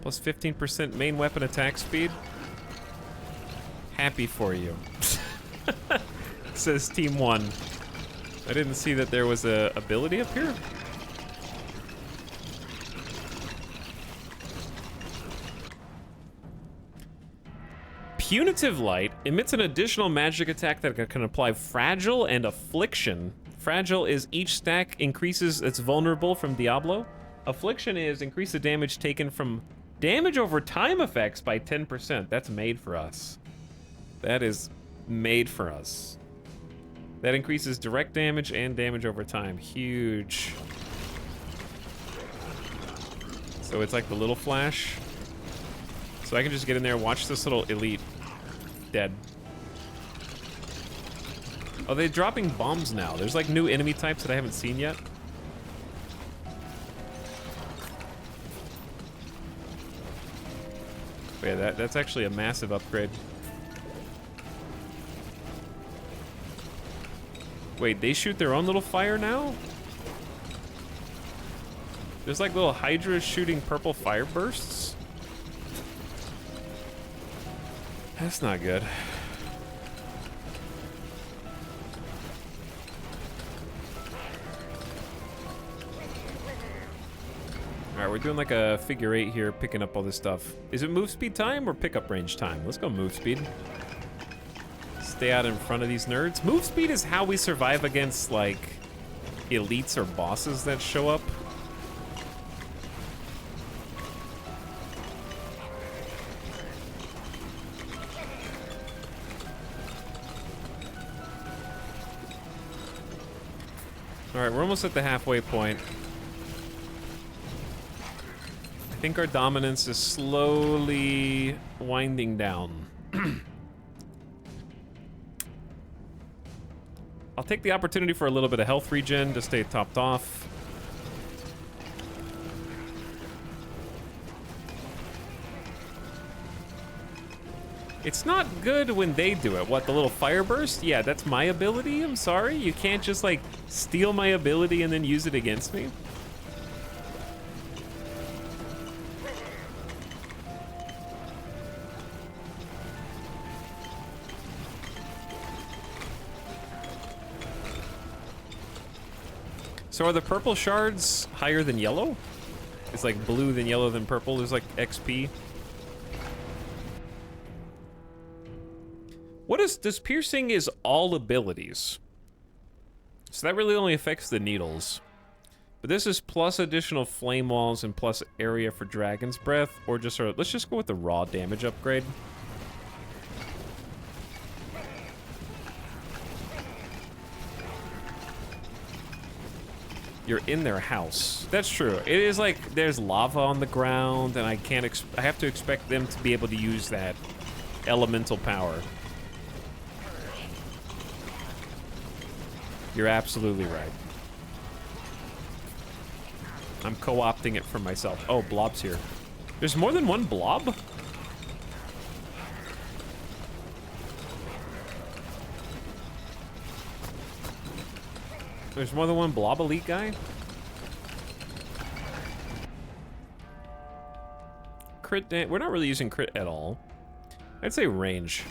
A: Plus 15% main weapon attack speed. Happy for you. Says Team 1. I didn't see that there was a ability up here. Punitive Light emits an additional magic attack that can apply Fragile and Affliction. Fragile is each stack increases its vulnerable from Diablo. Affliction is increase the damage taken from damage over time effects by 10%. That's made for us. That is made for us. That increases direct damage and damage over time. Huge. So it's like the little flash. So I can just get in there, watch this little elite. Dead. Oh, they're dropping bombs now. There's like new enemy types that I haven't seen yet. But yeah, that's actually a massive upgrade. Wait, they shoot their own little fire now? There's like little hydras shooting purple fire bursts? That's not good. Alright, we're doing like a figure 8 here, picking up all this stuff. Is it move speed time or pickup range time? Let's go move speed. Stay out in front of these nerds. Move speed is how we survive against like elites or bosses that show up. All right, we're almost at the halfway point. I think our dominance is slowly winding down. I'll take the opportunity for a little bit of health regen to stay topped off. It's not good when they do it. What, the little fire burst? Yeah, that's my ability, I'm sorry. You can't just like steal my ability and then use it against me. So are the purple shards higher than yellow? It's like blue than yellow than purple. There's like XP. What is this? Piercing is all abilities. So that really only affects the needles. But this is plus additional flame walls and plus area for Dragon's Breath, or just sort of, let's just go with the raw damage upgrade. You're in their house. That's true. It is like there's lava on the ground, and I have to expect them to be able to use that elemental power. You're absolutely right. I'm co-opting it for myself. Oh, Blob's here. There's more than one Blob? There's more than one Blob Elite guy? Crit, we're not really using crit at all. I'd say range.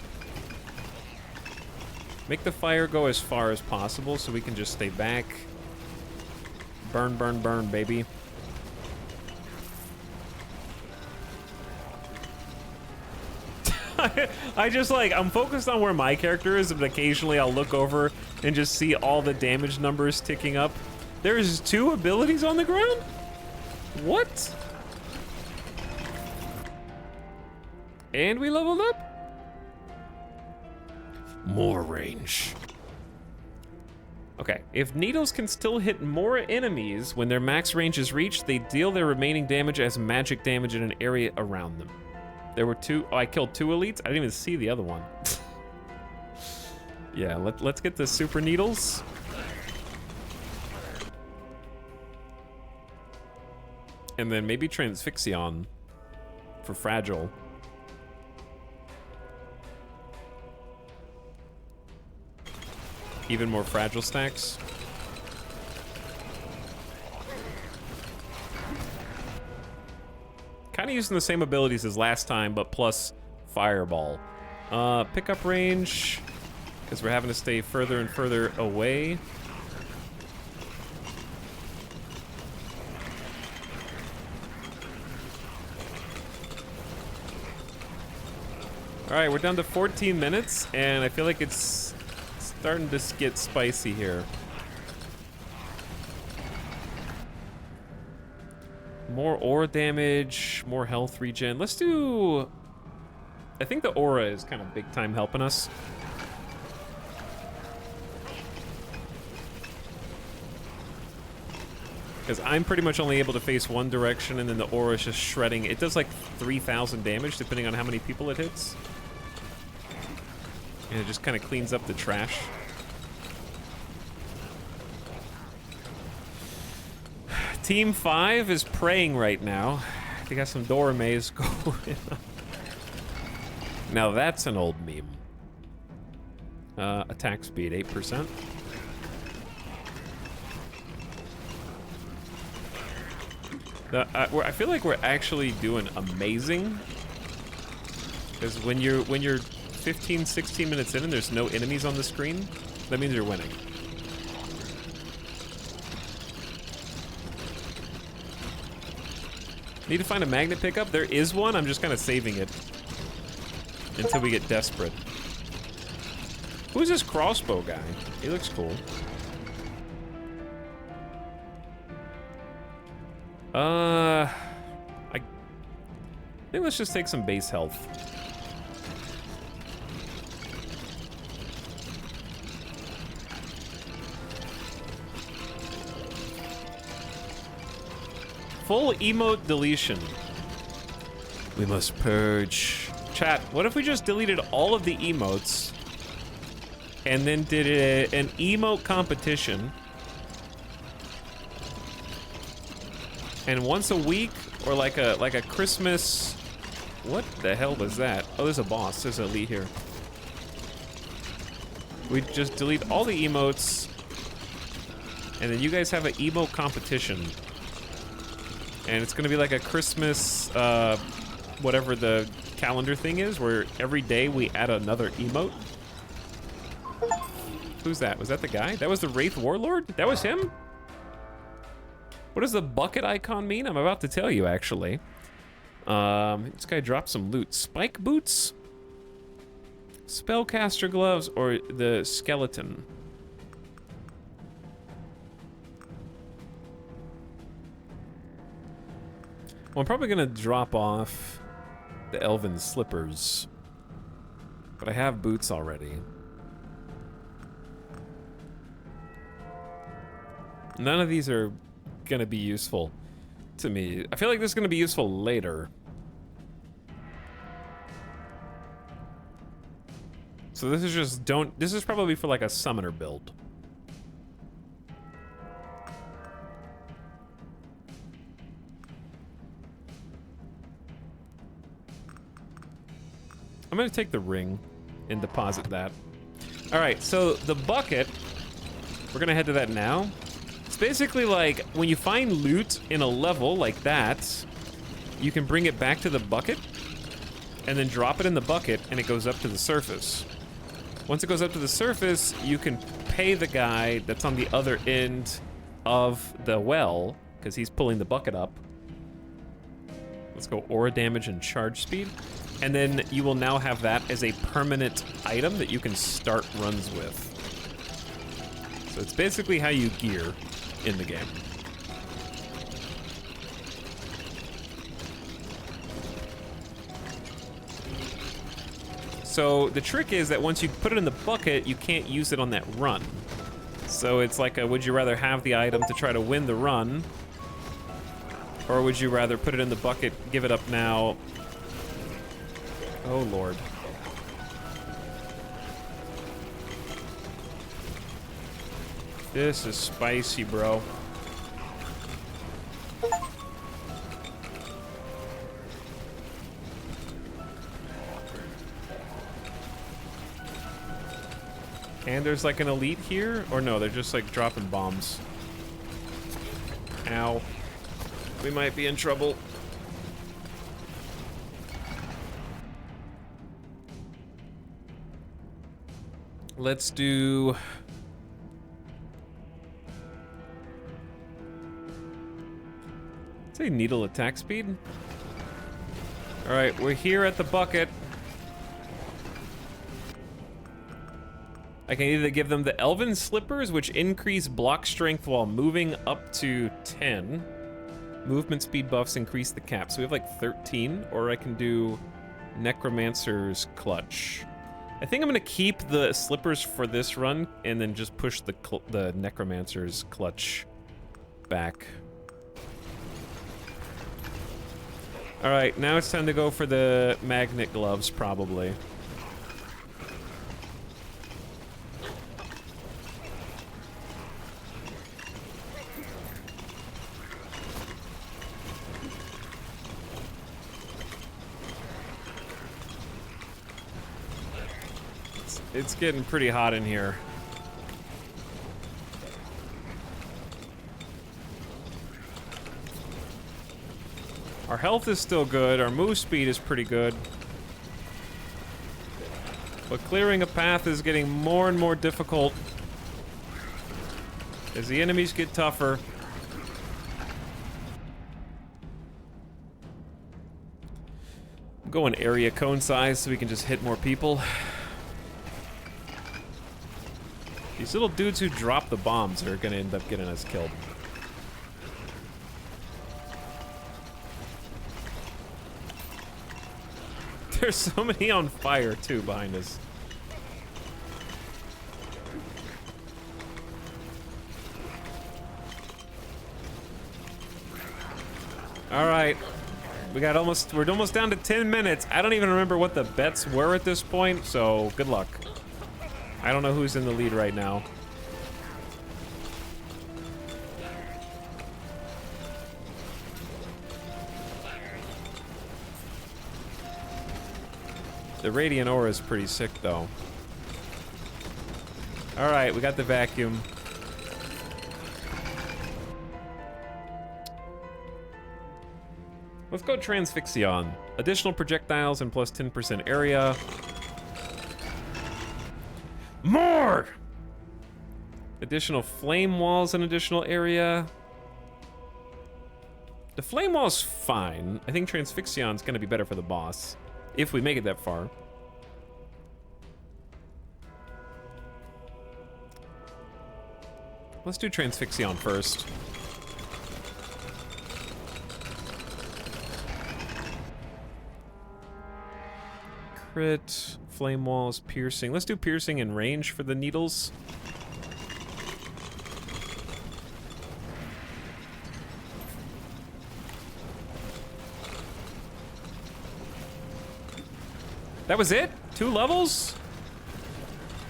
A: Make the fire go as far as possible so we can just stay back. Burn, burn, burn, baby. I just like, I'm focused on where my character is, but occasionally I'll look over and just see all the damage numbers ticking up. There's 2 abilities on the ground? What? And we leveled up? More range. Okay, if needles can still hit more enemies when their max range is reached, they deal their remaining damage as magic damage in an area around them. There were 2. Oh, I killed 2 elites? I didn't even see the other one. Yeah, let's get the super needles. And then maybe Transfixion for fragile. Even more fragile stacks. Kind of using the same abilities as last time, but plus fireball. Pickup range, because we're having to stay further and further away. All right, we're down to 14 minutes, and I feel like it's starting to get spicy here. More aura damage, more health regen. Let's do... I think the aura is kind of big time helping us. Because I'm pretty much only able to face one direction, and then the aura is just shredding. It does like 3,000 damage, depending on how many people it hits. And it just kind of cleans up the trash. Team 5 is praying right now. They got some Dora Maze going. Now that's an old meme. Attack speed, 8%. I feel like we're actually doing amazing. Because when you're 15, 16 minutes in and there's no enemies on the screen, that means you're winning. Need to find a magnet pickup. There is one. I'm just kind of saving it until we get desperate. Who's this crossbow guy? He looks cool. I think let's just take some base health. Full emote deletion. We must purge. Chat, what if we just deleted all of the emotes and then did an emote competition? And once a week, or like a Christmas... What the hell was that? Oh, there's a boss. There's an elite here. We just delete all the emotes, and then you guys have an emote competition. And it's gonna be like a Christmas, whatever the calendar thing is, where every day we add another emote. Who's that? Was that the guy? That was the Wraith Warlord? That was him? What does the bucket icon mean? I'm about to tell you, actually. This guy dropped some loot. Spike boots? Spellcaster gloves, or the skeleton? Well, I'm probably gonna drop off the elven slippers. But I have boots already. None of these are gonna be useful to me. I feel like this is gonna be useful later. So this is just this is probably for like a summoner build. I'm gonna take the ring and deposit that. All right, so the bucket, we're gonna head to that now. It's basically like when you find loot in a level like that, you can bring it back to the bucket and then drop it in the bucket and it goes up to the surface. Once it goes up to the surface, you can pay the guy that's on the other end of the well, because he's pulling the bucket up. Let's go aura damage and charge speed. And then you will now have that as a permanent item that you can start runs with. So it's basically how you gear in the game. So the trick is that once you put it in the bucket, you can't use it on that run. So it's like a, would you rather have the item to try to win the run? Or would you rather put it in the bucket, give it up now? Oh, Lord. This is spicy, bro. And there's like an elite here? Or no, they're just like dropping bombs. Ow. We might be in trouble. Let's do... say needle attack speed. Alright, we're here at the bucket. I can either give them the elven slippers, which increase block strength while moving up to 10. Movement speed buffs increase the cap, so we have like 13, or I can do necromancer's clutch. I think I'm gonna keep the slippers for this run and then just push the necromancer's clutch back. All right, now it's time to go for the magnet gloves, probably. It's getting pretty hot in here. Our health is still good, our move speed is pretty good. But clearing a path is getting more and more difficult as the enemies get tougher. I'm going area cone size so we can just hit more people. These little dudes who drop the bombs are gonna end up getting us killed. There's so many on fire, too, behind us. All right. We're almost down to 10 minutes. I don't even remember what the bets were at this point, so good luck. I don't know who's in the lead right now. The Radiant Aura is pretty sick, though. Alright, we got the vacuum. Let's go Transfixion. Additional projectiles and plus 10% area. More! Additional flame walls and additional area. The flame wall's fine. I think Transfixion's gonna be better for the boss. If we make it that far. Let's do Transfixion first. Crit, flame walls, piercing. Let's do piercing and range for the needles. That was it? 2 levels?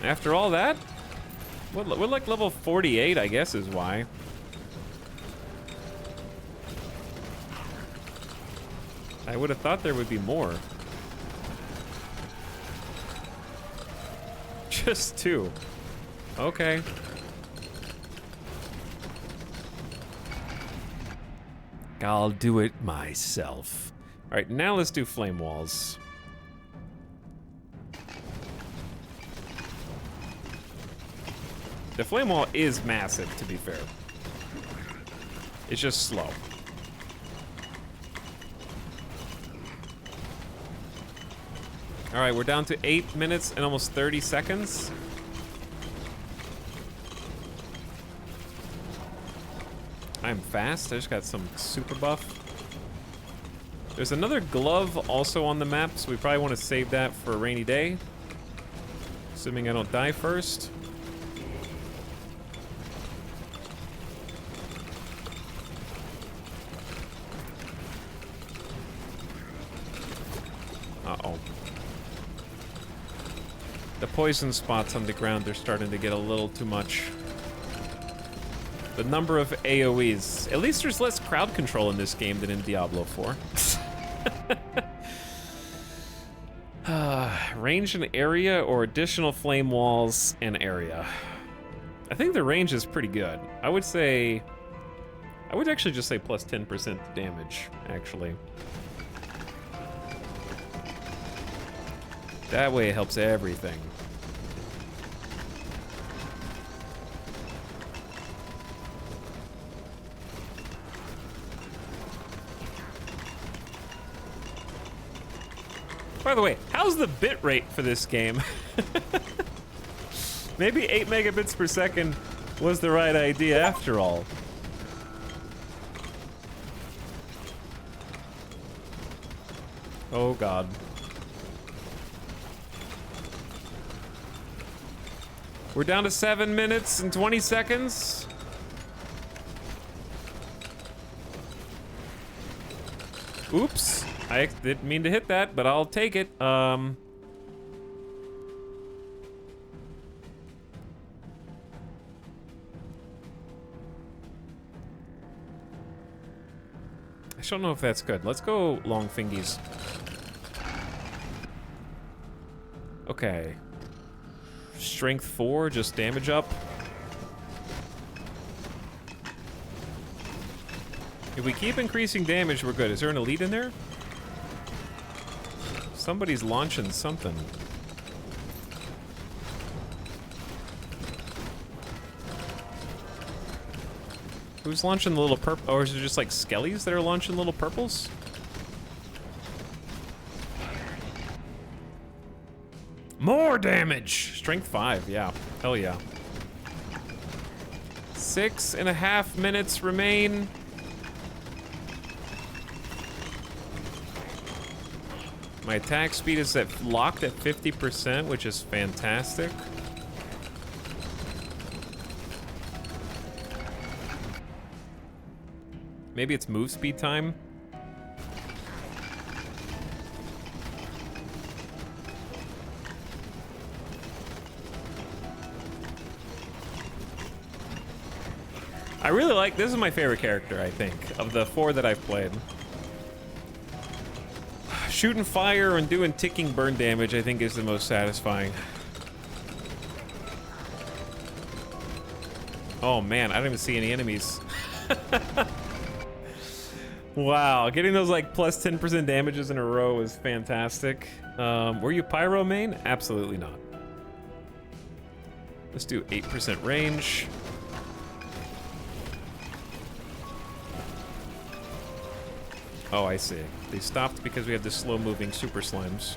A: After all that? We're like level 48, I guess is why. I would have thought there would be more. Just 2. Okay. I'll do it myself. All right, now let's do flame walls. The flame wall is massive, to be fair. It's just slow. All right, we're down to 8 minutes and almost 30 seconds. I'm fast. I just got some super buff. There's another glove also on the map, so we probably want to save that for a rainy day. Assuming I don't die first. Uh-oh. The poison spots on the ground are starting to get a little too much. The number of AoEs. At least there's less crowd control in this game than in Diablo 4. Range and area or additional flame walls and area. I think the range is pretty good. I would actually just say plus 10% damage, actually. That way it helps everything. By the way, how's the bit rate for this game? Maybe 8 megabits per second was the right idea after all. Oh God. We're down to 7 minutes and 20 seconds. Oops. I didn't mean to hit that, but I'll take it. I don't know if that's good. Let's go long fingies. Okay. Strength 4, just damage up. If we keep increasing damage, we're good. Is there an elite in there? Somebody's launching something. Who's launching the little purple? Or is it just like skellies that are launching little purples? More damage! Strength 5, yeah. Hell yeah. 6.5 minutes remain. My attack speed is locked at 50%, which is fantastic. Maybe it's move speed time. I really like, this is my favorite character, I think, of the 4 that I've played. Shooting fire and doing ticking burn damage, I think, is the most satisfying. Oh man, I don't even see any enemies. Wow, getting those like plus 10% damages in a row is fantastic. Were you pyro main? Absolutely not. Let's do 8% range. Oh, I see. They stopped because we have the slow-moving super slimes.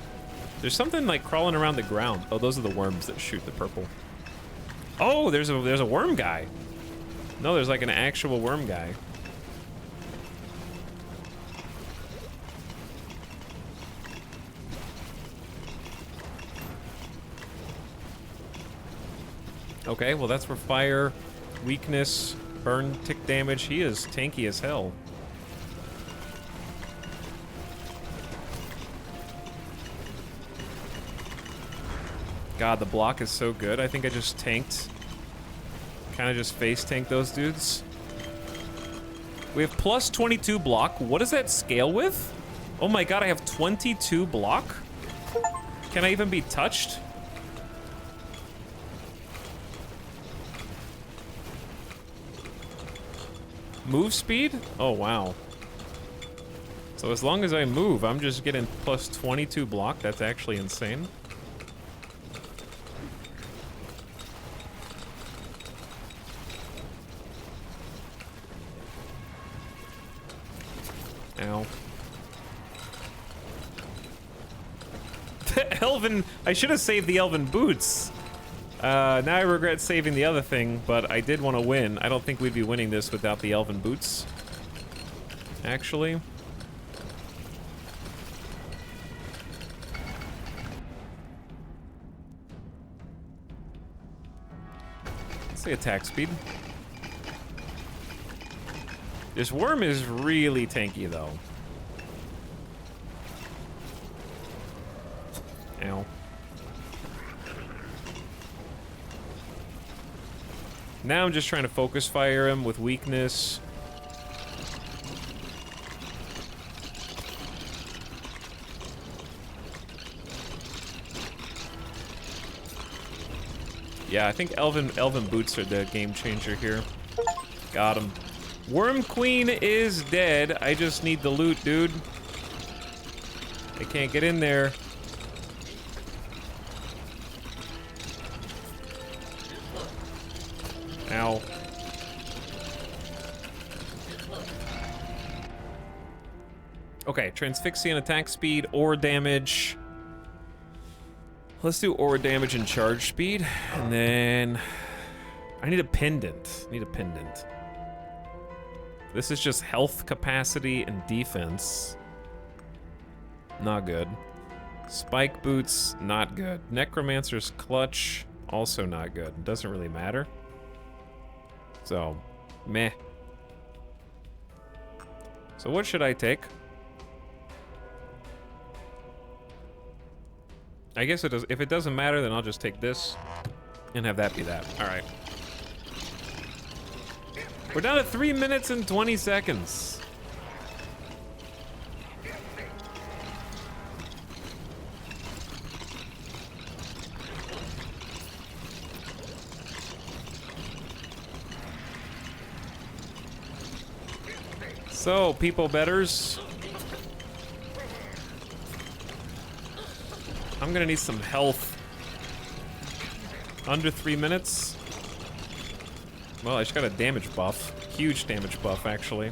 A: There's something like crawling around the ground. Oh, those are the worms that shoot the purple. Oh, there's a worm guy. No, there's like an actual worm guy. Okay, well that's for fire, weakness, burn, tick damage. He is tanky as hell. God, the block is so good. I think I just tanked. Kind of just face tanked those dudes. We have plus 22 block. What does that scale with? Oh my god, I have 22 block? Can I even be touched? Move speed? Oh, wow. So as long as I move, I'm just getting plus 22 block. That's actually insane. Ow. The elven... I should have saved the elven boots. Now I regret saving the other thing, but I did want to win. I don't think we'd be winning this without the elven boots. Actually. Let's say attack speed. This worm is really tanky, though. Ow. Now I'm just trying to focus fire him with weakness. Yeah, I think elven boots are the game changer here. Got him. Worm Queen is dead. I just need the loot, dude. I can't get in there. Ow. Okay, Transfixian attack speed, aura damage. Let's do aura damage and charge speed. And then... I need a pendant. This is just health capacity and defense. Not good. Spike boots, not good. Necromancer's clutch, also not good. Doesn't really matter. So, meh. So what should I take? I guess it does. If it doesn't matter, then I'll just take this and have that be that. All right. We're down to 3 minutes and 20 seconds. So, people betters. I'm gonna need some health. Under 3 minutes. Well, I just got a damage buff. Huge damage buff, actually.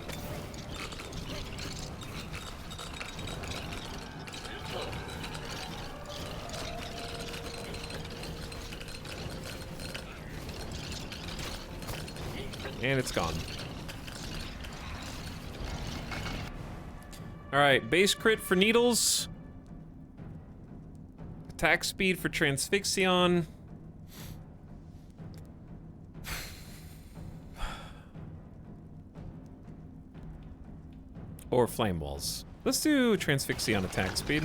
A: And it's gone. Alright, base crit for needles. Attack speed for Transfixion. Or flame walls. Let's do Transfixion attack speed.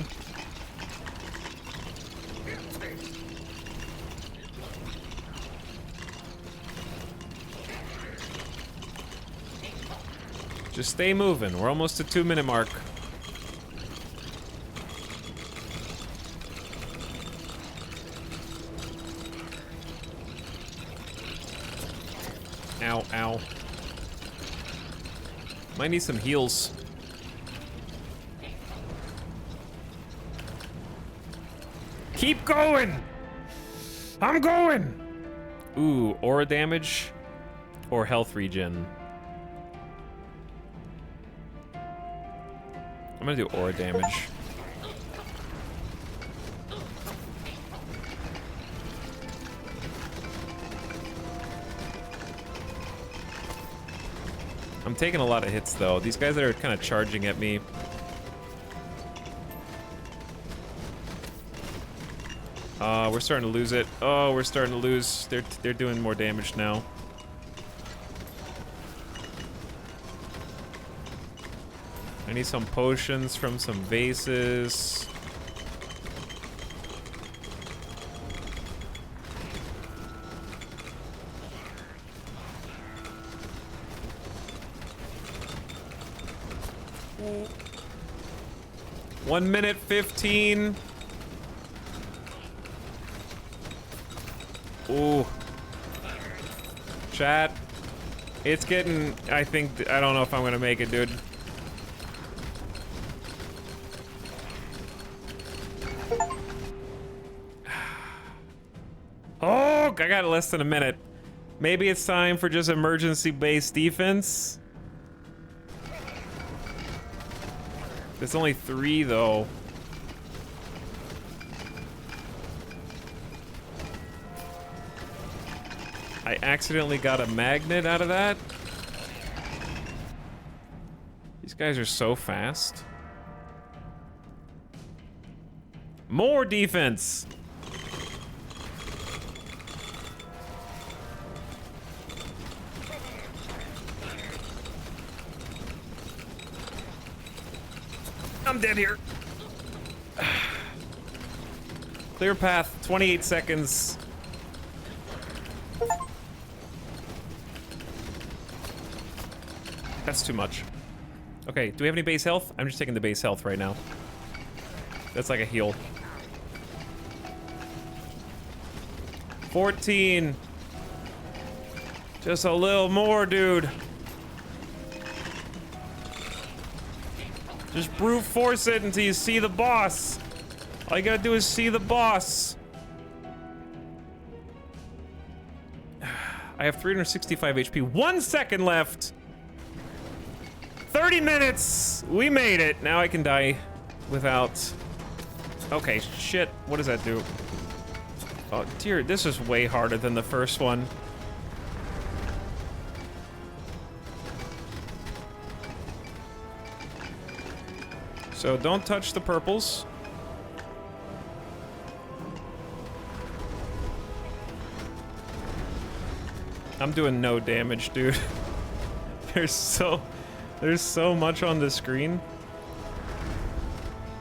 A: Just stay moving. We're almost at 2 minute mark. Ow, ow. Might need some heals. Keep going! I'm going! Ooh, aura damage or health regen. I'm gonna do aura damage. I'm taking a lot of hits though. These guys that are kind of charging at me. We're starting to lose it. Oh, we're starting to lose. They're doing more damage now. I need some potions from some vases. Mm. 1 minute 15. Ooh. Chat. It's getting, I don't know if I'm gonna make it, dude. Oh, I got less than a minute. Maybe it's time for just emergency-based defense. There's only 3, though. I accidentally got a magnet out of that. These guys are so fast. More defense! I'm dead here. Clear path, 28 seconds. That's too much. Okay, do we have any base health? I'm just taking the base health right now. That's like a heal. 14. Just a little more, dude. Just brute force it until you see the boss. All you gotta do is see the boss. I have 365 HP. 1 second left. 30 minutes. We made it. Now I can die without... Okay, shit. What does that do? Oh, dear. This is way harder than the first one. So don't touch the purples. I'm doing no damage, dude. There's so much on the screen.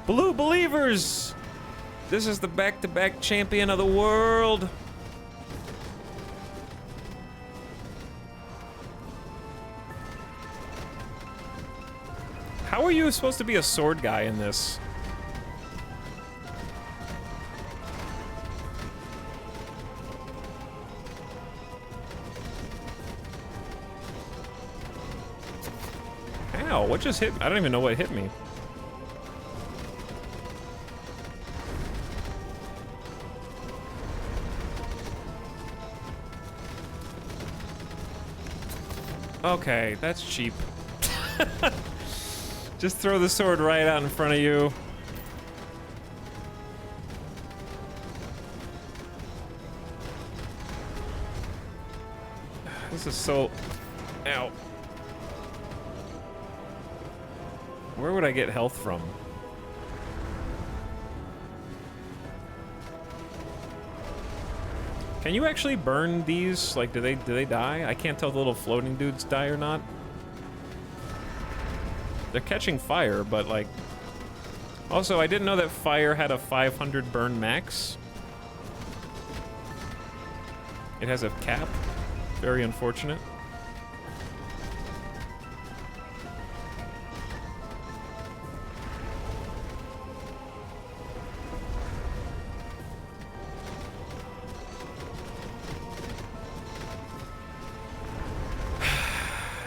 A: Blue Believers! This is the back-to-back champion of the world. How are you supposed to be a sword guy in this? Ow, what just hit me? I don't even know what hit me. Okay, that's cheap. Just throw the sword right out in front of you. This is so... Ow. Where would I get health from? Can you actually burn these? Like, do they die? I can't tell if the little floating dudes die or not. They're catching fire, but like... Also, I didn't know that fire had a 500 burn max. It has a cap. Very unfortunate.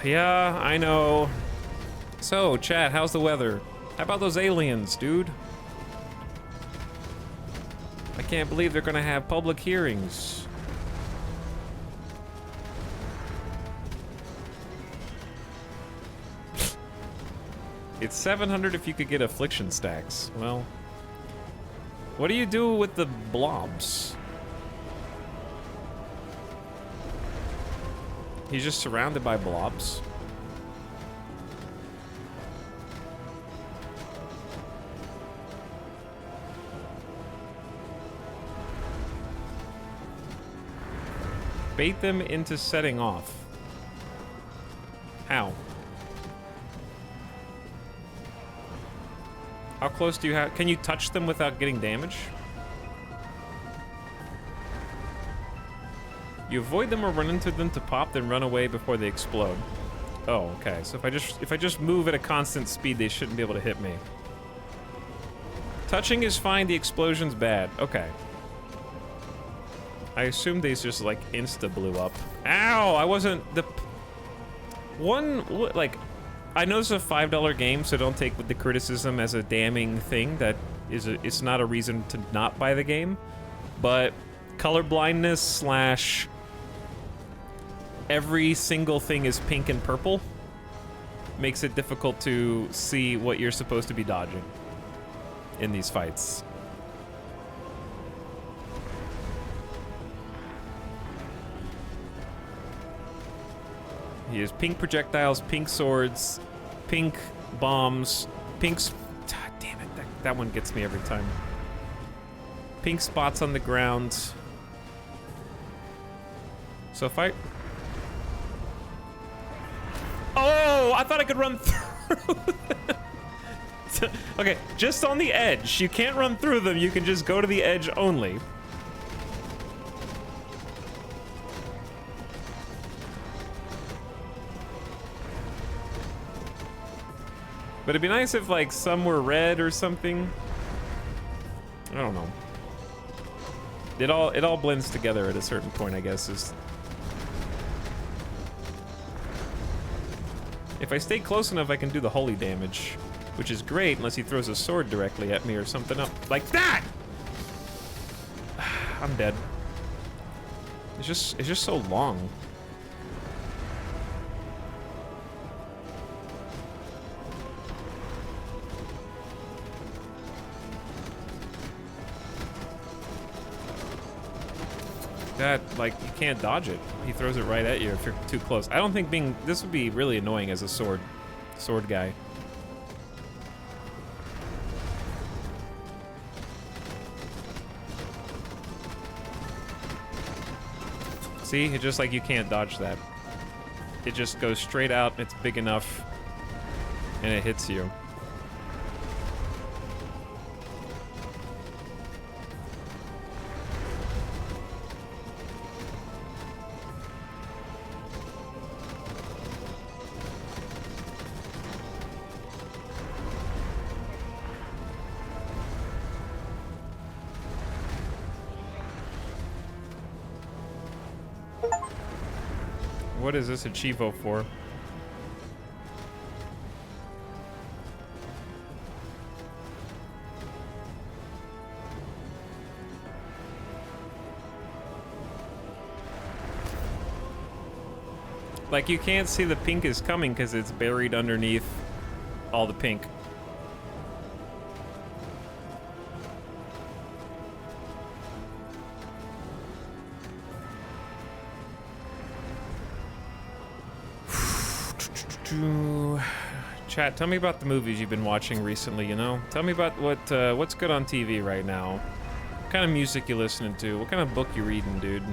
A: Yeah, I know. So, chat, how's the weather? How about those aliens, dude? I can't believe they're gonna have public hearings. It's 700 if you could get affliction stacks. Well, what do you do with the blobs? He's just surrounded by blobs. Bait them into setting off. How? How close do you have? Can you touch them without getting damage? You avoid them or run into them to pop, then run away before they explode. Oh, okay. So if I just move at a constant speed, they shouldn't be able to hit me. Touching is fine, the explosion's bad. Okay. I assumed these just like insta blew up. Ow! I wasn't the one like. I know it's a $5 game, so don't take the criticism as a damning thing. That is, it's not a reason to not buy the game. But color blindness slash every single thing is pink and purple makes it difficult to see what you're supposed to be dodging in these fights. He has pink projectiles, pink swords, pink bombs, God damn it, that one gets me every time. Pink spots on the ground. So if I... Oh, I thought I could run through them. Okay, just on the edge. You can't run through them, you can just go to the edge only. But it'd be nice if, like, some were red or something. I don't know. It all blends together at a certain point, I guess. If I stay close enough, I can do the holy damage, which is great unless he throws a sword directly at me or something up like that. I'm dead. It's just so long. That, like, you can't dodge it. He throws it right at you if you're too close. I don't think this would be really annoying as a sword guy. See, it's just like you can't dodge that. It just goes straight out, it's big enough, and it hits you. What is this a Chivo for? Like, you can't see the pink is coming because it's buried underneath all the pink. Chat, tell me about the movies you've been watching recently, you know? Tell me about what's good on TV right now. What kind of music you listening to? What kind of book you reading, dude?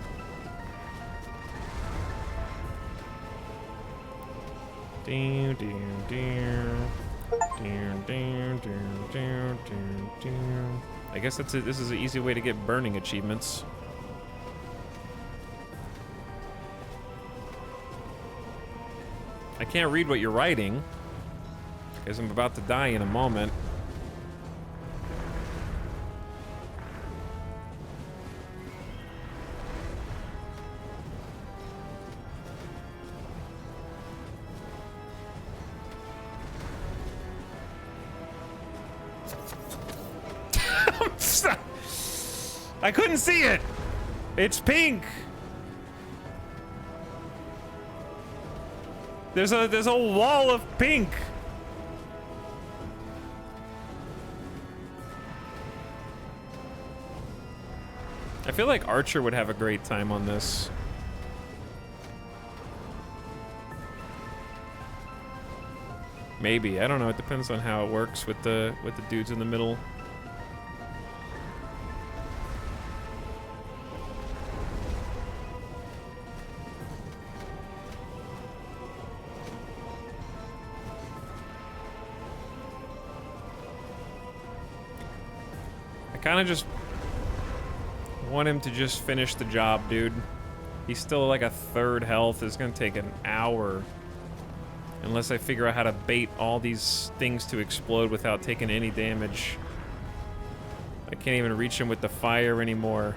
A: I guess this is an easy way to get burning achievements. I can't read what you're writing, because I'm about to die in a moment. I couldn't see it! It's pink! There's a wall of pink. I feel like Archer would have a great time on this. Maybe, I don't know, it depends on how it works with the dudes in the middle. kind of just want him to just finish the job, dude. He's still like a third health. It's gonna take an hour. Unless I figure out how to bait all these things to explode without taking any damage. I can't even reach him with the fire anymore.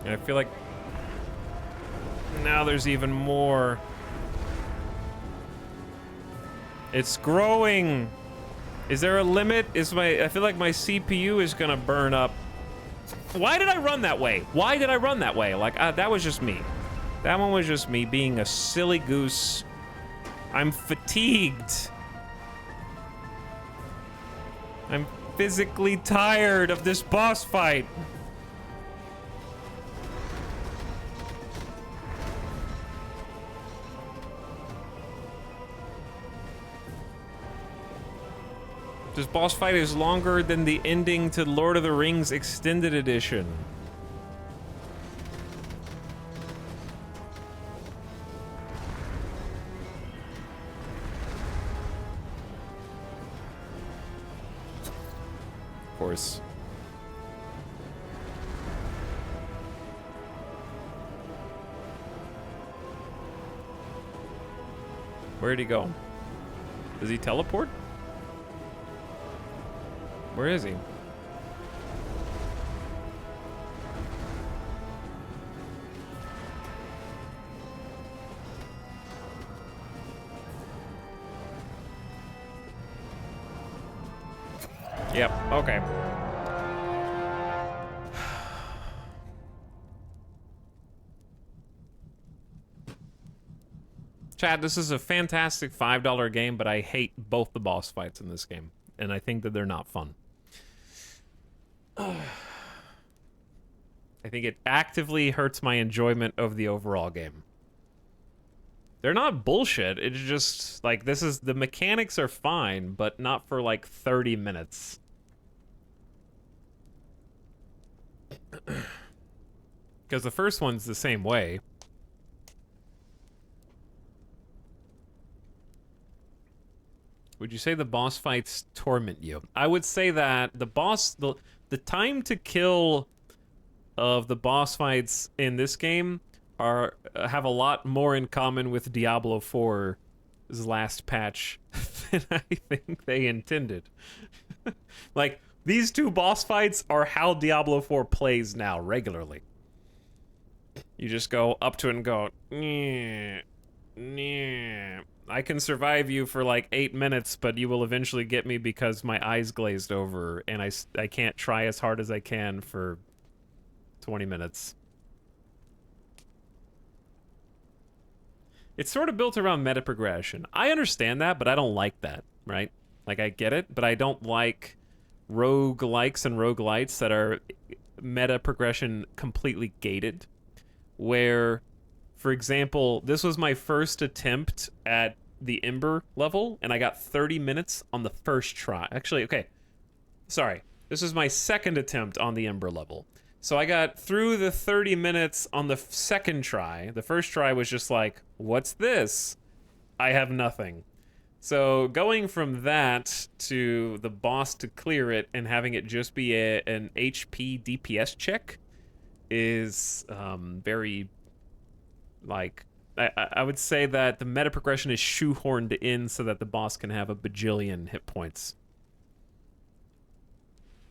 A: And I feel like now there's even more. It's growing. Is there a limit? I feel like my CPU is gonna burn up. Why did I run that way? Why did I run that way? Like, that was just me. That one was just me being a silly goose. I'm fatigued. I'm physically tired of this boss fight. This boss fight is longer than the ending to Lord of the Rings Extended Edition. Of course. Where'd he go? Does he teleport? Where is he? Yep, okay. Chad, this is a fantastic $5 game, but I hate both the boss fights in this game. And I think that they're not fun. I think it actively hurts my enjoyment of the overall game. They're not bullshit. It's just like the mechanics are fine, but not for like 30 minutes. Because the first one's the same way. Would you say the boss fights torment you? I would say that the time to kill of the boss fights in this game have a lot more in common with Diablo 4's last patch than I think they intended. Like, these two boss fights are how Diablo 4 plays now, regularly. You just go up to it and go, nyeh, nyeh. I can survive you for like 8 minutes, but you will eventually get me because my eyes glazed over and I can't try as hard as I can for 20 minutes. It's sort of built around meta progression. I understand that, but I don't like that, right? Like, I get it, but I don't like roguelikes and roguelites that are meta progression completely gated. Where, for example, this was my first attempt at the Ember level, and I got 30 minutes on the first try. Actually, okay, sorry. This is my second attempt on the Ember level. So I got through the 30 minutes on the second try. The first try was just like, what's this? I have nothing. So going from that to the boss to clear it and having it just be an HP DPS check is very, like, I would say that the meta progression is shoehorned in so that the boss can have a bajillion hit points.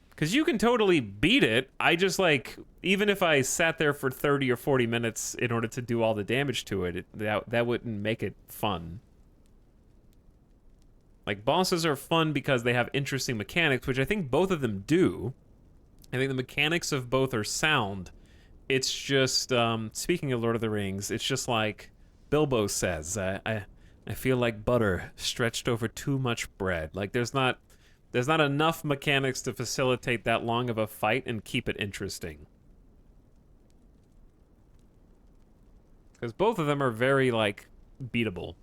A: Because you can totally beat it. I just, like, even if I sat there for 30 or 40 minutes in order to do all the damage to it, that wouldn't make it fun. Like, bosses are fun because they have interesting mechanics, which I think both of them do. I think the mechanics of both are sound. It's just, speaking of Lord of the Rings, it's just like Bilbo says, I feel like butter stretched over too much bread. Like, there's not enough mechanics to facilitate that long of a fight and keep it interesting. Because both of them are very, like, beatable.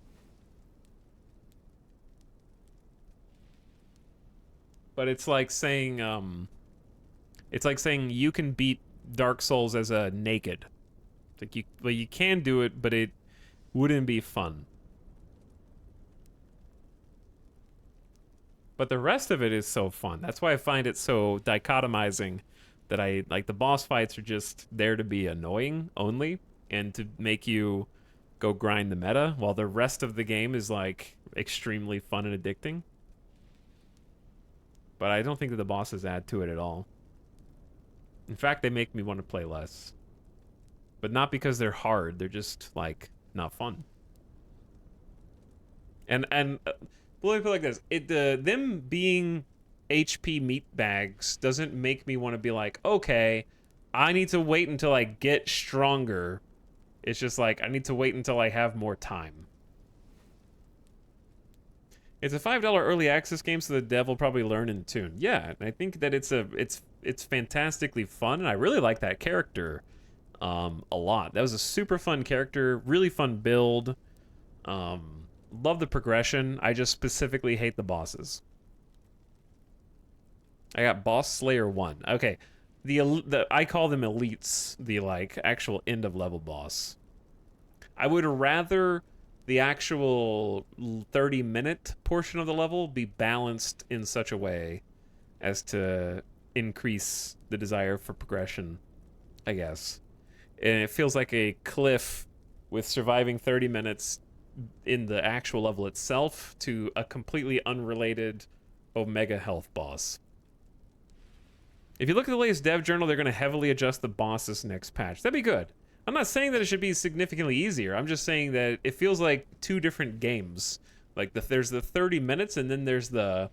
A: But it's like saying, It's like saying you can beat Dark Souls as a naked. It's like you can do it, but it wouldn't be fun. But the rest of it is so fun. That's why I find it so dichotomizing that I like the boss fights are just there to be annoying only and to make you go grind the meta, while the rest of the game is like extremely fun and addicting. But I don't think that the bosses add to it at all. In fact, they make me want to play less. But not because they're hard, they're just like not fun. And let me put it like this: them being HP meat bags doesn't make me want to be like, okay, I need to wait until I get stronger. It's just like, I need to wait until I have more time. It's a $5 early access game, so the dev will probably learn and tune. Yeah, and I think that it's fantastically fun, and I really like that character a lot. That was a super fun character, really fun build. Love the progression. I just specifically hate the bosses. I got Boss Slayer 1. Okay. I call them elites, the like actual end of level boss. I would rather the actual 30-minute portion of the level be balanced in such a way as to increase the desire for progression, I guess. And it feels like a cliff with surviving 30 minutes in the actual level itself to a completely unrelated Omega Health boss. If you look at the latest dev journal, they're going to heavily adjust the bosses next patch. That'd be good. I'm not saying that it should be significantly easier. I'm just saying that it feels like two different games. Like there's the 30 minutes, and then there's the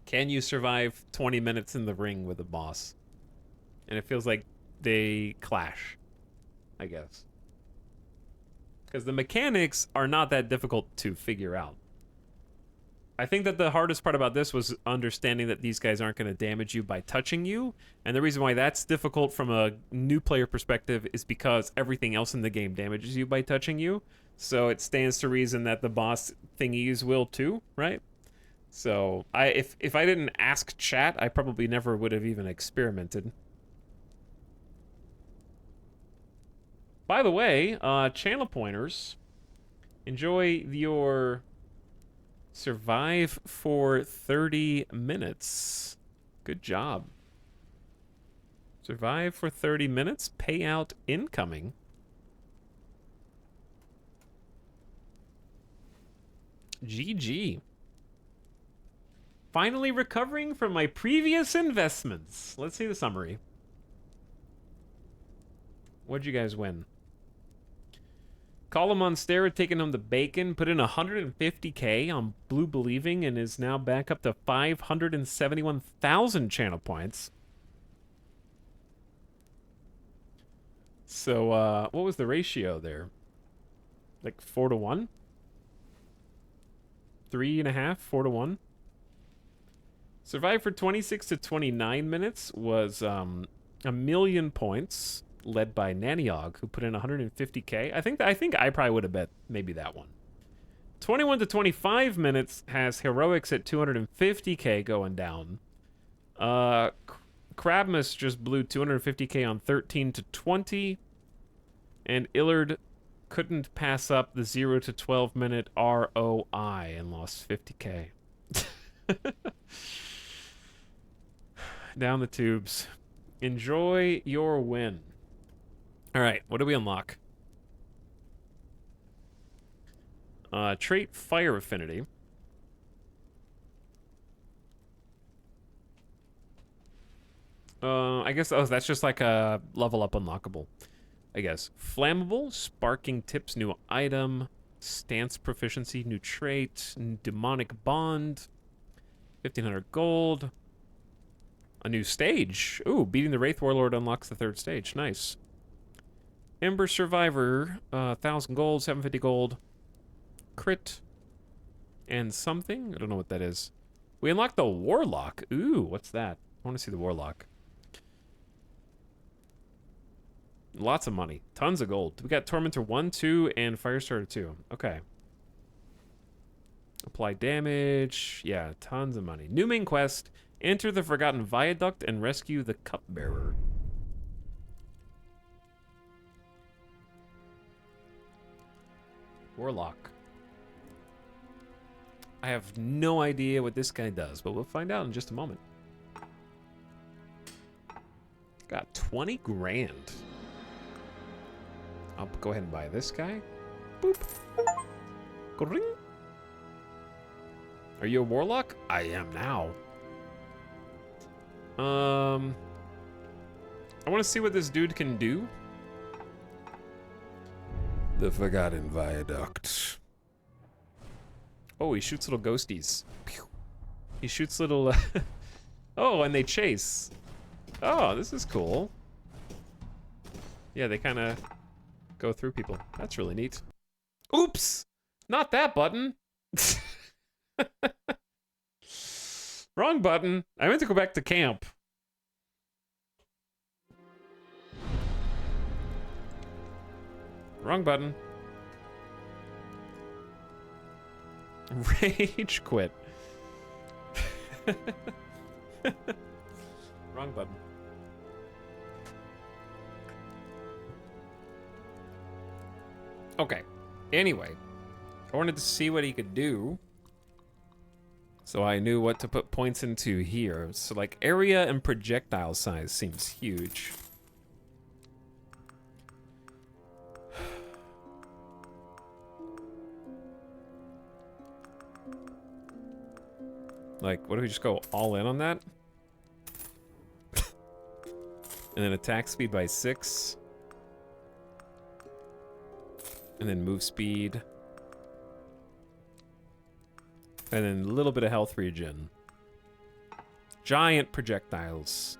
A: can you survive 20 minutes in the ring with a boss? And it feels like they clash, I guess. Because the mechanics are not that difficult to figure out. I think that the hardest part about this was understanding that these guys aren't going to damage you by touching you. And the reason why that's difficult from a new player perspective is because everything else in the game damages you by touching you. So it stands to reason that the boss thingies will too, right? So if I didn't ask chat, I probably never would have even experimented. By the way, channel pointers, enjoy your survive for 30 minutes. Good job. Survive for 30 minutes, payout incoming. GG. Finally recovering from my previous investments. Let's see the summary. What'd you guys win? Column on Stera taking home the bacon, put in 150k on Blue Believing, and is now back up to 571,000 channel points. So, what was the ratio there? Like 4 to 1? 3.5, 4 to 1? Survive for 26 to 29 minutes was a million points, led by Naniog, who put in 150k. I think I probably would have bet maybe that one. 21 to 25 minutes has Heroics at 250k going down. Crabmas just blew 250k on 13 to 20. And Illard couldn't pass up the 0 to 12 minute ROI and lost 50k. Down the tubes. Enjoy your win. All right, what do we unlock? Trait Fire Affinity. I guess that's just like a level up unlockable. I guess. Flammable, Sparking Tips, new item. Stance Proficiency, new trait. Demonic Bond. 1,500 gold. A new stage. Ooh, beating the Wraith Warlord unlocks the 3rd stage. Nice. Ember Survivor, 1,000 gold, 750 gold. Crit. And something? I don't know what that is. We unlocked the Warlock. Ooh, what's that? I want to see the Warlock. Lots of money. Tons of gold. We got Tormentor 1, 2, and Firestarter 2. Okay. Apply damage. Yeah, tons of money. New main quest. Enter the Forgotten Viaduct and rescue the Cupbearer. Warlock. I have no idea what this guy does, but we'll find out in just a moment. Got 20 grand. I'll go ahead and buy this guy. Boop. Ring. Are you a warlock? I am now. I want to see what this dude can do. The Forgotten Viaduct. Oh, he shoots little ghosties. Pew. He shoots little... oh, and they chase. Oh, this is cool. Yeah, they kind of go through people. That's really neat. Oops! Not that button! Wrong button. I meant to go back to camp. Wrong button. Rage quit. Wrong button. Okay. Anyway, I wanted to see what he could do. So I knew what to put points into here. So like area and projectile size seems huge. Like, what if we just go all in on that? And then attack speed by 6. And then move speed. And then a little bit of health regen. Giant projectiles.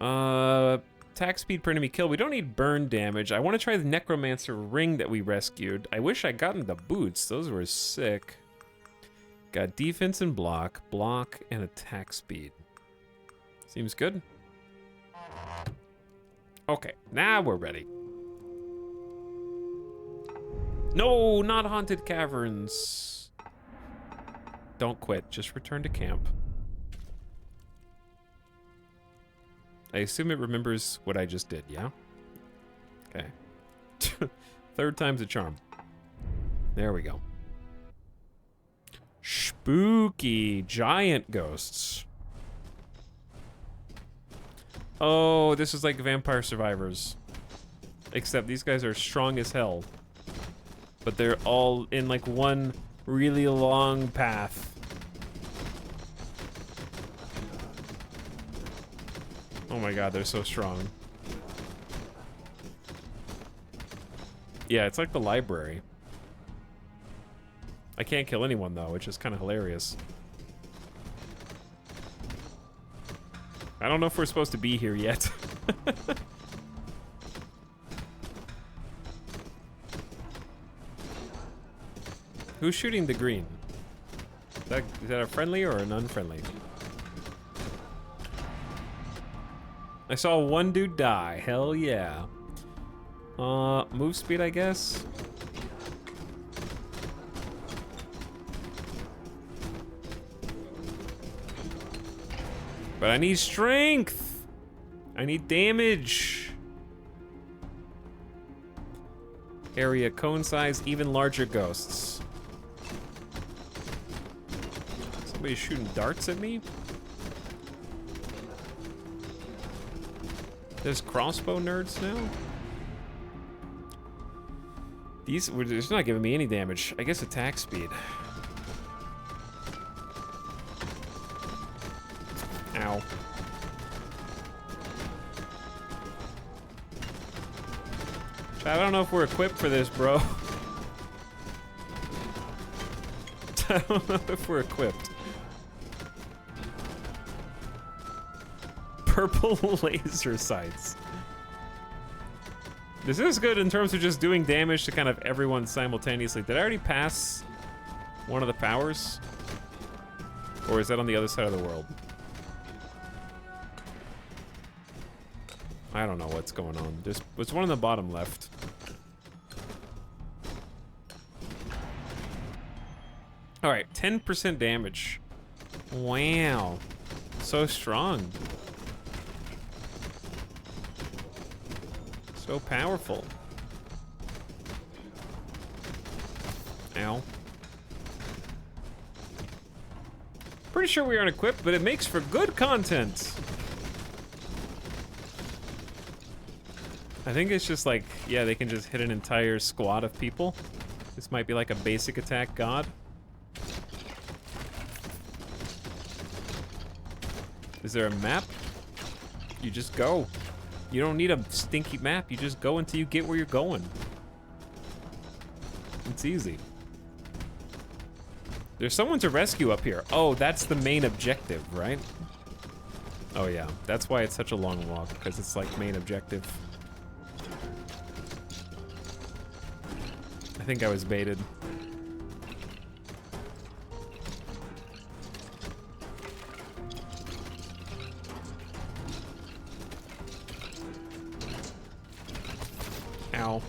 A: Attack speed per enemy kill. We don't need burn damage. I want to try the Necromancer ring that we rescued. I wish I'd gotten the boots. Those were sick. Got defense and block. Block and attack speed. Seems good. Okay, now we're ready. No, not haunted caverns. Don't quit. Just return to camp. I assume it remembers what I just did, yeah? Okay. Third time's a charm. There we go. Spooky giant ghosts. Oh, this is like Vampire Survivors. Except these guys are strong as hell. But they're all in like one really long path. Oh my god, they're so strong. Yeah, it's like the library. I can't kill anyone though, which is kind of hilarious. I don't know if we're supposed to be here yet. Who's shooting the green? Is that a friendly or an unfriendly? I saw one dude die. Hell yeah. Move speed, I guess. But I need strength. I need damage. Area cone size, even larger ghosts. Somebody's shooting darts at me? There's crossbow nerds now? It's not giving me any damage. I guess attack speed. Ow. I don't know if we're equipped for this, bro. I don't know if we're equipped. Purple laser sights. This is good in terms of just doing damage to kind of everyone simultaneously. Did I already pass one of the powers? Or is that on the other side of the world? I don't know what's going on. There's one on the bottom left. All right, 10% damage. Wow. So strong. So powerful. Ow. Pretty sure we aren't equipped, but it makes for good content. I think it's just like, yeah, they can just hit an entire squad of people. This might be like a basic attack god. Is there a map? You just go. You don't need a stinky map. You just go until you get where you're going. It's easy. There's someone to rescue up here. Oh, that's the main objective, right? Oh yeah, that's why it's such a long walk, because it's like main objective. I think I was baited. Ow.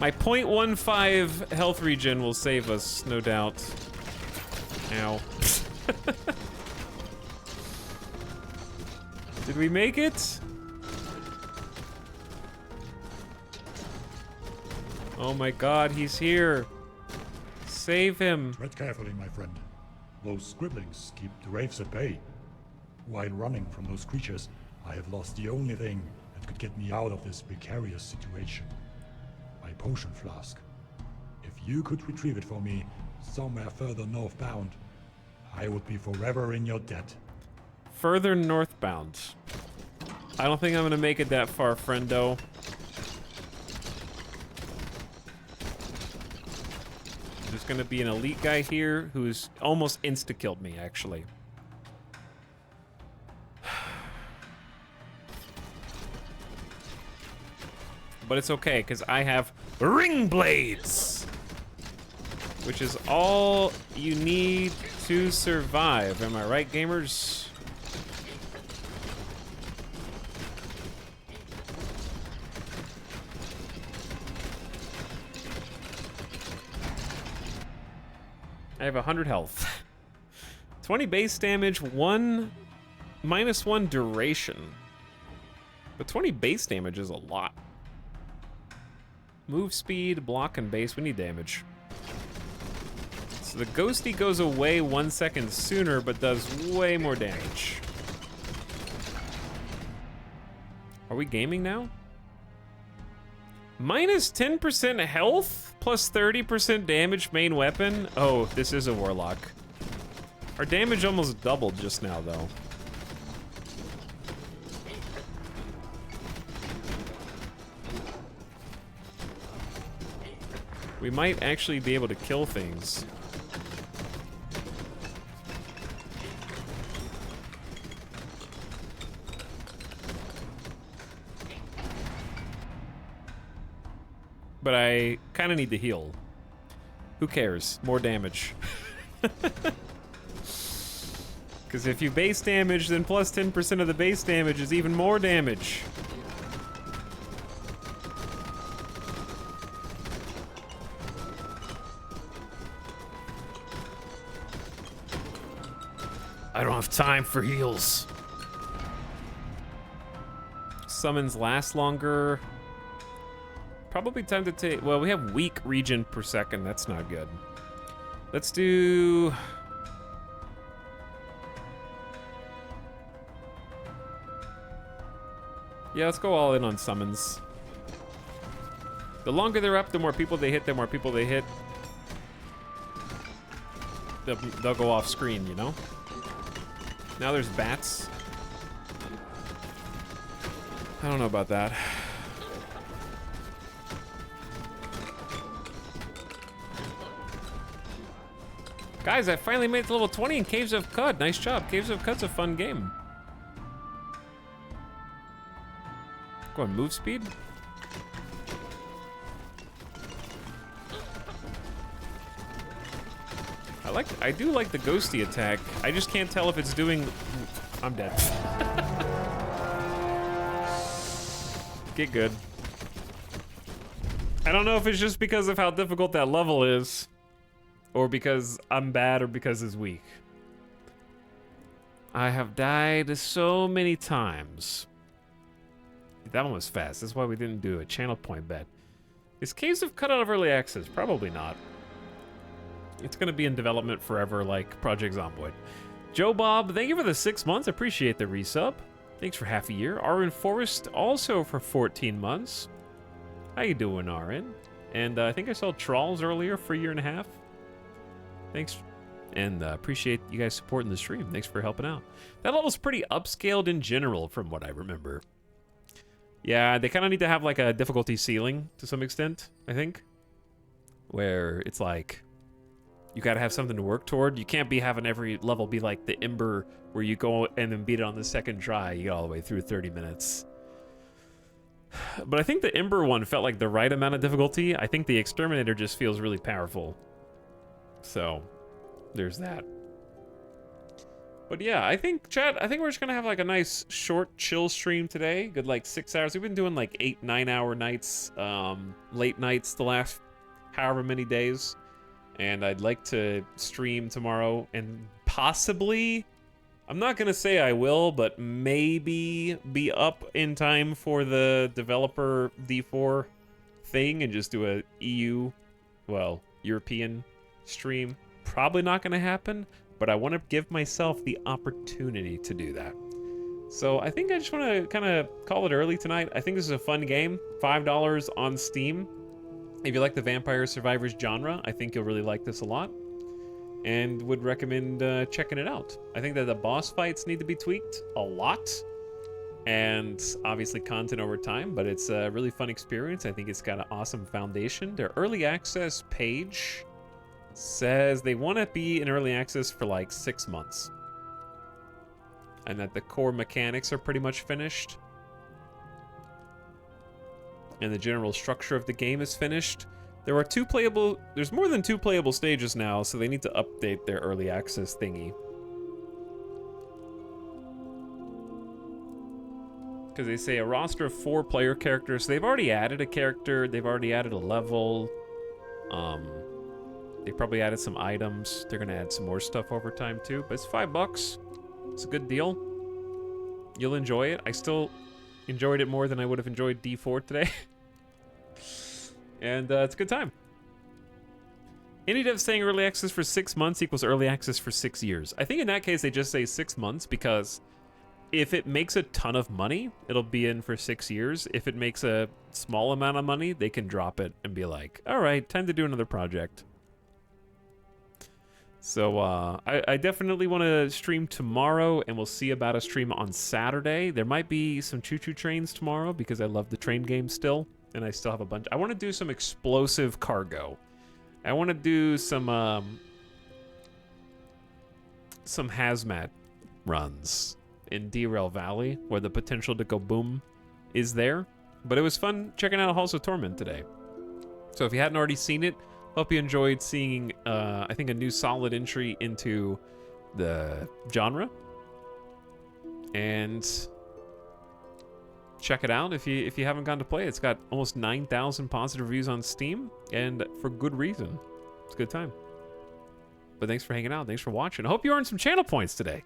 A: My 0.15 health regen will save us, no doubt. Ow. Did we make it? Oh my god, he's here. Save him.
C: Tread carefully, my friend. Those scribblings keep the wraiths at bay. While running from those creatures, I have lost the only thing that could get me out of this precarious situation. My potion flask. If you could retrieve it for me somewhere further northbound, I would be forever in your debt.
A: Further northbound. I don't think I'm gonna make it that far, friendo. There's gonna be an elite guy here who's almost insta-killed me, actually. But it's okay, because I have ring blades, which is all you need to survive. Am I right, gamers? I have 100 health. 20 base damage, -1 duration. But 20 base damage is a lot. Move speed, block, and base. We need damage. So the ghosty goes away 1 second sooner, but does way more damage. Are we gaming now? -10% health, plus 30% damage main weapon. Oh, this is a warlock. Our damage almost doubled just now, though. We might actually be able to kill things. But I kind of need to heal. Who cares? More damage. Because if you base damage, then plus 10% of the base damage is even more damage. I don't have time for heals. Summons last longer. Probably time to take, well, we have weak regen per second. That's not good. Let's do... Yeah, let's go all in on summons. The longer they're up, the more people they hit, they'll go off screen, you know? Now there's bats. I don't know about that. Guys, I finally made it to level 20 in Caves of Cud. Nice job. Caves of Cud's a fun game. Go on, move speed. I do like the ghosty attack. I just can't tell if it's doing... I'm dead. Get good. I I don't know if it's just because of how difficult that level is, or because I'm bad, or because it's weak. I have died so many times. That one was fast. That's why we didn't do a channel point bet. Is Caves of cut out of early access? Probably not. It's going to be in development forever like Project Zomboid. Joe Bob, thank you for the 6 months. Appreciate the resub. Thanks for half a year. RN Forrest also for 14 months. How you doing, RN? And I think I saw Trolls earlier for a year and a half. Thanks. And appreciate you guys supporting the stream. Thanks for helping out. That level's pretty upscaled in general from what I remember. Yeah, they kind of need to have like a difficulty ceiling to some extent, I think. Where it's like, you gotta have something to work toward. You can't be having every level be like the Ember, where you go and then beat it on the second try. You get all the way through 30 minutes. But I think the Ember one felt like the right amount of difficulty. I think the Exterminator just feels really powerful. So, there's that. But yeah, I think, chat, I think we're just gonna have like a nice short chill stream today. Good like 6 hours. We've been doing like 8-9 hour nights, late nights the last however many days. And I'd like to stream tomorrow and possibly, I'm not gonna say I will, but maybe be up in time for the developer D4 thing and just do a EU, well, European stream. Probably not gonna happen, but I want to give myself the opportunity to do that. So I think I just want to kind of call it early tonight. I think this is a fun game. $5 on Steam. If you like the Vampire Survivors genre, I think you'll really like this a lot. And would recommend checking it out. I think that the boss fights need to be tweaked a lot. And obviously content over time, but it's a really fun experience. I think it's got an awesome foundation. Their early access page says they want to be in early access for like 6 months. And that the core mechanics are pretty much finished. And the general structure of the game is finished. There's more than 2 playable stages now, so they need to update their early access thingy. Because they say a roster of 4 player characters. So they've already added a character, they've already added a level. They probably added some items. They're gonna add some more stuff over time too, but it's $5. It's a good deal. You'll enjoy it. I still enjoyed it more than I would have enjoyed D4 today. And it's a good time. Any dev saying early access for 6 months equals early access for 6 years. I think in that case they just say 6 months because if it makes a ton of money, it'll be in for 6 years. If it makes a small amount of money, they can drop it and be like, all right, time to do another project. So I definitely want to stream tomorrow, and we'll see about a stream on Saturday. There might be some choo-choo trains tomorrow because I love the train game still, and I still have a bunch. I want to do some explosive cargo. I want to do some hazmat runs in Derail Valley, where the potential to go boom is there. But it was fun checking out Halls of Torment today. So if you hadn't already seen it, hope you enjoyed seeing, I think, a new solid entry into the genre. And check it out if you haven't gone to play it. It's got almost 9,000 positive reviews on Steam, and for good reason. It's a good time. But thanks for hanging out. Thanks for watching. I hope you earned some channel points today.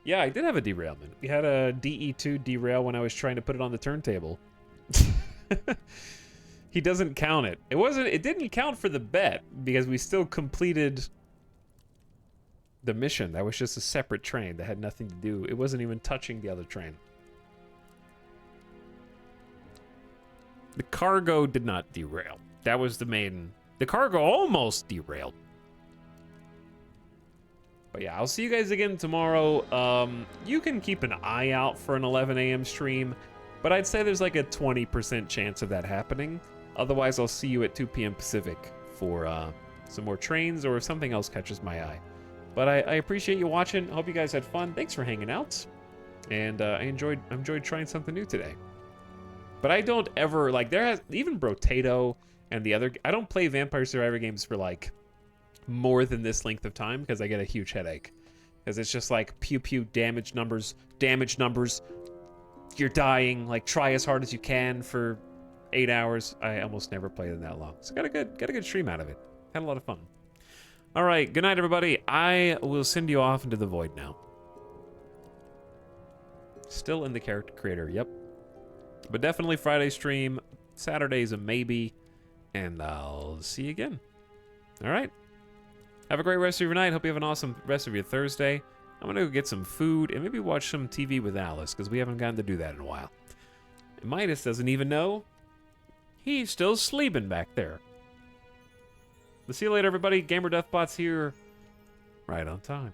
A: Yeah, I did have a derailment. We had a DE2 derail when I was trying to put it on the turntable. He doesn't count it. It didn't count for the bet because we still completed the mission. That was just a separate train that had nothing to do. It wasn't even touching the other train. The cargo did not derail. That was the main. The cargo almost derailed. But yeah, I'll see you guys again tomorrow. You can keep an eye out for an 11 a.m. stream, but I'd say there's like a 20% chance of that happening. Otherwise, I'll see you at 2 p.m. Pacific for some more trains or if something else catches my eye. But I appreciate you watching. Hope you guys had fun. Thanks for hanging out. And I enjoyed trying something new today. But I don't ever, like, even Brotato and the other, I don't play Vampire Survivor games for, like, more than this length of time because I get a huge headache. Because it's just like, pew pew, damage numbers, you're dying, like, try as hard as you can for 8 hours. I almost never play them that long. So got a good stream out of it. Had a lot of fun. All right, good night, everybody. I will send you off into the void now. Still in the character creator, yep. But definitely Friday stream. Saturday's a maybe. And I'll see you again. All right. Have a great rest of your night. Hope you have an awesome rest of your Thursday. I'm going to go get some food and maybe watch some TV with Alice, because we haven't gotten to do that in a while. And Midas doesn't even know. He's still sleeping back there. We'll see you later, everybody. Gamer Deathbot's here right on time.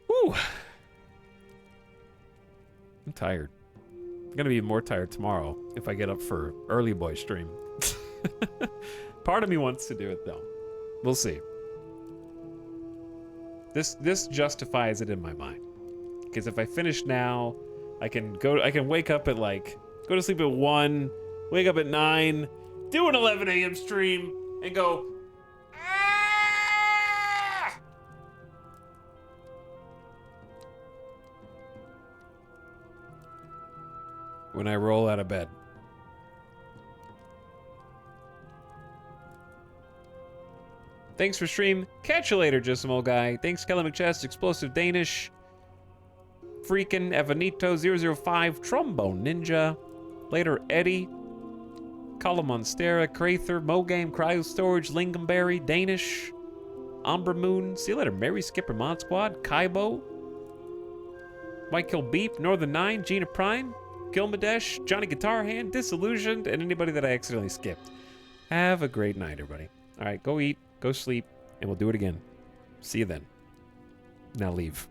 A: Woo! I'm tired. I'm going to be more tired tomorrow if I get up for early boy stream. Part of me wants to do it, though. We'll see. This justifies it in my mind. Because if I finish now, I can wake up at go to sleep at 1, wake up at 9, do an 11 a.m. stream, and go, ah! When I roll out of bed. Thanks for stream. Catch you later, just some old guy. Thanks, Kelly McChest, Explosive Danish, Freakin' Evanito 005, Trombone Ninja. Later, Eddie, Colin Monstera, Crather, Mogame, Cryo Storage, Lingonberry, Danish, Umbra Moon. See you later, Mary Skipper Mod Squad, Kaibo, Mike Kill Beep, Northern 9, Gina Prime, Gilmadesh, Johnny Guitar Hand, Disillusioned, and anybody that I accidentally skipped. Have a great night, everybody. All right, go eat, go sleep, and we'll do it again. See you then. Now leave.